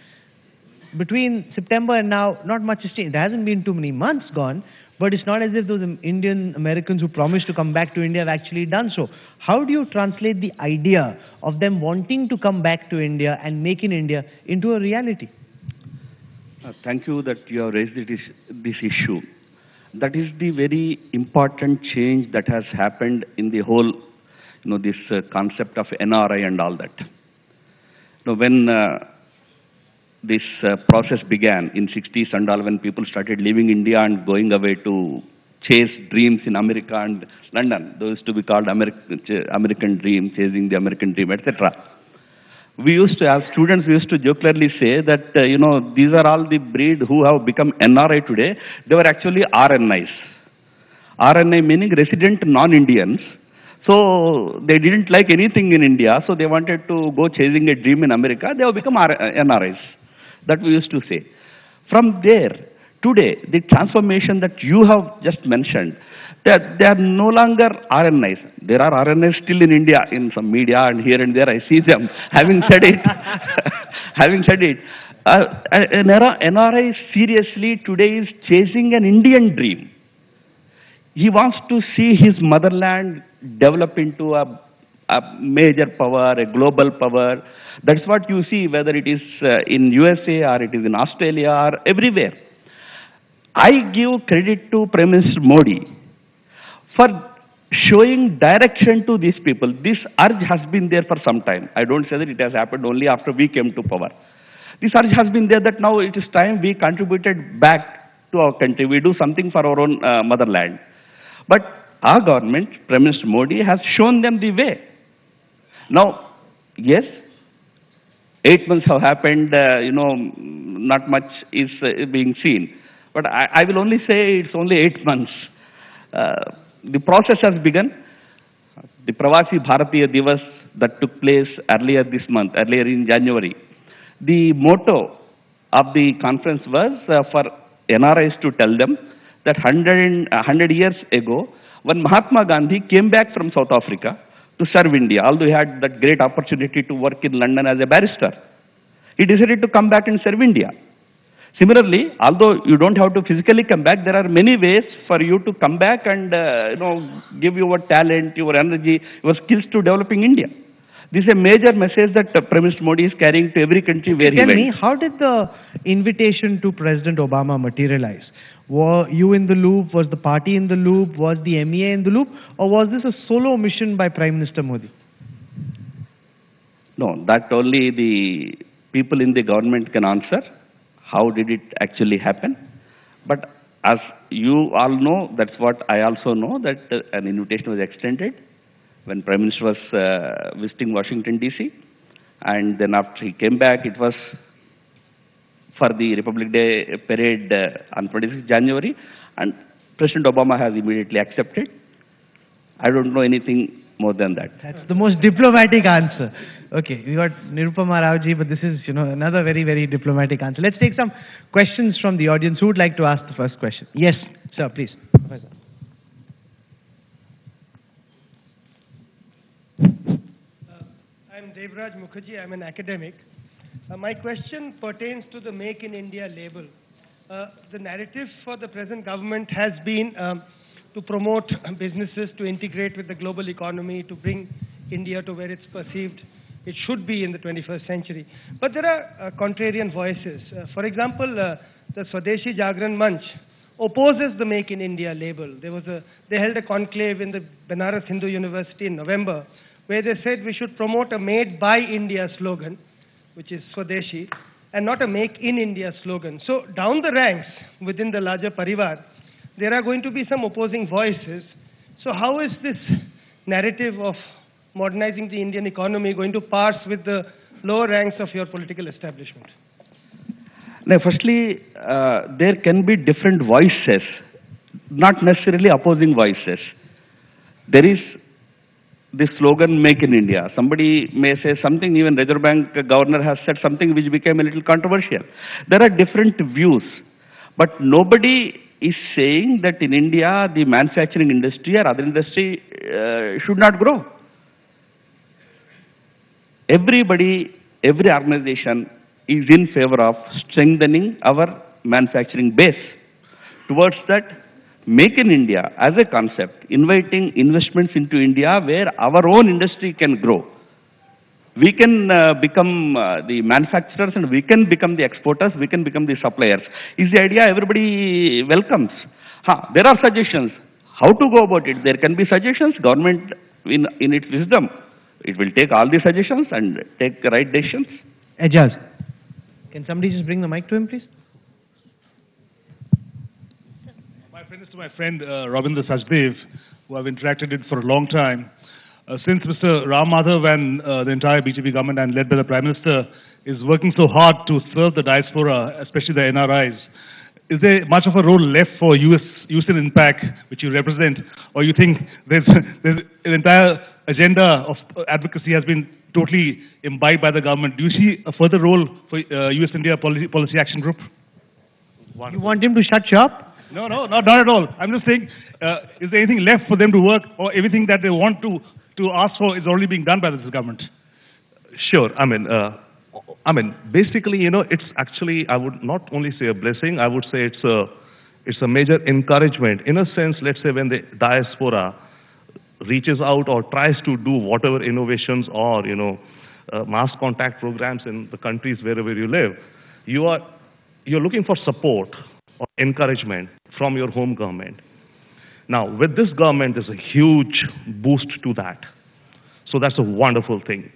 Between September and now, not much has changed. There hasn't been too many months gone, but it's not as if those Indian Americans who promised to come back to India have actually done so. How do you translate the idea of them wanting to come back to India and make in India into a reality? Thank you that you have raised this issue. That is the very important change that has happened in the whole, this concept of NRI and all that. When this process began in 60s and all, when people started leaving India and going away to chase dreams in America and London, those used to be called American dream, chasing the American dream, etc. We used to, as students, we used to jocularly say that, these are all the breed who have become NRI today. They were actually RNIs. RNI meaning resident non-Indians. So they didn't like anything in India, so they wanted to go chasing a dream in America. They have become NRIs. That we used to say. From there, today, the transformation that you have just mentioned, that they are no longer RNIs. There are RNIs still in India, in some media and here and there I see them. Having said it, an NRI seriously today is chasing an Indian dream. He wants to see his motherland develop into a major power, a global power. That's what you see, whether it is in USA or it is in Australia or everywhere. I give credit to Prime Minister Modi for showing direction to these people. This urge has been there for some time. I don't say that it has happened only after we came to power. This urge has been there that now it is time we contributed back to our country. We do something for our own motherland. But our government, Prime Minister Modi, has shown them the way. Now, yes, 8 months have happened, not much is being seen. But I will only say it's only 8 months. The process has begun. The Pravasi Bharatiya Divas that took place earlier this month, earlier in January. The motto of the conference was for NRIs to tell them that 100 years ago, when Mahatma Gandhi came back from South Africa to serve India, although he had that great opportunity to work in London as a barrister, he decided to come back and serve India. Similarly, although you don't have to physically come back, there are many ways for you to come back and give your talent, your energy, your skills to developing India. This is a major message that Prime Minister Modi is carrying to every country where he went. Tell me, how did the invitation to President Obama materialize? Were you in the loop? Was the party in the loop? Was the MEA in the loop? Or was this a solo mission by Prime Minister Modi? No, that only the people in the government can answer. How did it actually happen? But as you all know, that's what I also know, that an invitation was extended when Prime Minister was visiting Washington, D.C. And then after he came back, it was for the Republic Day parade on 26 January. And President Obama has immediately accepted. I don't know anything more than that. That's the most diplomatic answer. Okay, we got Nirupama Raoji, but this is, another very, very diplomatic answer. Let's take some questions from the audience. Who would like to ask the first question? Yes, sir, please. Professor. I'm Devraj Mukherjee. I'm an academic. My question pertains to the Make in India label. The narrative for the present government has been to promote businesses to integrate with the global economy, to bring India to where it's perceived it should be in the 21st century. But there are contrarian voices. For example, the Swadeshi Jagran Manch opposes the Make in India label. They held a conclave in the Banaras Hindu University in November, where they said we should promote a Made by India slogan, which is Swadeshi, and not a Make in India slogan. So down the ranks within the larger Parivar, there are going to be some opposing voices. So how is this narrative of modernizing the Indian economy going to parse with the lower ranks of your political establishment? Now, firstly, there can be different voices, not necessarily opposing voices. There is the slogan Make in India. Somebody may say something, even Reserve Bank governor has said something which became a little controversial. There are different views, but nobody is saying that in India the manufacturing industry or other industry should not grow. Everybody, every organization is in favor of strengthening our manufacturing base. Towards that, Make in India as a concept, inviting investments into India where our own industry can grow. We can become the manufacturers and we can become the exporters, we can become the suppliers. Is the idea everybody welcomes. There are suggestions. How to go about it? There can be suggestions. Government, in its wisdom, it will take all the suggestions and take the right decisions. Ejaz, can somebody just bring the mic to him, please? My friend is to my friend Ravinder Sachdev, who I've interacted with for a long time. Since Mr. Ram Madhav and the entire BJP government and led by the Prime Minister is working so hard to serve the diaspora, especially the NRIs, is there much of a role left for US in Impact, which you represent, or you think there's an entire agenda of advocacy has been totally imbibed by the government? Do you see a further role for US-India policy action group? You want him to shut you up? No, not at all. I'm just saying, is there anything left for them to work, or everything that they want to ask for is already being done by this government? Sure. Basically, it's actually, I would not only say a blessing, I would say it's a major encouragement. In a sense, let's say when the diaspora reaches out or tries to do whatever innovations or, mass contact programs in the countries wherever you live, you're looking for support or encouragement from your home government. Now, with this government, there's a huge boost to that. So that's a wonderful thing.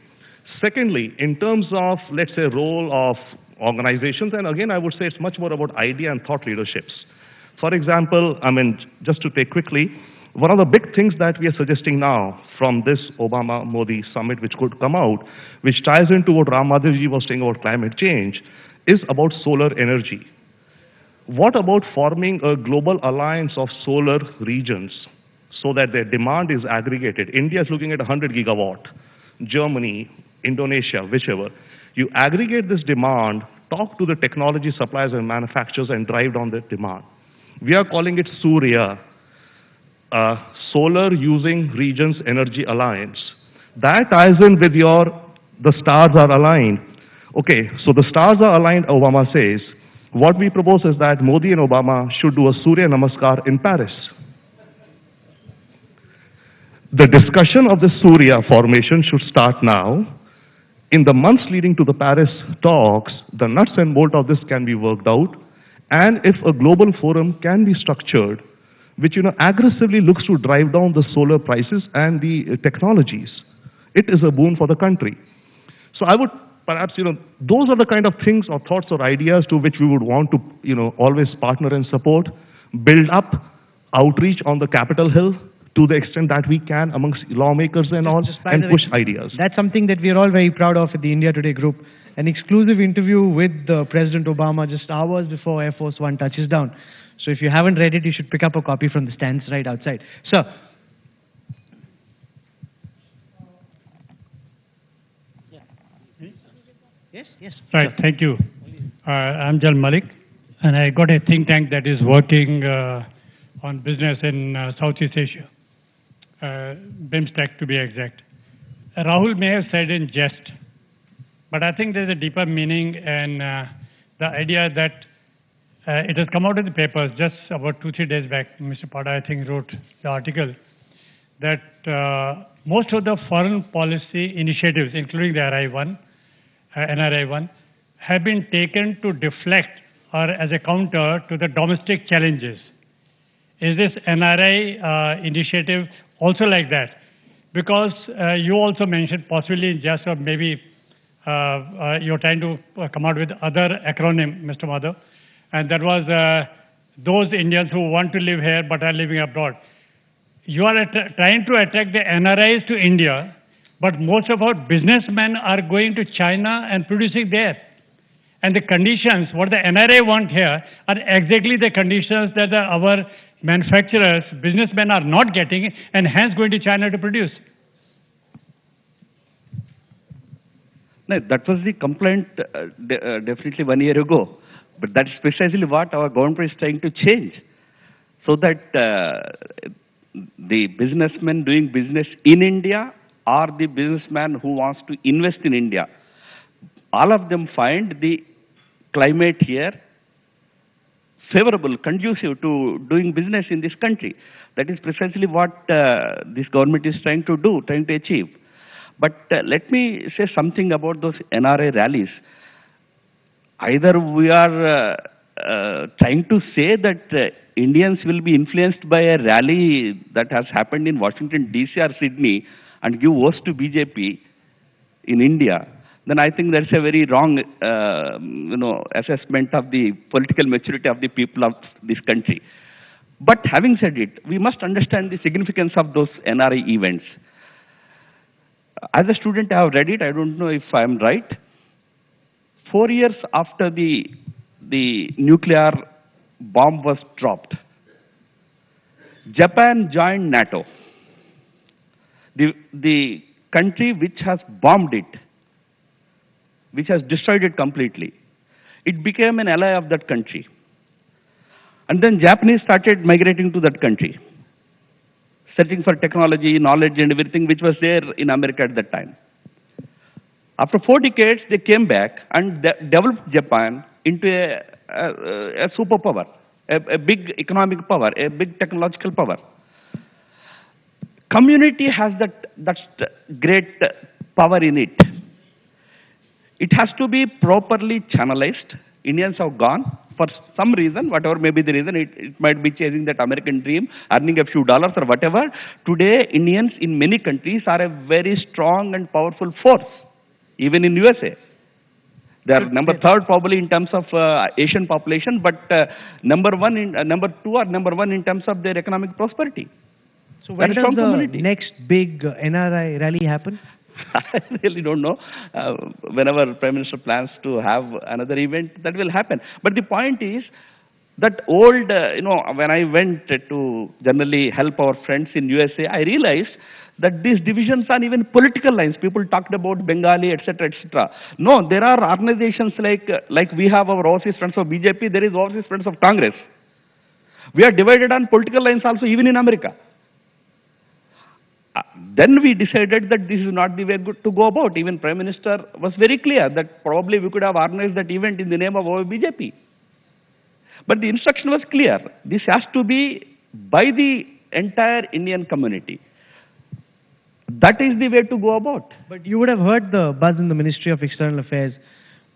Secondly, in terms of, let's say, role of organizations, and again, I would say it's much more about idea and thought leaderships. For example, just to take quickly, one of the big things that we are suggesting now from this Obama-Modi summit, which could come out, which ties into what Ram Madhavji was saying about climate change, is about solar energy. What about forming a global alliance of solar regions so that their demand is aggregated? India is looking at 100 gigawatt. Germany, Indonesia, whichever. You aggregate this demand, talk to the technology suppliers and manufacturers and drive down the demand. We are calling it Surya, Solar Using Regions Energy Alliance. That ties in with the stars are aligned. Okay, so the stars are aligned, Obama says. What we propose is that Modi and Obama should do a Surya Namaskar in Paris. The discussion of the Surya formation should start now. In the months leading to the Paris talks, the nuts and bolts of this can be worked out. And if a global forum can be structured, which aggressively looks to drive down the solar prices and the technologies, it is a boon for the country. So I would perhaps, those are the kind of things or thoughts or ideas to which we would want to, always partner and support, build up outreach on the Capitol Hill to the extent that we can amongst lawmakers and all, and push ideas. That's something that we are all very proud of at the India Today group. An exclusive interview with President Obama just hours before Air Force One touches down. So if you haven't read it, you should pick up a copy from the stands right outside. Sir. Yes. Right, thank you. I'm Jal Malik, and I got a think tank that is working on business in Southeast Asia, BIMSTEC to be exact. Rahul may have said in jest, but I think there's a deeper meaning, and the idea that it has come out in the papers just about 2-3 days back. Mr. Pada, I think, wrote the article that most of the foreign policy initiatives, including the NRI one, have been taken to deflect or as a counter to the domestic challenges. Is this NRI initiative also like that? Because you also mentioned possibly just or maybe you're trying to come out with other acronym, Mr. Madhav, and that was those Indians who want to live here but are living abroad. You are trying to attract the NRIs to India, but most of our businessmen are going to China and producing there. And the conditions, what the NRA want here, are exactly the conditions that our manufacturers, businessmen are not getting, and hence going to China to produce. No, that was the complaint definitely 1 year ago. But that's precisely what our government is trying to change. So that the businessmen doing business in India or the businessman who wants to invest in India, all of them find the climate here favorable, conducive to doing business in this country. That is precisely what this government is trying to do, trying to achieve. But let me say something about those NRA rallies. Either we are trying to say that Indians will be influenced by a rally that has happened in Washington, D.C. or Sydney and give votes to BJP in India, then I think that's a very wrong, assessment of the political maturity of the people of this country. But having said it, we must understand the significance of those NRI events. As a student, I have read it. I don't know if I am right. 4 years after the nuclear bomb was dropped, Japan joined NATO. The country which has bombed it, which has destroyed it completely, it became an ally of that country. And then Japanese started migrating to that country, searching for technology, knowledge, and everything which was there in America at that time. After 4 decades, they came back and developed Japan into a superpower, a big economic power, a big technological power. Community has that great power in it. It has to be properly channelized. Indians have gone for some reason, whatever may be the reason. It might be chasing that American dream, earning a few dollars or whatever. Today, Indians in many countries are a very strong and powerful force, even in USA. They are number third probably in terms of Asian population, but number two or number one in terms of their economic prosperity. So when does the next big NRI rally happen? I really don't know. Whenever Prime Minister plans to have another event, that will happen. But the point is that old, when I went to generally help our friends in USA, I realized that these divisions are even political lines. People talked about Bengali, etc., etc. No, there are organizations like we have our overseas friends of BJP, there is overseas friends of Congress. We are divided on political lines also, even in America. Then we decided that this is not the way to go about. Even Prime Minister was very clear that probably we could have organized that event in the name of our BJP. But the instruction was clear. This has to be by the entire Indian community. That is the way to go about. But you would have heard the buzz in the Ministry of External Affairs,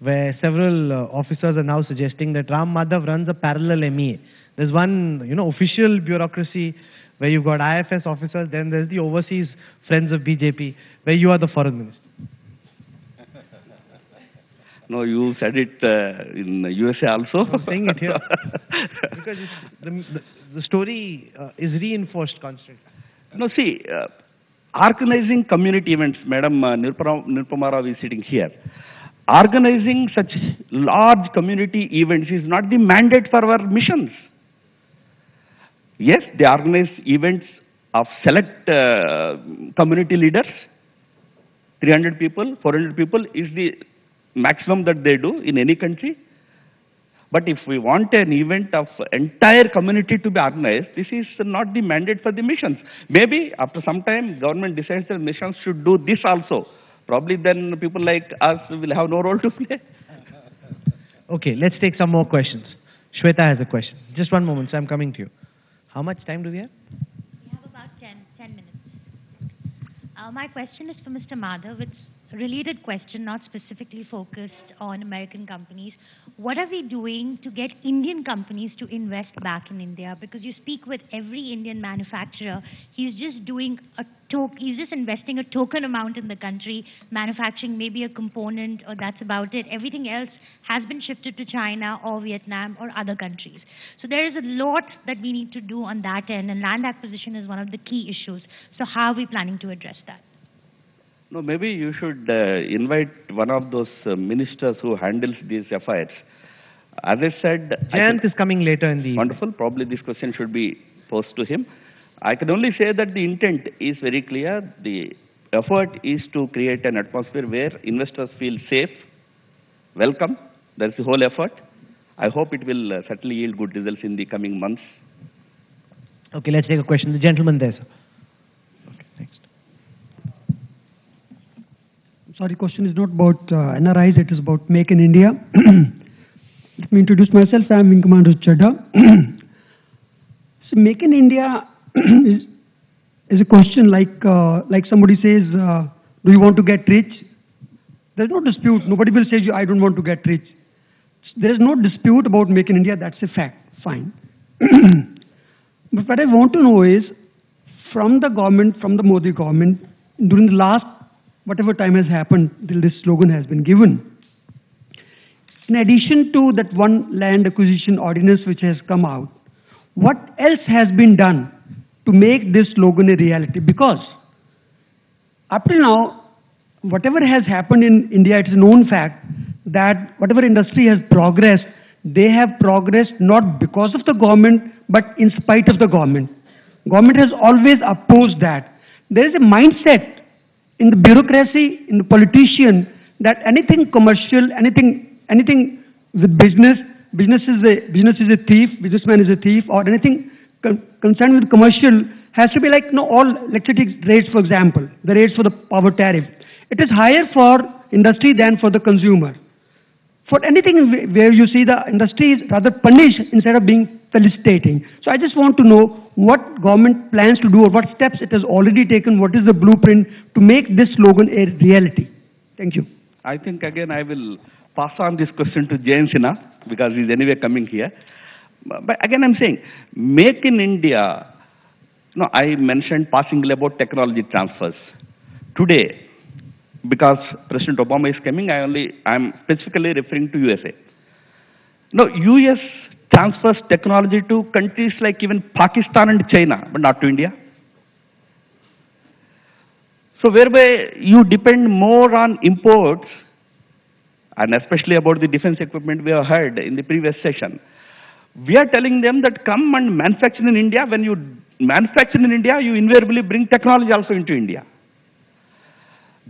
where several officers are now suggesting that Ram Madhav runs a parallel MEA. There's one, official bureaucracy where you've got IFS officers, then there's the overseas friends of BJP, where you are the foreign minister. No, you said it in USA also. I'm saying it here. Because the story is reinforced constantly. No, see, organizing community events, Madam Nirupama Rao is sitting here. Organizing such large community events is not the mandate for our missions. Yes, they organize events of select community leaders. 300 people, 400 people is the maximum that they do in any country. But if we want an event of entire community to be organized, this is not the mandate for the missions. Maybe after some time, government decides that missions should do this also. Probably then people like us will have no role to play. Okay, let's take some more questions. Shweta has a question. Just one moment, so I'm coming to you. How much time do we have? We have about 10 minutes. My question is for Mr. Madhav. It's a related question, not specifically focused on American companies. What are we doing to get Indian companies to invest back in India? Because you speak with every Indian manufacturer, he's just doing he's just investing a token amount in the country, manufacturing maybe a component, or that's about it. Everything else has been shifted to China or Vietnam or other countries. So there is a lot that we need to do on that end, and land acquisition is one of the key issues. So how are we planning to address that? No, maybe you should invite one of those ministers who handles these affairs. As I said... Jayant is coming later in the... Wonderful. Probably this question should be posed to him. I can only say that the intent is very clear. The effort is to create an atmosphere where investors feel safe, welcome. That's the whole effort. I hope it will certainly yield good results in the coming months. Okay, let's take a question. The gentleman there, sir. Okay, next. Sorry, question is not about NRIs, it is about Make in India. Let me introduce myself. I am Wing Commander Chadha. So Make in India is a question like somebody says, do you want to get rich? There's no dispute. Nobody will say, I don't want to get rich. There is no dispute about Make in India. That's a fact. Fine. But what I want to know is, from the government, from the Modi government, during the last whatever time has happened till this slogan has been given, in addition to that one land acquisition ordinance which has come out, what else has been done to make this slogan a reality? Because up till now, whatever has happened in India, it's a known fact that whatever industry has progressed, they have progressed not because of the government, but in spite of the government. Government has always opposed that. There is a mindset in the bureaucracy, in the politician, that anything commercial, anything with business, business is a thief, businessman is a thief, or anything concerned with commercial has to be like, all electricity rates, for example, the rates for the power tariff. It is higher for industry than for the consumer. For anything where you see the industry is rather punished instead of being felicitating. So I just want to know what government plans to do or what steps it has already taken, what is the blueprint to make this slogan a reality. Thank you. I think again I will pass on this question to Jay Sinha because he's anyway coming here. But again I'm saying, make in India, I mentioned passingly about technology transfers. Today, because President Obama is coming, I'm specifically referring to USA. No, US transfers technology to countries like even Pakistan and China, but not to India. So whereby you depend more on imports, and especially about the defense equipment we have heard in the previous session. We are telling them that come and manufacture in India. When you manufacture in India, you invariably bring technology also into India.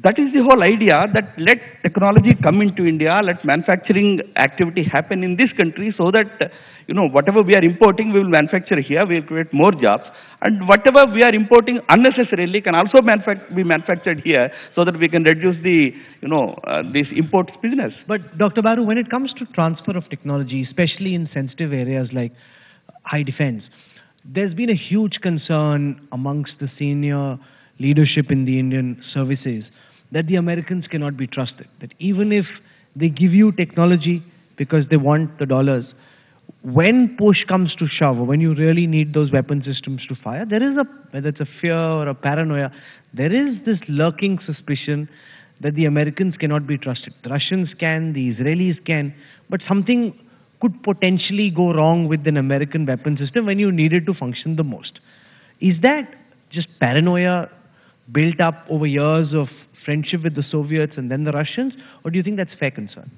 That is the whole idea, that let technology come into India, let manufacturing activity happen in this country so that, whatever we are importing, we will manufacture here, we will create more jobs. And whatever we are importing unnecessarily can also be manufactured here so that we can reduce the, this imports business. But Dr. Baru, when it comes to transfer of technology, especially in sensitive areas like high defense, there's been a huge concern amongst the senior leadership in the Indian services that the Americans cannot be trusted. That even if they give you technology because they want the dollars, when push comes to shove, or when you really need those weapon systems to fire, there is whether it's a fear or a paranoia, there is this lurking suspicion that the Americans cannot be trusted. The Russians can, the Israelis can, but something could potentially go wrong with an American weapon system when you need it to function the most. Is that just paranoia built up over years of friendship with the Soviets and then the Russians, or do you think that's fair concern?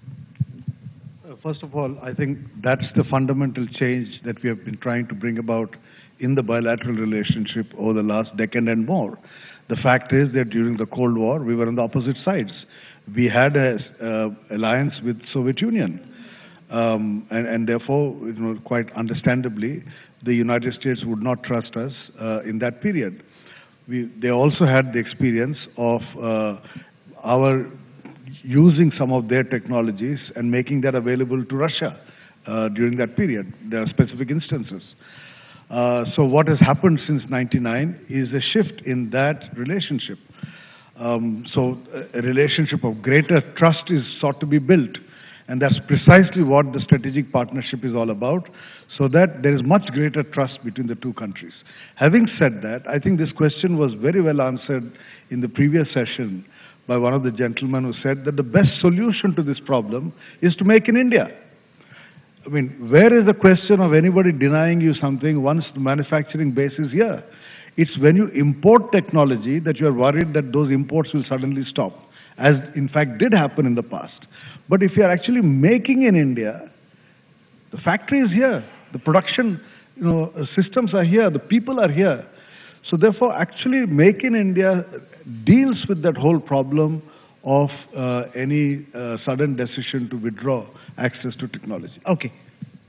First of all, I think that's the fundamental change that we have been trying to bring about in the bilateral relationship over the last decade and more. The fact is that during the Cold War, we were on the opposite sides. We had an alliance with Soviet Union. And therefore, quite understandably, the United States would not trust us in that period. They also had the experience of our using some of their technologies and making that available to Russia during that period. There are specific instances. So what has happened since '99 is a shift in that relationship. So a relationship of greater trust is sought to be built. And that's precisely what the strategic partnership is all about, so that there is much greater trust between the two countries. Having said that, I think this question was very well answered in the previous session by one of the gentlemen who said that the best solution to this problem is to make in India. I mean, where is the question of anybody denying you something once the manufacturing base is here? It's when you import technology that you're worried that those imports will suddenly stop, as in fact did happen in the past. But if you're actually making in India, the factory is here, the production systems are here, the people are here. So therefore, actually make in India deals with that whole problem of any sudden decision to withdraw access to technology. Okay.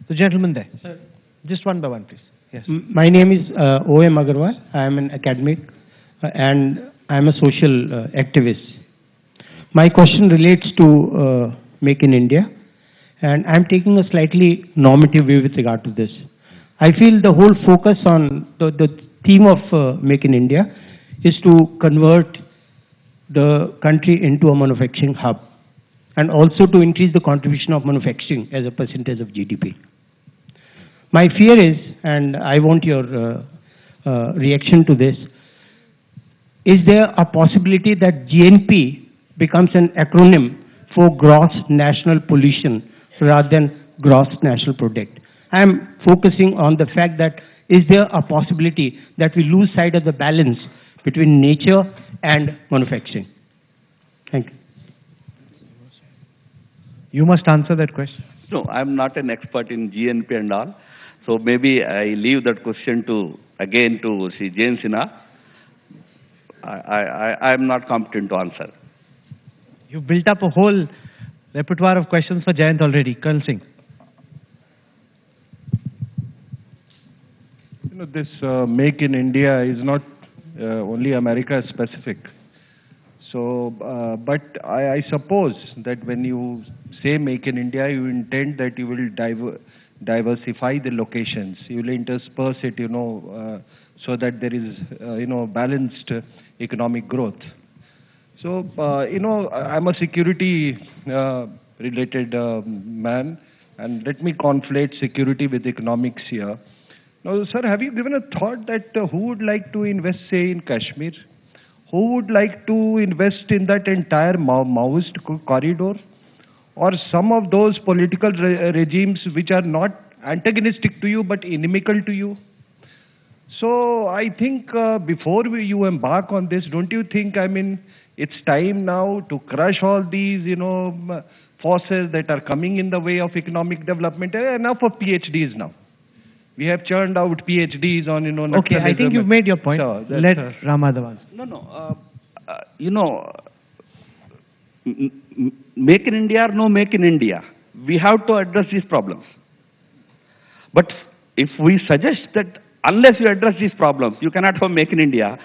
The gentleman there. Sir. Just one by one, please. Yes. My name is O.M. Agarwal. I am an academic and I am a social activist. My question relates to Make in India, and I'm taking a slightly normative view with regard to this. I feel the whole focus on the theme of Make in India is to convert the country into a manufacturing hub and also to increase the contribution of manufacturing as a percentage of GDP. My fear is, and I want your reaction to this, is there a possibility that GNP becomes an acronym for gross national pollution rather than gross national product? I am focusing on the fact that is there a possibility that we lose sight of the balance between nature and manufacturing? Thank you. You must answer that question. No, I'm not an expert in GNP and all. So maybe I leave that question again to Sri Jain Sinha. I'm not competent to answer. You've built up a whole repertoire of questions for Jayant already. Colonel Singh. This Make in India is not only America specific. So, but I suppose that when you say Make in India, you intend that you will diversify the locations. You will intersperse it, so that there is, balanced economic growth. So, I'm a security related man, and let me conflate security with economics here. Now, sir, have you given a thought that who would like to invest, say, in Kashmir? Who would like to invest in that entire Maoist corridor? Or some of those political regimes which are not antagonistic to you but inimical to you? So I think before you embark on this, don't you think, it's time now to crush all these, forces that are coming in the way of economic development? Enough of PhDs now. We have churned out PhDs on, Okay, I think you've made your point. So Let Ramadhav answer. Make in India or no Make in India, we have to address these problems. But if we suggest that unless you address these problems, you cannot have Make in India,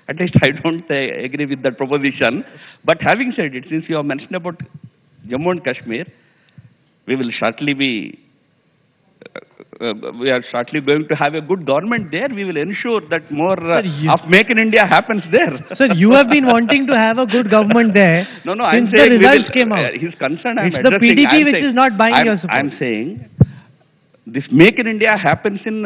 at least I don't agree with that proposition. But having said it, since you have mentioned about Jammu and Kashmir, we will shortly be we are shortly going to have a good government there. We will ensure that more of Make in India happens there. Sir, you have been wanting to have a good government there No, since I'm saying the results came out. His concern I'm It's the addressing. PDP which is not buying your support. I'm saying this Make in India happens in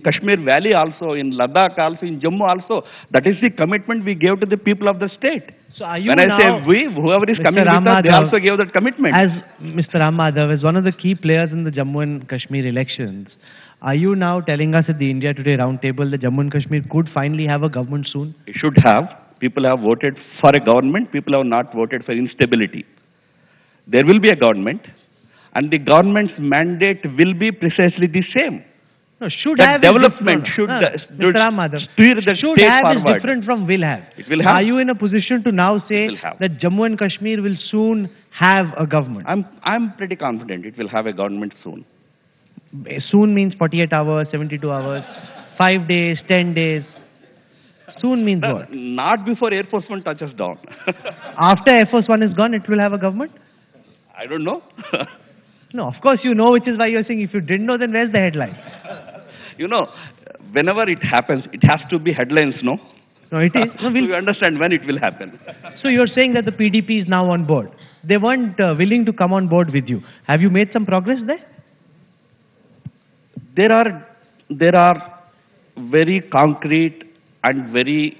Kashmir Valley also, in Ladakh also, in Jammu also. That is the commitment we gave to the people of the state. So are you when I say we, whoever is coming with us, they also gave that commitment. As Mr. Ramadhav, as one of the key players in the Jammu and Kashmir elections, are you now telling us at the India Today roundtable that Jammu and Kashmir could finally have a government soon? It should have. People have voted for a government. People have not voted for instability. There will be a government, and the government's mandate will be precisely the same. No, should that have development should Mr. Ramadhav, steer the should state have forward. is different from will have. It will have. Are you in a position to now say that Jammu and Kashmir will soon have a government? I'm pretty confident it will have a government soon. Soon means 48 hours, 72 hours, 5 days, 10 days. Soon means what? Not before Air Force One touches down. After Air Force One is gone, it will have a government? I don't know. No, of course you know, which is why you're saying if you didn't know, then where's the headline? Whenever it happens, it has to be headlines, no? No, it is. No, so you understand when it will happen. So you're saying that the PDP is now on board. They weren't willing to come on board with you. Have you made some progress there? There are very concrete and very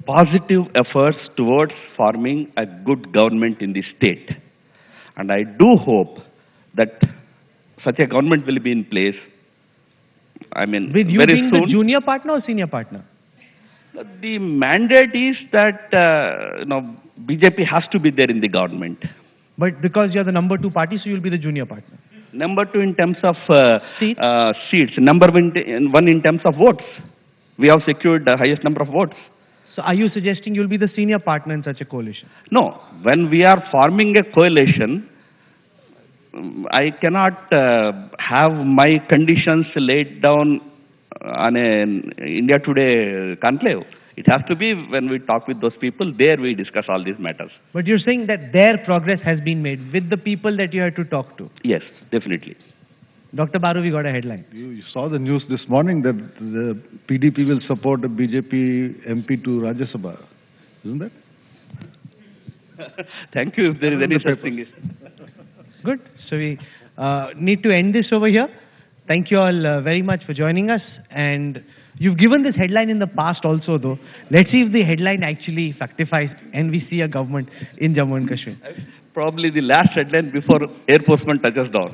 positive efforts towards forming a good government in the state. And I do hope that such a government will be in place. With you very being soon. the junior partner or senior partner? The mandate is that BJP has to be there in the government. But because you're the number 2 party, so you'll be the junior partner. Number 2 in terms of seats. Number 1 in terms of votes. We have secured the highest number of votes. So are you suggesting you'll be the senior partner in such a coalition? No. When we are forming a coalition, I cannot have my conditions laid down on an India Today conclave. It has to be when we talk with those people, there we discuss all these matters. But you're saying that their progress has been made with the people that you had to talk to? Yes, definitely. Dr. Baru, we got a headline. You saw the news this morning that the PDP will support a BJP MP to Rajya Sabha. Isn't that? Thank you if there is any such thing. Good. So we need to end this over here. Thank you all very much for joining us. And you've given this headline in the past also, though. Let's see if the headline actually fructifies and we see a government in Jammu and Kashmir. Probably the last headline before Air Force One touches down.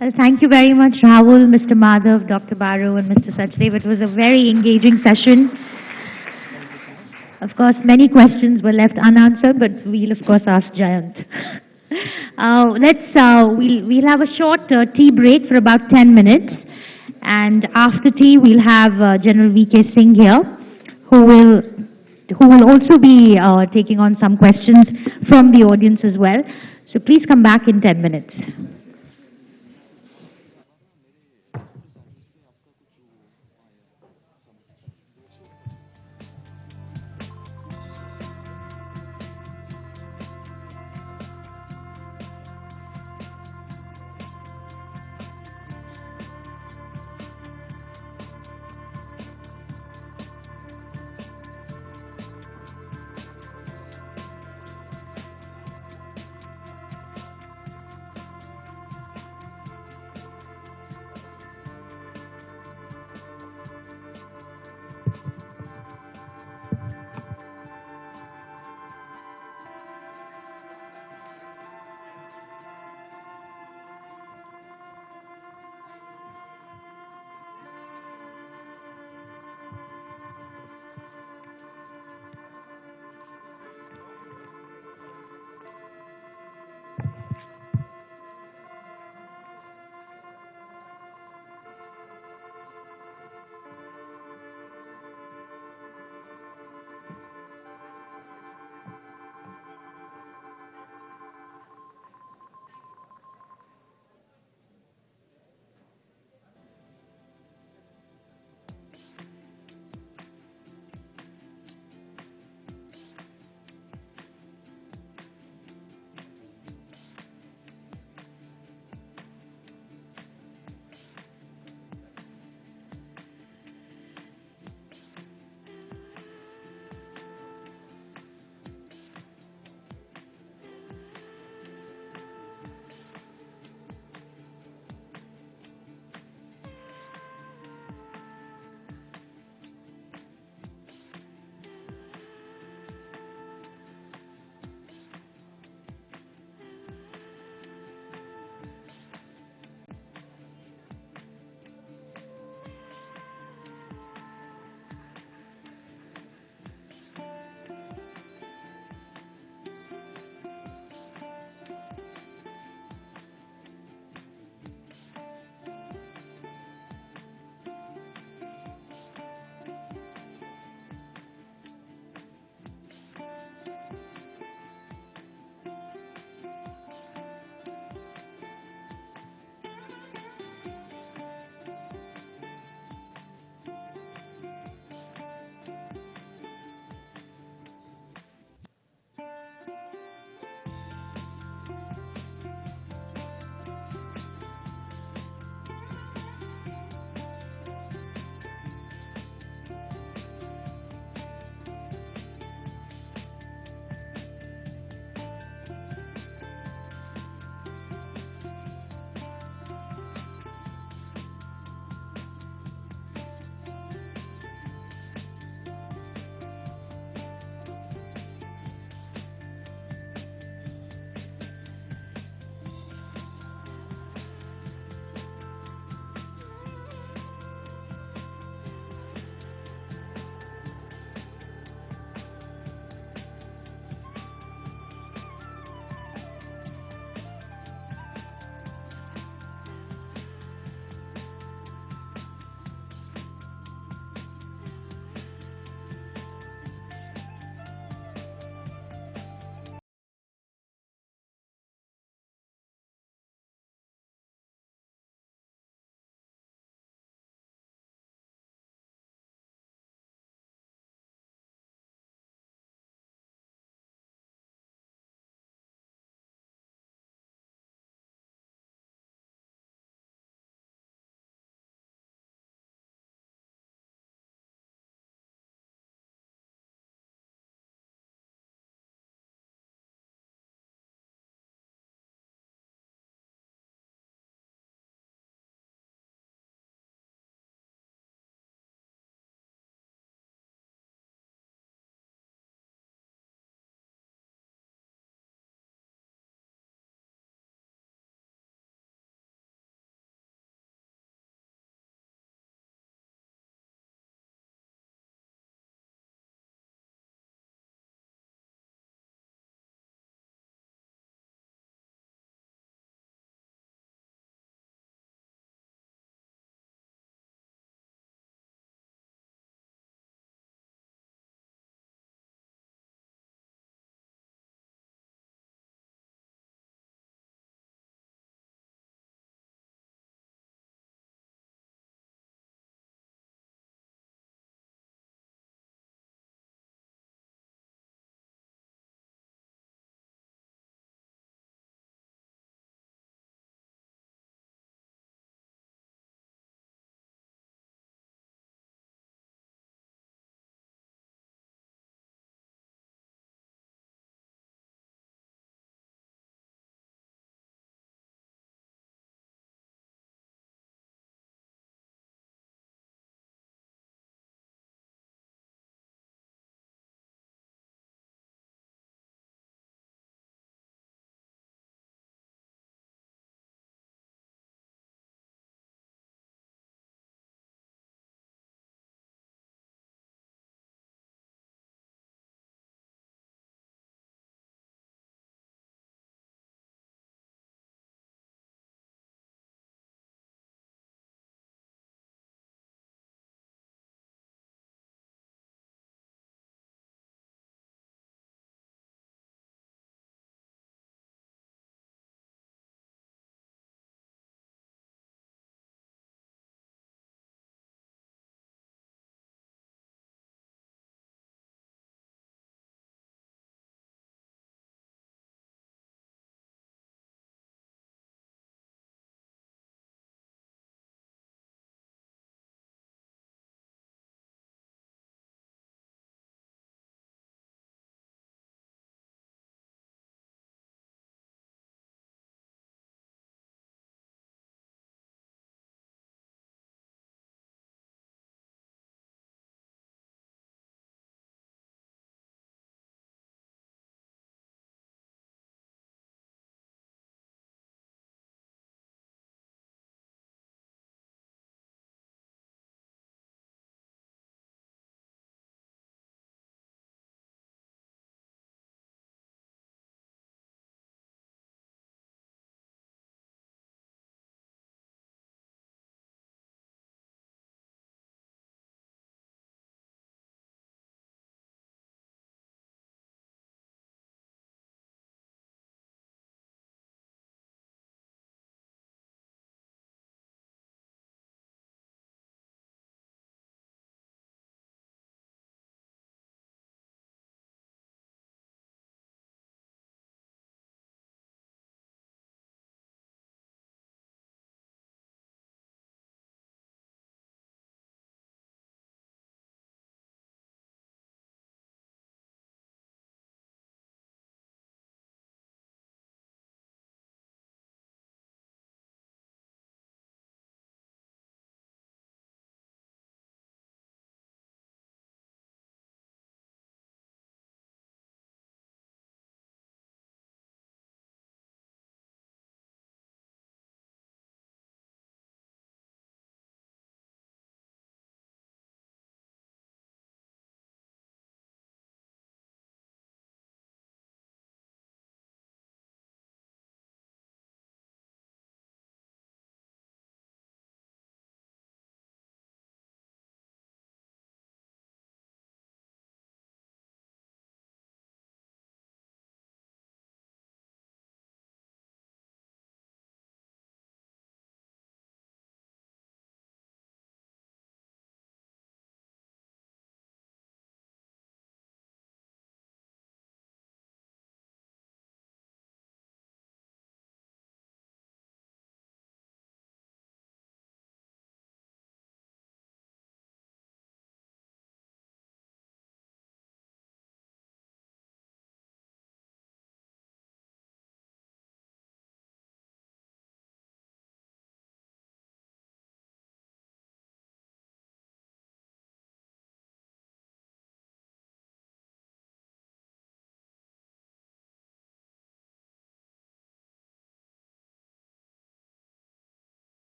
Well, thank you very much, Rahul, Mr. Madhav, Dr. Baru, and Mr. Sachdev. It was a very engaging session. Of course, many questions were left unanswered, but we'll of course ask Jayant. We'll have a short tea break for about 10 minutes, and after tea we'll have General V.K. Singh here, who will also be taking on some questions from the audience as well. So please come back in 10 minutes.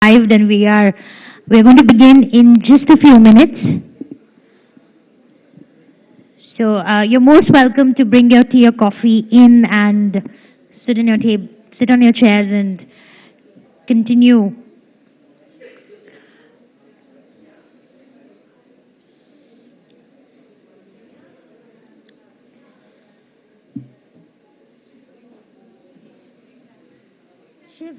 arrived, and we're going to begin in just a few minutes. So you're most welcome to bring your tea or coffee in and sit sit on your chairs and continue. Shiv.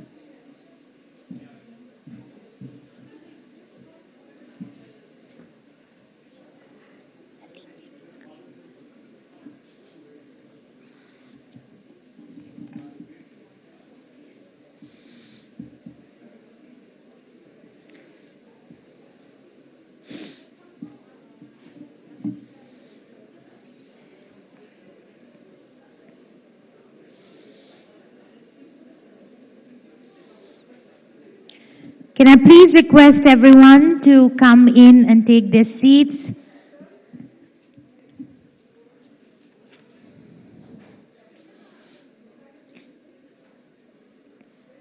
Can I please request everyone to come in and take their seats?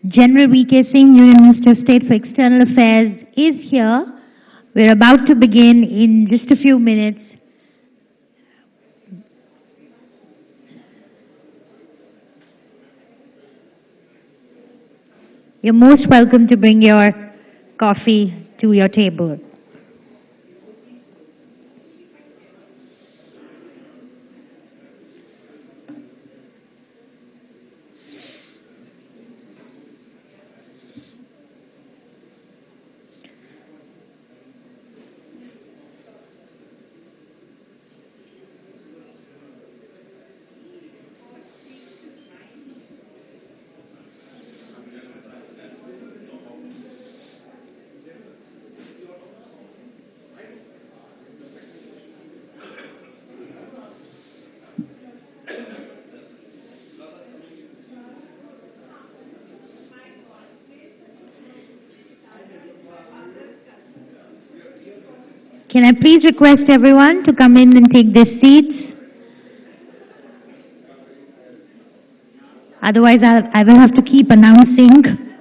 General V.K. Singh, Union Minister of State for External Affairs, is here. We're about to begin in just a few minutes. You're most welcome to bring your coffee to your table. Can I please request everyone to come in and take their seats? Otherwise, I will have to keep announcing.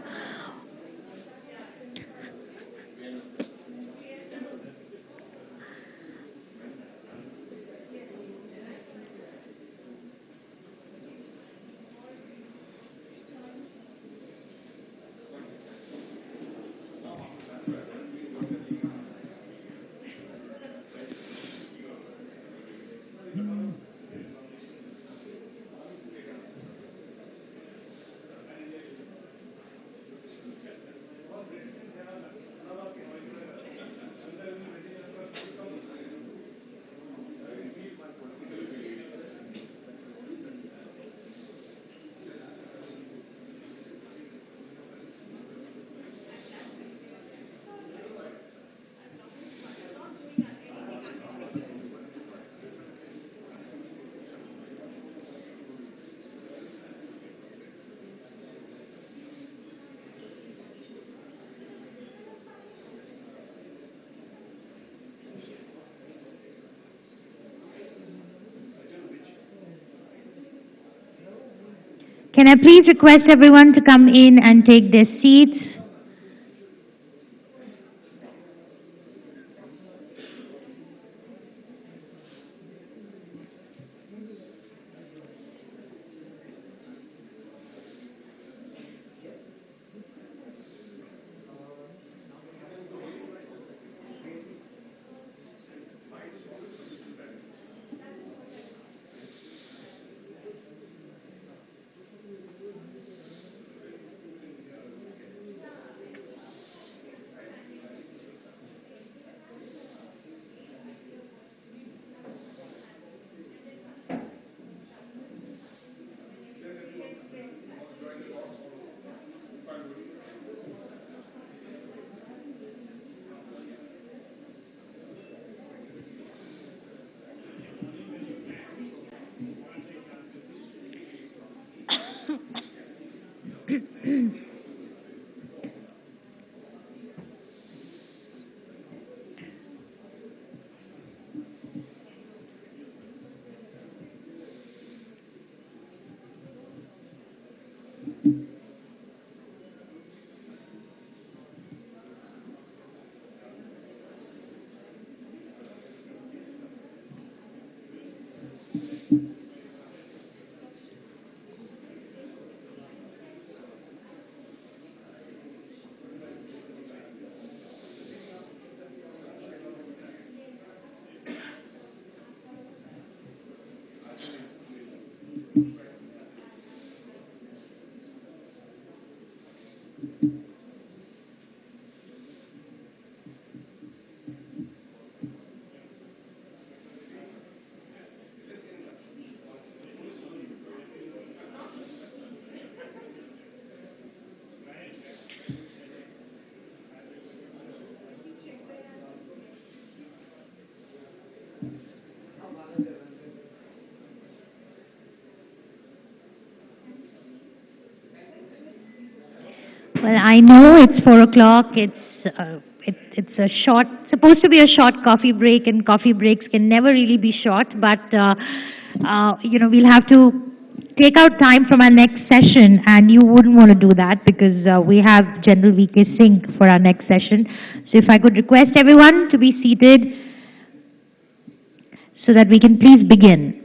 Can I please request everyone to come in and take their seats? Well, I know it's 4 o'clock. It's a short, supposed to be a short coffee break, and coffee breaks can never really be short. But we'll have to take out time from our next session, and you wouldn't want to do that because we have General VK Singh for our next session. So if I could request everyone to be seated so that we can please begin.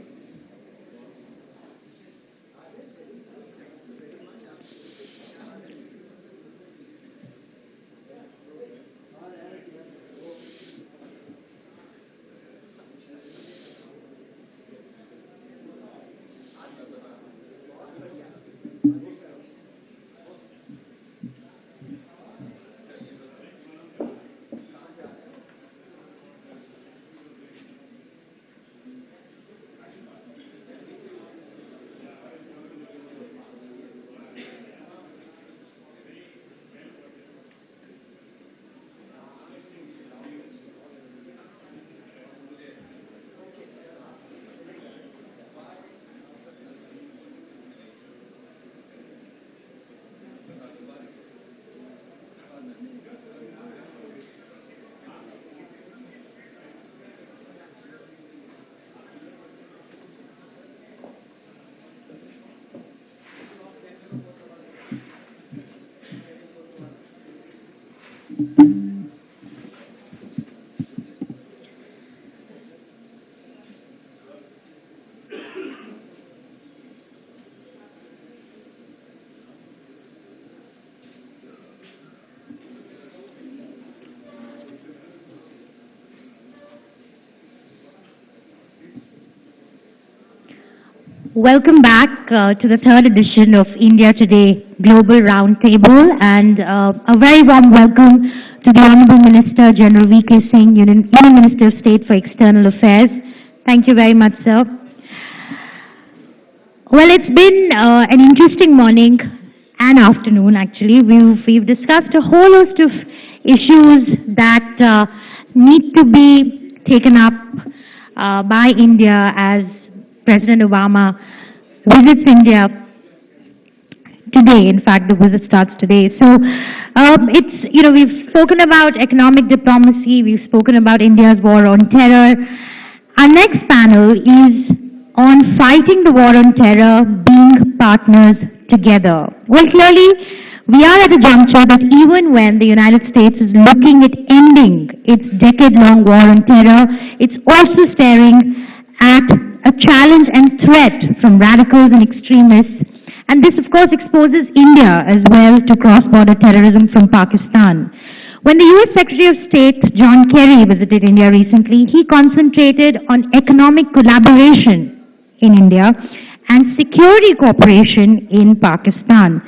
Welcome back to the third edition of India Today Global Roundtable, and a very warm welcome to the Honorable Minister General VK Singh, Union Minister of State for External Affairs. Thank you very much, sir. Well, it's been an interesting morning and afternoon, actually. We've discussed a whole host of issues that need to be taken up by India as President Obama visits India today. In fact, the visit starts today. So we've spoken about economic diplomacy. We've spoken about India's war on terror. Our next panel is on fighting the war on terror, being partners together. Well, clearly, we are at a juncture that even when the United States is looking at ending its decade-long war on terror, it's also staring at a challenge and threat from radicals and extremists. And this, of course, exposes India as well to cross-border terrorism from Pakistan. When the U.S. Secretary of State, John Kerry, visited India recently, he concentrated on economic collaboration in India and security cooperation in Pakistan.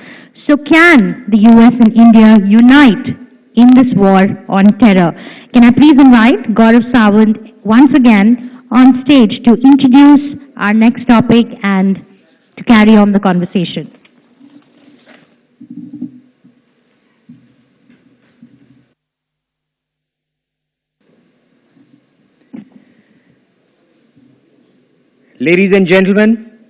So can the U.S. and India unite in this war on terror? Can I please invite Gaurav Sawant once again on stage to introduce our next topic and to carry on the conversation. Ladies and gentlemen,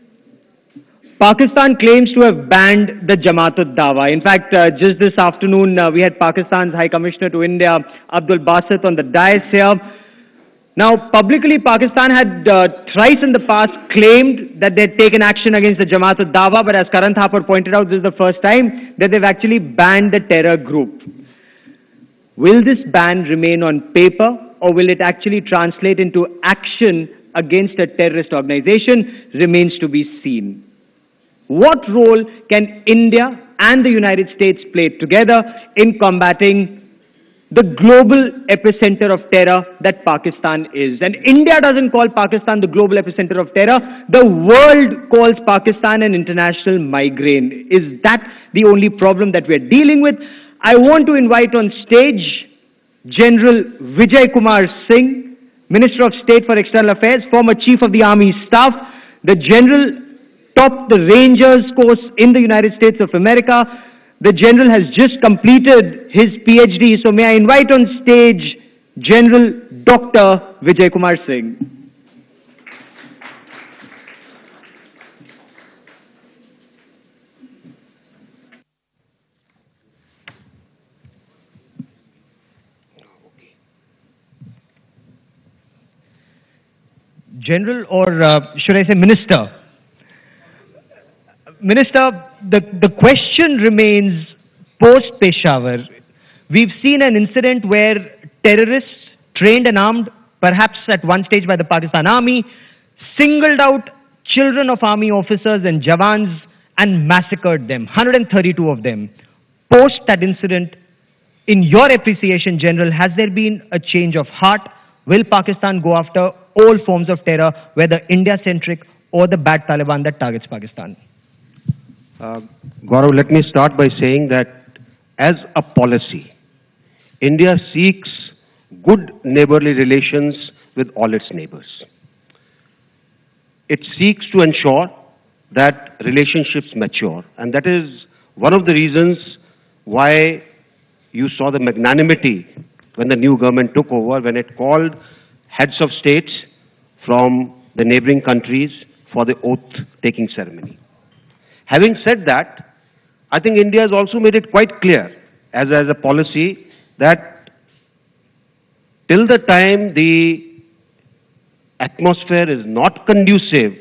Pakistan claims to have banned the Jamaat-ud-Dawa. In fact, just this afternoon, we had Pakistan's High Commissioner to India, Abdul Basit, on the dais here. Now, publicly, Pakistan had thrice in the past claimed that they had taken action against the Jamaat-ud-Dawa, but as Karan Thapar pointed out, this is the first time that they've actually banned the terror group. Will this ban remain on paper, or will it actually translate into action against a terrorist organization remains to be seen. What role can India and the United States play together in combating the global epicenter of terror that Pakistan is? And India doesn't call Pakistan the global epicenter of terror. The world calls Pakistan an international migraine. Is that the only problem that we're dealing with? I want to invite on stage General Vijay Kumar Singh, Minister of State for External Affairs, former Chief of the Army Staff. The General topped the Rangers course in the United States of America. The General has just completed his PhD. So may I invite on stage General Dr. Vijay Kumar Singh. General, or should I say Minister? Minister, the question remains post-Peshawar. We've seen an incident where terrorists, trained and armed, perhaps at one stage by the Pakistan Army, singled out children of army officers and Jawans and massacred them, 132 of them. Post that incident, in your appreciation, General, has there been a change of heart? Will Pakistan go after all forms of terror, whether India-centric or the bad Taliban that targets Pakistan? Gaurav, let me start by saying that as a policy, India seeks good neighborly relations with all its neighbors. It seeks to ensure that relationships mature, and that is one of the reasons why you saw the magnanimity when the new government took over, when it called heads of states from the neighboring countries for the oath-taking ceremony. Having said that, I think India has also made it quite clear as a policy that till the time the atmosphere is not conducive,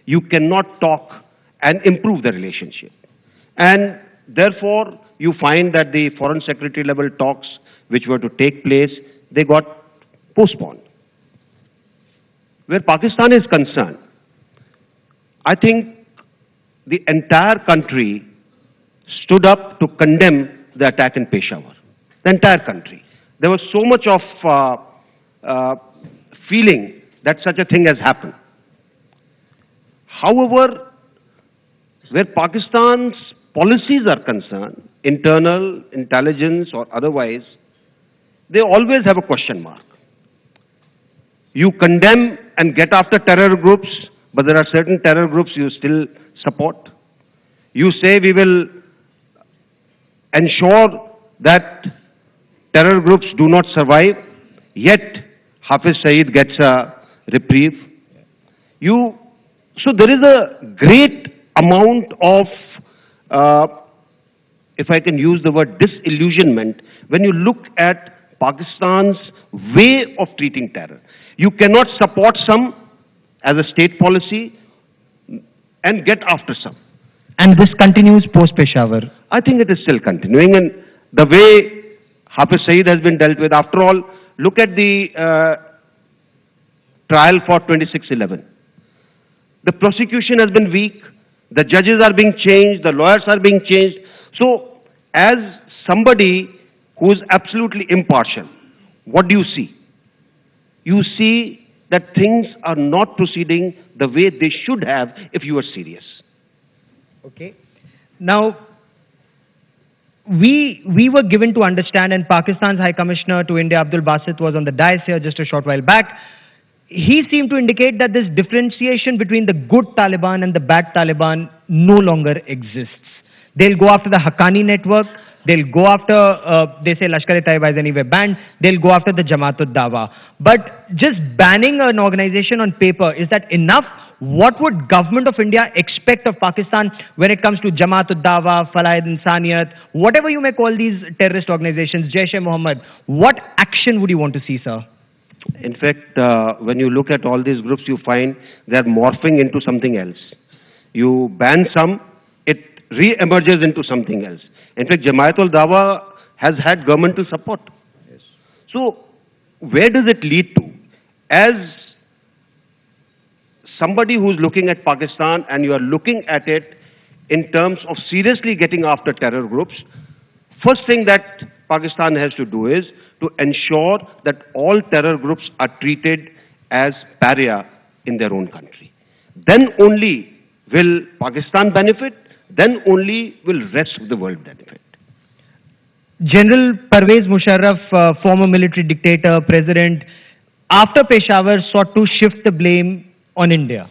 you cannot talk and improve the relationship. And therefore, you find that the foreign secretary level talks which were to take place, they got postponed. Where Pakistan is concerned, I think the entire country stood up to condemn the attack in Peshawar. The entire country. There was so much of feeling that such a thing has happened. However, where Pakistan's policies are concerned, internal, intelligence or otherwise, they always have a question mark. You condemn and get after terror groups, but there are certain terror groups you still support. You say we will ensure that terror groups do not survive, yet Hafiz Saeed gets a reprieve. So there is a great amount of, if I can use the word disillusionment, when you look at Pakistan's way of treating terror. You cannot support some as a state policy and get after some. And this continues post-Peshawar? I think it is still continuing, and the way Hafiz Saeed has been dealt with. After all, look at the trial for 2611. The prosecution has been weak, the judges are being changed, the lawyers are being changed. So, as somebody who is absolutely impartial, what do you see? You see that things are not proceeding the way they should have if you are serious. Okay. Now, we were given to understand, and Pakistan's High Commissioner to India, Abdul Basit, was on the dais here just a short while back. He seemed to indicate that this differentiation between the good Taliban and the bad Taliban no longer exists. They'll go after the Haqqani network. They'll go after, they say Lashkar-e-Taiba is anyway banned. They'll go after the Jamaat-ud-Dawa. But just banning an organization on paper, is that enough? What would government of India expect of Pakistan when it comes to Jamaat-ud-Dawa, Falah-e-Insaniyat, whatever you may call these terrorist organizations, Jaish-e-Mohammed? What action would you want to see, sir? In fact, when you look at all these groups, you find they're morphing into something else. You ban some, it re-emerges into something else. In fact, Jamaat-ul-Dawa has had governmental support. Yes. So, where does it lead to? As somebody who's looking at Pakistan and you are looking at it in terms of seriously getting after terror groups, first thing that Pakistan has to do is to ensure that all terror groups are treated as pariah in their own country. Then only will Pakistan benefit, then only will rest of the world benefit. General Pervez Musharraf, former military dictator, president, after Peshawar sought to shift the blame on India.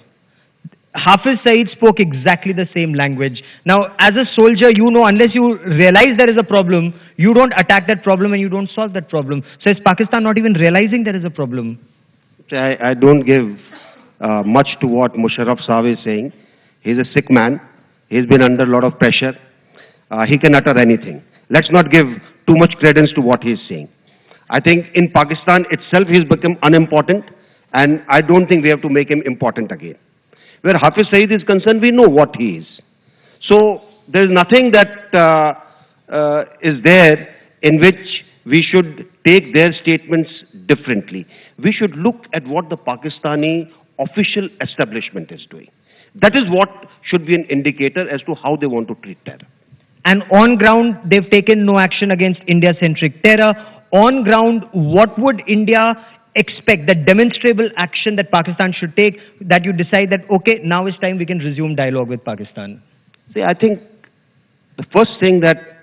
Hafiz Saeed spoke exactly the same language. Now, as a soldier, you know, unless you realize there is a problem, you don't attack that problem and you don't solve that problem. So is Pakistan not even realizing there is a problem? I don't give much to what Musharraf Sahib is saying. He's a sick man. He's been under a lot of pressure. He can utter anything. Let's not give too much credence to what he's saying. I think in Pakistan itself he's become unimportant, And I don't think we have to make him important again. Where Hafiz Saeed is concerned, we know what he is. So there is nothing that is there in which we should take their statements differently. We should look at what the Pakistani official establishment is doing. That is what should be an indicator as to how they want to treat terror. And on ground, they've taken no action against India-centric terror. On ground, what would India expect, the demonstrable action that Pakistan should take, that you decide that, okay, now is time we can resume dialogue with Pakistan? See, I think the first thing that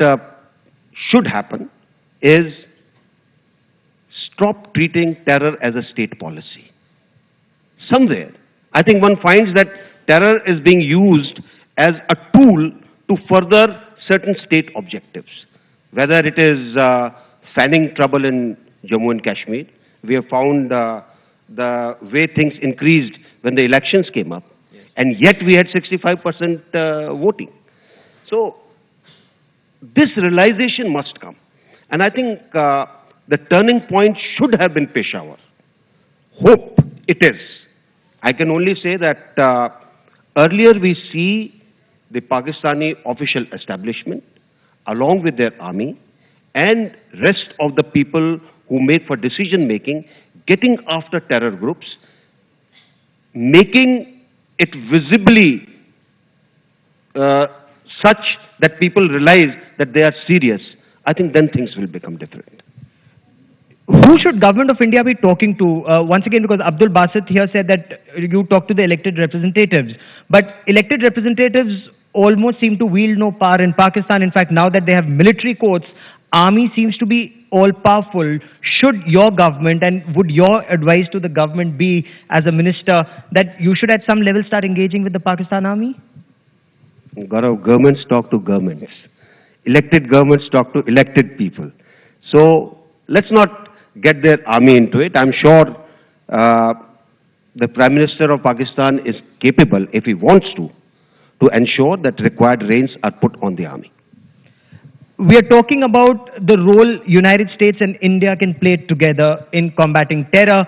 should happen is stop treating terror as a state policy. Somewhere, I think one finds that terror is being used as a tool to further certain state objectives. Whether it is fanning trouble in Jammu and Kashmir, we have found the way things increased when the elections came up, and yet we had 65% voting. So this realization must come. And I think the turning point should have been Peshawar. Hope it is. I can only say that earlier we see the Pakistani official establishment along with their army and rest of the people who made for decision making, getting after terror groups, making it visibly such that people realize that they are serious. I think then things will become different. Who should government of India be talking to? Once again, because Abdul Basit here said that you talk to the elected representatives. But elected representatives almost seem to wield no power in Pakistan. In fact, now that they have military courts, army seems to be all-powerful. Should your government, and would your advice to the government be, as a minister, that you should at some level start engaging with the Pakistan army? Gaurav, governments talk to governments. Elected governments talk to elected people. So let's not get their army into it. I'm sure the Prime Minister of Pakistan is capable, if he wants to ensure that required reins are put on the army. We are talking about the role United States and India can play together in combating terror.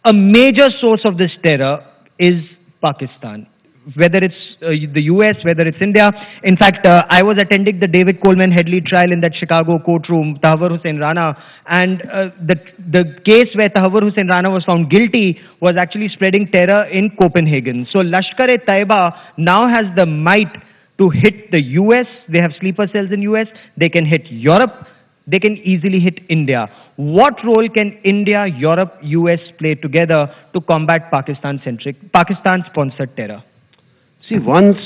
A major source of this terror is Pakistan. Whether it's the US, whether it's India. In fact, I was attending the David Coleman Headley trial in that Chicago courtroom, Tahawwur Hussain Rana, and the case where Tahawwur Hussain Rana was found guilty was actually spreading terror in Copenhagen. So Lashkar-e-Taiba now has the might to hit the US. They have sleeper cells in US. They can hit Europe. They can easily hit India. What role can India, Europe, US play together to combat Pakistan-sponsored terror? See, once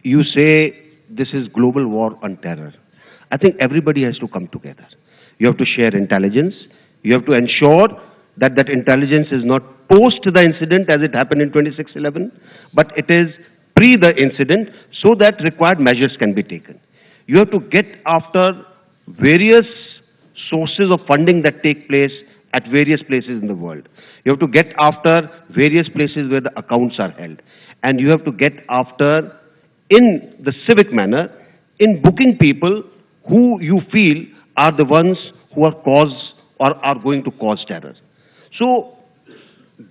you say this is global war on terror, I think everybody has to come together. You have to share intelligence. You have to ensure that that intelligence is not post the incident as it happened in 26/11, but it is pre the incident so that required measures can be taken. You have to get after various sources of funding that take place at various places in the world. You have to get after various places where the accounts are held. And you have to get after, in the civic manner, in booking people who you feel are the ones who are cause or are going to cause terror. So,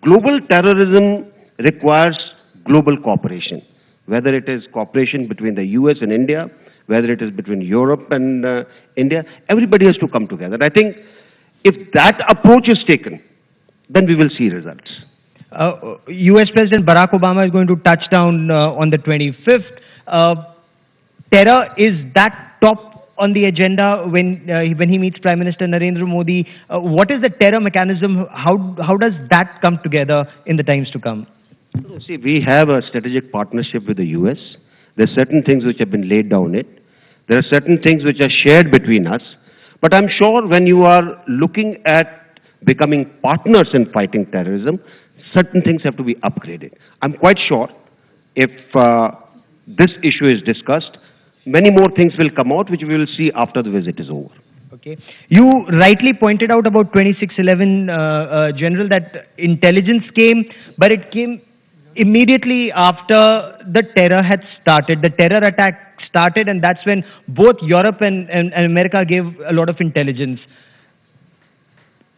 global terrorism requires global cooperation. Whether it is cooperation between the US and India, whether it is between Europe and India, everybody has to come together. I think if that approach is taken, then we will see results. US President Barack Obama is going to touch down on the 25th. Terror is that top on the agenda when he meets Prime Minister Narendra Modi. What is the terror mechanism? How does that come together in the times to come? See, we have a strategic partnership with the US. There are certain things which have been laid down it. There are certain things which are shared between us. But I'm sure when you are looking at becoming partners in fighting terrorism, certain things have to be upgraded. I'm quite sure if this issue is discussed, many more things will come out which we will see after the visit is over. Okay. You rightly pointed out about 26/11, General, that intelligence came, but it came immediately after the terror had started. The terror attack started, and that's when both Europe and America gave a lot of intelligence.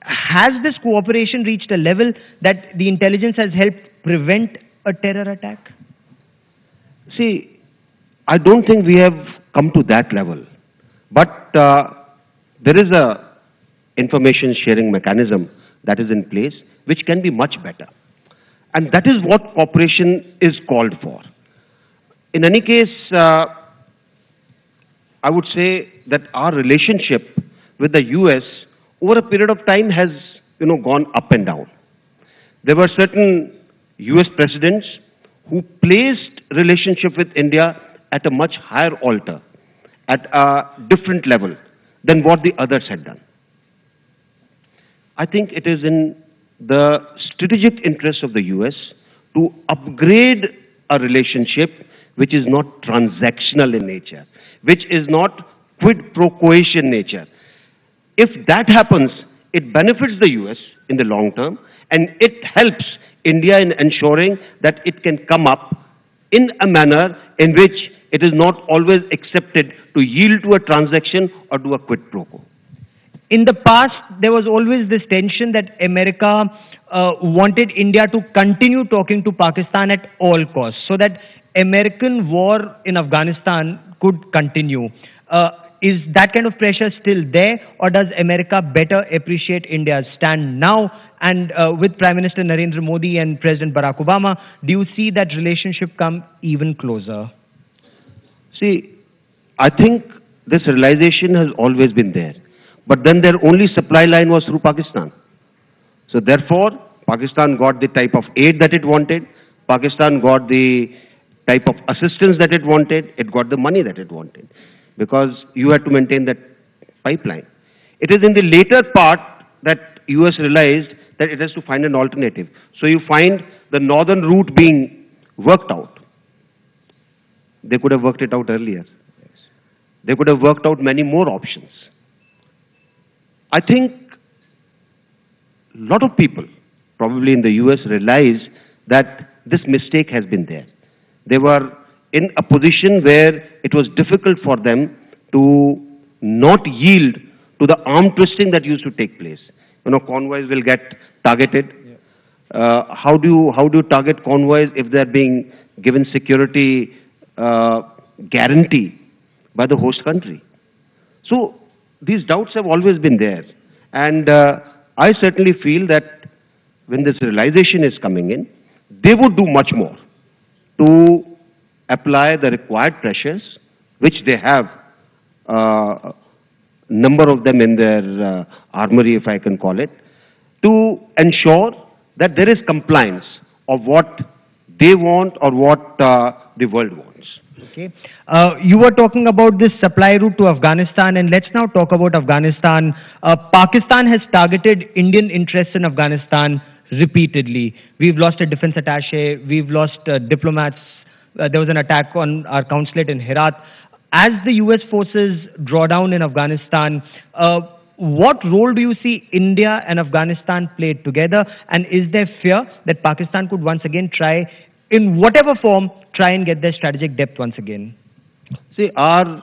Has this cooperation reached a level that the intelligence has helped prevent a terror attack? See, I don't think we have come to that level. But there is a information sharing mechanism that is in place which can be much better. And that is what cooperation is called for. In any case, I would say that our relationship with the US over a period of time has, gone up and down. There were certain US presidents who placed relationship with India at a much higher altar, at a different level than what the others had done. I think it is in the strategic interest of the US to upgrade a relationship which is not transactional in nature, which is not quid pro quo in nature. If that happens, it benefits the US in the long term, and it helps India in ensuring that it can come up in a manner in which it is not always accepted to yield to a transaction or to a quid pro quo. In the past, there was always this tension that America wanted India to continue talking to Pakistan at all costs, so that American war in Afghanistan could continue. Is that kind of pressure still there, or does America better appreciate India's stand now? And with Prime Minister Narendra Modi and President Barack Obama, do you see that relationship come even closer? See, I think this realization has always been there. But then their only supply line was through Pakistan. So therefore, Pakistan got the type of aid that it wanted. Pakistan got the type of assistance that it wanted. It got the money that it wanted. Because you had to maintain that pipeline. It is in the later part that US realized that it has to find an alternative. So you find the northern route being worked out. They could have worked it out earlier. They could have worked out many more options. I think a lot of people, probably in the US, realize that this mistake has been there. They were in a position where it was difficult for them to not yield to the arm twisting that used to take place. Convoys will get targeted. How do you target convoys if they're being given security guarantee by the host country? So these doubts have always been there. And I certainly feel that when this realization is coming in, they would do much more to apply the required pressures, which they have, number of them in their armory, if I can call it, to ensure that there is compliance of what they want or what the world wants. Okay. You were talking about this supply route to Afghanistan, and let's now talk about Afghanistan. Pakistan has targeted Indian interests in Afghanistan repeatedly. We've lost a defense attaché, we've lost diplomats. There was an attack on our consulate in Herat. As the US forces draw down in Afghanistan, what role do you see India and Afghanistan play together? And is there fear that Pakistan could once again try, in whatever form, try and get their strategic depth once again? See, and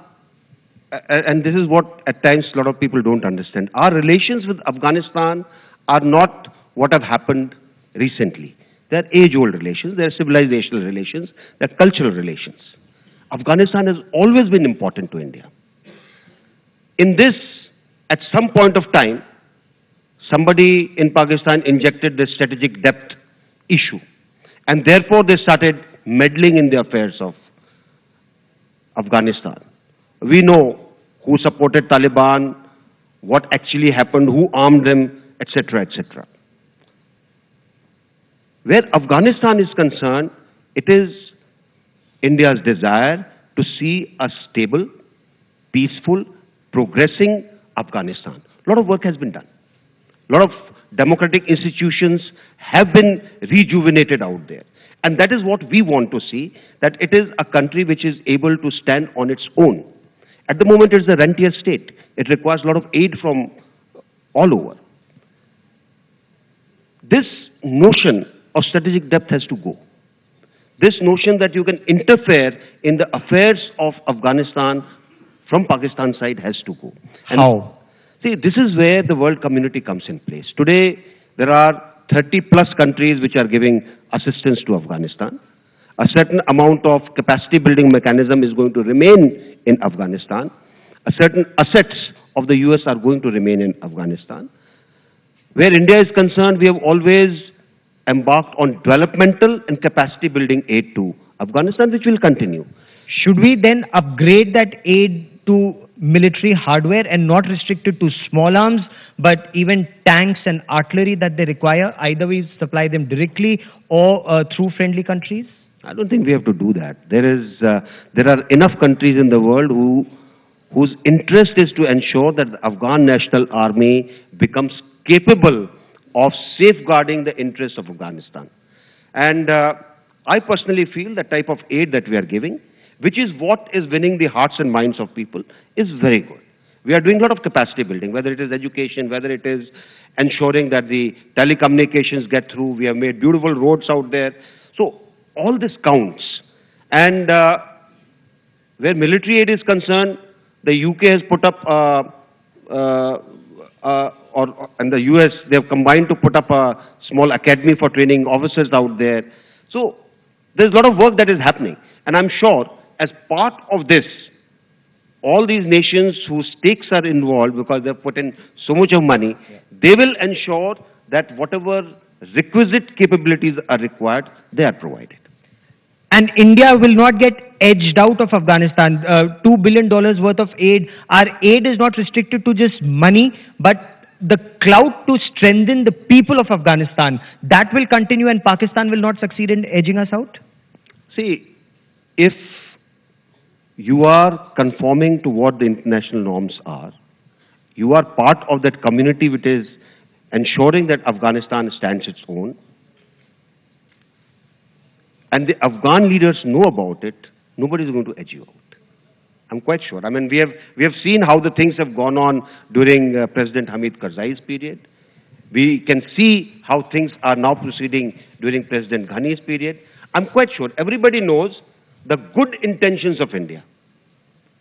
this is what at times a lot of people don't understand, our relations with Afghanistan are not what have happened recently. They're age-old relations, they're civilizational relations, they're cultural relations. Afghanistan has always been important to India. In this, at some point of time, somebody in Pakistan injected the strategic depth issue. And therefore, they started meddling in the affairs of Afghanistan. We know who supported Taliban, what actually happened, who armed them, etc., etc. Where Afghanistan is concerned, it is India's desire to see a stable, peaceful, progressing Afghanistan. A lot of work has been done. A lot of democratic institutions have been rejuvenated out there. And that is what we want to see, that it is a country which is able to stand on its own. At the moment, it's a rentier state. It requires a lot of aid from all over. This notion of strategic depth has to go. This notion that you can interfere in the affairs of Afghanistan from Pakistan side has to go. And how? See, this is where the world community comes in place. Today, there are 30 plus countries which are giving assistance to Afghanistan. A certain amount of capacity building mechanism is going to remain in Afghanistan. A certain assets of the US are going to remain in Afghanistan. Where India is concerned, we have always embarked on developmental and capacity building aid to Afghanistan, which will continue. Should we then upgrade that aid to military hardware and not restricted to small arms, but even tanks and artillery that they require? Either we supply them directly or through friendly countries? I don't think we have to do that. There are enough countries in the world whose interest is to ensure that the Afghan National Army becomes capable of safeguarding the interests of Afghanistan. And I personally feel the type of aid that we are giving, which is what is winning the hearts and minds of people, is very good. We are doing a lot of capacity building, whether it is education, whether it is ensuring that the telecommunications get through. We have made beautiful roads out there. So all this counts. And where military aid is concerned, the UK has put up, and the US, they have combined to put up a small academy for training officers out there. So there's a lot of work that is happening. And I'm sure as part of this, all these nations whose stakes are involved because they've put in so much of money, they will ensure that whatever requisite capabilities are required, they are provided. And India will not get edged out of Afghanistan. $2 billion worth of aid. Our aid is not restricted to just money, but the clout to strengthen the people of Afghanistan. That will continue and Pakistan will not succeed in edging us out? See, if you are conforming to what the international norms are, you are part of that community which is ensuring that Afghanistan stands its own, and the Afghan leaders know about it, nobody is going to edge you out. I'm quite sure. I mean, we have seen how the things have gone on during President Hamid Karzai's period. We can see how things are now proceeding during President Ghani's period. I'm quite sure everybody knows the good intentions of India,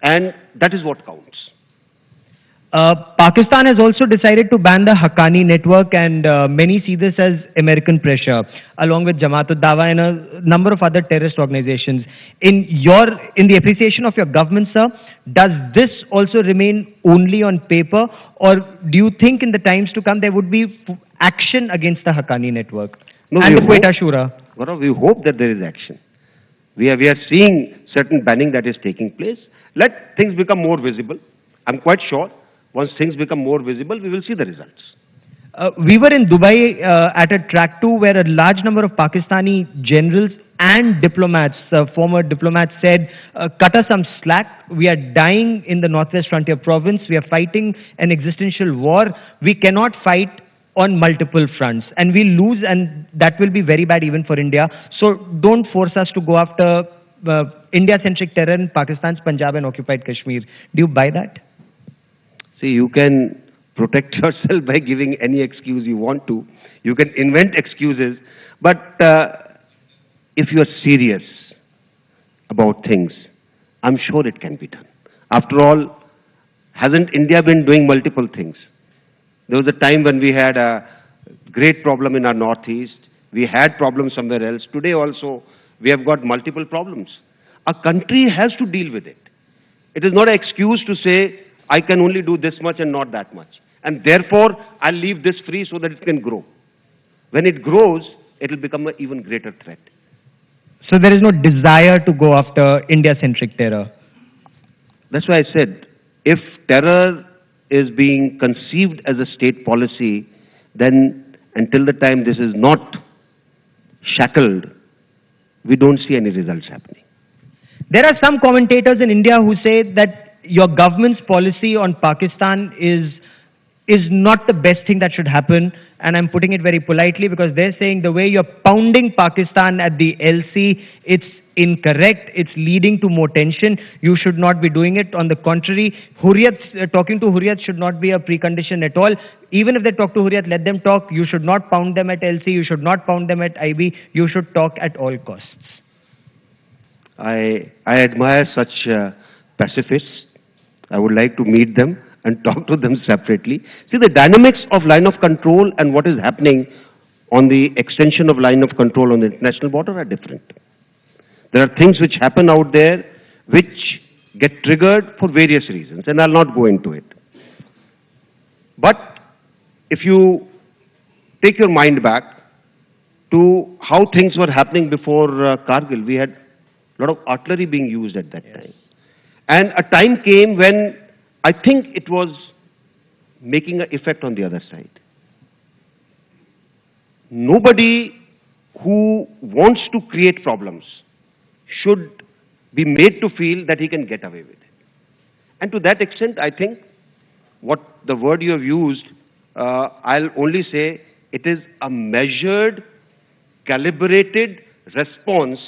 and that is what counts. Pakistan has also decided to ban the Haqqani network, and many see this as American pressure, along with Jamaat-ud-Dawa and a number of other terrorist organizations. In the appreciation of your government, sir, does this also remain only on paper, or do you think in the times to come there would be action against the Haqqani network and the Quetta Shura? Gaurav, we hope that there is action. We are seeing certain banning that is taking place. Let things become more visible. I'm quite sure once things become more visible, we will see the results. We were in Dubai at a track too where a large number of Pakistani generals and diplomats, former diplomats said, cut us some slack. We are dying in the Northwest Frontier province. We are fighting an existential war. We cannot fight on multiple fronts, and we lose, and that will be very bad even for India. So don't force us to go after India-centric terror in Pakistan's Punjab and occupied Kashmir. Do you buy that? See, you can protect yourself by giving any excuse you want to. You can invent excuses, but if you are serious about things, I'm sure it can be done. After all, hasn't India been doing multiple things? There was a time when we had a great problem in our northeast. We had problems somewhere else. Today also, we have got multiple problems. A country has to deal with it. It is not an excuse to say, I can only do this much and not that much. And therefore, I'll leave this free so that it can grow. When it grows, it will become an even greater threat. So there is no desire to go after India-centric terror? That's why I said, if terror is being conceived as a state policy, then until the time this is not shackled, we don't see any results happening. There are some commentators in India who say that your government's policy on Pakistan is not the best thing that should happen, and I'm putting it very politely because they're saying the way you're pounding Pakistan at the LC, it's incorrect, it's leading to more tension. You should not be doing it. On the contrary, talking to Hurriyat should not be a precondition at all. Even if they talk to Hurriyat, let them talk. You should not pound them at LC, you should not pound them at IB, you should talk at all costs. I admire such pacifists. I would like to meet them. and talk to them separately. See, the dynamics of line of control and what is happening on the extension of line of control on the international border are different. There are things which happen out there which get triggered for various reasons, and I'll not go into it. But if you take your mind back to how things were happening before Kargil, we had a lot of artillery being used at that time. And a time came when I think it was making an effect on the other side. Nobody who wants to create problems should be made to feel that he can get away with it. And to that extent, I think what the word you have used, I'll only say it is a measured, calibrated response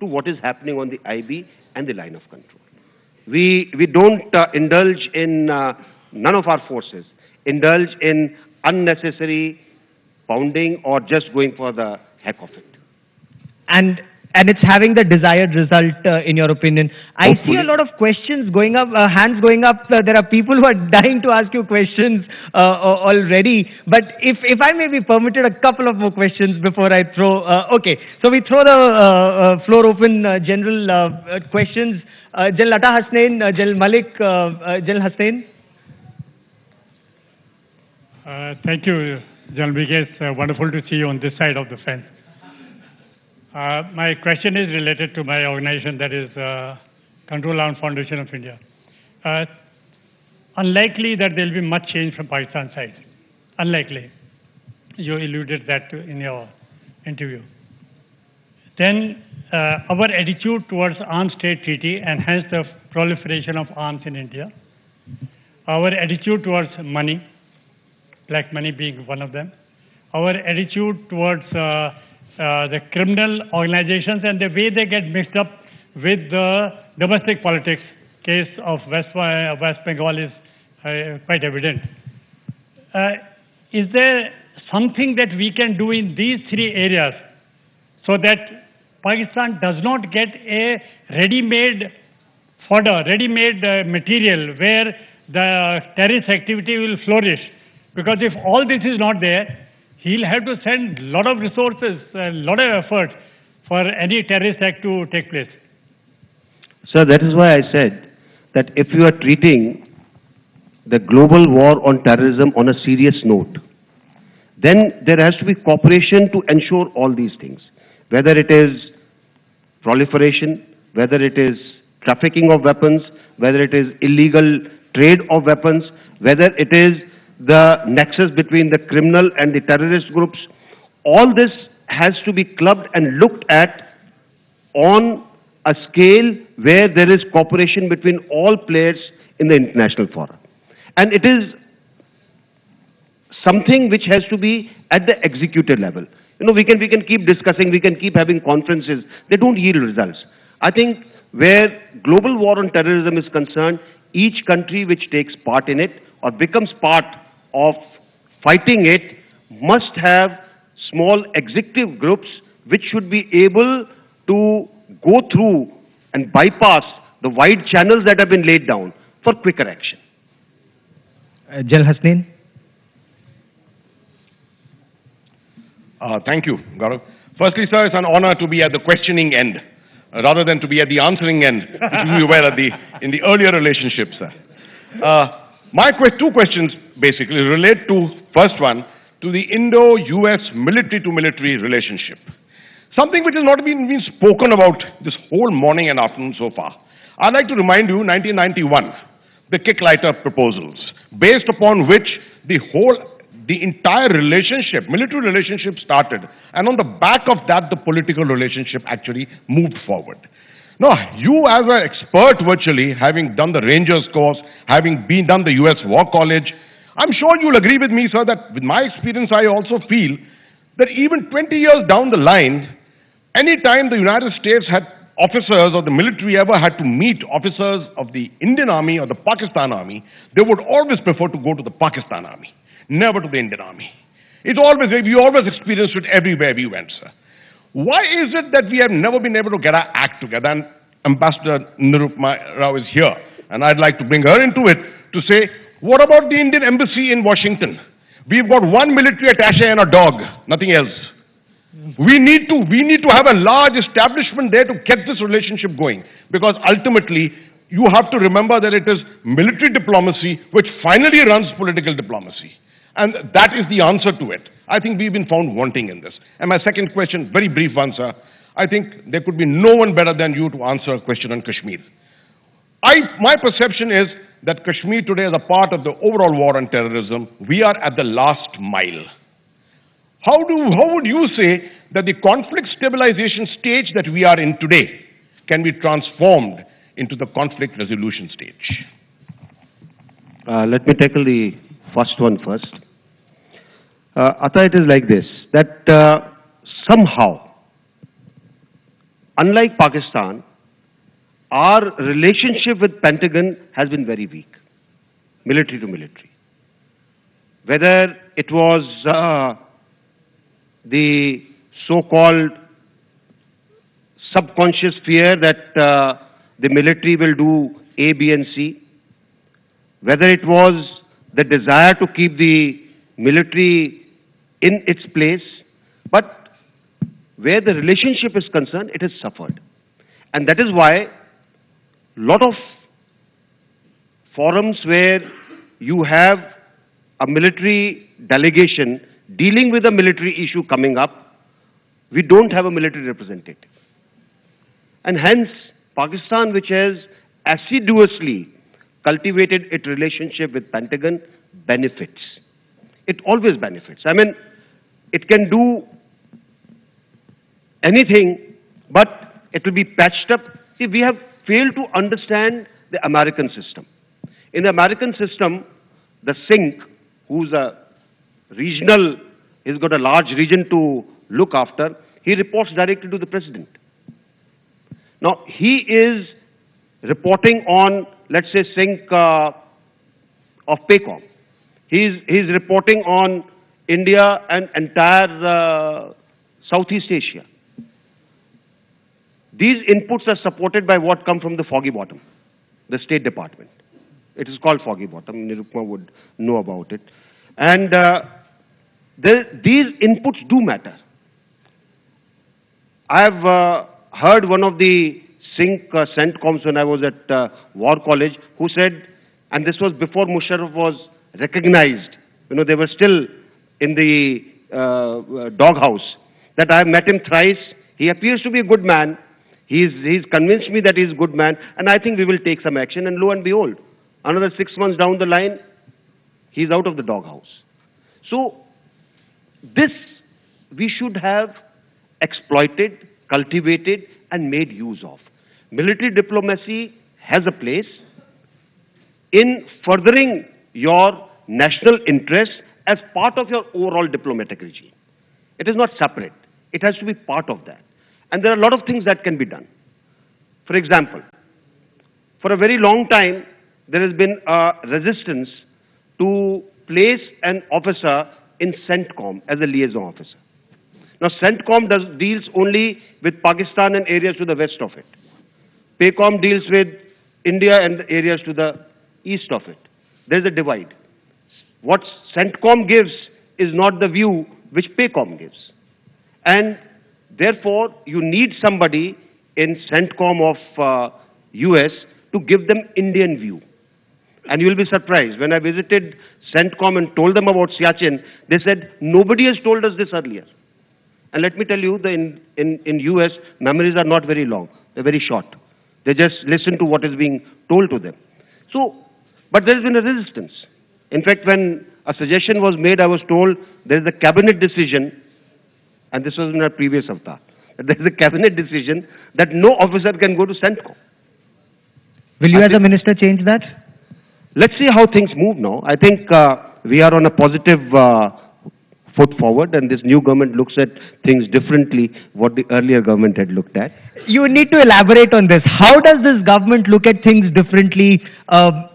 to what is happening on the IB and the line of control. We don't indulge in, none of our forces indulge in unnecessary pounding or just going for the heck of it. And it's having the desired result, in your opinion. I see a lot of questions going up, hands going up. There are people who are dying to ask you questions already. But if I may be permitted a couple of more questions before I throw. Okay, so we throw the floor open, general questions. General Atta Hasnain, General Malik, General Hasnain. Thank you, General Brigade. It's wonderful to see you on this side of the fence. My question is related to my organization, that is Control Arms Foundation of India. Unlikely that there will be much change from Pakistan side. Unlikely. You alluded that in your interview. Then our attitude towards Arms Trade Treaty and hence the proliferation of arms in India. Our attitude towards money, black money being one of them. Our attitude towards the criminal organizations and the way they get mixed up with the domestic politics. Case of West Bengal is quite evident. Is there something that we can do in these three areas so that Pakistan does not get a ready-made fodder, ready-made material where the terrorist activity will flourish? Because if all this is not there, he'll have to send a lot of resources, a lot of effort for any terrorist act to take place. Sir, that is why I said that if you are treating the global war on terrorism on a serious note, then there has to be cooperation to ensure all these things. Whether it is proliferation, whether it is trafficking of weapons, whether it is illegal trade of weapons, whether it is the nexus between the criminal and the terrorist groups, all this has to be clubbed and looked at on a scale where there is cooperation between all players in the international forum. And it is something which has to be at the executive level. You know, we can keep discussing, we can keep having conferences. They don't yield results. I think where global war on terrorism is concerned, each country which takes part in it or becomes part of fighting it must have small executive groups which should be able to go through and bypass the wide channels that have been laid down for quicker action. General Hasnain. Thank you, Gaurav. Firstly, sir, it's an honor to be at the questioning end rather than to be at the answering end, which we were in the earlier relationship, sir. My two questions basically relate to, first one, to the Indo-US military-to-military relationship. Something which has not been spoken about this whole morning and afternoon so far. I'd like to remind you, 1991, the Kicklighter proposals, based upon which the entire relationship, military relationship started, and on the back of that, the political relationship actually moved forward. Now, you as an expert virtually, having done the Rangers course, having done the US War College, I'm sure you'll agree with me, sir, that with my experience, I also feel that even 20 years down the line, anytime the United States had officers or the military ever had to meet officers of the Indian Army or the Pakistan Army, they would always prefer to go to the Pakistan Army, never to the Indian Army. We always experienced it everywhere we went, sir. Why is it that we have never been able to get our act together? And Ambassador Nirupma Rao is here, and I'd like to bring her into it to say, What about the Indian embassy in Washington? We've got one military attaché and a dog, nothing else. We need to have a large establishment there to get this relationship going, because ultimately you have to remember that it is military diplomacy which finally runs political diplomacy. And that is the answer to it. I think we've been found wanting in this. And my second question, very brief one, sir. I think there could be no one better than you to answer a question on Kashmir. My perception is that Kashmir today is a part of the overall war on terrorism. We are at the last mile. How would you say that the conflict stabilization stage that we are in today can be transformed into the conflict resolution stage? Let me tackle the first one first. Atta, it is like this, that somehow, unlike Pakistan, our relationship with Pentagon has been very weak, military to military. Whether it was the so-called subconscious fear that the military will do A, B, and C, whether it was the desire to keep the military in its place, but where the relationship is concerned, it has suffered. And that is why a lot of forums where you have a military delegation dealing with a military issue coming up, we don't have a military representative. And hence, Pakistan, which has assiduously cultivated its relationship with Pentagon, benefits. It always benefits. I mean, it can do anything, but it will be patched up. See, we have failed to understand the American system. In the American system, the SINC, who's a regional, he's got a large region to look after, he reports directly to the president. Now, he is reporting on, let's say, SINC of PACOM. He's reporting on India and entire Southeast Asia. These inputs are supported by what come from the Foggy Bottom, the State Department. It is called Foggy Bottom. Nirupma would know about it. And these inputs do matter. I have heard one of the SINC CENTCOMs when I was at War College, who said, and this was before Musharraf was recognized, you know, they were still in the doghouse, that I have met him thrice. He appears to be a good man. He's convinced me that he's a good man, and I think we will take some action. And lo and behold, another 6 months down the line, he's out of the doghouse. So this we should have exploited, cultivated, and made use of. Military diplomacy has a place in furthering your national interests as part of your overall diplomatic regime. It is not separate. It has to be part of that. And there are a lot of things that can be done. For example, for a very long time, there has been a resistance to place an officer in CENTCOM as a liaison officer. Now, CENTCOM deals only with Pakistan and areas to the west of it. PACOM deals with India and the areas to the east of it. There is a divide. What CENTCOM gives is not the view which PACOM gives. And therefore, you need somebody in CENTCOM of US to give them Indian view. And you will be surprised. When I visited CENTCOM and told them about Siachen, they said, nobody has told us this earlier. And let me tell you, in US, memories are not very long. They're very short. They just listen to what is being told to them. So, but there has been a resistance. In fact, when a suggestion was made, I was told there is a cabinet decision, and this was in our previous avatar, that there is a cabinet decision that no officer can go to CENTCOM. Will you as a minister change that? Let's see how things move now. I think we are on a positive foot forward, and this new government looks at things differently what the earlier government had looked at. You need to elaborate on this. How does this government look at things differently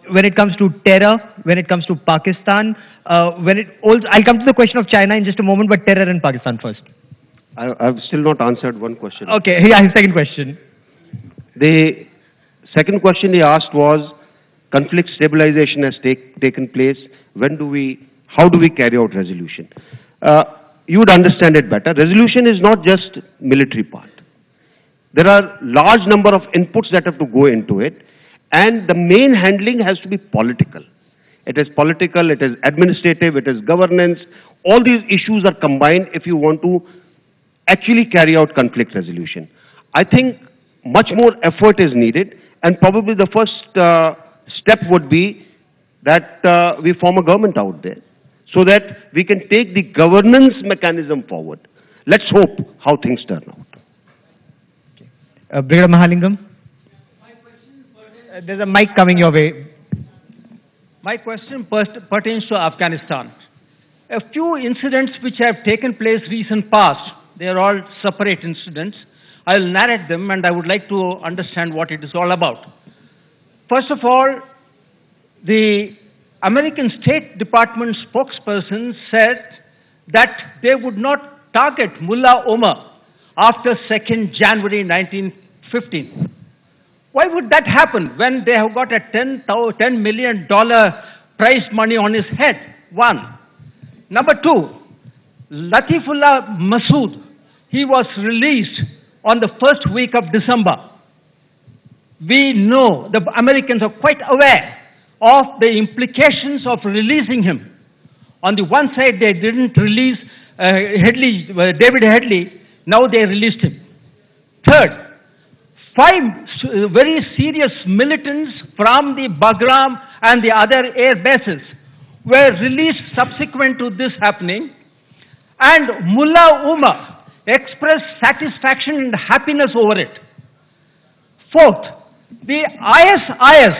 when it comes to terror, when it comes to Pakistan, I'll come to the question of China in just a moment, but terror in Pakistan first. I've still not answered one question. Okay, yeah, second question. The second question he asked was Conflict stabilization has taken place. How do we carry out resolution? You would understand it better. Resolution is not just military part. There are large number of inputs that have to go into it, and the main handling has to be political. It is political, it is administrative, it is governance. All these issues are combined if you want to actually carry out conflict resolution. I think much more effort is needed, and probably the first step would be that we form a government out there so that we can take the governance mechanism forward. Let's hope how things turn out. Brigadier Mahalingam. There's a mic coming your way. My question pertains to Afghanistan. A few incidents which have taken place recent past, they are all separate incidents. I will narrate them and I would like to understand what it is all about. First of all, the American State Department spokesperson said that they would not target Mullah Omar after 2nd January 1915. Why would that happen when they have got a $10 million prize money on his head? One. Number two, Latifullah Masood, he was released on the first week of December. We know, the Americans are quite aware of the implications of releasing him. On the one side, they didn't release David Headley, now they released him. Third, 5 very serious militants from the Bagram and the other air bases were released subsequent to this happening, and Mullah Omar expressed satisfaction and happiness over it. Fourth, the ISIS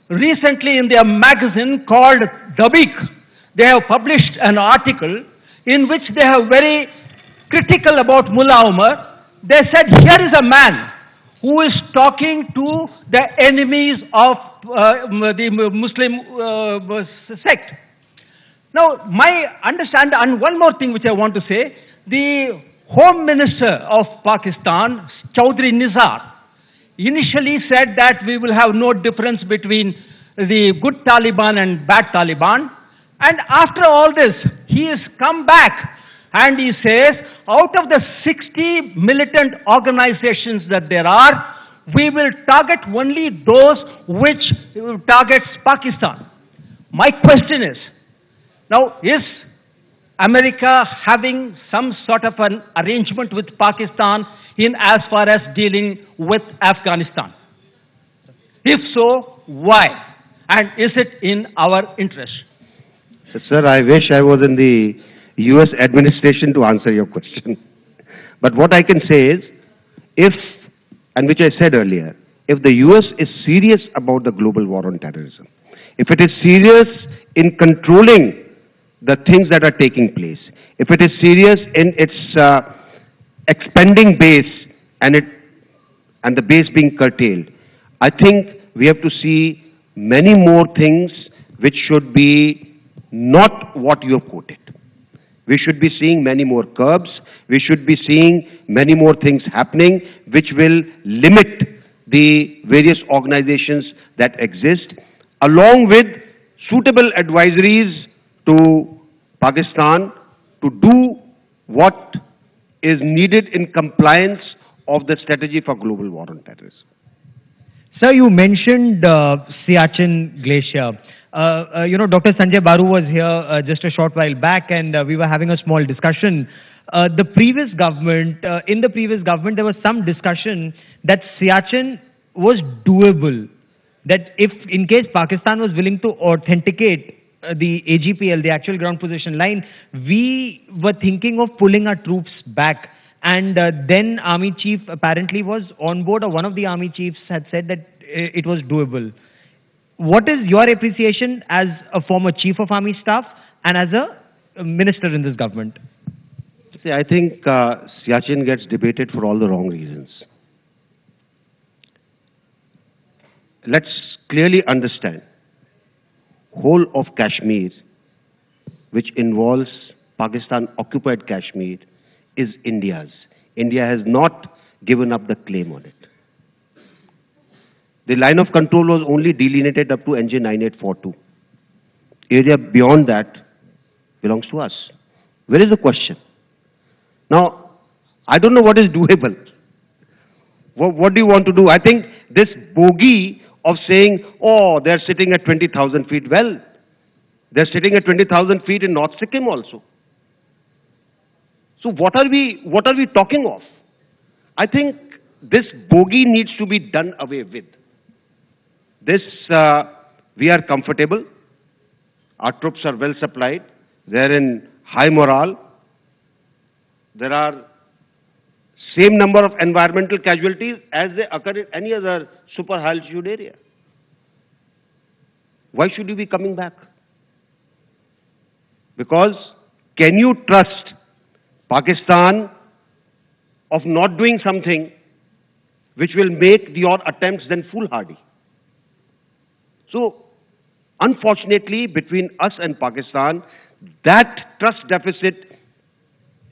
recently in their magazine called Dabiq, they have published an article in which they are very critical about Mullah Omar. They said, here is a man who is talking to the enemies of the Muslim sect. Now, my understanding, and one more thing which I want to say, the Home Minister of Pakistan, Chaudhry Nizar, initially said that we will have no difference between the good Taliban and bad Taliban. And after all this, he has come back and he says, out of the 60 militant organizations that there are, we will target only those which targets Pakistan. My question is, now is America having some sort of an arrangement with Pakistan in as far as dealing with Afghanistan? If so, why? And is it in our interest? Sir, I wish I was in the US administration to answer your question. But what I can say is, if, and which I said earlier, if the US is serious about the global war on terrorism, if it is serious in controlling the things that are taking place, if it is serious in its expanding base and the base being curtailed, I think we have to see many more things which should be not what you have quoted. We should be seeing many more curbs. We should be seeing many more things happening which will limit the various organizations that exist, along with suitable advisories to Pakistan to do what is needed in compliance of the strategy for global war on terrorism. Sir, you mentioned Siachen Glacier. Dr. Sanjay Baru was here just a short while back, and we were having a small discussion. In the previous government, there was some discussion that Siachen was doable. That if, in case Pakistan was willing to authenticate the AGPL, the actual ground position line, we were thinking of pulling our troops back. And then Army Chief apparently was on board, or one of the Army Chiefs had said that it was doable. What is your appreciation as a former Chief of Army Staff and as a minister in this government? See, I think Siachen gets debated for all the wrong reasons. Let's clearly understand, whole of Kashmir, which involves Pakistan-occupied Kashmir, is India's. India has not given up the claim on it. The line of control was only delineated up to NJ 9842. Area beyond that belongs to us. Where is the question? Now, I don't know what is doable. What do you want to do? I think this bogey of saying, oh, they're sitting at 20,000 feet. Well, they're sitting at 20,000 feet in North Sikkim also. So what are we talking of? I think this bogey needs to be done away with. This, we are comfortable. Our troops are well supplied. They're in high morale. There are same number of environmental casualties as they occur in any other super high altitude area. Why should you be coming back? Because can you trust Pakistan of not doing something which will make your attempts then foolhardy? So, unfortunately, between us and Pakistan, that trust deficit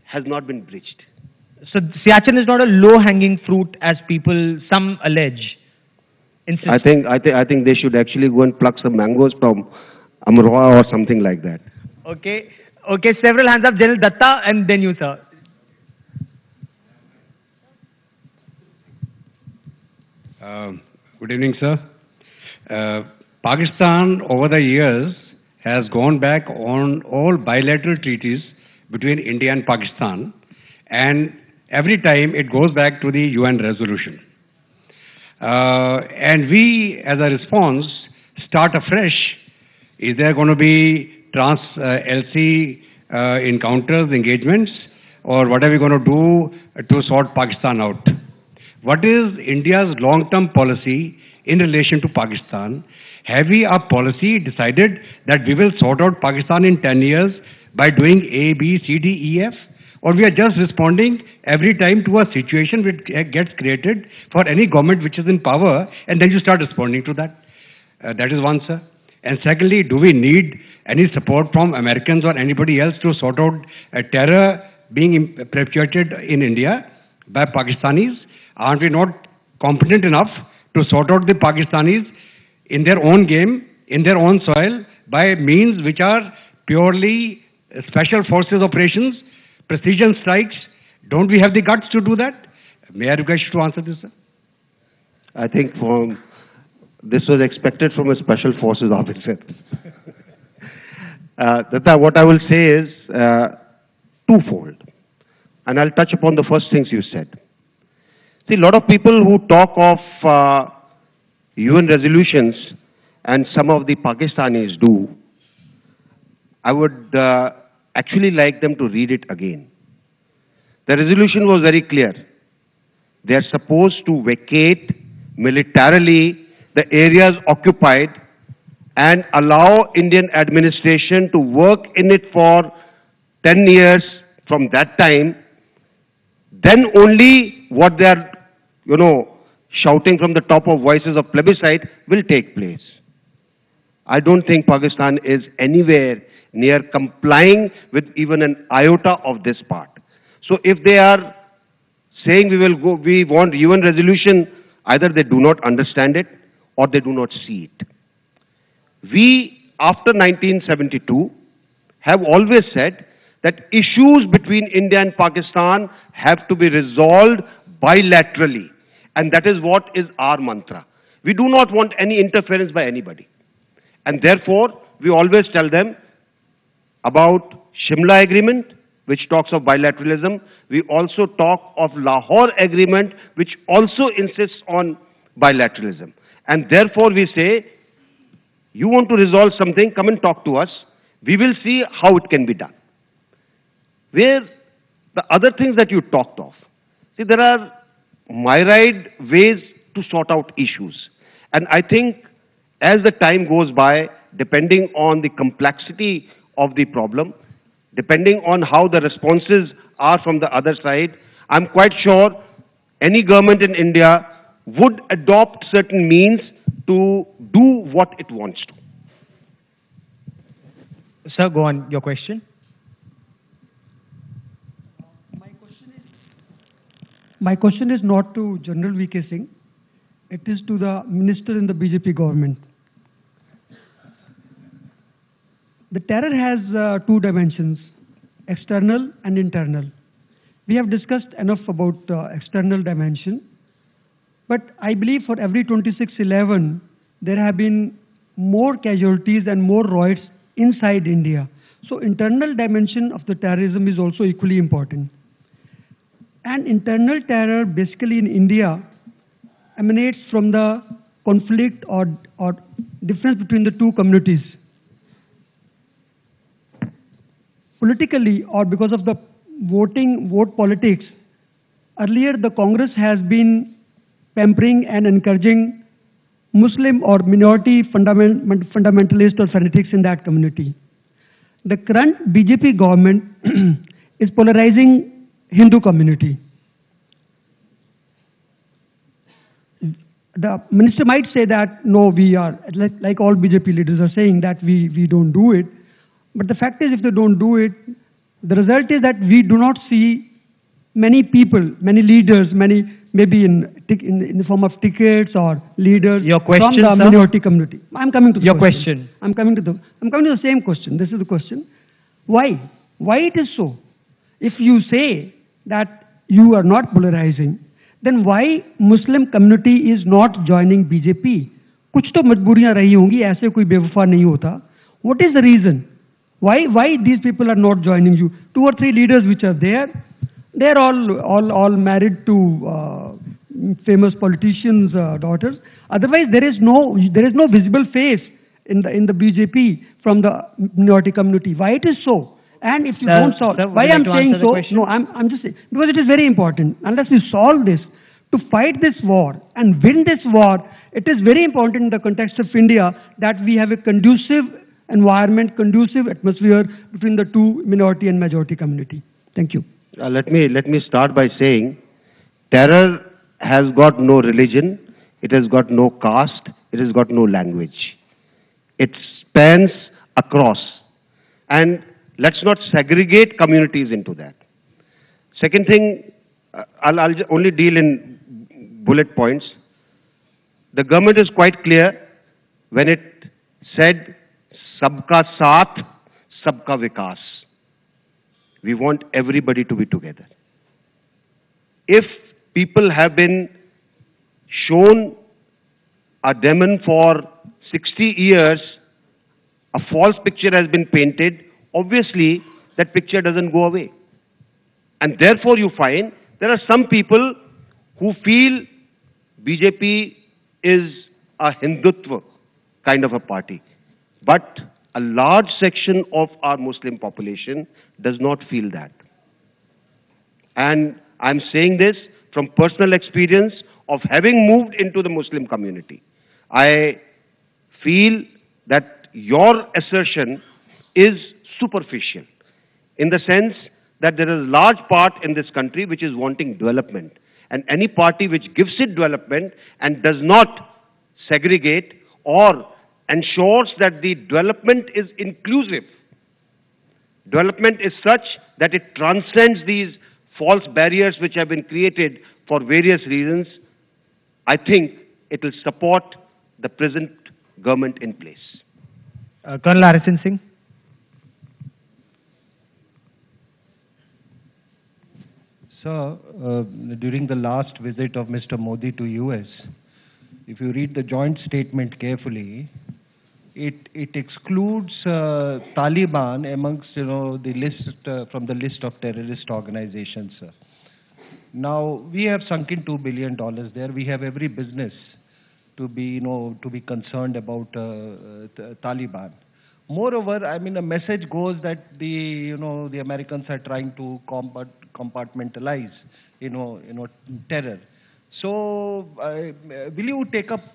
has not been breached. So Siachen is not a low-hanging fruit as some allege. I think they should actually go and pluck some mangoes from Amroha or something like that. Okay, several hands up. General Datta and then you, sir. Good evening, sir. Pakistan over the years has gone back on all bilateral treaties between India and Pakistan, and every time it goes back to the UN resolution. And we, as a response, start afresh. Is there going to be trans-LC encounters, engagements, or what are we going to do to sort Pakistan out? What is India's long-term policy in relation to Pakistan? Have we a policy decided that we will sort out Pakistan in 10 years by doing A, B, C, D, E, F? Or we are just responding every time to a situation which gets created for any government which is in power, and then you start responding to that? That is one, sir. And secondly, do we need any support from Americans or anybody else to sort out terror being perpetuated in India by Pakistanis? Aren't we not competent enough to sort out the Pakistanis in their own game, in their own soil, by means which are purely special forces operations, precision strikes? Don't we have the guts to do that? May I request you to answer this, sir? I think this was expected from a special forces officer. Datta, what I will say is twofold. And I'll touch upon the first things you said. See, a lot of people who talk of UN resolutions, and some of the Pakistanis do, I would actually like them to read it again. The resolution was very clear. They are supposed to vacate militarily the areas occupied and allow Indian administration to work in it for 10 years from that time. Then only what they are, shouting from the top of voices of plebiscite will take place. I don't think Pakistan is anywhere near complying with even an iota of this part. So if they are saying we want UN resolution, either they do not understand it or they do not see it. We, after 1972, have always said that issues between India and Pakistan have to be resolved bilaterally. And that is what is our mantra. We do not want any interference by anybody. And therefore, we always tell them about Shimla Agreement, which talks of bilateralism. We also talk of Lahore Agreement, which also insists on bilateralism. And therefore, we say, you want to resolve something, come and talk to us. We will see how it can be done. Where the other things that you talked of, see, there are myriad ways to sort out issues. And I think as the time goes by, depending on the complexity of the problem, depending on how the responses are from the other side, I'm quite sure any government in India would adopt certain means to do what it wants to. Sir, go on, your question. My question is not to General V.K. Singh. It is to the minister in the BJP government. The terror has two dimensions, external and internal. We have discussed enough about external dimension, but I believe for every 26/11, there have been more casualties and more riots inside India. So internal dimension of the terrorism is also equally important. And internal terror basically in India emanates from the conflict or difference between the two communities. Politically or because of the vote politics, earlier the Congress has been pampering and encouraging Muslim or minority fundamentalists or fanatics in that community. The current BJP government is polarizing Hindu community. The minister might say that, no, we are, like all BJP leaders are saying, that we don't do it. But the fact is, if they don't do it, the result is that we do not see many people, many leaders, maybe in the form of tickets or leaders from the minority community. I'm coming to the question. I'm coming to the same question. This is the question. Why? Why it is so? If you say that you are not polarizing, then why Muslim community is not joining BJP? कुछ तो मजबूरियां रही होंगी, ऐसे कोई बेवफा नहीं होता. What is the reason? Why these people are not joining you? 2 or 3 leaders which are there, they're all married to famous politicians' daughters. Otherwise, there is no visible face in the BJP from the minority community. Why it is so? And if you don't solve, why I'm saying so? No, I'm just saying because it is very important. Unless we solve this, to fight this war and win this war, it is very important in the context of India that we have a conducive environment, conducive atmosphere between the two minority and majority community. Thank you. Let me start by saying, terror has got no religion, it has got no caste, it has got no language. It spans across. And let's not segregate communities into that. Second thing, I'll only deal in bullet points. The government is quite clear when it said, Sabka Saath, Sabka Vikas. We want everybody to be together. If people have been shown a demon for 60 years, a false picture has been painted, obviously that picture doesn't go away. And therefore you find there are some people who feel BJP is a Hindutva kind of a party. But a large section of our Muslim population does not feel that. And I'm saying this from personal experience of having moved into the Muslim community. I feel that your assertion is superficial in the sense that there is a large part in this country which is wanting development. And any party which gives it development and does not segregate or ensures that the development is inclusive. Development is such that it transcends these false barriers which have been created for various reasons. I think it will support the present government in place. Colonel Harrison Singh. Sir, during the last visit of Mr. Modi to US, if you read the joint statement carefully, it excludes Taliban amongst the list from the list of terrorist organizations. Sir. Now we have sunk in $2 billion there. We have every business to be concerned about Taliban. Moreover, I mean, a message goes that the Americans are trying to compartmentalize terror. So, will you take up,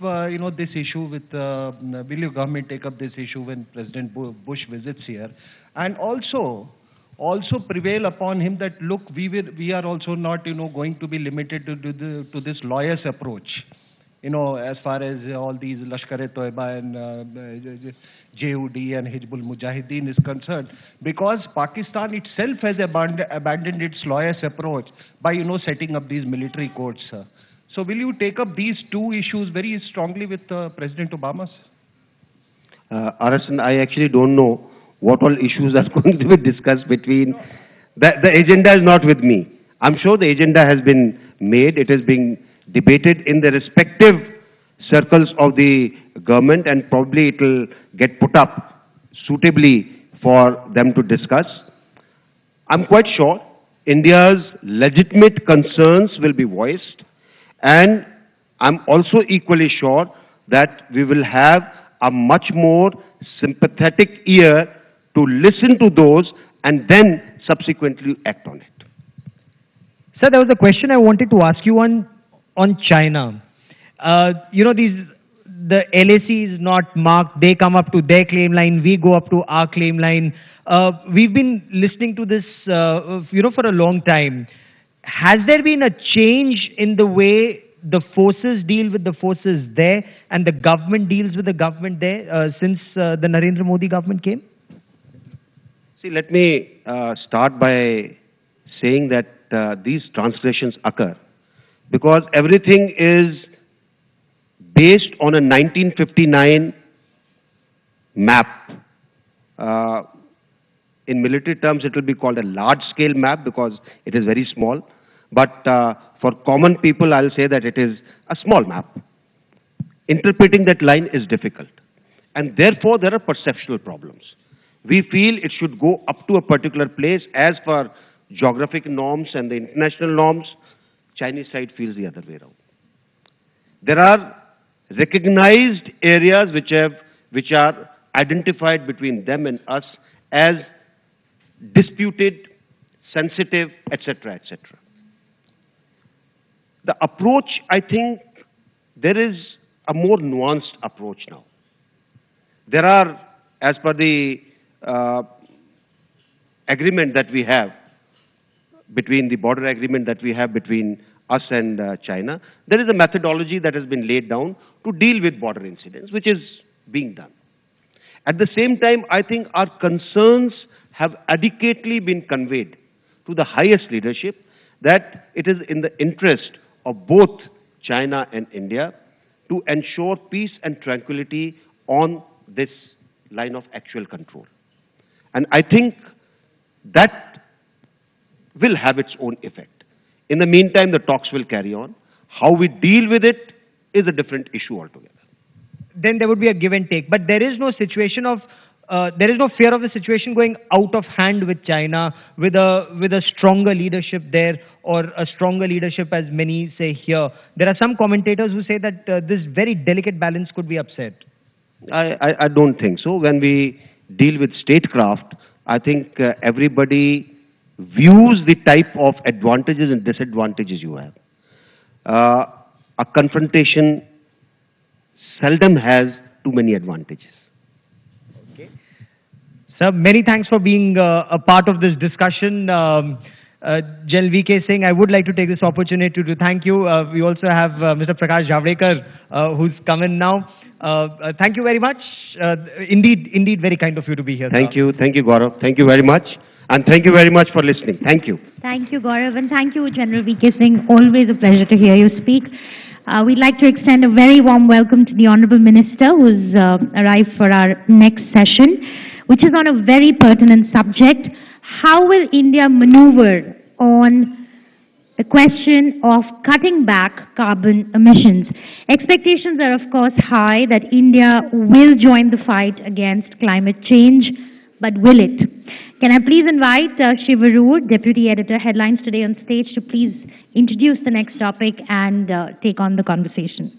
this issue with, will your government take up this issue when President Bush visits here? And also prevail upon him that, look, we are also not, going to be limited to this lawyer's approach. As far as all these Lashkar-e-Toiba and JUD and Hizbul Mujahideen is concerned, because Pakistan itself has abandoned its lawyer's approach by, setting up these military courts. So So will you take up these two issues very strongly with President Obama? Arasan, I actually don't know what all issues are going to be discussed between. The agenda is not with me. I'm sure the agenda has been made. It is being debated in the respective circles of the government, and probably it will get put up suitably for them to discuss. I'm quite sure India's legitimate concerns will be voiced, and I'm also equally sure that we will have a much more sympathetic ear to listen to those and then subsequently act on it. Sir, there was a question I wanted to ask you on China. The LAC is not marked. They come up to their claim line. We go up to our claim line. We've been listening to this, for a long time. Has there been a change in the way the forces deal with the forces there and the government deals with the government there since the Narendra Modi government came? See, let me start by saying that these transgressions occur because everything is based on a 1959 map. In military terms, it will be called a large-scale map because it is very small. But for common people, I'll say that it is a small map. Interpreting that line is difficult. And therefore, there are perceptual problems. We feel it should go up to a particular place as per geographic norms and the international norms. Chinese side feels the other way around. There are recognized areas which are identified between them and us as disputed, sensitive, etc., etc. The approach, I think, there is a more nuanced approach now. There are, as per the agreement that we have between the border agreement that we have between us and China, there is a methodology that has been laid down to deal with border incidents, which is being done. At the same time, I think our concerns have adequately been conveyed to the highest leadership that it is in the interest of both China and India to ensure peace and tranquility on this line of actual control. And I think that will have its own effect. In the meantime, the talks will carry on. How we deal with it is a different issue altogether. Then there would be a give and take. But there is no situation of, there is no fear of the situation going out of hand with China, with a stronger leadership there, or a stronger leadership, as many say here. There are some commentators who say that this very delicate balance could be upset. I don't think so. When we deal with statecraft, I think everybody views the type of advantages and disadvantages you have. A confrontation seldom has too many advantages. Okay. Sir, many thanks for being a part of this discussion. General VK Singh, I would like to take this opportunity to thank you. We also have Mr. Prakash Javadekar, who's come in now. Thank you very much. Indeed, very kind of you to be here. Thank you, Gaurav. Thank you very much. And thank you very much for listening. Thank you. Thank you, Gaurav, and thank you, General VK Singh. Always a pleasure to hear you speak. We'd like to extend a very warm welcome to the Honorable Minister who's arrived for our next session, which is on a very pertinent subject. How will India maneuver on the question of cutting back carbon emissions? Expectations are, of course, high that India will join the fight against climate change, but will it? Can I please invite Shivaroor, Deputy Editor, Headlines Today, on stage to please introduce the next topic and take on the conversation.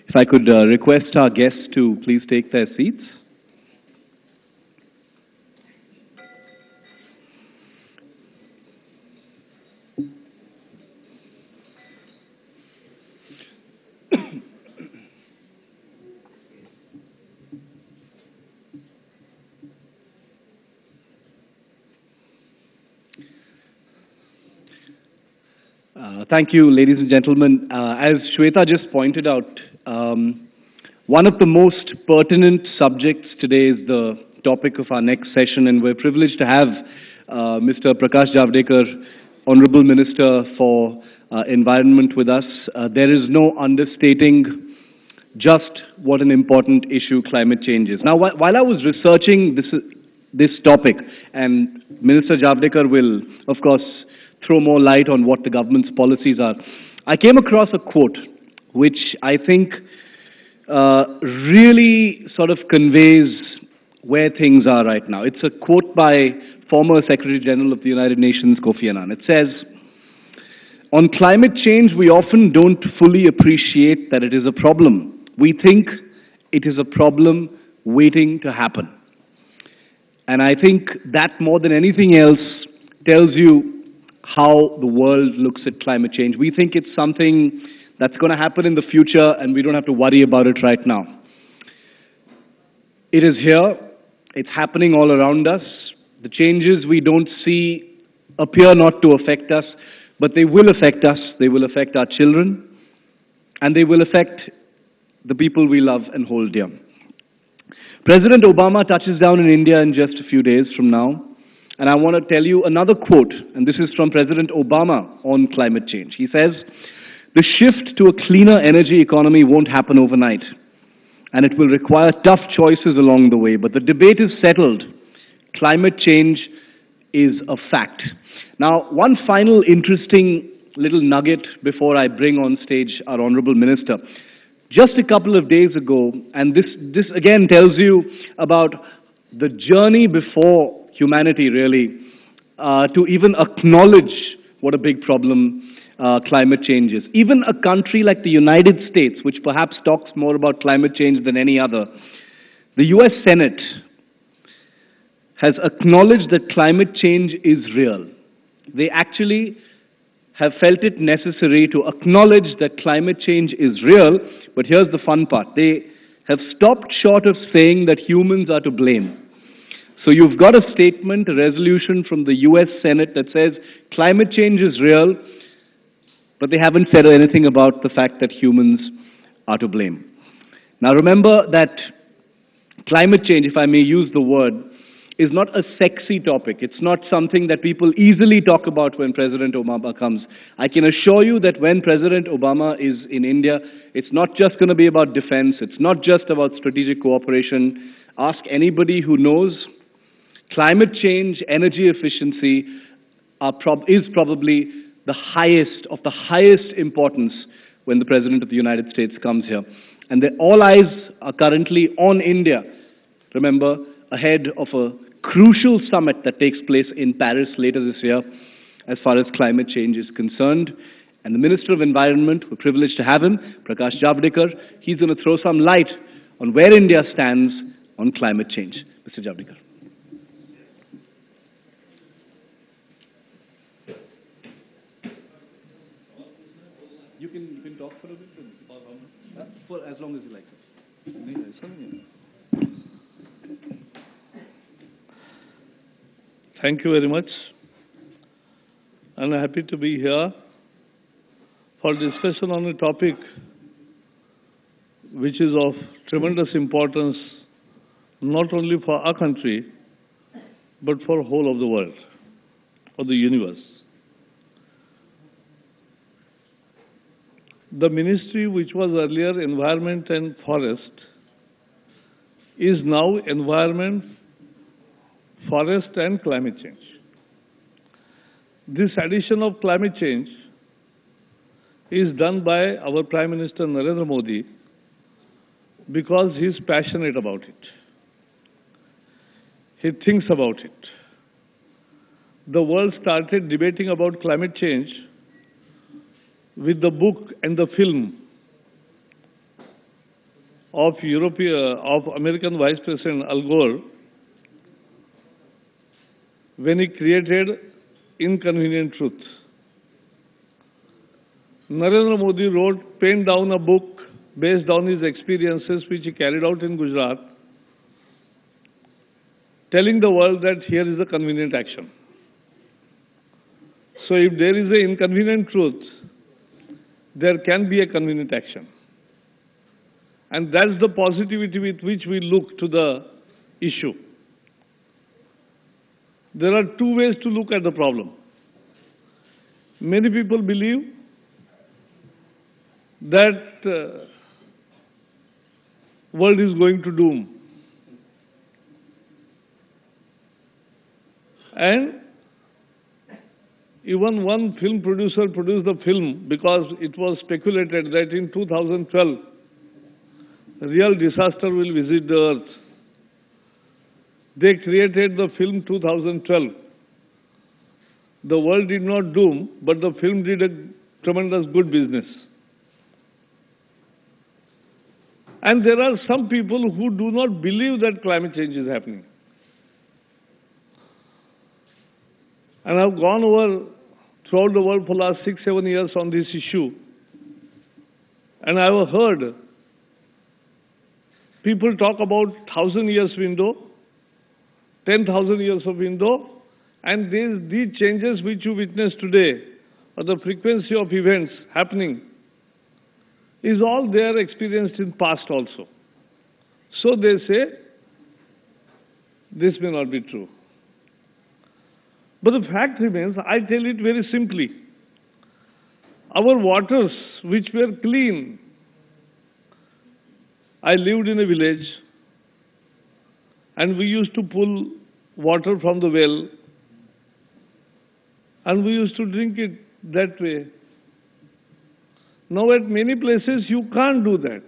If I could request our guests to please take their seats. Thank you, ladies and gentlemen. As Shweta just pointed out, one of the most pertinent subjects today is the topic of our next session, and we're privileged to have Mr. Prakash Javadekar, Honorable Minister for Environment with us. There is no understating just what an important issue climate change is. Now, while I was researching this topic, and Minister Javadekar will, of course, throw more light on what the government's policies are, I came across a quote which I think really sort of conveys where things are right now. It's a quote by former Secretary General of the United Nations, Kofi Annan. It says, "On climate change, we often don't fully appreciate that it is a problem. We think it is a problem waiting to happen." And I think that more than anything else tells you how the world looks at climate change. We think it's something that's going to happen in the future and we don't have to worry about it right now. It is here. It's happening all around us. The changes we don't see appear not to affect us, but they will affect us. They will affect our children, and they will affect the people we love and hold dear. President Obama touches down in India in just a few days from now, and I want to tell you another quote, and this is from President Obama on climate change. He says, "The shift to a cleaner energy economy won't happen overnight, and it will require tough choices along the way, but the debate is settled. Climate change is a fact." Now, one final interesting little nugget before I bring on stage our Honorable Minister. Just a couple of days ago, and this again tells you about the journey before humanity really, to even acknowledge what a big problem climate change is. Even a country like the United States, which perhaps talks more about climate change than any other, the US Senate has acknowledged that climate change is real. They actually have felt it necessary to acknowledge that climate change is real, but here's the fun part. They have stopped short of saying that humans are to blame. So you've got a statement, a resolution from the US Senate that says climate change is real, but they haven't said anything about the fact that humans are to blame. Now remember that climate change, if I may use the word, is not a sexy topic. It's not something that people easily talk about when President Obama comes. I can assure you that when President Obama is in India, it's not just going to be about defense. It's not just about strategic cooperation. Ask anybody who knows. Climate change, energy efficiency is probably the highest importance when the President of the United States comes here. And all eyes are currently on India. Remember, ahead of a crucial summit that takes place in Paris later this year as far as climate change is concerned. And the Minister of Environment, we're privileged to have him, Prakash Javadekar, he's going to throw some light on where India stands on climate change. Mr. Javadekar. You can talk for a bit, for as long as you like. Thank you very much. I'm happy to be here for discussion on a topic which is of tremendous importance not only for our country but for the whole of the world, or the universe. The ministry which was earlier Environment and Forest is now Environment, Forest and Climate Change. This addition of climate change is done by our Prime Minister Narendra Modi because he is passionate about it. He thinks about it. The world started debating about climate change with the book and the film of American Vice President Al Gore when he created Inconvenient Truth. Narendra Modi penned down a book based on his experiences which he carried out in Gujarat, telling the world that here is a convenient action. So if there is an inconvenient truth, there can be a convenient action. And that's the positivity with which we look to the issue. There are two ways to look at the problem. Many people believe that world is going to doom. And even one film producer produced the film because it was speculated that in 2012, a real disaster will visit the earth. They created the film 2012. The world did not doom, but the film did a tremendous good business. And there are some people who do not believe that climate change is happening. And I've gone over throughout the world for the last 6-7 years on this issue. And I've heard people talk about 1,000 years window, 10,000 years of window, and these changes which you witness today, or the frequency of events happening, is all there experienced in past also. So they say, this may not be true. But the fact remains, I tell it very simply. Our waters, which were clean, I lived in a village, and we used to pull water from the well, and we used to drink it that way. Now at many places you can't do that.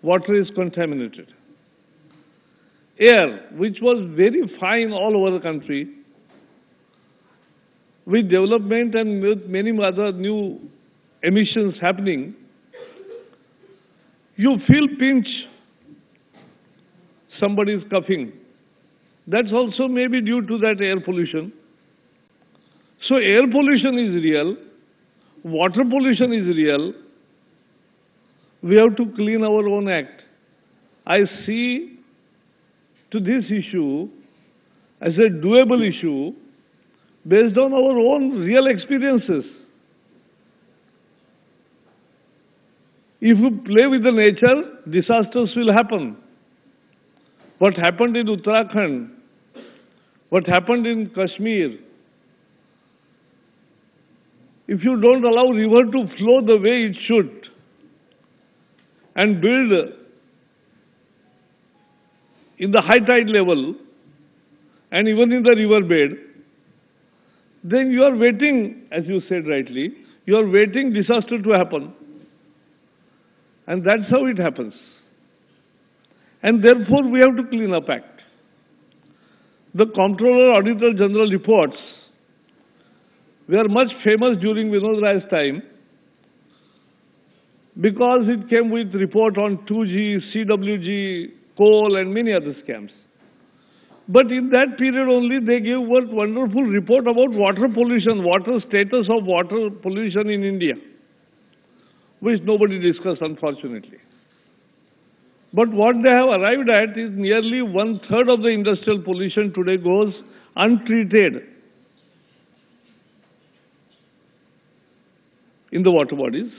Water is contaminated. Air, which was very fine all over the country, with development and with many other new emissions happening, you feel pinch. Somebody is coughing. That's also maybe due to that air pollution. So air pollution is real. Water pollution is real. We have to clean our own act. I see to this issue as a doable issue based on our own real experiences. If you play with the nature, disasters will happen. What happened in Uttarakhand, what happened in Kashmir, if you don't allow river to flow the way it should and build in the high tide level and even in the river bed, then you are waiting, as you said rightly, you are waiting disaster to happen. And that's how it happens. And therefore we have to clean up act. The Comptroller Auditor General reports were much famous during Vinod Rai's time because it came with report on 2G, CWG, coal and many other scams. But in that period only they gave one wonderful report about water pollution, water status of water pollution in India, which nobody discussed unfortunately. But what they have arrived at is nearly 1/3 of the industrial pollution today goes untreated in the water bodies.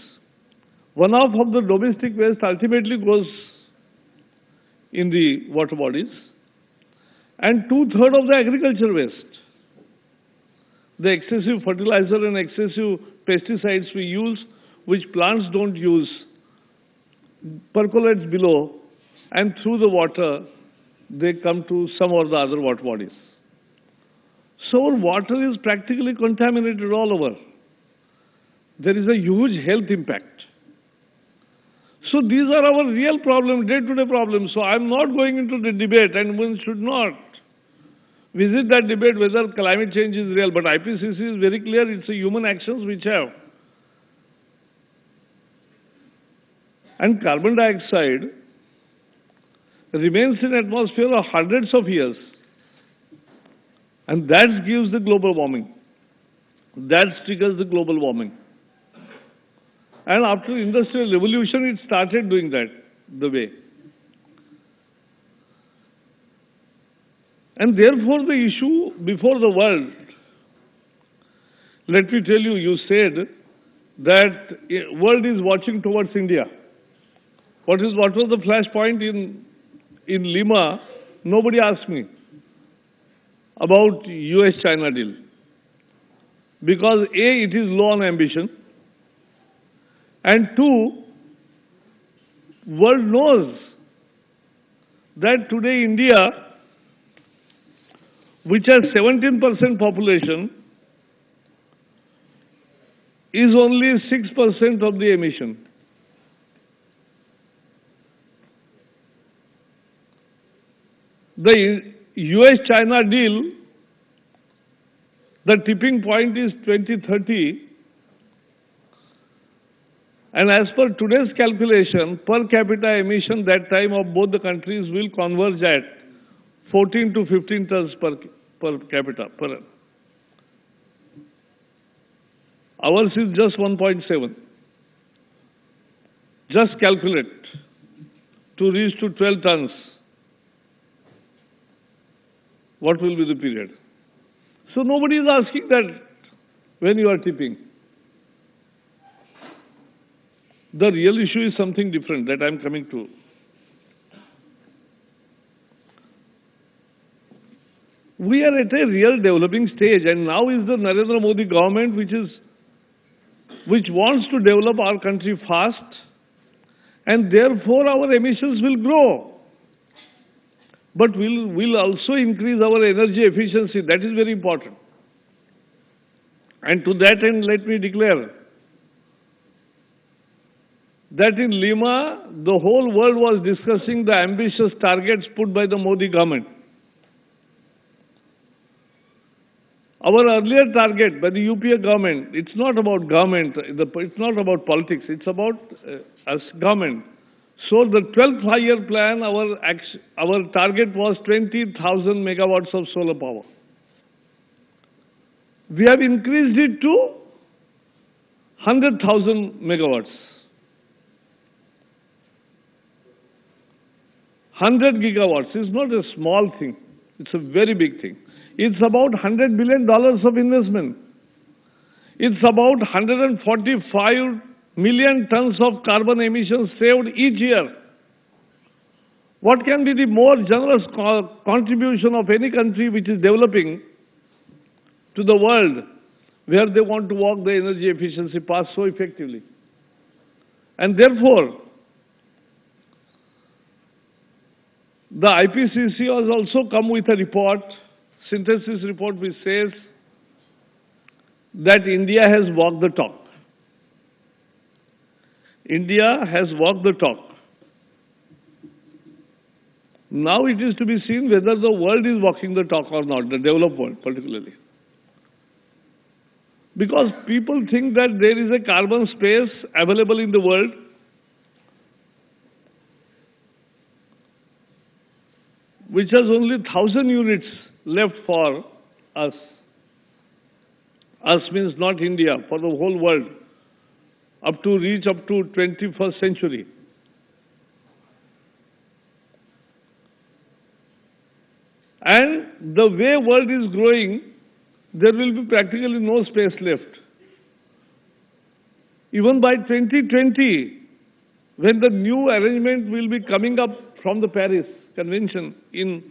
1/2 of the domestic waste ultimately goes in the water bodies, and 2/3 of the agriculture waste. The excessive fertilizer and excessive pesticides we use, which plants don't use, percolates below, and through the water, they come to some or the other water bodies. So our water is practically contaminated all over. There is a huge health impact. So these are our real problems, day-to-day problems. So I'm not going into the debate, and one should not visit that debate whether climate change is real. But IPCC is very clear, it's a human actions which have. And carbon dioxide remains in atmosphere for hundreds of years. And that gives the global warming. That triggers the global warming. And after industrial revolution, it started doing that, the way. And therefore the issue before the world, let me tell you, you said that world is watching towards India. What was the flashpoint in Lima? Nobody asked me about US-China deal. Because A, it is low on ambition, and two, world knows that today India, which has 17% population, is only 6% of the emission. The US-China deal, the tipping point is 2030, and as per today's calculation, per capita emission that time of both the countries will converge at 14 to 15 tons per capita per annum. Ours is just 1.7. Just calculate to reach to 12 tons. What will be the period? So nobody is asking that when you are tipping. The real issue is something different that I am coming to. We are at a real developing stage, and now is the Narendra Modi government which wants to develop our country fast, and therefore our emissions will grow. But we'll also increase our energy efficiency. That is very important. And to that end, let me declare that in Lima, the whole world was discussing the ambitious targets put by the Modi government. Our earlier target by the UPA government, it's not about government, it's not about politics, it's about us government. So the 12th five-year plan, our target was 20,000 megawatts of solar power. We have increased it to 100,000 megawatts. 100 gigawatts is not a small thing. It's a very big thing. It's about $100 billion of investment. It's about 145 million tons of carbon emissions saved each year. What can be the more generous contribution of any country which is developing to the world where they want to walk the energy efficiency path so effectively? And therefore, the IPCC has also come with a report, synthesis report, which says that India has walked the talk. India has walked the talk. Now it is to be seen whether the world is walking the talk or not, the developed world particularly. Because people think that there is a carbon space available in the world which has only 1,000 units left for us. Us means not India, for the whole world, reach up to 21st century. And the way world is growing, there will be practically no space left. Even by 2020, when the new arrangement will be coming up from the Paris Convention in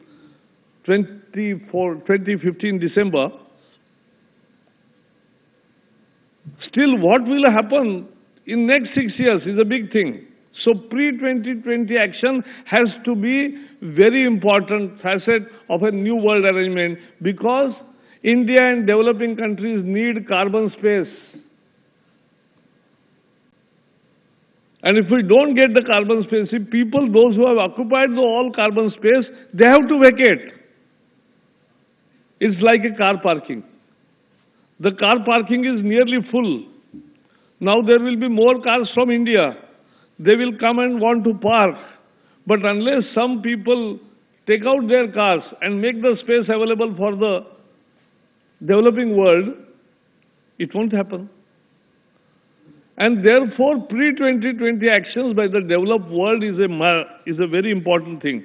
2015 December, still what will happen in next 6 years is a big thing. So pre-2020 action has to be very important facet of a new world arrangement, because India and developing countries need carbon space. And if we don't get the carbon space, if people, those who have occupied the all carbon space, they have to vacate. It's like a car parking. The car parking is nearly full. Now there will be more cars from India. They will come and want to park. But unless some people take out their cars and make the space available for the developing world, it won't happen. And therefore, pre-2020 actions by the developed world is a very important thing.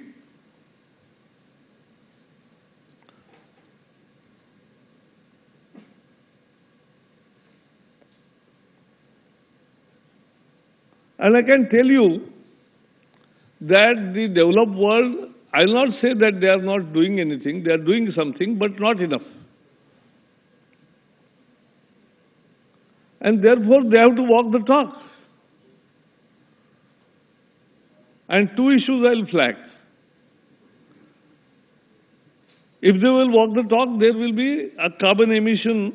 And I can tell you that the developed world, I'll not say that they are not doing anything, they are doing something, but not enough. And therefore, they have to walk the talk. And two issues I'll flag. If they will walk the talk, there will be a carbon emission.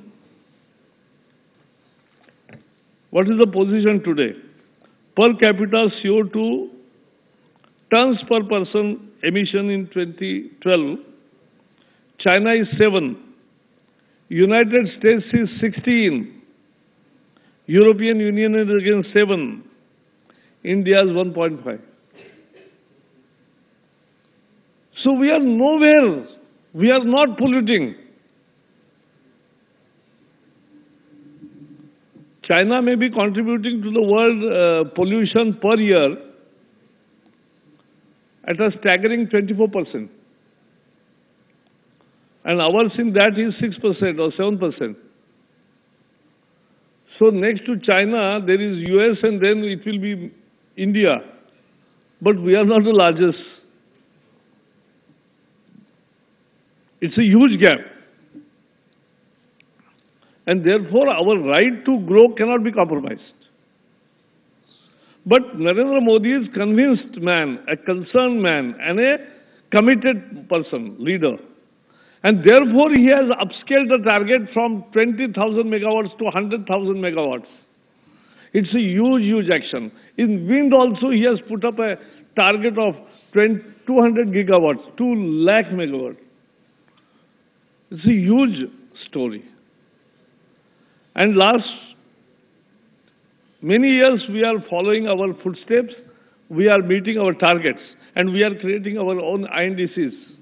What is the position today? Per capita CO2 tons per person emission in 2012, China is 7, United States is 16, European Union is again 7, India is 1.5. So we are nowhere, we are not polluting. China may be contributing to the world pollution per year at a staggering 24%. And ours in that is 6% or 7%. So next to China, there is US and then it will be India. But we are not the largest. It's a huge gap. And therefore, our right to grow cannot be compromised. But Narendra Modi is a convinced man, a concerned man, and a committed person, leader. And therefore, he has upscaled the target from 20,000 megawatts to 100,000 megawatts. It's a huge, huge action. In wind also, he has put up a target of 200 gigawatts, 2 lakh megawatts. It's a huge story. And last many years, we are following our footsteps, we are meeting our targets, and we are creating our own INDCs.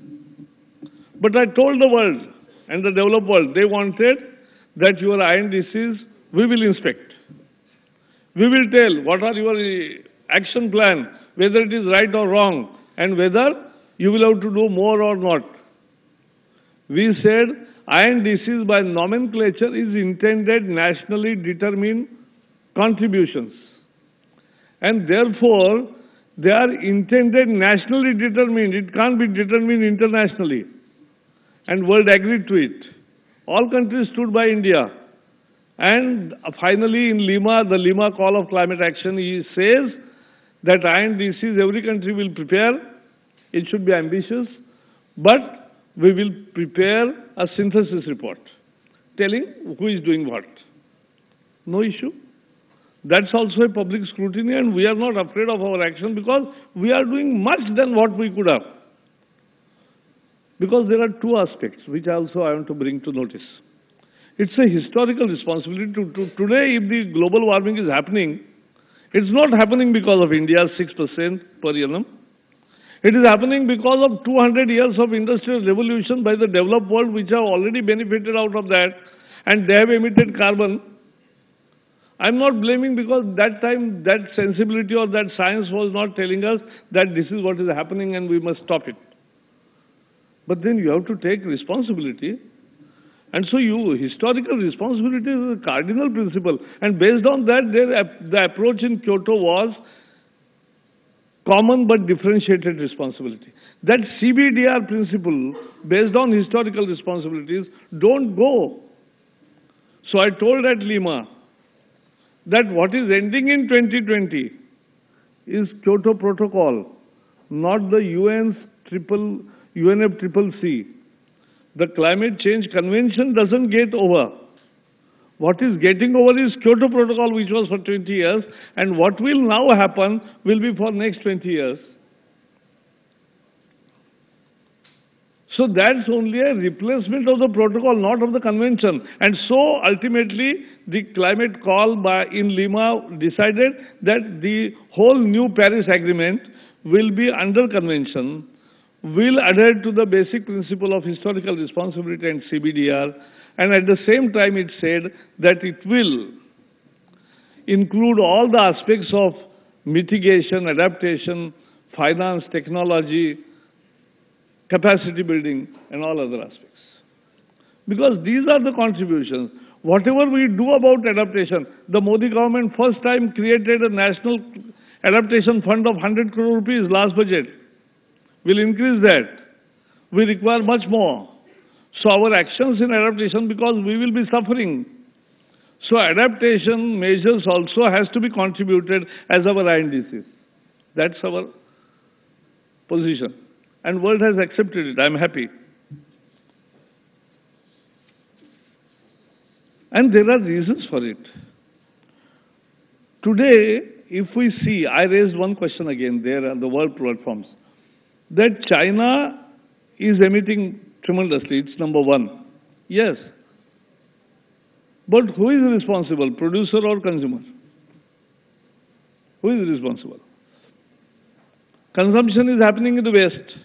But I told the world and the developed world, they wanted that your INDCs, we will inspect. We will tell what are your action plan, whether it is right or wrong, and whether you will have to do more or not. We said INDCs by nomenclature is intended nationally determined contributions. And therefore, they are intended nationally determined. It can't be determined internationally. And world agreed to it. All countries stood by India. And finally in Lima, the Lima Call of Climate Action, he says that INDCs every country will prepare. It should be ambitious. But we will prepare a synthesis report telling who is doing what. No issue. That's also a public scrutiny, and we are not afraid of our action because we are doing much than what we could have. Because there are two aspects which also I want to bring to notice. It's a historical responsibility today, if the global warming is happening, it's not happening because of India's 6% per annum. It is happening because of 200 years of industrial revolution by the developed world, which have already benefited out of that, and they have emitted carbon. I'm not blaming because that time that sensibility or that science was not telling us that this is what is happening and we must stop it. But then you have to take responsibility. And so historical responsibility is a cardinal principle. And based on that, the approach in Kyoto was common but differentiated responsibility. That CBDR principle, based on historical responsibilities, don't go. So I told at Lima that what is ending in 2020 is Kyoto Protocol, not the UNFCCC. The Climate Change Convention doesn't get over. What is getting over is Kyoto Protocol, which was for 20 years, and what will now happen will be for next 20 years. So that's only a replacement of the protocol, not of the convention. And so ultimately, the climate call in Lima decided that the whole new Paris Agreement will be under convention, will adhere to the basic principle of historical responsibility and CBDR, and at the same time it said that it will include all the aspects of mitigation, adaptation, finance, technology, capacity building, and all other aspects. Because these are the contributions. Whatever we do about adaptation, the Modi government first time created a national adaptation fund of 100 crore rupees last budget. We'll increase that. We require much more. So our actions in adaptation, because we will be suffering. So adaptation measures also has to be contributed as our INDCs. That's our position. And world has accepted it. I'm happy. And there are reasons for it. Today, if we see, I raised one question again there on the world platforms, that China is emitting tremendously. It's number one. Yes. But who is responsible, producer or consumer? Who is responsible? Consumption is happening in the West.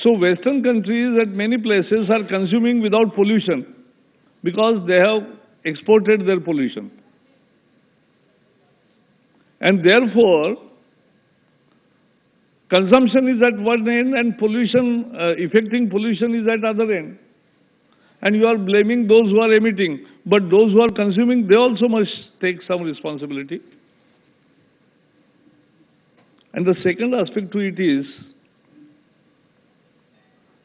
So Western countries at many places are consuming without pollution because they have exported their pollution. And therefore, consumption is at one end and pollution, affecting pollution is at other end. And you are blaming those who are emitting. But those who are consuming, they also must take some responsibility. And the second aspect to it is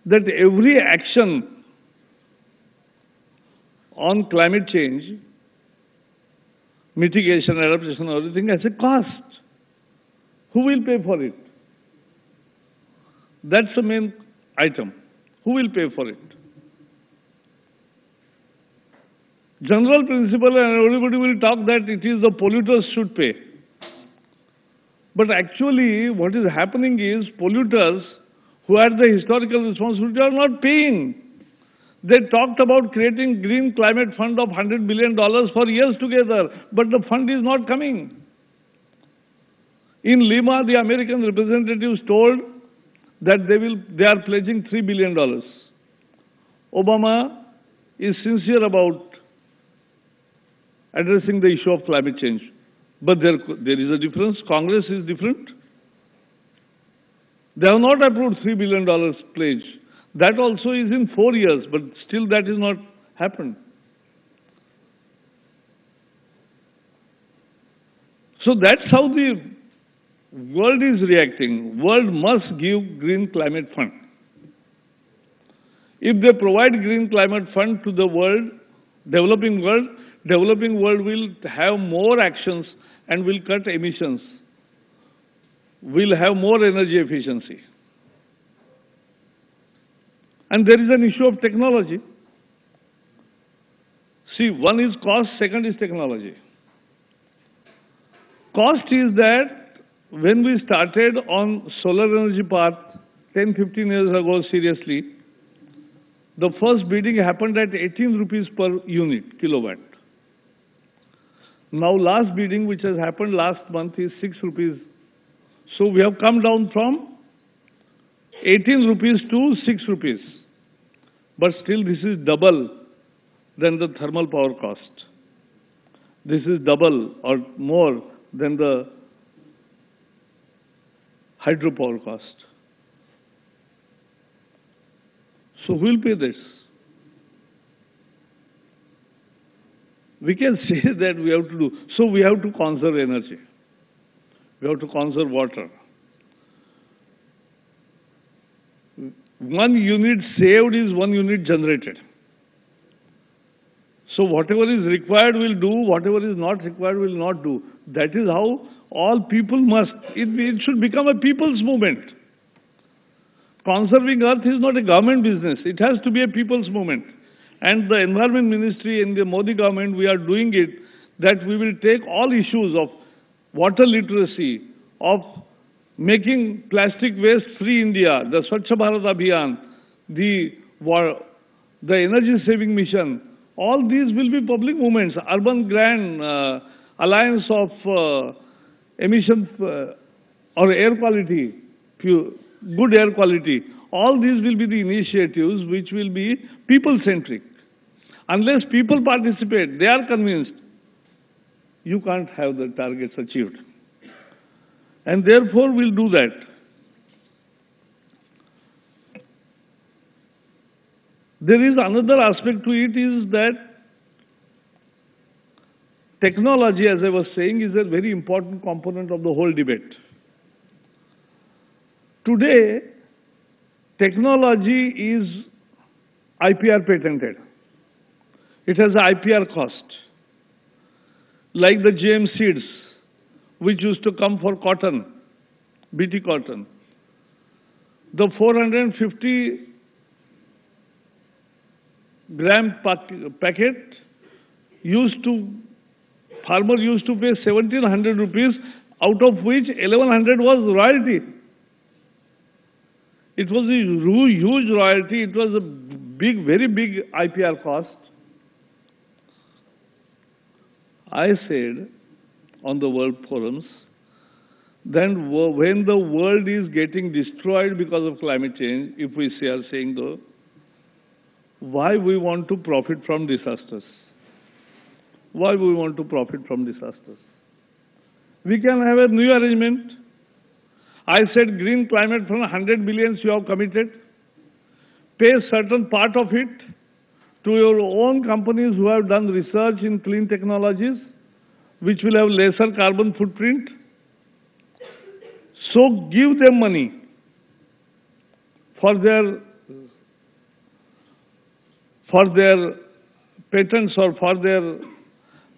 that every action on climate change, mitigation, adaptation, everything has a cost. Who will pay for it? That's the main item. Who will pay for it? General principle, and everybody will talk that it is the polluters should pay. But actually, what is happening is polluters who had the historical responsibility are not paying. They talked about creating green climate fund of $100 billion for years together, but the fund is not coming. In Lima, the American representatives told that they are pledging $3 billion. Obama is sincere about addressing the issue of climate change. But there is a difference. Congress is different. They have not approved $3 billion pledge. That also is in 4 years, but still that is not happened. So that's how the world is reacting. World must give green climate fund. If they provide green climate fund to the world, developing world will have more actions and will cut emissions, will have more energy efficiency. And there is an issue of technology. See, one is cost, second is technology. Cost is that when we started on solar energy path 10-15 years ago seriously, the first bidding happened at 18 rupees per unit, kilowatt. Now last bidding which has happened last month is 6 rupees. So we have come down from 18 rupees to 6 rupees. But still this is double than the thermal power cost. This is double or more than the hydropower cost. So who will pay this? We can say that we have to do. So we have to conserve energy. We have to conserve water. 1 unit saved is 1 unit generated. So whatever is required will do, whatever is not required will not do. That is how all people must. It should become a people's movement. Conserving earth is not a government business. It has to be a people's movement. And the Environment Ministry in the Modi government, we are doing it, that we will take all issues of water literacy, of making plastic waste free India, the Swachh Bharat Abhiyan, the energy saving mission, all these will be public movements. Urban Grand Alliance of Emission or Air Quality, good air quality, all these will be the initiatives which will be people-centric. Unless people participate, they are convinced, you can't have the targets achieved. And therefore, we'll do that. There is another aspect to it is that technology, as I was saying, is a very important component of the whole debate. Today, technology is IPR patented. It has an IPR cost. Like the GM seeds, which used to come for cotton, BT cotton. The 450 gram packet farmer used to pay 1700 rupees, out of which 1100 was royalty. It was a huge royalty. It was a very big IPR cost. I said on the world forums, then when the world is getting destroyed because of climate change, if we are saying though, why we want to profit from disasters? Why we want to profit from disasters? We can have a new arrangement. I said green climate fund, 100 billion you have committed. Pay certain part of it to your own companies who have done research in clean technologies, which will have lesser carbon footprint. So give them money for their patents or for their,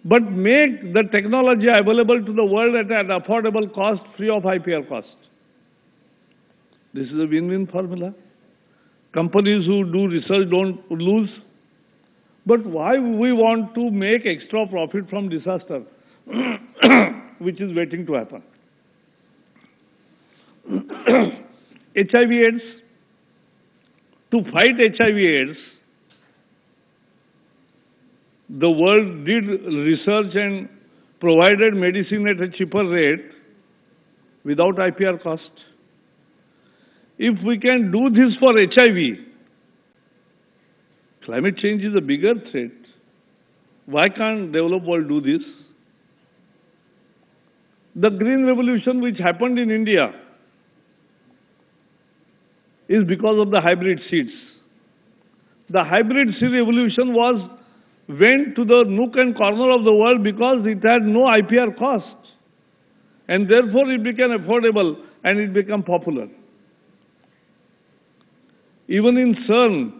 but make the technology available to the world at an affordable cost, free of IPR cost. This is a win-win formula. Companies who do research don't lose. But why we want to make extra profit from disaster, which is waiting to happen? HIV/AIDS. To fight HIV/AIDS, the world did research and provided medicine at a cheaper rate without IPR cost. If we can do this for HIV, climate change is a bigger threat. Why can't developed world do this? The green revolution which happened in India is because of the hybrid seeds. The hybrid seed revolution went to the nook and corner of the world because it had no IPR cost. And therefore it became affordable and it became popular. Even in CERN,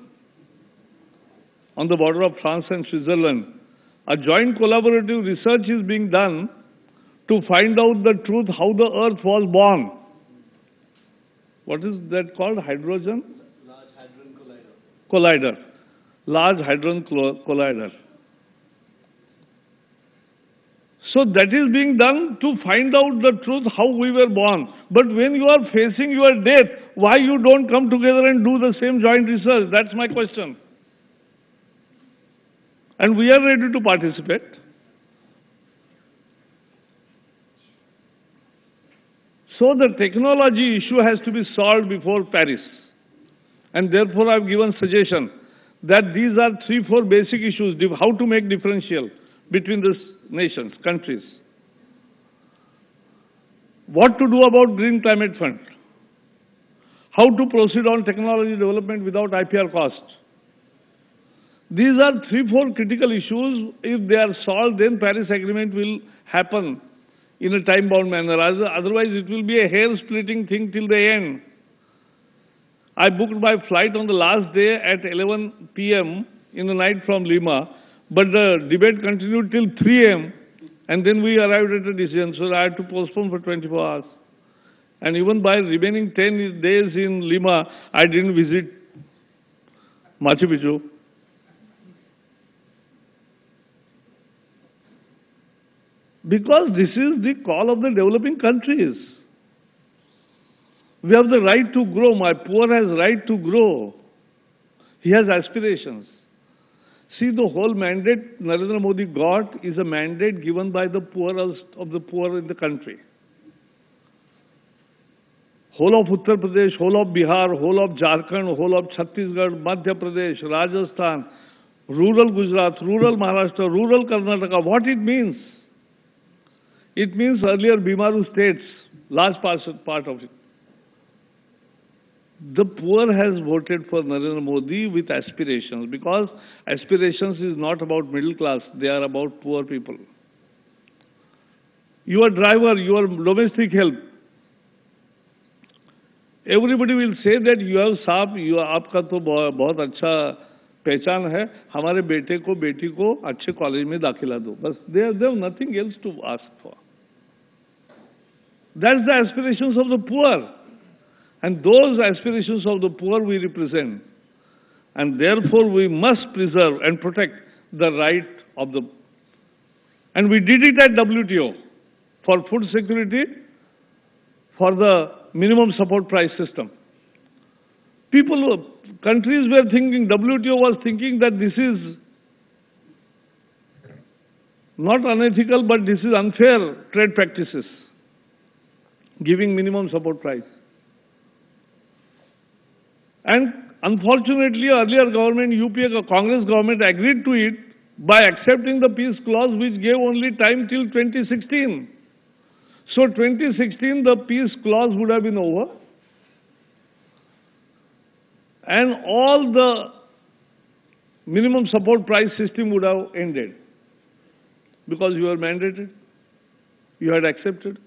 on the border of France and Switzerland, a joint collaborative research is being done to find out the truth how the Earth was born. What is that called? Hydrogen? Large Hadron Collider. Large Hadron Collider. So that is being done to find out the truth how we were born. But when you are facing your death, why you don't come together and do the same joint research? That's my question. And we are ready to participate. So the technology issue has to be solved before Paris. And therefore I've given suggestion that these are 3-4 basic issues, how to make differential between the nations, countries. What to do about Green Climate Fund? How to proceed on technology development without IPR cost? These are 3-4 critical issues. If they are solved, then Paris Agreement will happen in a time-bound manner. Otherwise, it will be a hair-splitting thing till the end. I booked my flight on the last day at 11 p.m. in the night from Lima, but the debate continued till 3 a.m. and then we arrived at a decision, so I had to postpone for 24 hours. And even by remaining 10 days in Lima, I didn't visit Machu Picchu. Because this is the call of the developing countries. We have the right to grow. My poor has right to grow. He has aspirations. See, the whole mandate Narendra Modi got is a mandate given by the poorest of the poor in the country. Whole of Uttar Pradesh, whole of Bihar, whole of Jharkhand, whole of Chhattisgarh, Madhya Pradesh, Rajasthan, rural Gujarat, rural Maharashtra, rural Karnataka. What it means? It means earlier Bimaru states, large part of it. The poor has voted for Narendra Modi with aspirations, because aspirations is not about middle class, they are about poor people. your driver, your domestic help. Everybody will say that you have साहब, आपका तो बहुत अच्छा पहचान है, हमारे बेटे को बेटी को अच्छे कॉलेज में दाखिला दो, बस they have nothing else to ask for. That's the aspirations of the poor, and those aspirations of the poor we represent, and therefore we must preserve and protect the right of the. And we did it at WTO for food security, for the minimum support price system. Countries were thinking, WTO was thinking that this is not unethical, but this is unfair trade practices, giving minimum support price. And unfortunately, earlier government, UPA Congress government agreed to it by accepting the peace clause, which gave only time till 2016. So 2016, the peace clause would have been over, and all the minimum support price system would have ended, because you were mandated, you had accepted.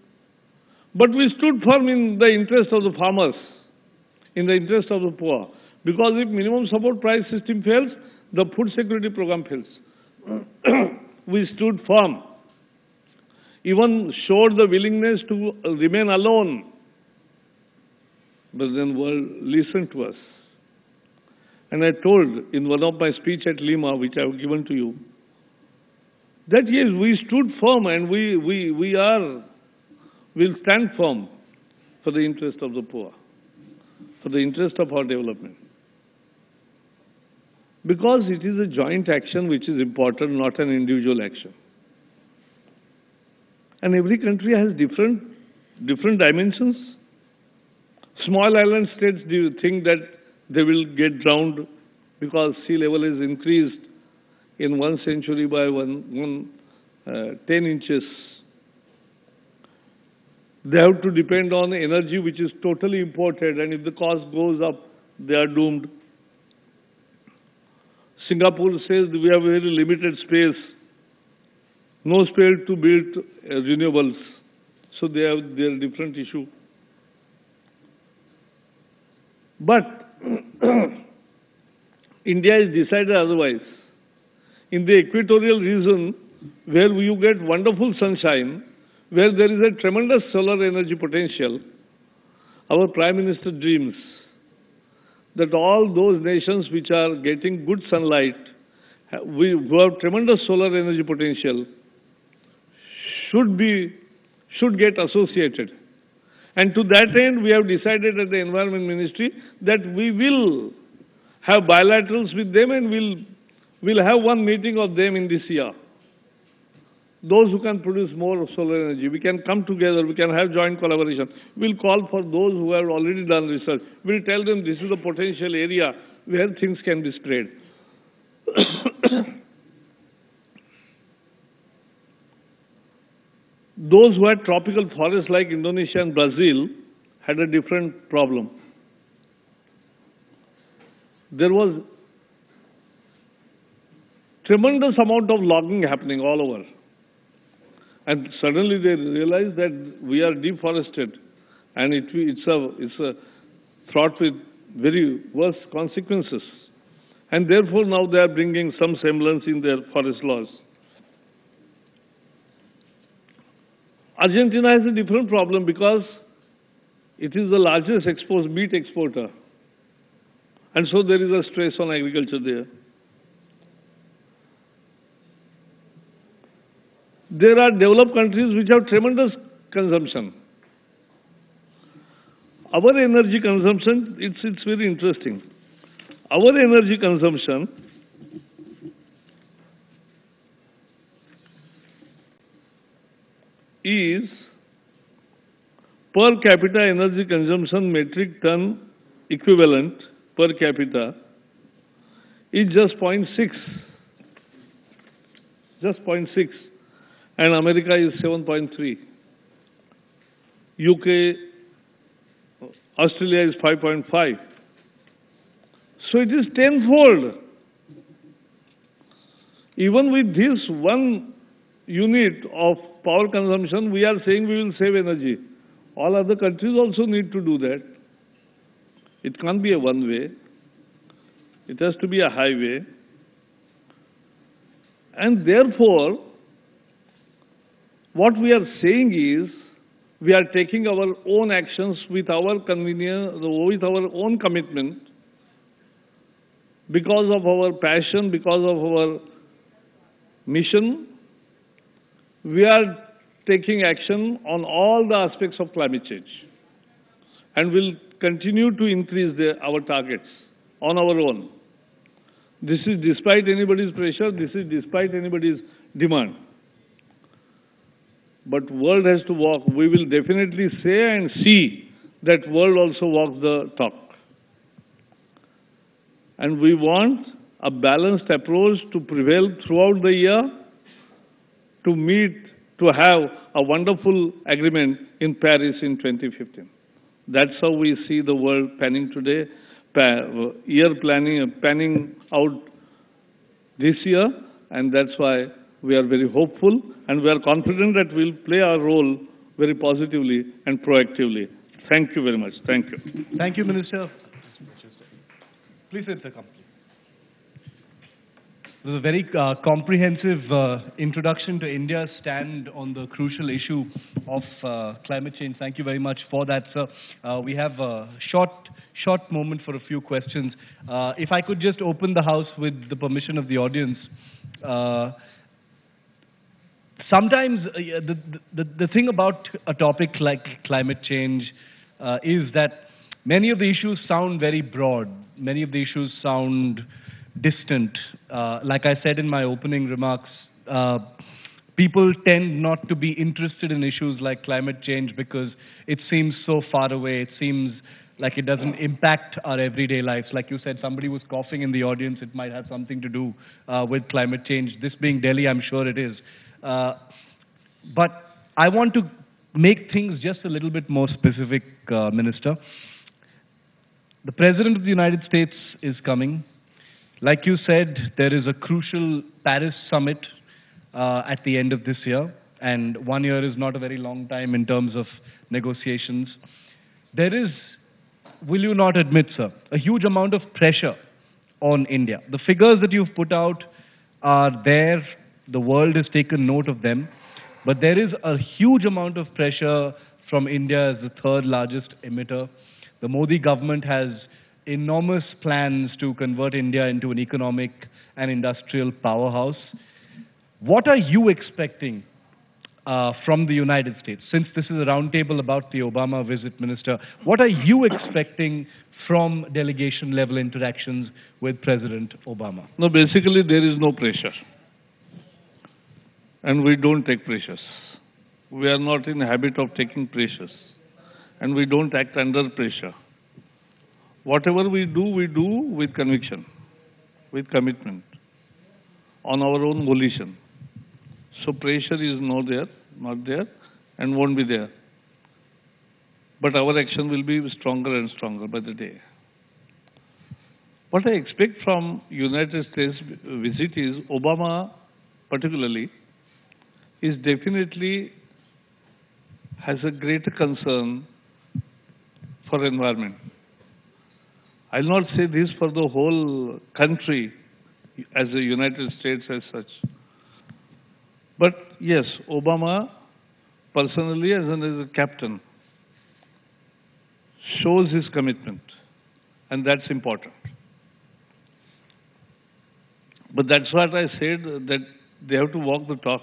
But we stood firm in the interest of the farmers, in the interest of the poor, because if minimum support price system fails, the food security program fails. We stood firm, even showed the willingness to remain alone, but then world listened to us. And I told in one of my speech at Lima, which I have given to you, that yes, we stood firm, and we'll stand firm for the interest of the poor, for the interest of our development. Because it is a joint action which is important, not an individual action. And every country has different dimensions. Small island states, do you think that they will get drowned because sea level is increased in 1 century by 10 inches? They have to depend on energy which is totally imported, and if the cost goes up, they are doomed. Singapore says we have very limited space, no space to build renewables, so they have their different issue. But India has decided otherwise. In the equatorial region, where you get wonderful sunshine, where there is a tremendous solar energy potential, our Prime Minister dreams that all those nations which are getting good sunlight, who have tremendous solar energy potential, should get associated. And to that end, we have decided at the Environment Ministry that we will have bilaterals with them, and we'll have one meeting of them in this year. Those who can produce more solar energy, we can come together, we can have joint collaboration. We'll call for those who have already done research. We'll tell them this is a potential area where things can be spread. Those who had tropical forests like Indonesia and Brazil had a different problem. There was tremendous amount of logging happening all over. And suddenly they realized that we are deforested, and it's a fraught with very worse consequences. And therefore now they are bringing some semblance in their forest laws. Argentina has a different problem because it is the largest meat exporter. And so there is a stress on agriculture there. There are developed countries which have tremendous consumption. Our energy consumption, it's very interesting. Our energy consumption is per capita energy consumption metric ton equivalent per capita is just 0.6. Just 0.6. And America is 7.3. UK, Australia is 5.5. So it is tenfold. Even with this one unit of power consumption, we are saying we will save energy. All other countries also need to do that. It can't be a one way. It has to be a highway. And therefore, what we are saying is, we are taking our own actions with our convenience, with our own commitment, because of our passion, because of our mission. We are taking action on all the aspects of climate change and will continue to increase our targets on our own. This is despite anybody's pressure, this is despite anybody's demand. But world has to walk. We will definitely say and see that world also walks the talk. And we want a balanced approach to prevail throughout the year to meet, to have a wonderful agreement in Paris in 2015. That's how we see the world panning today, panning out this year, and that's why we are very hopeful and we are confident that we'll play our role very positively and proactively. Thank you very much. Thank you. Thank you, Minister. Please sit, sir. Come, please. It was a very comprehensive introduction to India's stand on the crucial issue of climate change. Thank you very much for that, sir. We have a short moment for a few questions. If I could just open the house with the permission of the audience. Sometimes the thing about a topic like climate change is that many of the issues sound very broad. Many of the issues sound distant. Like I said in my opening remarks, people tend not to be interested in issues like climate change because it seems so far away. It seems like it doesn't impact our everyday lives. Like you said, somebody was coughing in the audience. It might have something to do with climate change. This being Delhi, I'm sure it is. But I want to make things just a little bit more specific, Minister. The President of the United States is coming. Like you said, there is a crucial Paris summit at the end of this year, and 1 year is not a very long time in terms of negotiations. There is, will you not admit, sir, a huge amount of pressure on India. The figures that you've put out are there. The world has taken note of them. But there is a huge amount of pressure from India as the third largest emitter. The Modi government has enormous plans to convert India into an economic and industrial powerhouse. What are you expecting from the United States? Since this is a roundtable about the Obama visit, Minister, what are you expecting from delegation-level interactions with President Obama? No, basically there is no pressure. And we don't take pressures. We are not in the habit of taking pressures. And we don't act under pressure. Whatever we do with conviction, with commitment, on our own volition. So pressure is not there, and won't be there. But our action will be stronger and stronger by the day. What I expect from United States visit is Obama particularly is definitely has a greater concern for environment. I'll not say this for the whole country as the United States as such. But yes, Obama personally as a captain shows his commitment, and that's important. But that's what I said, that they have to walk the talk.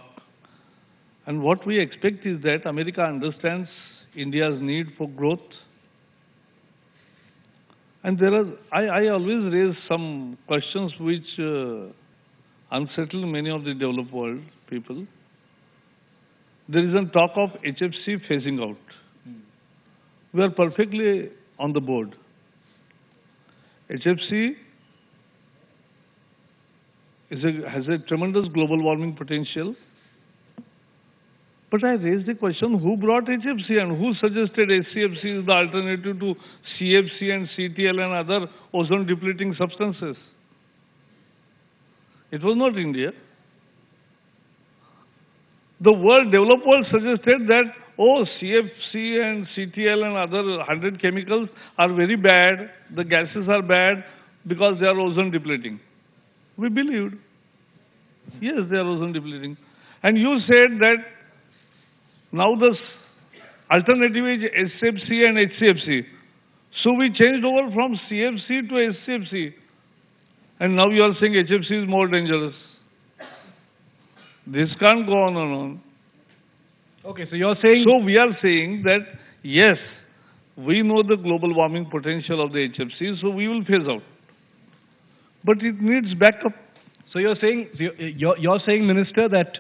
And what we expect is that America understands India's need for growth. And I always raise some questions which unsettle many of the developed world people. There is a talk of HFC phasing out. We are perfectly on the board. HFC has a tremendous global warming potential. But I raised the question, who brought HFC and who suggested HCFC is the alternative to CFC and CTL and other ozone-depleting substances? It was not India. The world, developed world suggested that, oh, CFC and CTL and other 100 chemicals are very bad, the gases are bad because they are ozone depleting. We believed. Yes, they are ozone depleting. And you said that now the alternative is HFC and HCFC. So we changed over from CFC to HCFC. And now you are saying HFC is more dangerous. This can't go on and on. Okay, so you're saying... So we are saying that, yes, we know the global warming potential of the HFC, so we will phase out. But it needs backup. So you're saying, you're saying, Minister, that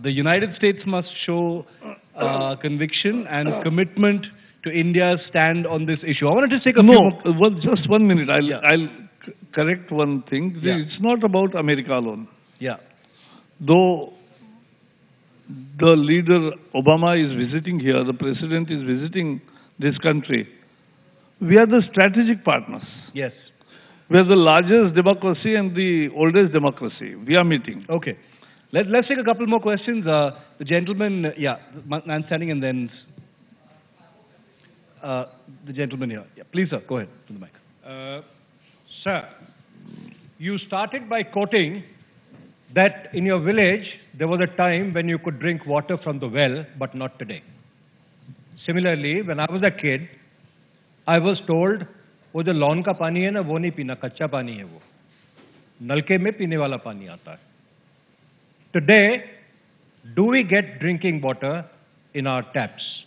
the United States must show conviction and commitment to India's stand on this issue. I wanted to take a well, just 1 minute. I'll correct one thing. Yeah. It's not about America alone. Yeah. Though the leader Obama is visiting here, the president is visiting this country, we are the strategic partners. Yes. We are the largest democracy and the oldest democracy. We are meeting. Okay. Let's take a couple more questions. The gentleman, man standing, and then the gentleman here. Yeah, please, sir, go ahead to the mic. Sir, you started by quoting that in your village there was a time when you could drink water from the well, but not today. Similarly, when I was a kid, I was told, वो जो lawn का पानी है ना, वो नहीं पीना, कच्चा पानी है वो, नलके में पीने वाला पानी आता है. Today, do we get drinking water in our taps?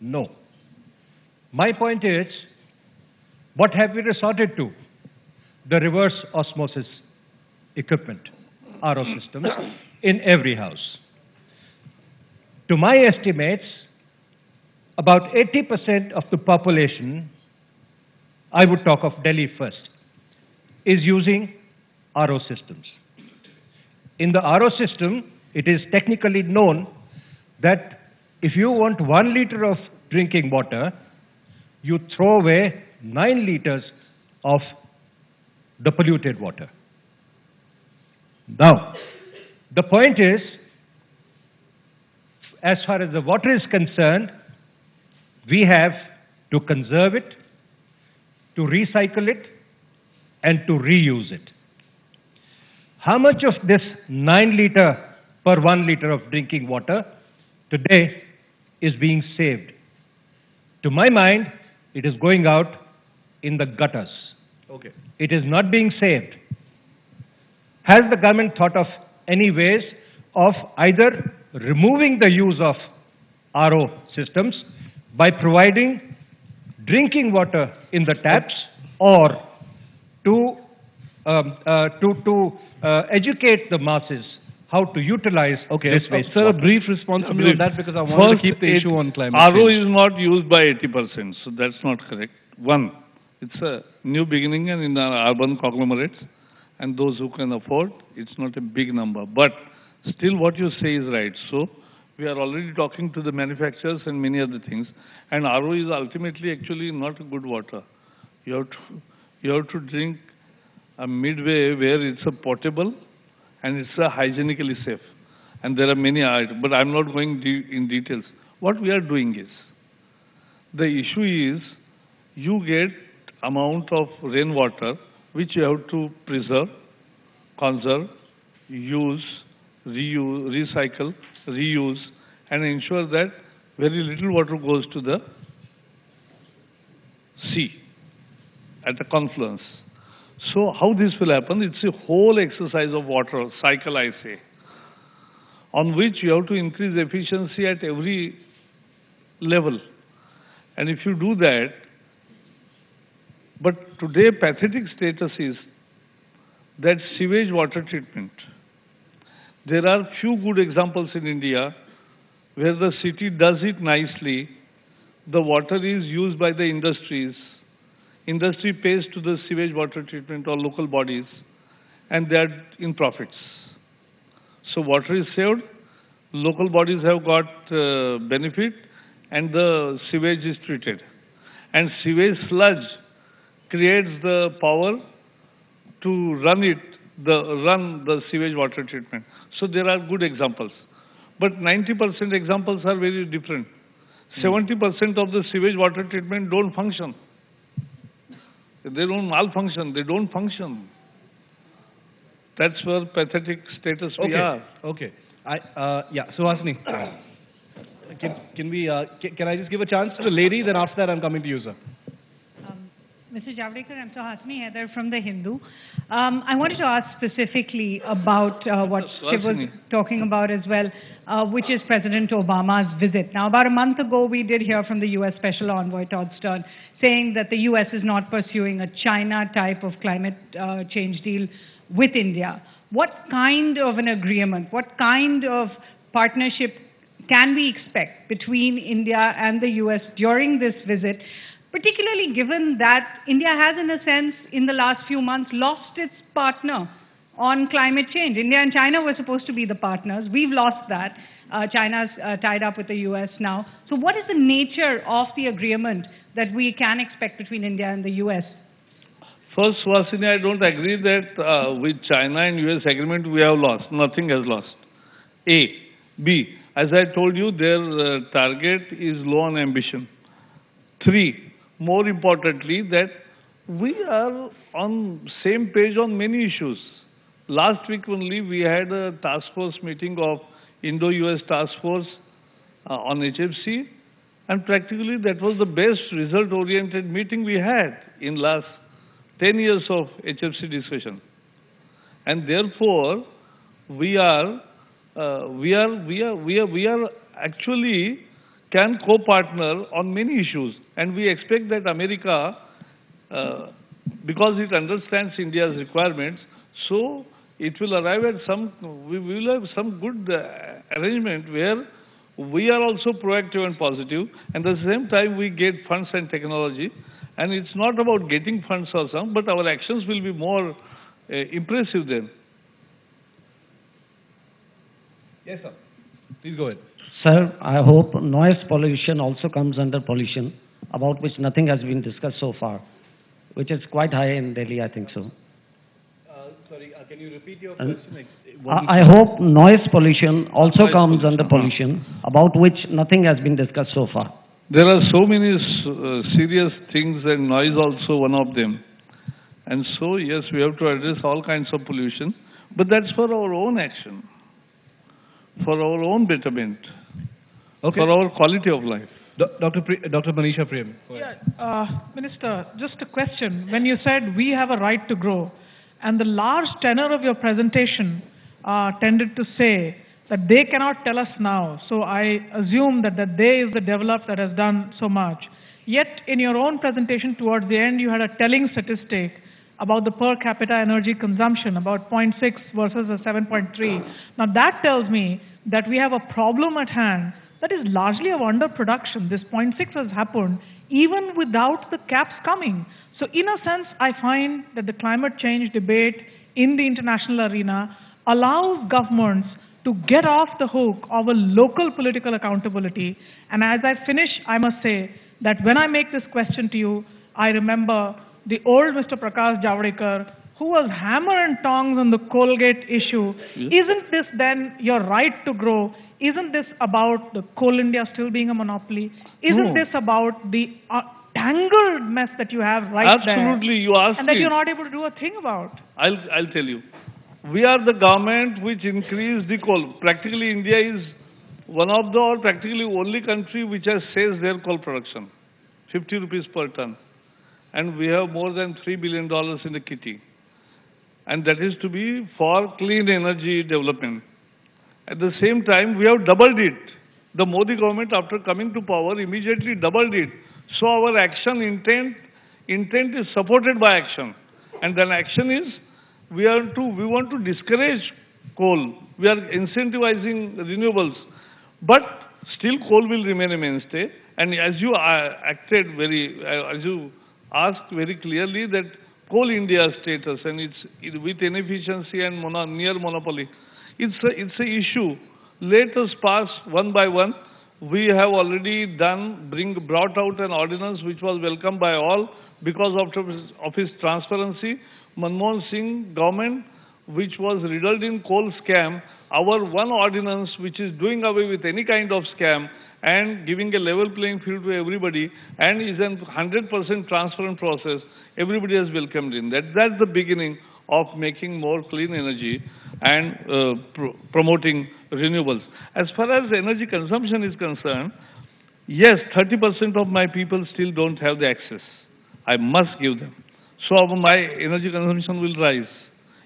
No. My point is, what have we resorted to? The reverse osmosis equipment, RO systems, in every house. To my estimates, about 80% of the population, I would talk of Delhi first, is using RO systems. In the RO system, it is technically known that if you want 1 liter of drinking water, you throw away 9 liters of the polluted water. Now, the point is, as far as the water is concerned, we have to conserve it, to recycle it, and to reuse it. How much of this 9 liter per 1 liter of drinking water today is being saved? To my mind, it is going out in the gutters. Okay. It is not being saved. Has the government thought of any ways of either removing the use of RO systems by providing drinking water in the taps, or to educate the masses how to utilize this waste Sir, a water? brief response from you on that, because I want to keep the issue on climate RO change. is not used by 80%, so that's not correct. One, it's a new beginning and in our urban conglomerates, and those who can afford, it's not a big number. But still what you say is right. So we are already talking to the manufacturers and many other things. And RO is ultimately actually not a good water. You have to drink a midway where it's a potable and it's a hygienically safe. And there are many items, but I'm not going in details. What we are doing is, the issue is, you get amount of rainwater which you have to preserve, conserve, use, reuse, recycle, reuse, and ensure that very little water goes to the sea at the confluence. So how this will happen? It's a whole exercise of water cycle, I say, on which you have to increase efficiency at every level. And if you do that, but today pathetic status is that sewage water treatment. There are few good examples in India where the city does it nicely. The water is used by the industries. Industry pays to the sewage water treatment or local bodies, and they are in profits. So water is saved, local bodies have got benefit, and the sewage is treated. And sewage sludge creates the power to run the sewage water treatment. So there are good examples. But 90% examples are very different. 70% of the sewage water treatment don't function. They don't malfunction, they don't function. That's where pathetic status we are. Okay. Yeah, Suhasini. Can I just give a chance to the lady, then after that I'm coming to you, sir. Mr. Javadekar, I'm Suhasini Heather from The Hindu. I wanted to ask specifically about what Shiv was talking about as well, which is President Obama's visit. Now, about a month ago, we did hear from the U.S. Special Envoy Todd Stern saying that the U.S. is not pursuing a China type of climate change deal with India. What kind of an agreement, what kind of partnership can we expect between India and the U.S. during this visit, particularly given that India has, in a sense, in the last few months, lost its partner on climate change? India and China were supposed to be the partners. We've lost that. China's tied up with the U.S. now. So what is the nature of the agreement that we can expect between India and the U.S.? First, Suhasini, I don't agree that with China and US agreement we have lost. Nothing has lost. A. B. As I told you, their target is low on ambition. 3. More importantly, that we are on same page on many issues. Last week only we had a task force meeting of Indo-US task force on HFC, and practically that was the best result-oriented meeting we had in last 10 years of HFC discussion. And therefore, we are actually can co-partner on many issues, and we expect that America, because it understands India's requirements, so it will arrive at we will have some good arrangement where we are also proactive and positive, and at the same time we get funds and technology, and it's not about getting funds or some, but our actions will be more impressive then. Yes, sir. Please go ahead. Sir, I hope noise pollution also comes under pollution, about which nothing has been discussed so far, which is quite high in Delhi, I think so. Sorry, can you repeat your question? I hope noise pollution also comes under pollution, about which nothing has been discussed so far. There are so many serious things, and noise also one of them. And so, yes, we have to address all kinds of pollution, but that's for our own action, for our own betterment, for our quality of life. Dr. Manisha Prem. Minister, just a question. When you said we have a right to grow, and the large tenor of your presentation tended to say that they cannot tell us now, so I assume that they is the developed that has done so much. Yet, in your own presentation towards the end, you had a telling statistic about the per capita energy consumption, about 0.6 versus a 7.3. Now that tells me that we have a problem at hand that is largely of underproduction. This 0.6 has happened even without the caps coming. So in a sense, I find that the climate change debate in the international arena allows governments to get off the hook of a local political accountability. And as I finish, I must say that when I make this question to you, I remember the old Mr. Prakash Javadekar, who was hammer and tongs on the Colgate issue. Isn't this then your right to grow? Isn't this about the Coal India still being a monopoly? Isn't this about the tangled mess that you have right there? Absolutely, you asked and that me. you're not able to do a thing about? I'll tell you. We are the government which increased the coal. Practically, India is one of the, or practically only country which has seized their coal production, 50 rupees per ton. And we have more than $3 billion in the kitty. And that is to be for clean energy development. At the same time, we have doubled it. The Modi government, after coming to power, immediately doubled it. So our action intent is supported by action. And then action is, we want to discourage coal. We are incentivizing renewables. But still coal will remain a mainstay. And as you as you asked very clearly that Coal India status and it's with inefficiency and near monopoly, it's a issue. Let us pass one by one. We have already brought out an ordinance which was welcomed by all because of his transparency. Manmohan Singh government which was riddled in coal scam, our one ordinance which is doing away with any kind of scam and giving a level playing field to everybody and is a 100% transparent process, everybody has welcomed in. That's the beginning of making more clean energy and promoting renewables. As far as energy consumption is concerned, yes, 30% of my people still don't have the access. I must give them. So my energy consumption will rise,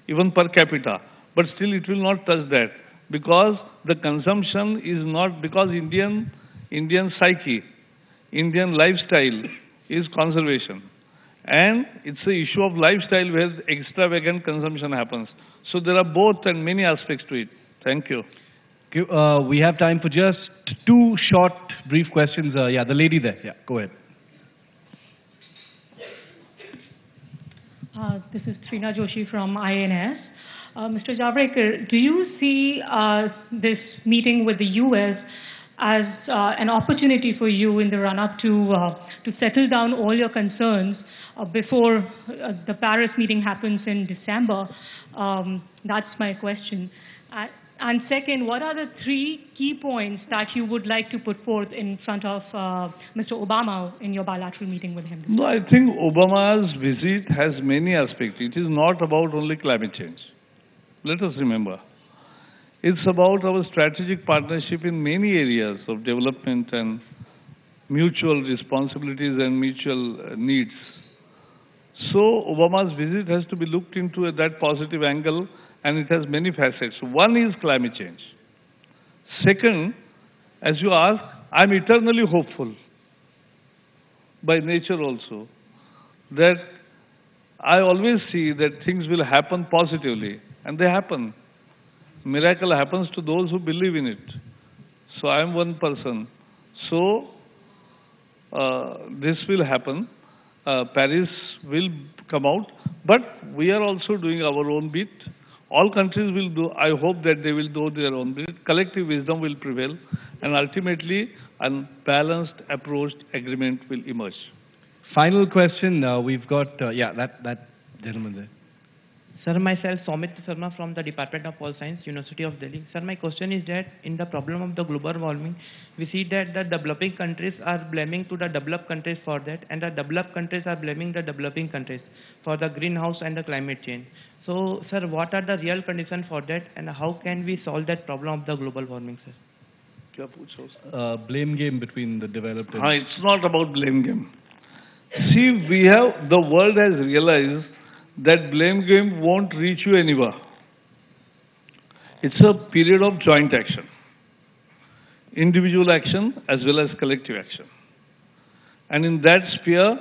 even per capita. But still it will not touch that because the consumption is not, because Indian psyche, Indian lifestyle is conservation. And it's an issue of lifestyle where extravagant consumption happens. So there are both and many aspects to it. Thank you. Okay, we have time for just two short, brief questions. Yeah, the lady there. Yeah, go ahead. This is Trina Joshi from INS. Mr. Javadekar, do you see this meeting with the U.S. as an opportunity for you in the run-up to settle down all your concerns before the Paris meeting happens in December? That's my question. And second, what are the three key points that you would like to put forth in front of Mr. Obama in your bilateral meeting with him? No, I think Obama's visit has many aspects. It is not about only climate change. Let us remember. It's about our strategic partnership in many areas of development and mutual responsibilities and mutual needs. So Obama's visit has to be looked into at that positive angle, and it has many facets. One is climate change. Second, as you ask, I'm eternally hopeful, by nature also, that I always see that things will happen positively, and they happen. Miracle happens to those who believe in it. So I am one person. So this will happen. Paris will come out, but we are also doing our own bit. All countries will do, I hope that they will do their own bit. Collective wisdom will prevail, and ultimately a balanced, approached agreement will emerge. Final question. We've got, yeah, that gentleman there. Sir, myself, Somit Sharma from the Department of Pol Science, University of Delhi. Sir, my question is that in the problem of the global warming, we see that the developing countries are blaming to the developed countries for that, and the developed countries are blaming the developing countries for the greenhouse and the climate change. So, sir, what are the real conditions for that, and how can we solve that problem of the global warming, sir? Blame game between the developed and... It's not about blame game. See, the world has realized that blame game won't reach you anywhere. It's a period of joint action. Individual action as well as collective action. And in that sphere,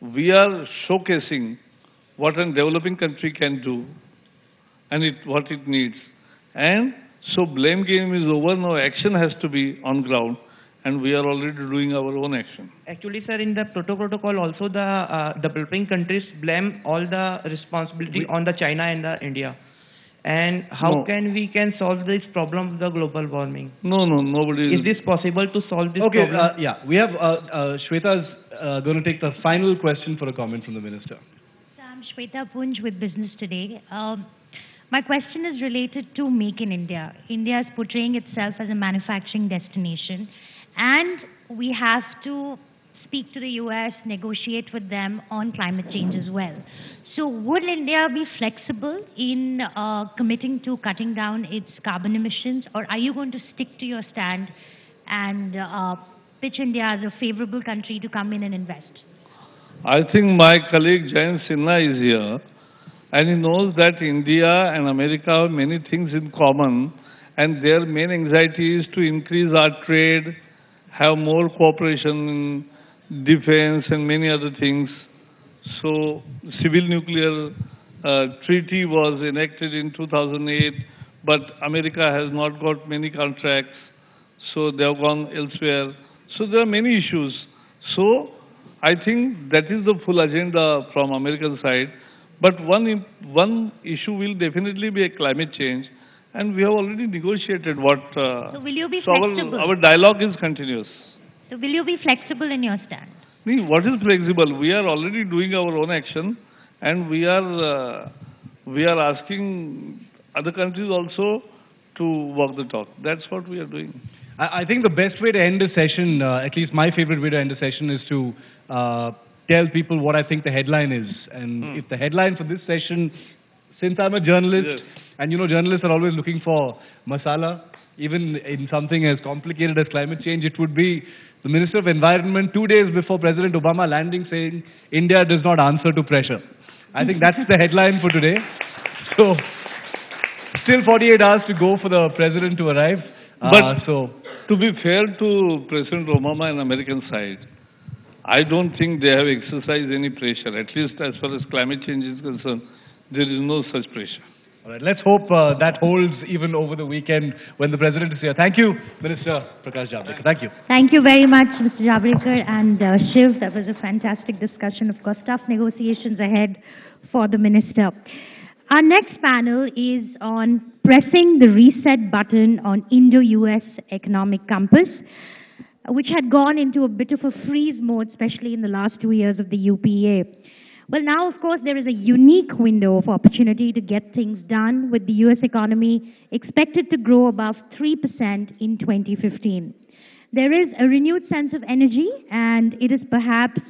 we are showcasing what a developing country can do and what it needs. And so blame game is over, now action has to be on ground. And we are already doing our own action. Actually, sir, in the protocol also, the developing countries blame all the responsibility on the China and the India. And how can we solve this problem of the global warming? No, nobody... Is this possible to solve this problem? problem? Yeah, we have, Shweta's going to take the final question for a comment from the Minister. I'm Shweta Punj with Business Today. My question is related to Make in India. India is portraying itself as a manufacturing destination, and we have to speak to the US, negotiate with them on climate change as well. So would India be flexible in committing to cutting down its carbon emissions, or are you going to stick to your stand and pitch India as a favorable country to come in and invest? I think my colleague Jayant Sinha is here, and he knows that India and America have many things in common, and their main anxiety is to increase our trade, have more cooperation in defense and many other things. So, civil nuclear treaty was enacted in 2008, but America has not got many contracts, so they have gone elsewhere. So there are many issues. So, I think that is the full agenda from American side. But one issue will definitely be a climate change, and we have already negotiated what... so will you be flexible? Our dialogue is continuous. So will you be flexible in your stand? What is flexible? We are already doing our own action, and we are We are asking other countries also to walk the talk. That's what we are doing. I think the best way to end the session, at least my favorite way to end the session, is to tell people what I think the headline is. And if the headline for this session, since I'm a journalist, and you know journalists are always looking for masala, even in something as complicated as climate change, it would be the Minister of Environment 2 days before President Obama landing saying, India does not answer to pressure. I think that's the headline for today. So, still 48 hours to go for the President to arrive. But to be fair to President Obama and American side, I don't think they have exercised any pressure. At least as far as climate change is concerned, there is no such pressure. All right, let's hope that holds even over the weekend when the President is here. Thank you, Minister Prakash Javadekar. Thank you. Thank you very much, Mr. Javadekar and Shiv. That was a fantastic discussion. Of course, tough negotiations ahead for the Minister. Our next panel is on pressing the reset button on Indo-US Economic Compass, which had gone into a bit of a freeze mode, especially in the last 2 years of the UPA. Well, now, of course, there is a unique window of opportunity to get things done, with the US economy expected to grow above 3% in 2015. There is a renewed sense of energy, and it is perhaps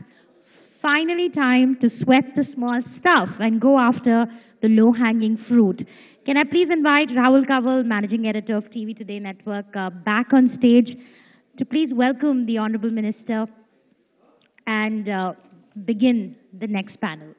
finally time to sweat the small stuff and go after the low-hanging fruit. Can I please invite Rahul Kanwal, Managing Editor of TV Today Network, back on stage to please welcome the Honorable Minister and begin the next panel.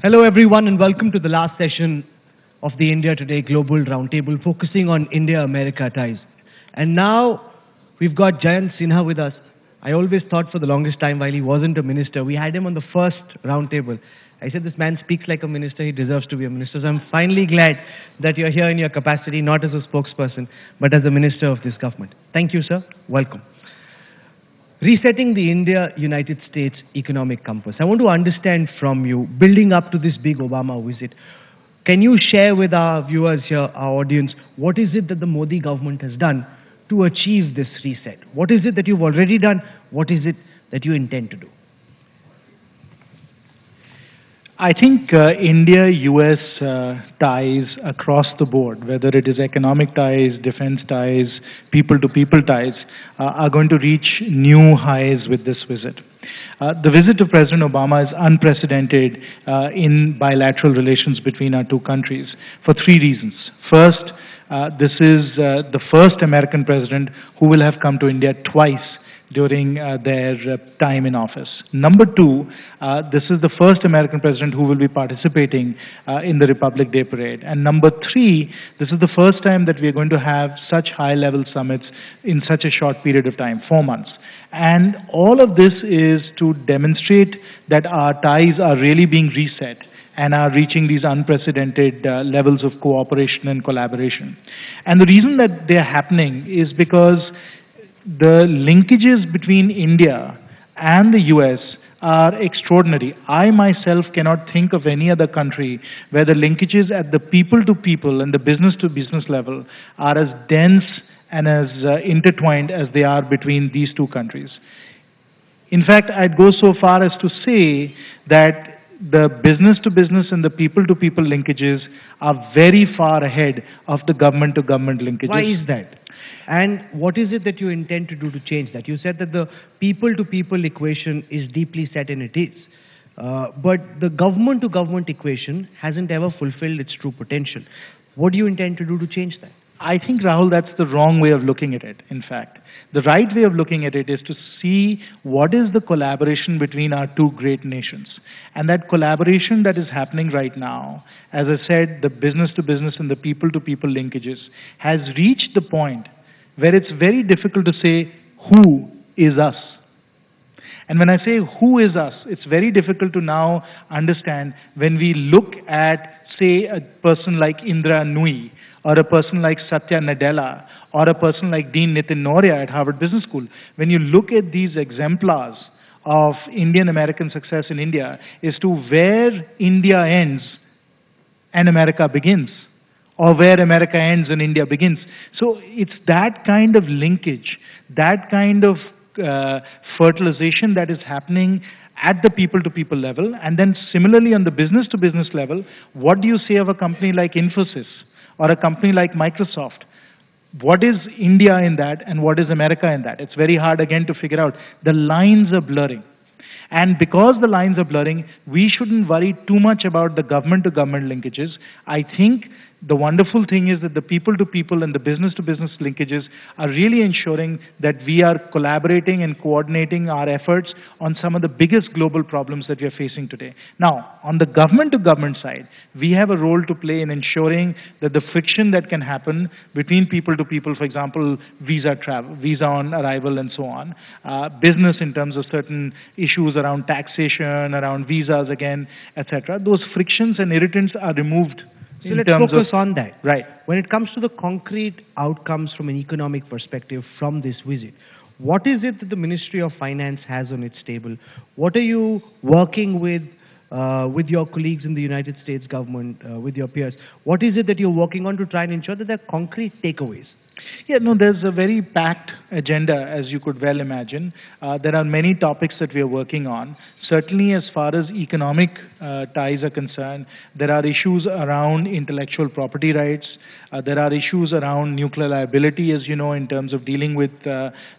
Hello everyone and welcome to the last session of the India Today Global Roundtable focusing on India-America ties. And now we've got Jayant Sinha with us. I always thought for the longest time while he wasn't a minister, we had him on the first roundtable. I said this man speaks like a minister, he deserves to be a minister. So I'm finally glad that you're here in your capacity, not as a spokesperson, but as a minister of this government. Thank you, sir. Welcome. Resetting the India-United States economic compass. I want to understand from you, building up to this big Obama visit, can you share with our viewers here, our audience, what is it that the Modi government has done to achieve this reset? What is it that you've already done? What is it that you intend to do? I think India-US ties across the board, whether it is economic ties, defense ties, people-to-people ties, are going to reach new highs with this visit. The visit of President Obama is unprecedented in bilateral relations between our two countries for three reasons. First, this is the first American president who will have come to India twice during their time in office. Number two, this is the first American president who will be participating in the Republic Day parade. And number three, this is the first time that we are going to have such high-level summits in such a short period of time, 4 months. And all of this is to demonstrate that our ties are really being reset and are reaching these unprecedented levels of cooperation and collaboration. And the reason that they are happening is because the linkages between India and the US are extraordinary. I myself cannot think of any other country where the linkages at the people-to-people and the business-to-business level are as dense and as intertwined as they are between these two countries. In fact, I'd go so far as to say that the business-to-business and the people-to-people linkages are very far ahead of the government-to-government linkages. Why is that? And what is it that you intend to do to change that? You said that the people-to-people equation is deeply set, and it is. But the government-to-government equation hasn't ever fulfilled its true potential. What do you intend to do to change that? I think, Rahul, that's the wrong way of looking at it, in fact. The right way of looking at it is to see what is the collaboration between our two great nations. And that collaboration that is happening right now, as I said, the business-to-business and the people-to-people linkages, has reached the point where it's very difficult to say who is us. And when I say who is us, it's very difficult to now understand when we look at, say, a person like Indra Nui, or a person like Satya Nadella, or a person like Dean Nitin Noria at Harvard Business School. When you look at these exemplars of Indian-American success in India, is to where India ends and America begins, or where America ends and India begins. So it's that kind of linkage, that kind of fertilization that is happening at the people-to-people level, and then similarly on the business-to-business level, what do you say of a company like Infosys or a company like Microsoft? What is India in that and what is America in that? It's very hard again to figure out. The lines are blurring. And because the lines are blurring, we shouldn't worry too much about the government-to-government linkages. I think the wonderful thing is that the people-to-people and the business-to-business linkages are really ensuring that we are collaborating and coordinating our efforts on some of the biggest global problems that we are facing today. Now, on the government-to-government side, we have a role to play in ensuring that the friction that can happen between people-to-people, for example, visa travel, visa on arrival and so on, business in terms of certain issues around taxation, around visas again, etc. Those frictions and irritants are removed. So let's focus on that. Right. When it comes to the concrete outcomes from an economic perspective from this visit, what is it that the Ministry of Finance has on its table? What are you working with your colleagues in the United States government, with your peers? What is it that you're working on to try and ensure that there are concrete takeaways? Yeah, no, there's a very packed agenda, as you could well imagine. There are many topics that we are working on. Certainly, as far as economic ties are concerned, there are issues around intellectual property rights. There are issues around nuclear liability, as you know, in terms of dealing with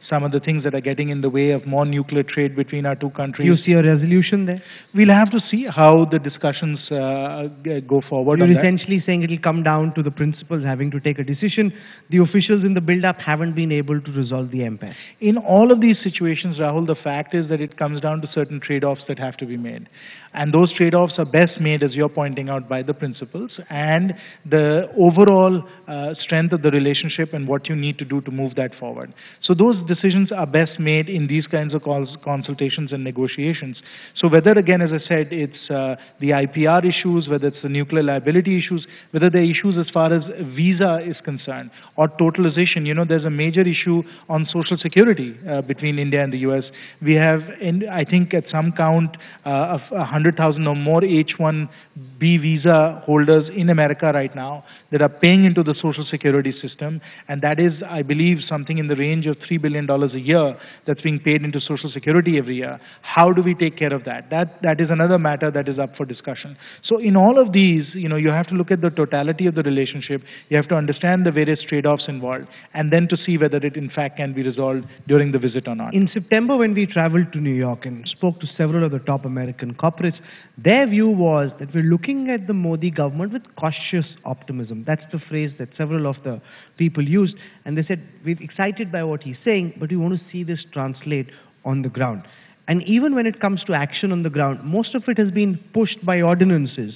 some of the things that are getting in the way of more nuclear trade between our two countries. Do you see a resolution there? We'll have to see how the discussions go forward. You're essentially saying it'll come down to the principals having to take a decision. The officials in the build-up haven't been able to resolve the impasse. In all of these situations, Rahul, the fact is that it comes down to certain trade-offs that have to be made. And those trade-offs are best made, as you're pointing out, by the principals and the overall strength of the relationship and what you need to do to move that forward. So those decisions are best made in these kinds of consultations and negotiations. So whether, again, as I said, it's the IPR issues, whether it's the nuclear liability issues, whether there are issues as far as visa is concerned, or totalization. You know, there's a major issue on social security between India and the US. We have, I think at some count, of 100,000 or more H-1B visa holders in America right now that are paying into the social security system, and that is, I believe, something in the range of $3 billion a year that's being paid into social security every year. How do we take care of that? That is another matter that is up for discussion. So in all of these, you know, you have to look at the totality of the relationship. You have to understand the various trade-offs involved, and then to see whether it in fact can be resolved during the visit or not. In September, when we traveled to New York and spoke to several of the top American corporates, their view was that we're looking at the Modi government with cautious optimism. That's the phrase that several of the people used. And they said, we're excited by what he's saying, but we want to see this translate on the ground. And even when it comes to action on the ground, most of it has been pushed by ordinances,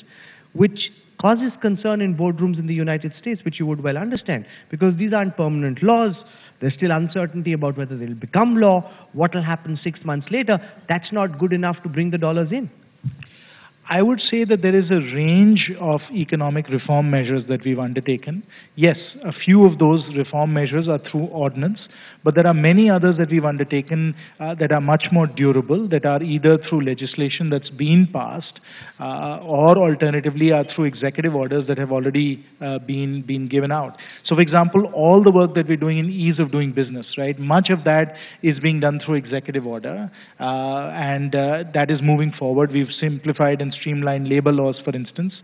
which causes concern in boardrooms in the United States, which you would well understand, because these aren't permanent laws. There's still uncertainty about whether they'll become law, what will happen 6 months later. That's not good enough to bring the dollars in. I would say that there is a range of economic reform measures that we've undertaken. Yes, a few of those reform measures are through ordinance, but there are many others that we've undertaken that are much more durable, that are either through legislation that's been passed or alternatively are through executive orders that have already been given out. So for example, all the work that we're doing in ease of doing business, right? Much of that is being done through executive order and that is moving forward. We've simplified and streamlined labor laws, for instance.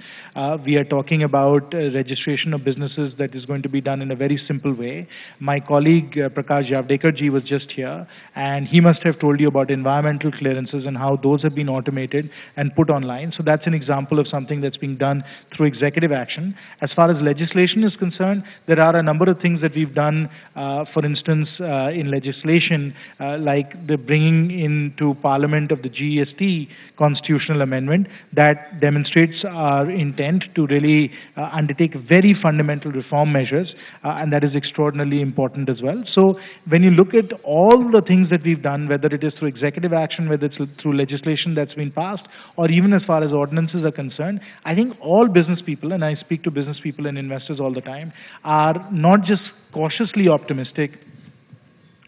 We are talking about registration of businesses that is going to be done in a very simple way. My colleague Prakash Javadekar ji was just here, and he must have told you about environmental clearances and how those have been automated and put online. So that's an example of something that's being done through executive action. As far as legislation is concerned, there are a number of things that we've done, for instance, in legislation, like the bringing into Parliament of the GST constitutional amendment. that demonstrates our intent to really undertake very fundamental reform measures, and that is extraordinarily important as well. So when you look at all the things that we've done, whether it is through executive action, whether it's through legislation that's been passed, or even as far as ordinances are concerned, I think all business people, and I speak to business people and investors all the time, are not just cautiously optimistic,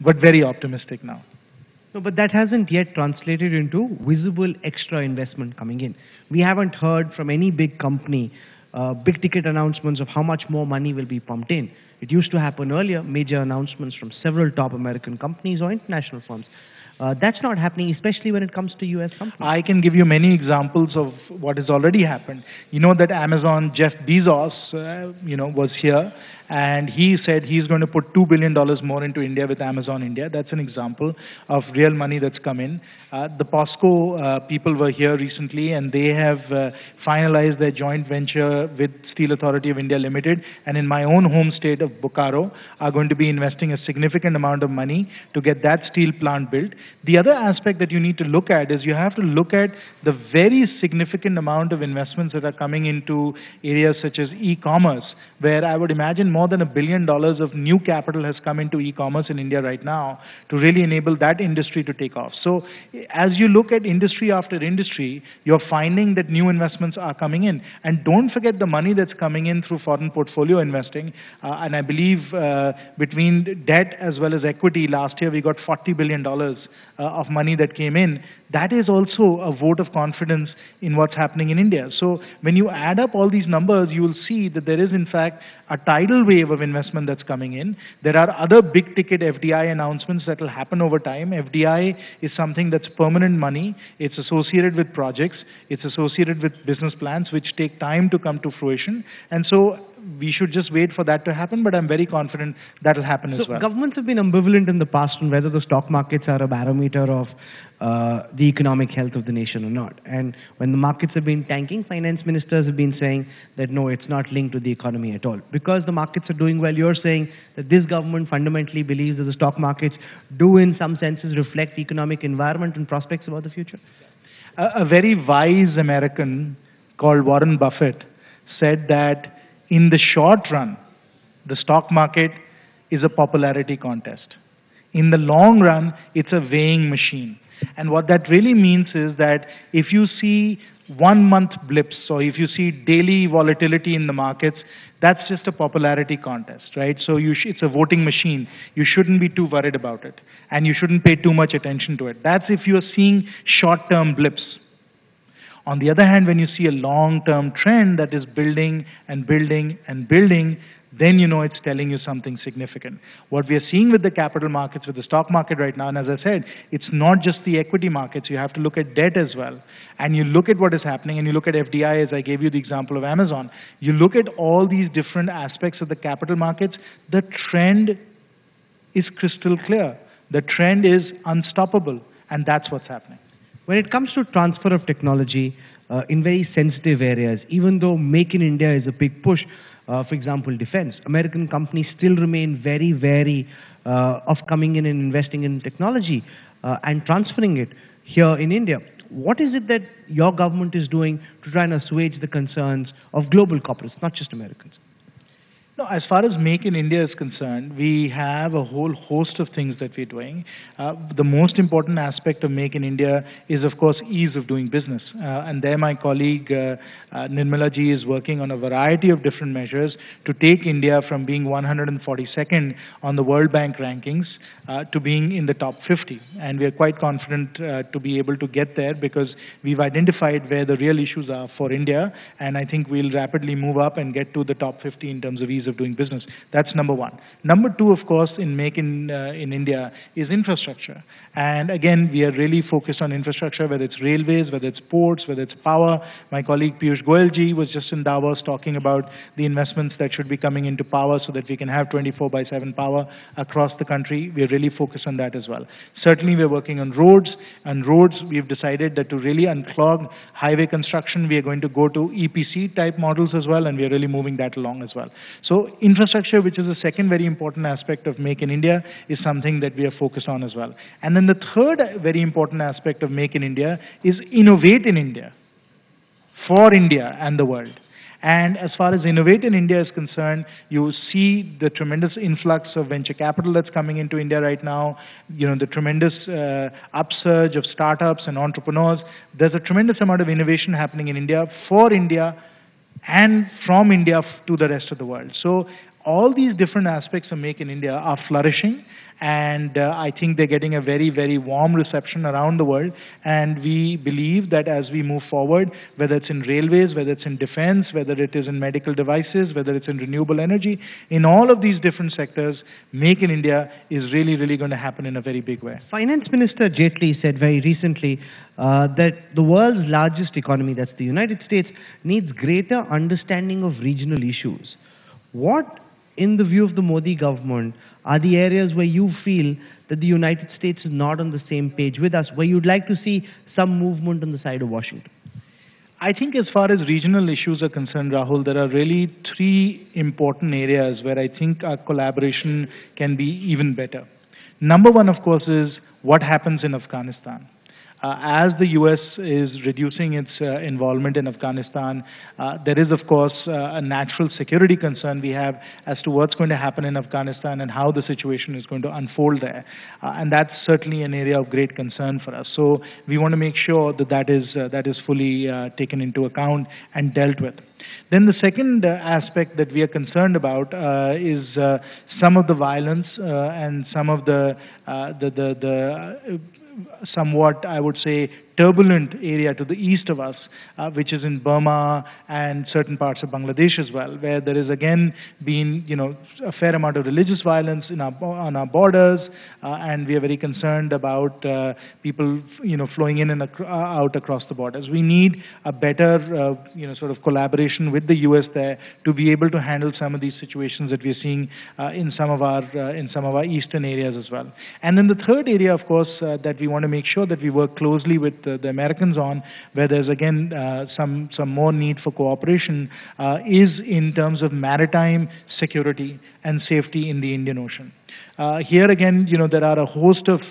but very optimistic now. No, but that hasn't yet translated into visible extra investment coming in. We haven't heard from any big company big ticket announcements of how much more money will be pumped in. It used to happen earlier, major announcements from several top American companies or international firms. That's not happening, especially when it comes to US companies. I can give you many examples of what has already happened. You know that Amazon, Jeff Bezos, was here, and he said he's going to put $2 billion more into India with Amazon India. That's an example of real money that's come in. The POSCO people were here recently, and they have finalized their joint venture with Steel Authority of India Limited, and in my own home state of Bokaro, are going to be investing a significant amount of money to get that steel plant built. The other aspect that you need to look at is you have to look at the very significant amount of investments that are coming into areas such as e-commerce, where I would imagine more than $1 billion of new capital has come into e-commerce in India right now to really enable that industry to take off. So as you look at industry after industry, you're finding that new investments are coming in. And don't forget the money that's coming in through foreign portfolio investing. And I believe between debt as well as equity, last year we got $40 billion of money that came in. That is also a vote of confidence in what's happening in India. So when you add up all these numbers, you will see that there is in fact a tidal wave of investment that's coming in. There are other big ticket FDI announcements that will happen over time. FDI is something that's permanent money. It's associated with projects. It's associated with business plans which take time to come to fruition. And so we should just wait for that to happen, but I'm very confident that will happen as well. So governments have been ambivalent in the past on whether the stock markets are a barometer of the economic health of the nation or not. And when the markets have been tanking, finance ministers have been saying that no, it's not linked to the economy at all. Because the markets are doing well, you're saying that this government fundamentally believes that the stock markets do in some senses reflect the economic environment and prospects about the future? A very wise American called Warren Buffett said that in the short run, the stock market is a popularity contest. In the long run, it's a weighing machine. And what that really means is that if you see 1 month blips or if you see daily volatility in the markets, that's just a popularity contest, right? So it's a voting machine. You shouldn't be too worried about it. And you shouldn't pay too much attention to it. That's if you're seeing short-term blips. On the other hand, when you see a long-term trend that is building and building and building, then you know it's telling you something significant. What we are seeing with the capital markets, with the stock market right now, and as I said, it's not just the equity markets. You have to look at debt as well. And you look at what is happening, and you look at FDI, as I gave you the example of Amazon. You look at all these different aspects of the capital markets, the trend is crystal clear. The trend is unstoppable, and that's what's happening. When it comes to transfer of technology in very sensitive areas, even though Make in India is a big push, for example, defense, American companies still remain very wary of coming in and investing in technology and transferring it here in India. What is it that your government is doing to try and assuage the concerns of global corporates, not just Americans? No, as far as Make in India is concerned, we have a whole host of things that we're doing. The most important aspect of Make in India is, of course, ease of doing business. And there my colleague Nirmala ji is working on a variety of different measures to take India from being 142nd on the World Bank rankings to being in the top 50. And we are quite confident to be able to get there because we've identified where the real issues are for India. And I think we'll rapidly move up and get to the top 50 in terms of ease of doing business. That's number one. Number two, of course, in Make in India is infrastructure. And again, we are really focused on infrastructure, whether it's railways, whether it's ports, whether it's power. My colleague Piyush Goyal ji was just in Davos talking about the investments that should be coming into power so that we can have 24/7 power across the country. We are really focused on that as well. Certainly, we're working on roads. And roads, we've decided that to really unclog highway construction, we are going to go to EPC type models as well, and we are really moving that along as well. So infrastructure, which is the second very important aspect of Make in India, is something that we are focused on as well. And then the third very important aspect of Make in India is innovate in India. for India and the world. And as far as Innovate in India is concerned, you see the tremendous influx of venture capital that's coming into India right now, the tremendous upsurge of startups and entrepreneurs. There's a tremendous amount of innovation happening in India, for India, and from India to the rest of the world. So all these different aspects of Make in India are flourishing, and I think they're getting a very, very warm reception around the world. And we believe that as we move forward, whether it's in railways, whether it's in defense, whether it is in medical devices, whether it's in renewable energy, in all of these different sectors, Make in India is really, really going to happen in a very big way. Finance Minister Jaitley said very recently that the world's largest economy, that's the United States, needs greater understanding of regional issues. What, in the view of the Modi government, are the areas where you feel that the United States is not on the same page with us, where you'd like to see some movement on the side of Washington? I think as far as regional issues are concerned, Rahul, there are really three important areas where I think our collaboration can be even better. Number one, of course, is what happens in Afghanistan. As the US is reducing its involvement in Afghanistan, there is, of course, a natural security concern we have as to what's going to happen in Afghanistan and how the situation is going to unfold there. And that's certainly an area of great concern for us. So we want to make sure that that is fully taken into account and dealt with. Then the second aspect that we are concerned about is some of the violence and some of the somewhat, I would say, turbulent area to the east of us, which is in Burma and certain parts of Bangladesh as well, where there is again been, a fair amount of religious violence on our borders, and we are very concerned about people, flowing in and out across the borders. We need a better, sort of collaboration with the US there to be able to handle some of these situations that we are seeing in some of our eastern areas as well. And then the third area, of course, that we want to make sure that we work closely with the Americans on, where there's again some more need for cooperation, is in terms of maritime security and safety in the Indian Ocean. Here again, there are a host of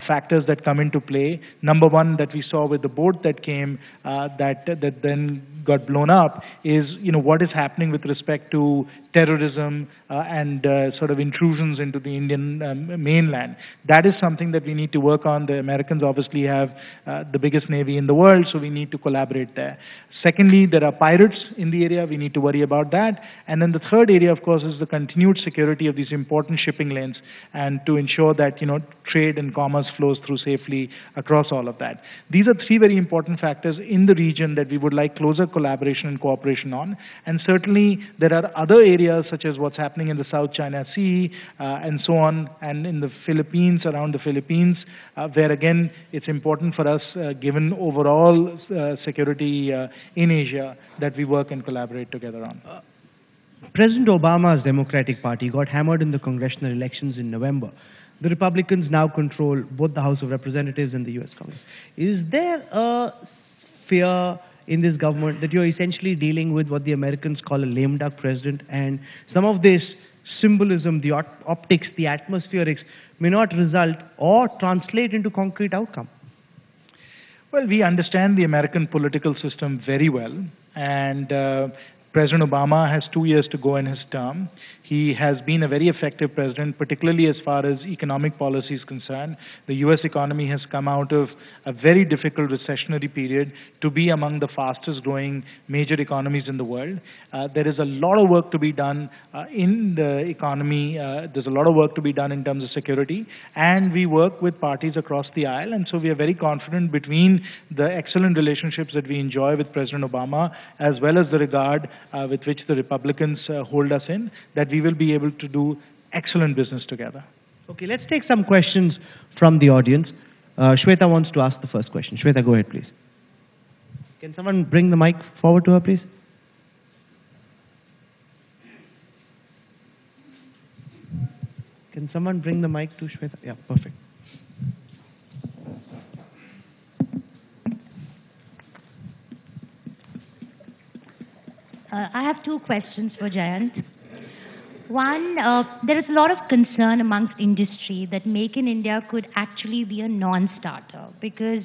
factors that come into play. Number one that we saw with the boat that came, that then got blown up is, what is happening with respect to terrorism and sort of intrusions into the Indian mainland. That is something that we need to work on. The Americans obviously have the biggest navy in the world, so we need to collaborate there. Secondly, there are pirates in the area. We need to worry about that. And then the third area, of course, is the continued security of these important shipping lanes, and to ensure that trade and commerce flows through safely across all of that. These are three very important factors in the region that we would like closer collaboration and cooperation on. And certainly there are other areas such as what's happening in the South China Sea and so on, and in the Philippines, around the Philippines, where again it's important for us, given overall security in Asia, that we work and collaborate together on. President Obama's Democratic Party got hammered in the congressional elections in November. The Republicans now control both the House of Representatives and the US Congress. Is there a fear in this government that you're essentially dealing with what the Americans call a lame duck president, and some of this symbolism, the optics, the atmospherics may not result or translate into concrete outcome? Well, we understand the American political system very well, and President Obama has 2 years to go in his term. He has been a very effective president, particularly as far as economic policy is concerned. The U.S. economy has come out of a very difficult recessionary period to be among the fastest growing major economies in the world. There is a lot of work to be done in the economy. There's a lot of work to be done in terms of security, and we work with parties across the aisle, and so we are very confident between the excellent relationships that we enjoy with President Obama, as well as the regard with which the Republicans hold us in, that we will be able to do excellent business together. Okay, let's take some questions from the audience. Shweta wants to ask the first question. Shweta, go ahead, please. Can someone bring the mic forward to her, please? Can someone bring the mic to Shweta? Yeah, perfect. I have two questions for Jayant. One, there is a lot of concern amongst industry that Make in India could actually be a non-starter because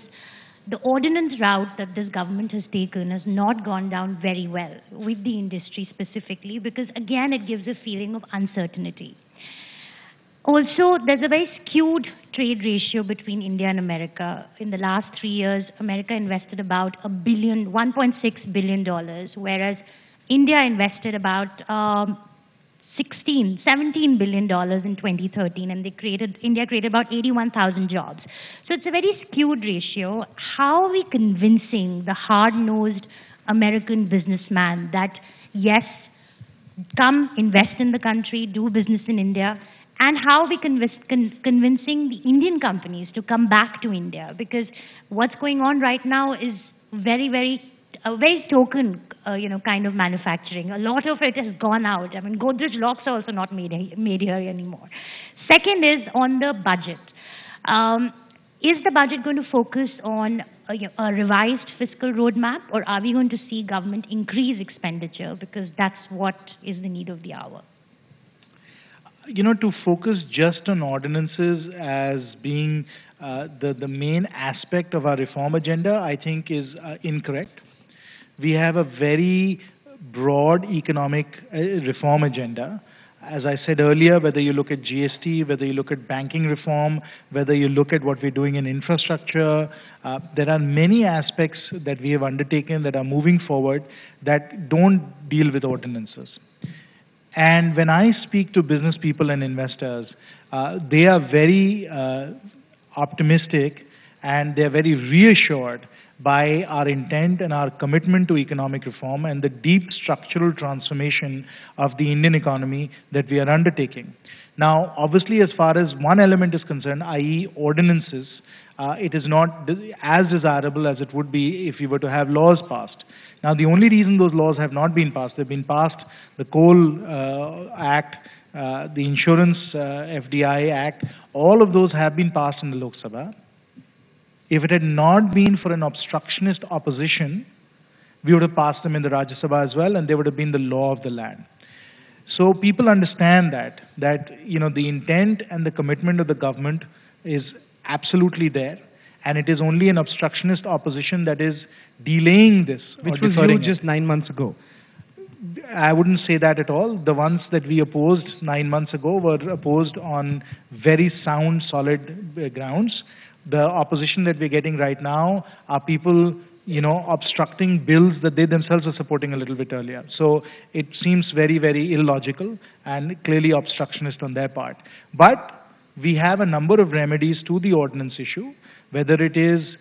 the ordinance route that this government has taken has not gone down very well with the industry specifically, because again, it gives a feeling of uncertainty. Also, there's a very skewed trade ratio between India and America. In the last 3 years, America invested about $1.6 billion, whereas India invested about $17 billion in 2013, and India created about 81,000 jobs. So it's a very skewed ratio. How are we convincing the hard-nosed American businessman that, yes, come invest in the country, do business in India, and how are we convincing the Indian companies to come back to India? Because what's going on right now is very token, kind of manufacturing. A lot of it has gone out. I mean, Godrej locks are also not made here anymore. Second is on the budget. Is the budget going to focus on a revised fiscal roadmap, or are we going to see government increase expenditure, because that's what is the need of the hour? To focus just on ordinances as being the main aspect of our reform agenda, I think is incorrect. We have a very broad economic reform agenda. As I said earlier, whether you look at GST, whether you look at banking reform, whether you look at what we're doing in infrastructure, there are many aspects that we have undertaken that are moving forward that don't deal with ordinances. And when I speak to business people and investors, they are very optimistic, and they're very reassured by our intent and our commitment to economic reform and the deep structural transformation of the Indian economy that we are undertaking. Now, obviously, as far as one element is concerned, i.e. ordinances, it is not as desirable as it would be if we were to have laws passed. Now, the only reason those laws have not been passed, they've been passed, the Coal Act, the Insurance FDI Act, all of those have been passed in the Lok Sabha. If it had not been for an obstructionist opposition, we would have passed them in the Rajya Sabha as well, and they would have been the law of the land. So people understand that the intent and the commitment of the government is absolutely there, and it is only an obstructionist opposition that is delaying this. Which was you just 9 months ago. I wouldn't say that at all. The ones that we opposed 9 months ago were opposed on very sound, solid grounds. The opposition that we're getting right now are people, obstructing bills that they themselves are supporting a little bit earlier. So it seems very, very illogical and clearly obstructionist on their part. But we have a number of remedies to the ordinance issue, whether it is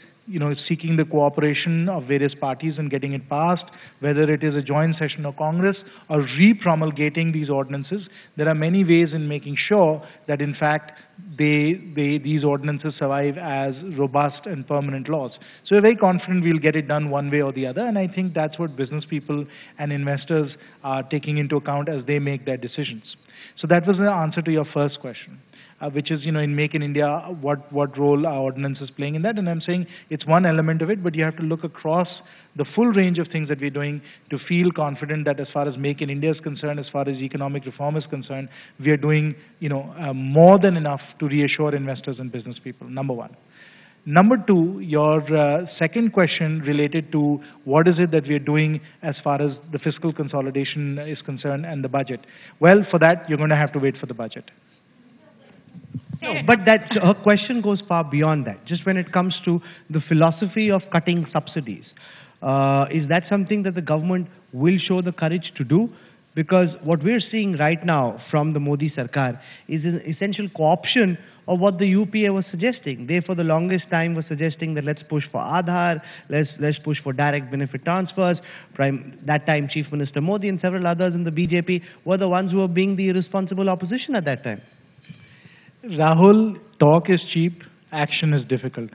seeking the cooperation of various parties and getting it passed, whether it is a joint session of Congress or re-promulgating these ordinances. There are many ways in making sure that, in fact, these ordinances survive as robust and permanent laws. So we're very confident we'll get it done one way or the other, and I think that's what business people and investors are taking into account as they make their decisions. So that was the answer to your first question. Which is, in Make in India, what role our ordinance is playing in that. And I'm saying it's one element of it, but you have to look across the full range of things that we're doing to feel confident that as far as Make in India is concerned, as far as economic reform is concerned, we are doing, more than enough to reassure investors and business people, number one. Number two, your second question related to what is it that we are doing as far as the fiscal consolidation is concerned and the budget. Well, for that, you're going to have to wait for the budget. No, but her question goes far beyond that. Just when it comes to the philosophy of cutting subsidies, is that something that the government will show the courage to do? Because what we're seeing right now from the Modi Sarkar is an essential co-option of what the UPA was suggesting. They, for the longest time, were suggesting that let's push for Aadhaar, let's push for direct benefit transfers. That time, Chief Minister Modi and several others in the BJP were the ones who were being the irresponsible opposition at that time. Rahul, talk is cheap, action is difficult.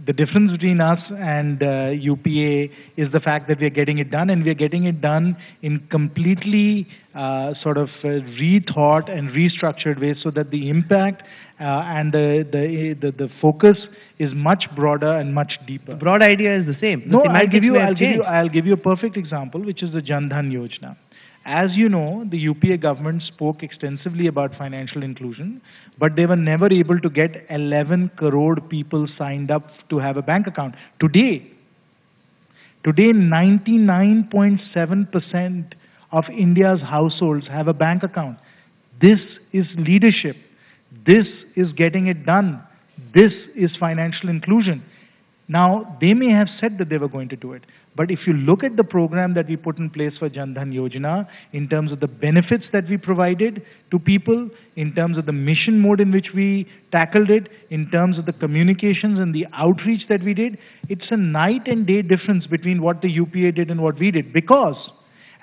The difference between us and UPA is the fact that we are getting it done, and we are getting it done in completely rethought and restructured ways, so that the impact and the focus is much broader and much deeper. The broad idea is the same. No, I'll give you a perfect example, which is the Jan Dhan Yojana. As you know, the UPA government spoke extensively about financial inclusion, but they were never able to get 11 crore people signed up to have a bank account. Today, 99.7% of India's households have a bank account. This is leadership. This is getting it done. This is financial inclusion. Now, they may have said that they were going to do it, but if you look at the program that we put in place for Jan Dhan Yojana, in terms of the benefits that we provided to people, in terms of the mission mode in which we tackled it, in terms of the communications and the outreach that we did, it's a night and day difference between what the UPA did and what we did. Because,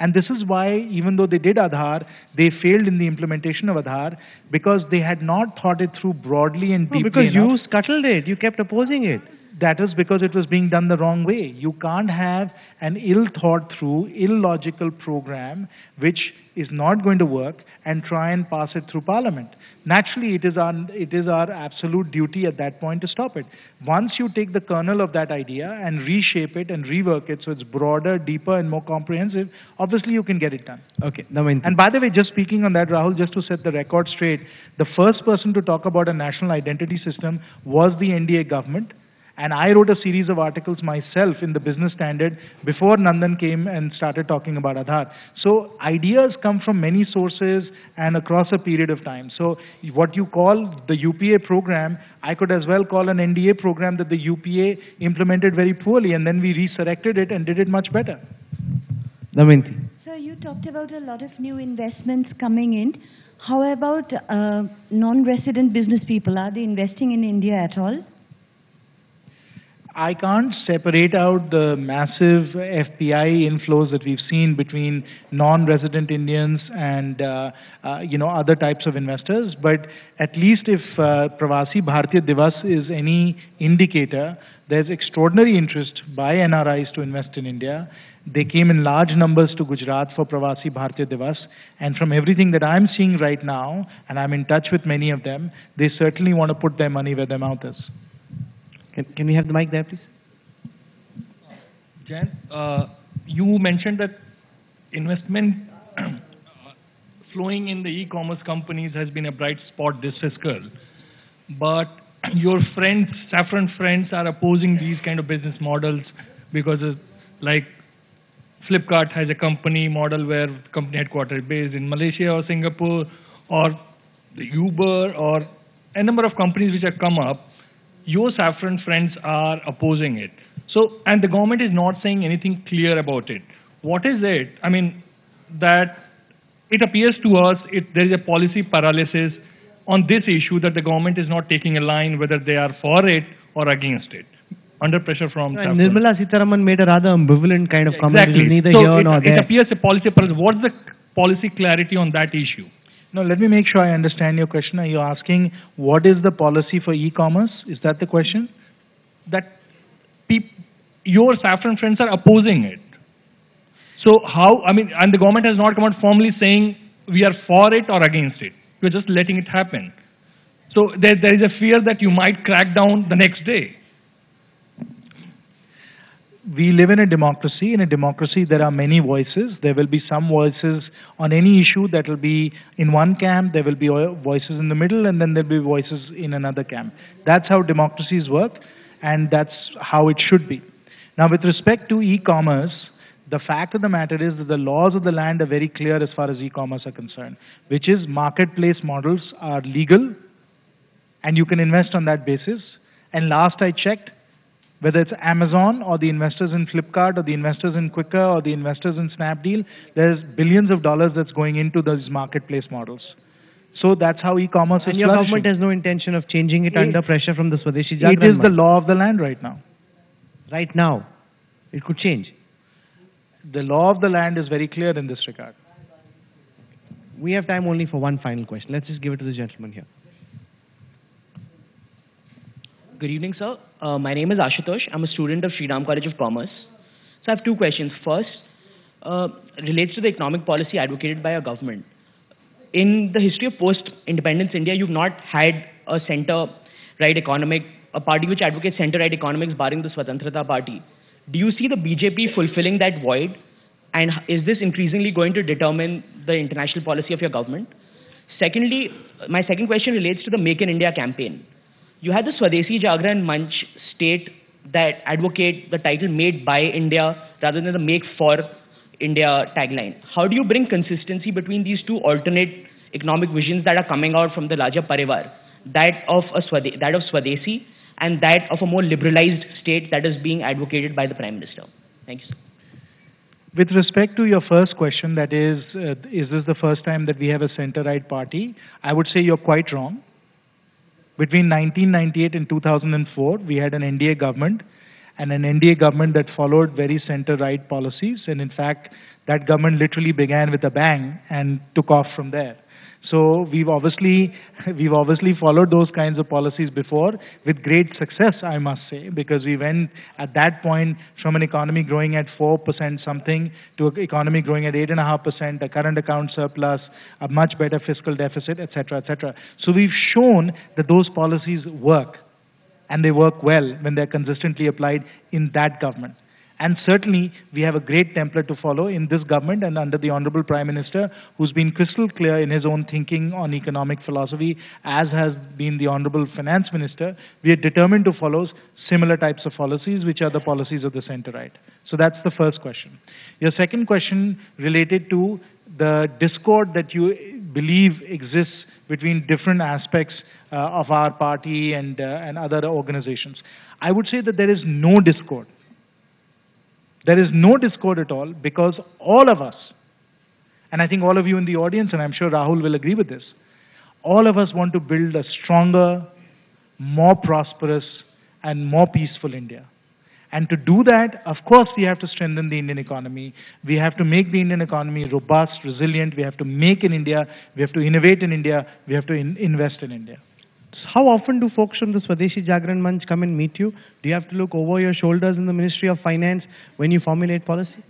and this is why, even though they did Aadhaar, they failed in the implementation of Aadhaar, because they had not thought it through broadly and deeply because enough. you scuttled it. You kept opposing it. That is because it was being done the wrong way. You can't have an ill-thought-through, illogical program which is not going to work and try and pass it through Parliament. Naturally, it is our absolute duty at that point to stop it. Once you take the kernel of that idea and reshape it and rework it so it's broader, deeper, and more comprehensive, obviously you can get it done. Okay. And by the way, just speaking on that, Rahul, just to set the record straight, the first person to talk about a national identity system was the NDA government. And I wrote a series of articles myself in the Business Standard before Nandan came and started talking about Aadhaar. So ideas come from many sources and across a period of time. So what you call the UPA program, I could as well call an NDA program that the UPA implemented very poorly, and then we resurrected it and did it much better. Damayanti. Sir, you talked about a lot of new investments coming in. How about non-resident business people? Are they investing in India at all? I can't separate out the massive FPI inflows that we've seen between non-resident Indians and other types of investors. But at least if Pravasi Bharatiya Divas is any indicator, there's extraordinary interest by NRIs to invest in India. They came in large numbers to Gujarat for Pravasi Bharatiya Divas, and from everything that I'm seeing right now, and I'm in touch with many of them, they certainly want to put their money where their mouth is. Can we have the mic there, please? Jan, you mentioned that investment flowing in the e-commerce companies has been a bright spot this fiscal, but your friends, saffron friends, are opposing these kind of business models because like Flipkart has a company model where the company headquarters is based in Malaysia or Singapore, or the Uber, or a number of companies which have come up. Your saffron friends are opposing it. So, and the government is not saying anything clear about it. What is it? I mean, that it appears to us there is a policy paralysis on this issue, that the government is not taking a line whether they are for it or against it, under pressure from saffron. Nirmala Sitharaman made a rather ambivalent kind of comment. Exactly. Neither So here nor there. it appears a policy paralysis. What's the policy clarity on that issue? No, let me make sure I understand your question. Are you asking what is the policy for e-commerce? Is that the question? That your saffron friends are opposing it. So how, I mean, and the government has not come out formally saying we are for it or against it. We're just letting it happen. So there is a fear that you might crack down the next day. We live in a democracy. In a democracy, there are many voices. There will be some voices on any issue that will be in one camp. There will be voices in the middle, and then there will be voices in another camp. That's how democracies work, and that's how it should be. Now, with respect to e-commerce, the fact of the matter is that the laws of the land are very clear as far as e-commerce are concerned, which is marketplace models are legal, and you can invest on that basis. And last I checked, whether it's Amazon or the investors in Flipkart or the investors in Quikr or the investors in Snapdeal, there's billions of dollars that's going into those marketplace models. So that's how e-commerce is And your flourishing. government has no intention of changing it under pressure from the Swadeshi Jagran. It is the law of the land right now. Right now. It could change. The law of the land is very clear in this regard. We have time only for one final question. Let's just give it to the gentleman here. Good evening, sir. My name is Ashutosh. I'm a student of Sriram College of Commerce. So I have two questions. First, relates to the economic policy advocated by our government. In the history of post-independence India, you've not had a center-right a party which advocates center-right economics barring the Swatantrata Party. Do you see the BJP fulfilling that void? And is this increasingly going to determine the international policy of your government? Secondly, my second question relates to the Make in India campaign. You had the Swadeshi Jagran Manch state that advocate the title Made by India rather than the Make for India tagline. How do you bring consistency between these two alternate economic visions that are coming out from the larger parivar, that of Swadeshi and that of a more liberalized state that is being advocated by the Prime Minister? Thank you, sir. With respect to your first question, that is this the first time that we have a center-right party? I would say you're quite wrong. Between 1998 and 2004, we had an NDA government, and an NDA government that followed very center-right policies, and in fact, that government literally began with a bang and took off from there. So we've obviously followed those kinds of policies before with great success, I must say, because we went at that point from an economy growing at 4% something to an economy growing at 8.5%, a current account surplus, a much better fiscal deficit, etc., etc. So we've shown that those policies work, and they work well when they're consistently applied in that government. And certainly, we have a great template to follow in this government and under the Honorable Prime Minister, who's been crystal clear in his own thinking on economic philosophy, as has been the Honorable Finance Minister. We are determined to follow similar types of policies, which are the policies of the center-right. So that's the first question. Your second question related to the discord that you believe exists between different aspects of our party and other organizations. I would say that there is no discord. There is no discord at all, because all of us, and I think all of you in the audience, and I'm sure Rahul will agree with this, all of us want to build a stronger, more prosperous, and more peaceful India. And to do that, of course, we have to strengthen the Indian economy. We have to make the Indian economy robust, resilient. We have to make in India. We have to innovate in India. We have to invest in India. How often do folks from the Swadeshi Jagran Manch come and meet you? Do you have to look over your shoulders in the Ministry of Finance when you formulate policy?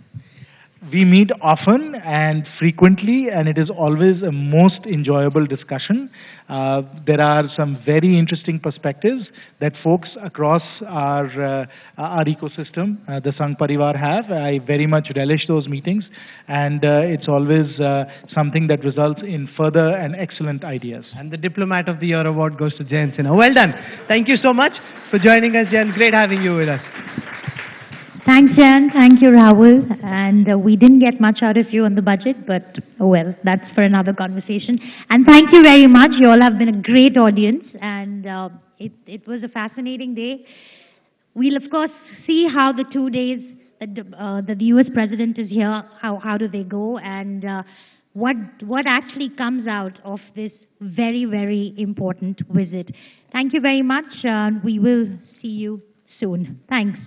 We meet often and frequently, and it is always a most enjoyable discussion. There are some very interesting perspectives that folks across our ecosystem, the Sangh Parivar, have. I very much relish those meetings, and it's always something that results in further and excellent ideas. And the Diplomat of the Year award goes to Jayant Sinha. Well done. Thank you so much for joining us, Jayant. Great having you with us. Thanks, Jan. Thank you, Rahul. And we didn't get much out of you on the budget, but oh well, that's for another conversation. And thank you very much. You all have been a great audience, and it was a fascinating day. We'll, of course, see how the 2 days that the US President is here, how do they go, and what actually comes out of this very, very important visit. Thank you very much. We will see you soon. Thanks.